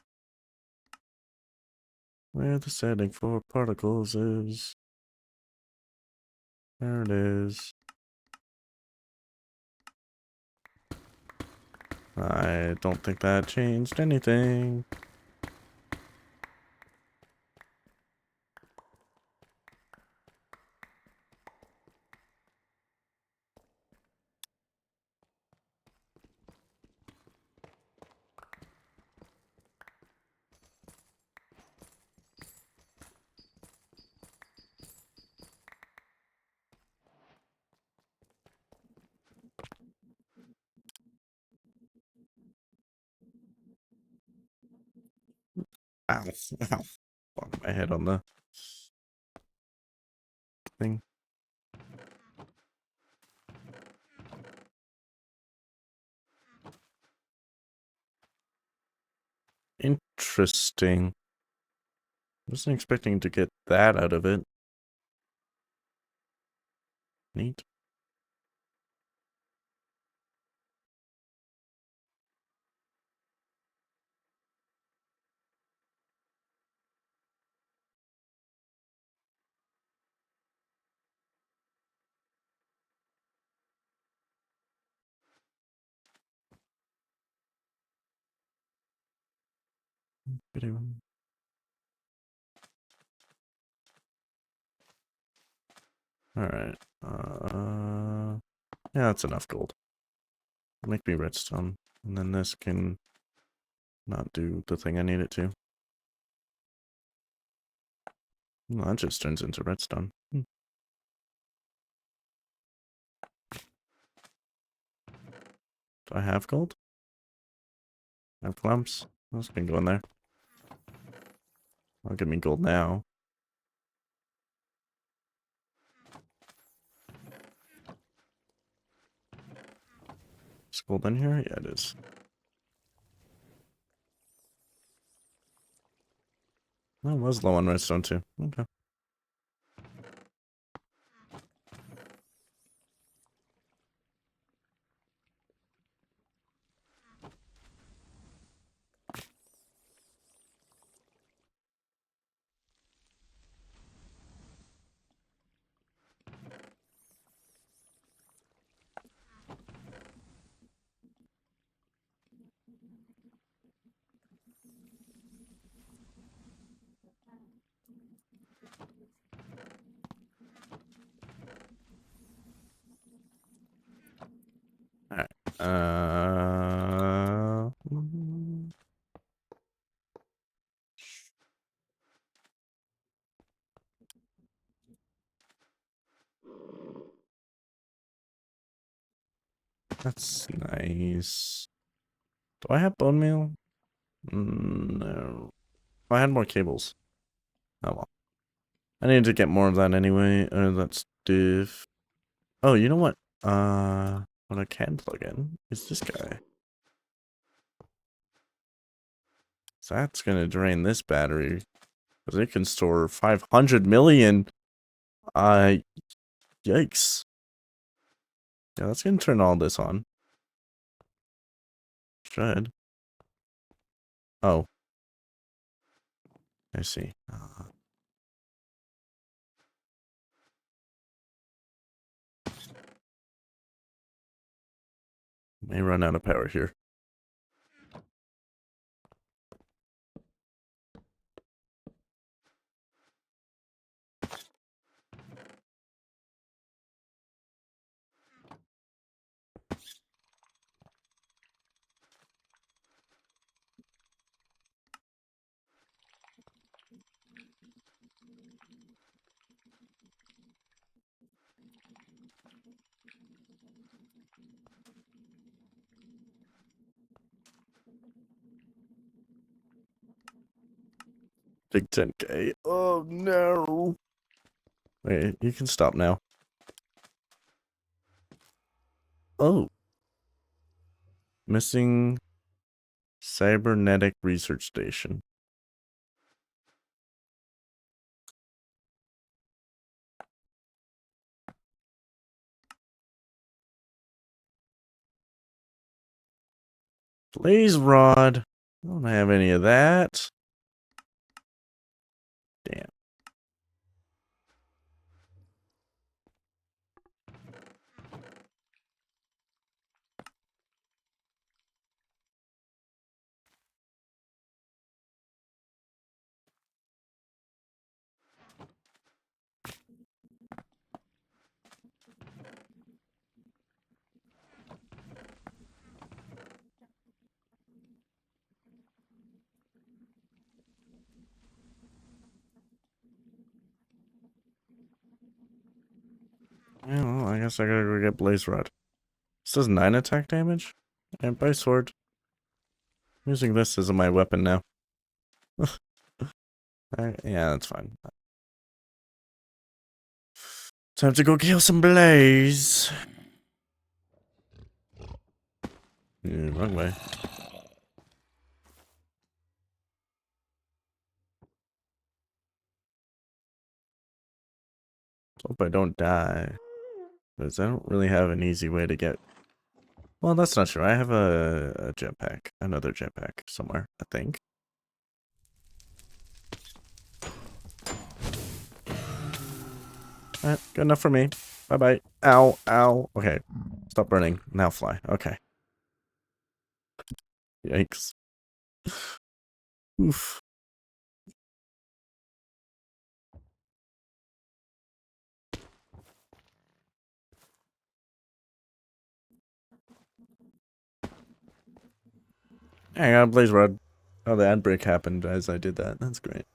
where the setting for particles is. There it is. I don't think that changed anything. Ow. Ow. Bumped my head on the thing. Interesting. Wasn't expecting to get that out of it. Neat. Alright. Yeah, that's enough gold. Make me redstone. And then this can not do the thing I need it to. Well, that just turns into redstone. Do I have gold? I have clumps? Those can go in there. I'll give me gold now. Is gold in here? Yeah, it is. Oh, it was low on redstone too. Okay. Alright. That's nice. Do I have bone meal? No. I had more cables. Oh well. I need to get more of that anyway. That's diff. Oh, you know what? What I can plug in is this guy. So that's gonna drain this battery. Because it can store 500 million. Yikes. Yeah, that's gonna turn all this on. Should. Oh. I see. May run out of power here. Big 10K. Oh no. Wait, you can stop now. Oh. Missing cybernetic research station. Blaze rod. I don't have any of that. Damn. Yeah, well, I guess I gotta go get blaze rod. This does 9 attack damage? And by sword. I'm using this as my weapon now. Yeah, that's fine. Time to go kill some blaze. Yeah, wrong way. Hope I don't die. Because I don't really have an easy way to get... Well, that's not true. I have a jetpack. Another jetpack somewhere, I think. Alright, good enough for me. Bye-bye. Ow, ow. Okay, stop burning. Now fly. Okay. Yikes. Oof. I got a blaze rod. Oh, the ad break happened as I did that. That's great.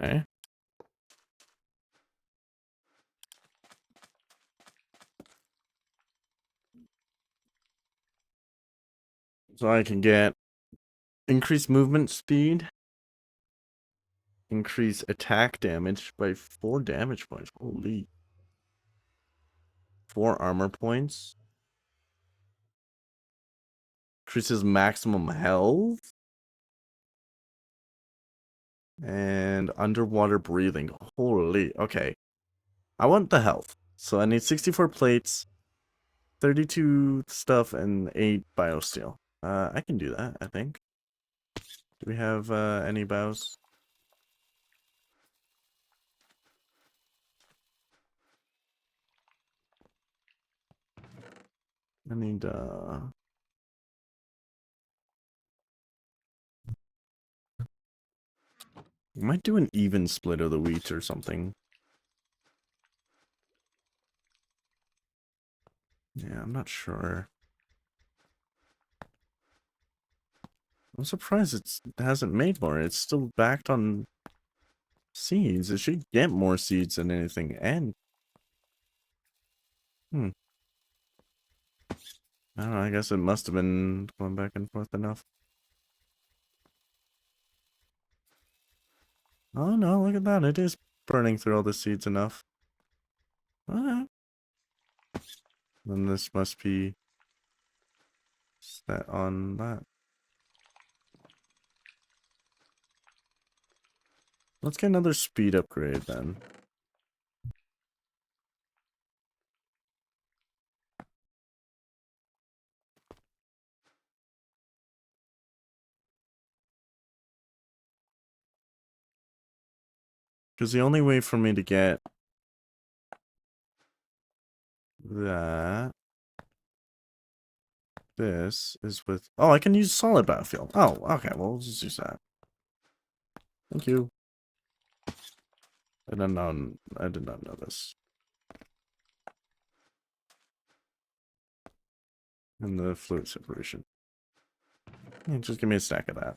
Okay. So I can get increased movement speed, increase attack damage by 4 damage points. Holy. 4 armor points. Increases maximum health. And underwater breathing. Holy. Okay. I want the health. So I need 64 plates, 32 stuff, and 8 biosteel. I can do that, I think. Do we have any bios? I need we might do an even split of the wheat or something. Yeah, I'm not sure. I'm surprised it hasn't made more. It's still backed on seeds. It should get more seeds than anything. And I don't know, I guess it must have been going back and forth enough. Oh no, look at that. It is burning through all the seeds enough. Alright. Then this must be set on that. Let's get another speed upgrade then. Because the only way for me to get this is with... Oh, I can use solid battlefield. Oh, okay, well, we'll just use that. Thank you. I did not know this. And the fluid separation. Yeah, just give me a stack of that.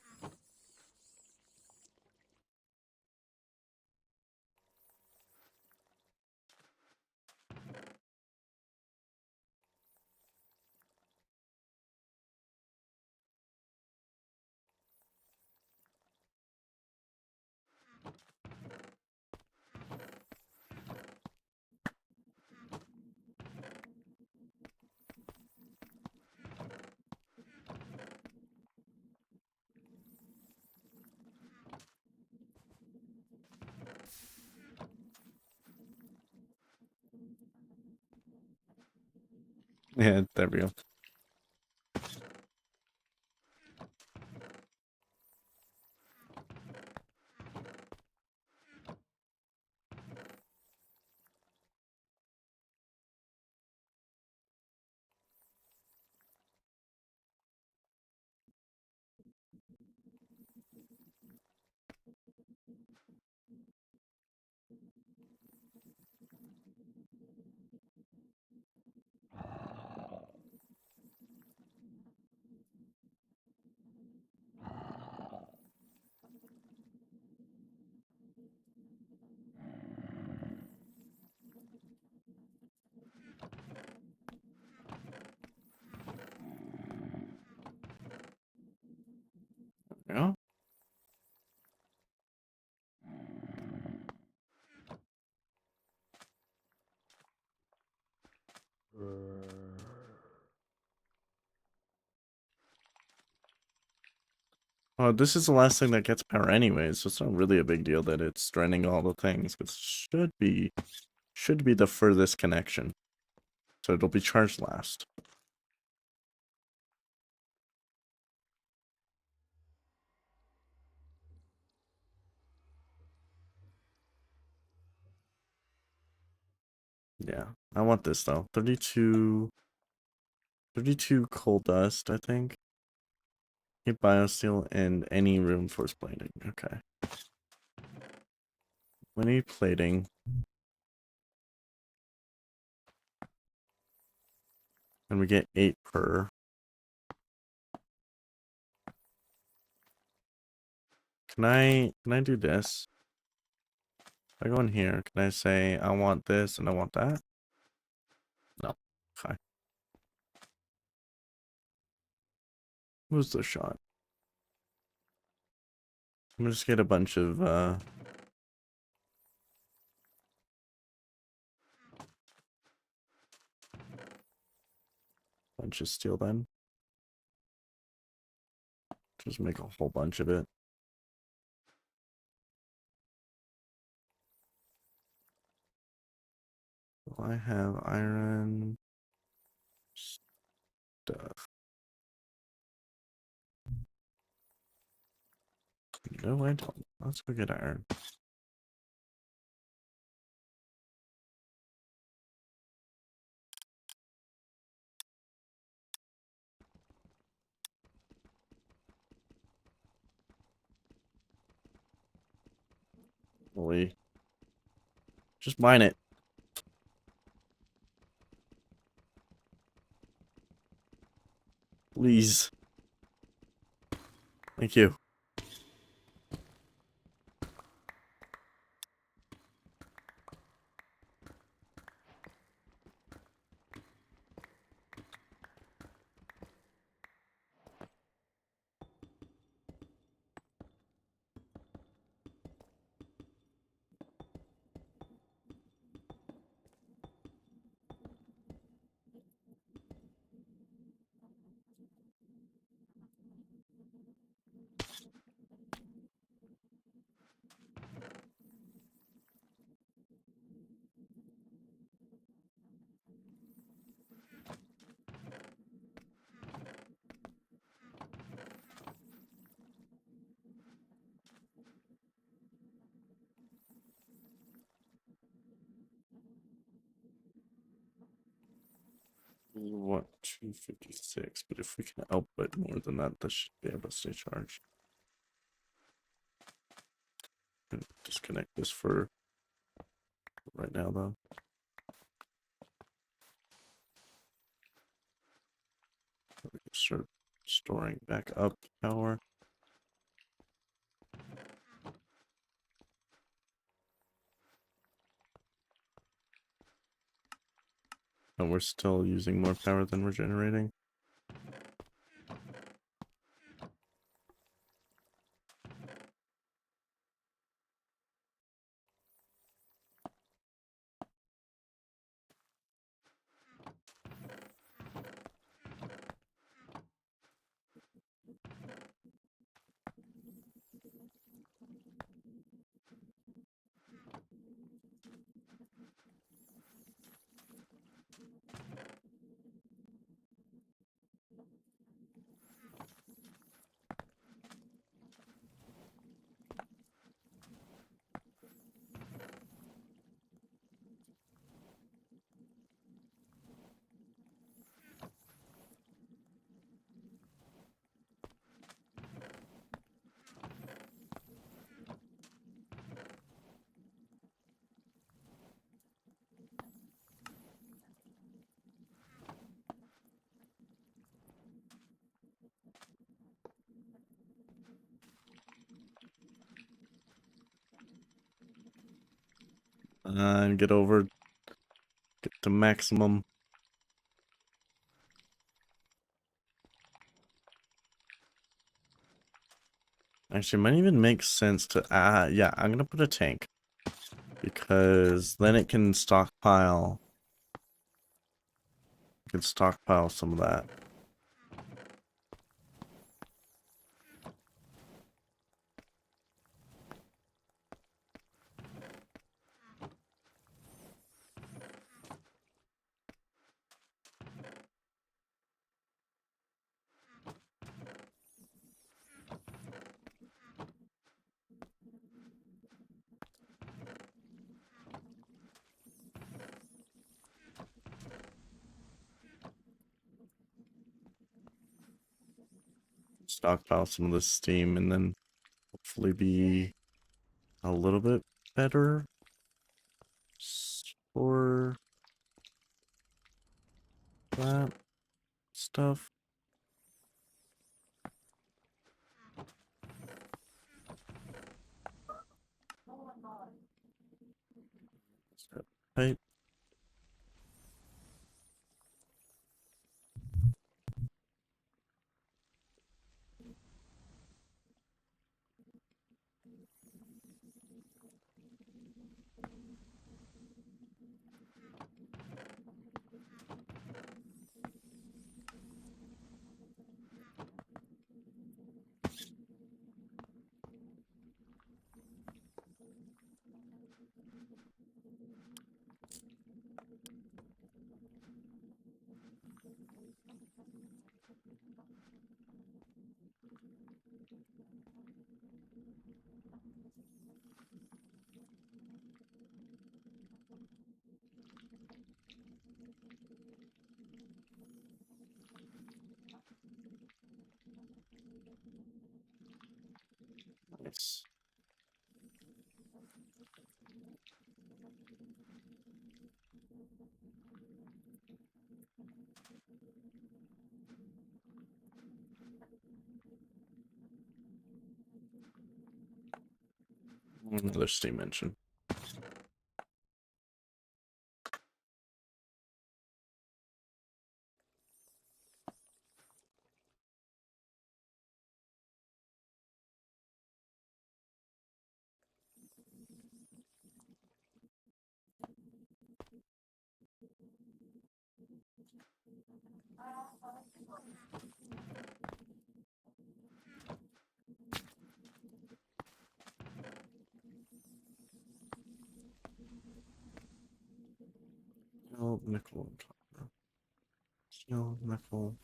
Yeah, there we go. Yeah. Oh, this is the last thing that gets power anyways, so it's not really a big deal that it's draining all the things. But should be the furthest connection. So it'll be charged last. Yeah, I want this though. 32 coal dust, I think. Get biosteel and any reinforced plating. Okay. We need plating. And we get 8 per. Can I do this? I go in here, can I say I want this and I want that? No. Okay. Who's the shot? I'm gonna just get a bunch of steel then. Just make a whole bunch of it. Do I have iron stuff? No, I don't. Let's go get iron. Holy. Just mine it. Please. Thank you. We want 256, but if we can output more than that, this should be able to stay charged. Disconnect this for right now, though. We can start storing back up power. And we're still using more power than we're generating. And get to maximum. Actually, it might even make sense to, yeah, I'm gonna put a tank. Because then it can stockpile. It can stockpile some of that. Stockpile some of this steam and then hopefully be a little bit better for that stuff. Right? Nice. Another steam engine. Steel, nickel, and copper. Steel, nickel.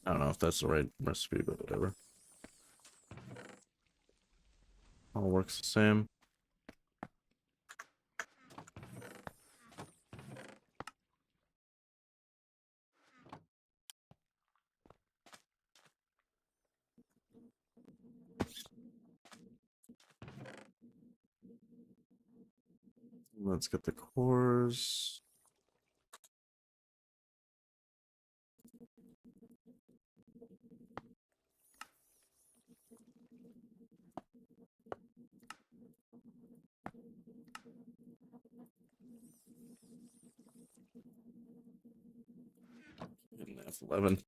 I don't know if that's the right recipe, but whatever. All works the same. Let's get the cores. And F11.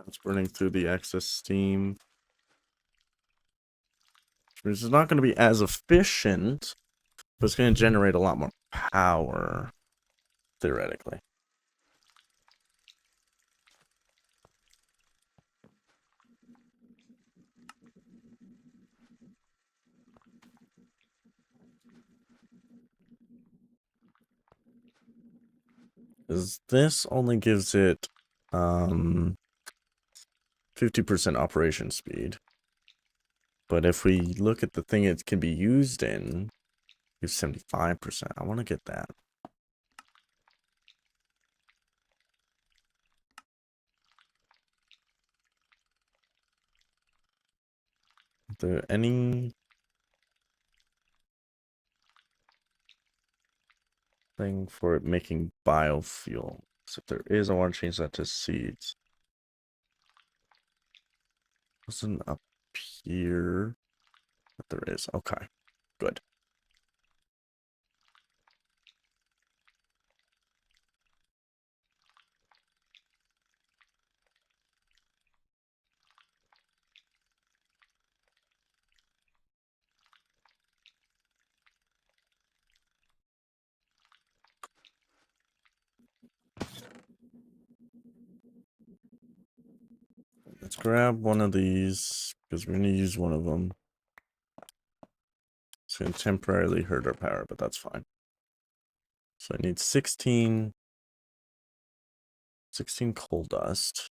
It's burning through the excess steam. This is not going to be as efficient, but it's going to generate a lot more power, theoretically. Because this only gives it 50% operation speed. But if we look at the thing it can be used in, it's 75%. I want to get that. Is there any thing for it making biofuel? So if there is, I want to change that to seeds. Wasn't up here, but there is. Okay, good. Let's grab one of these because we're going to use one of them. It's going to temporarily hurt our power, but that's fine. So I need 16 coal dust.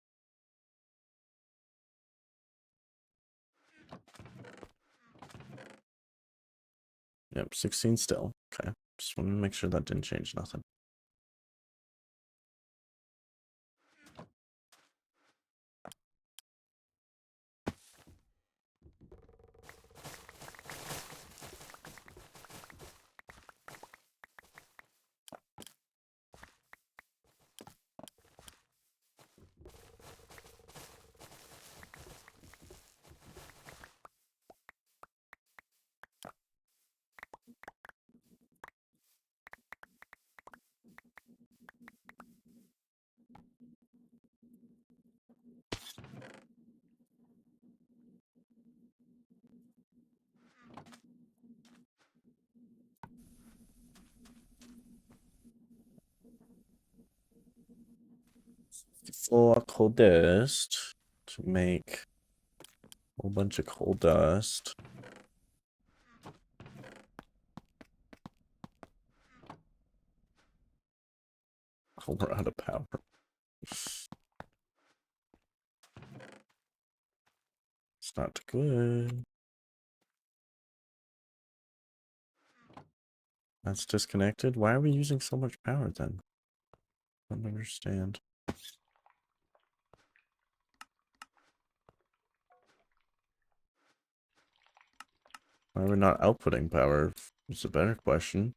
Yep, 16 still. Okay. Just want to make sure that didn't change nothing. For coal dust to make a whole bunch of coal dust. Oh, we're out of power. It's not good. That's disconnected. Why are we using so much power then? I don't understand. Why are we not outputting power? It's a better question.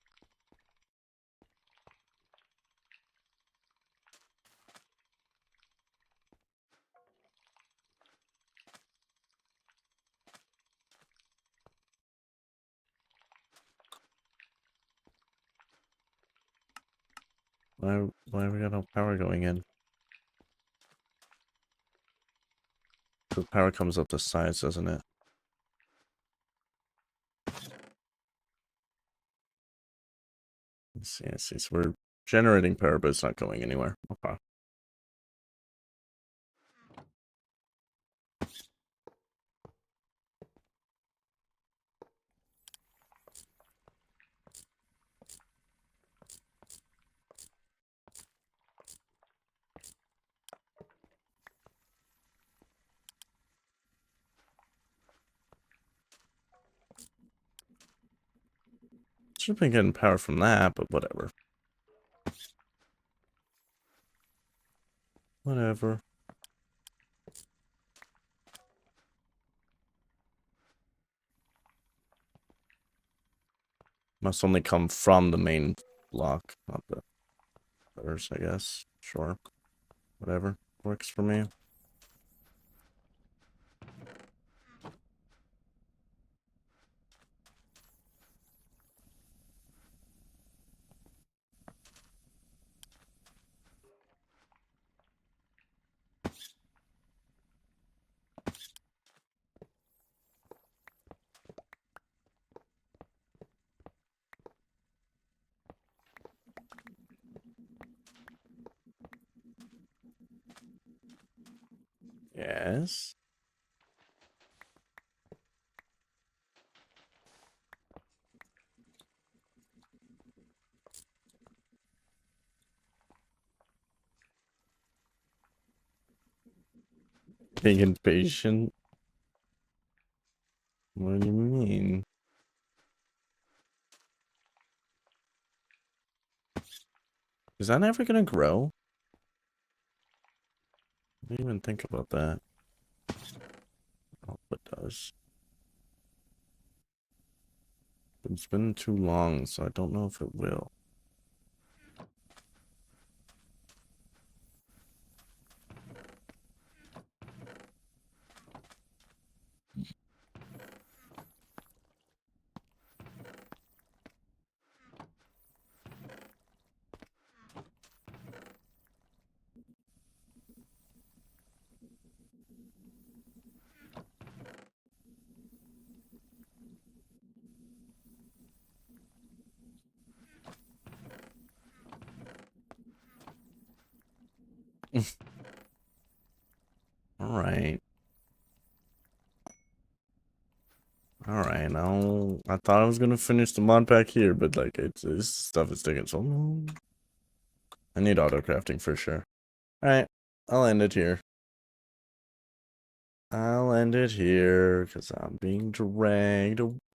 Why we got no power going in? The power comes up the sides, doesn't it? Let's see, I see. So we're generating power, but it's not going anywhere. Okay. Should have been getting power from that, but whatever. Whatever. Must only come from the main block, not the others, I guess. Sure. Whatever. Works for me. Yes. Being impatient? What do you mean? Is that ever gonna grow? I didn't even think about that. Oh, it does. It's been too long, so I don't know if it will. Alright. Alright, I thought I was gonna finish the mod pack here, but like this stuff is taking so long. I need auto crafting for sure. Alright, I'll end it here. I'll end it here because I'm being dragged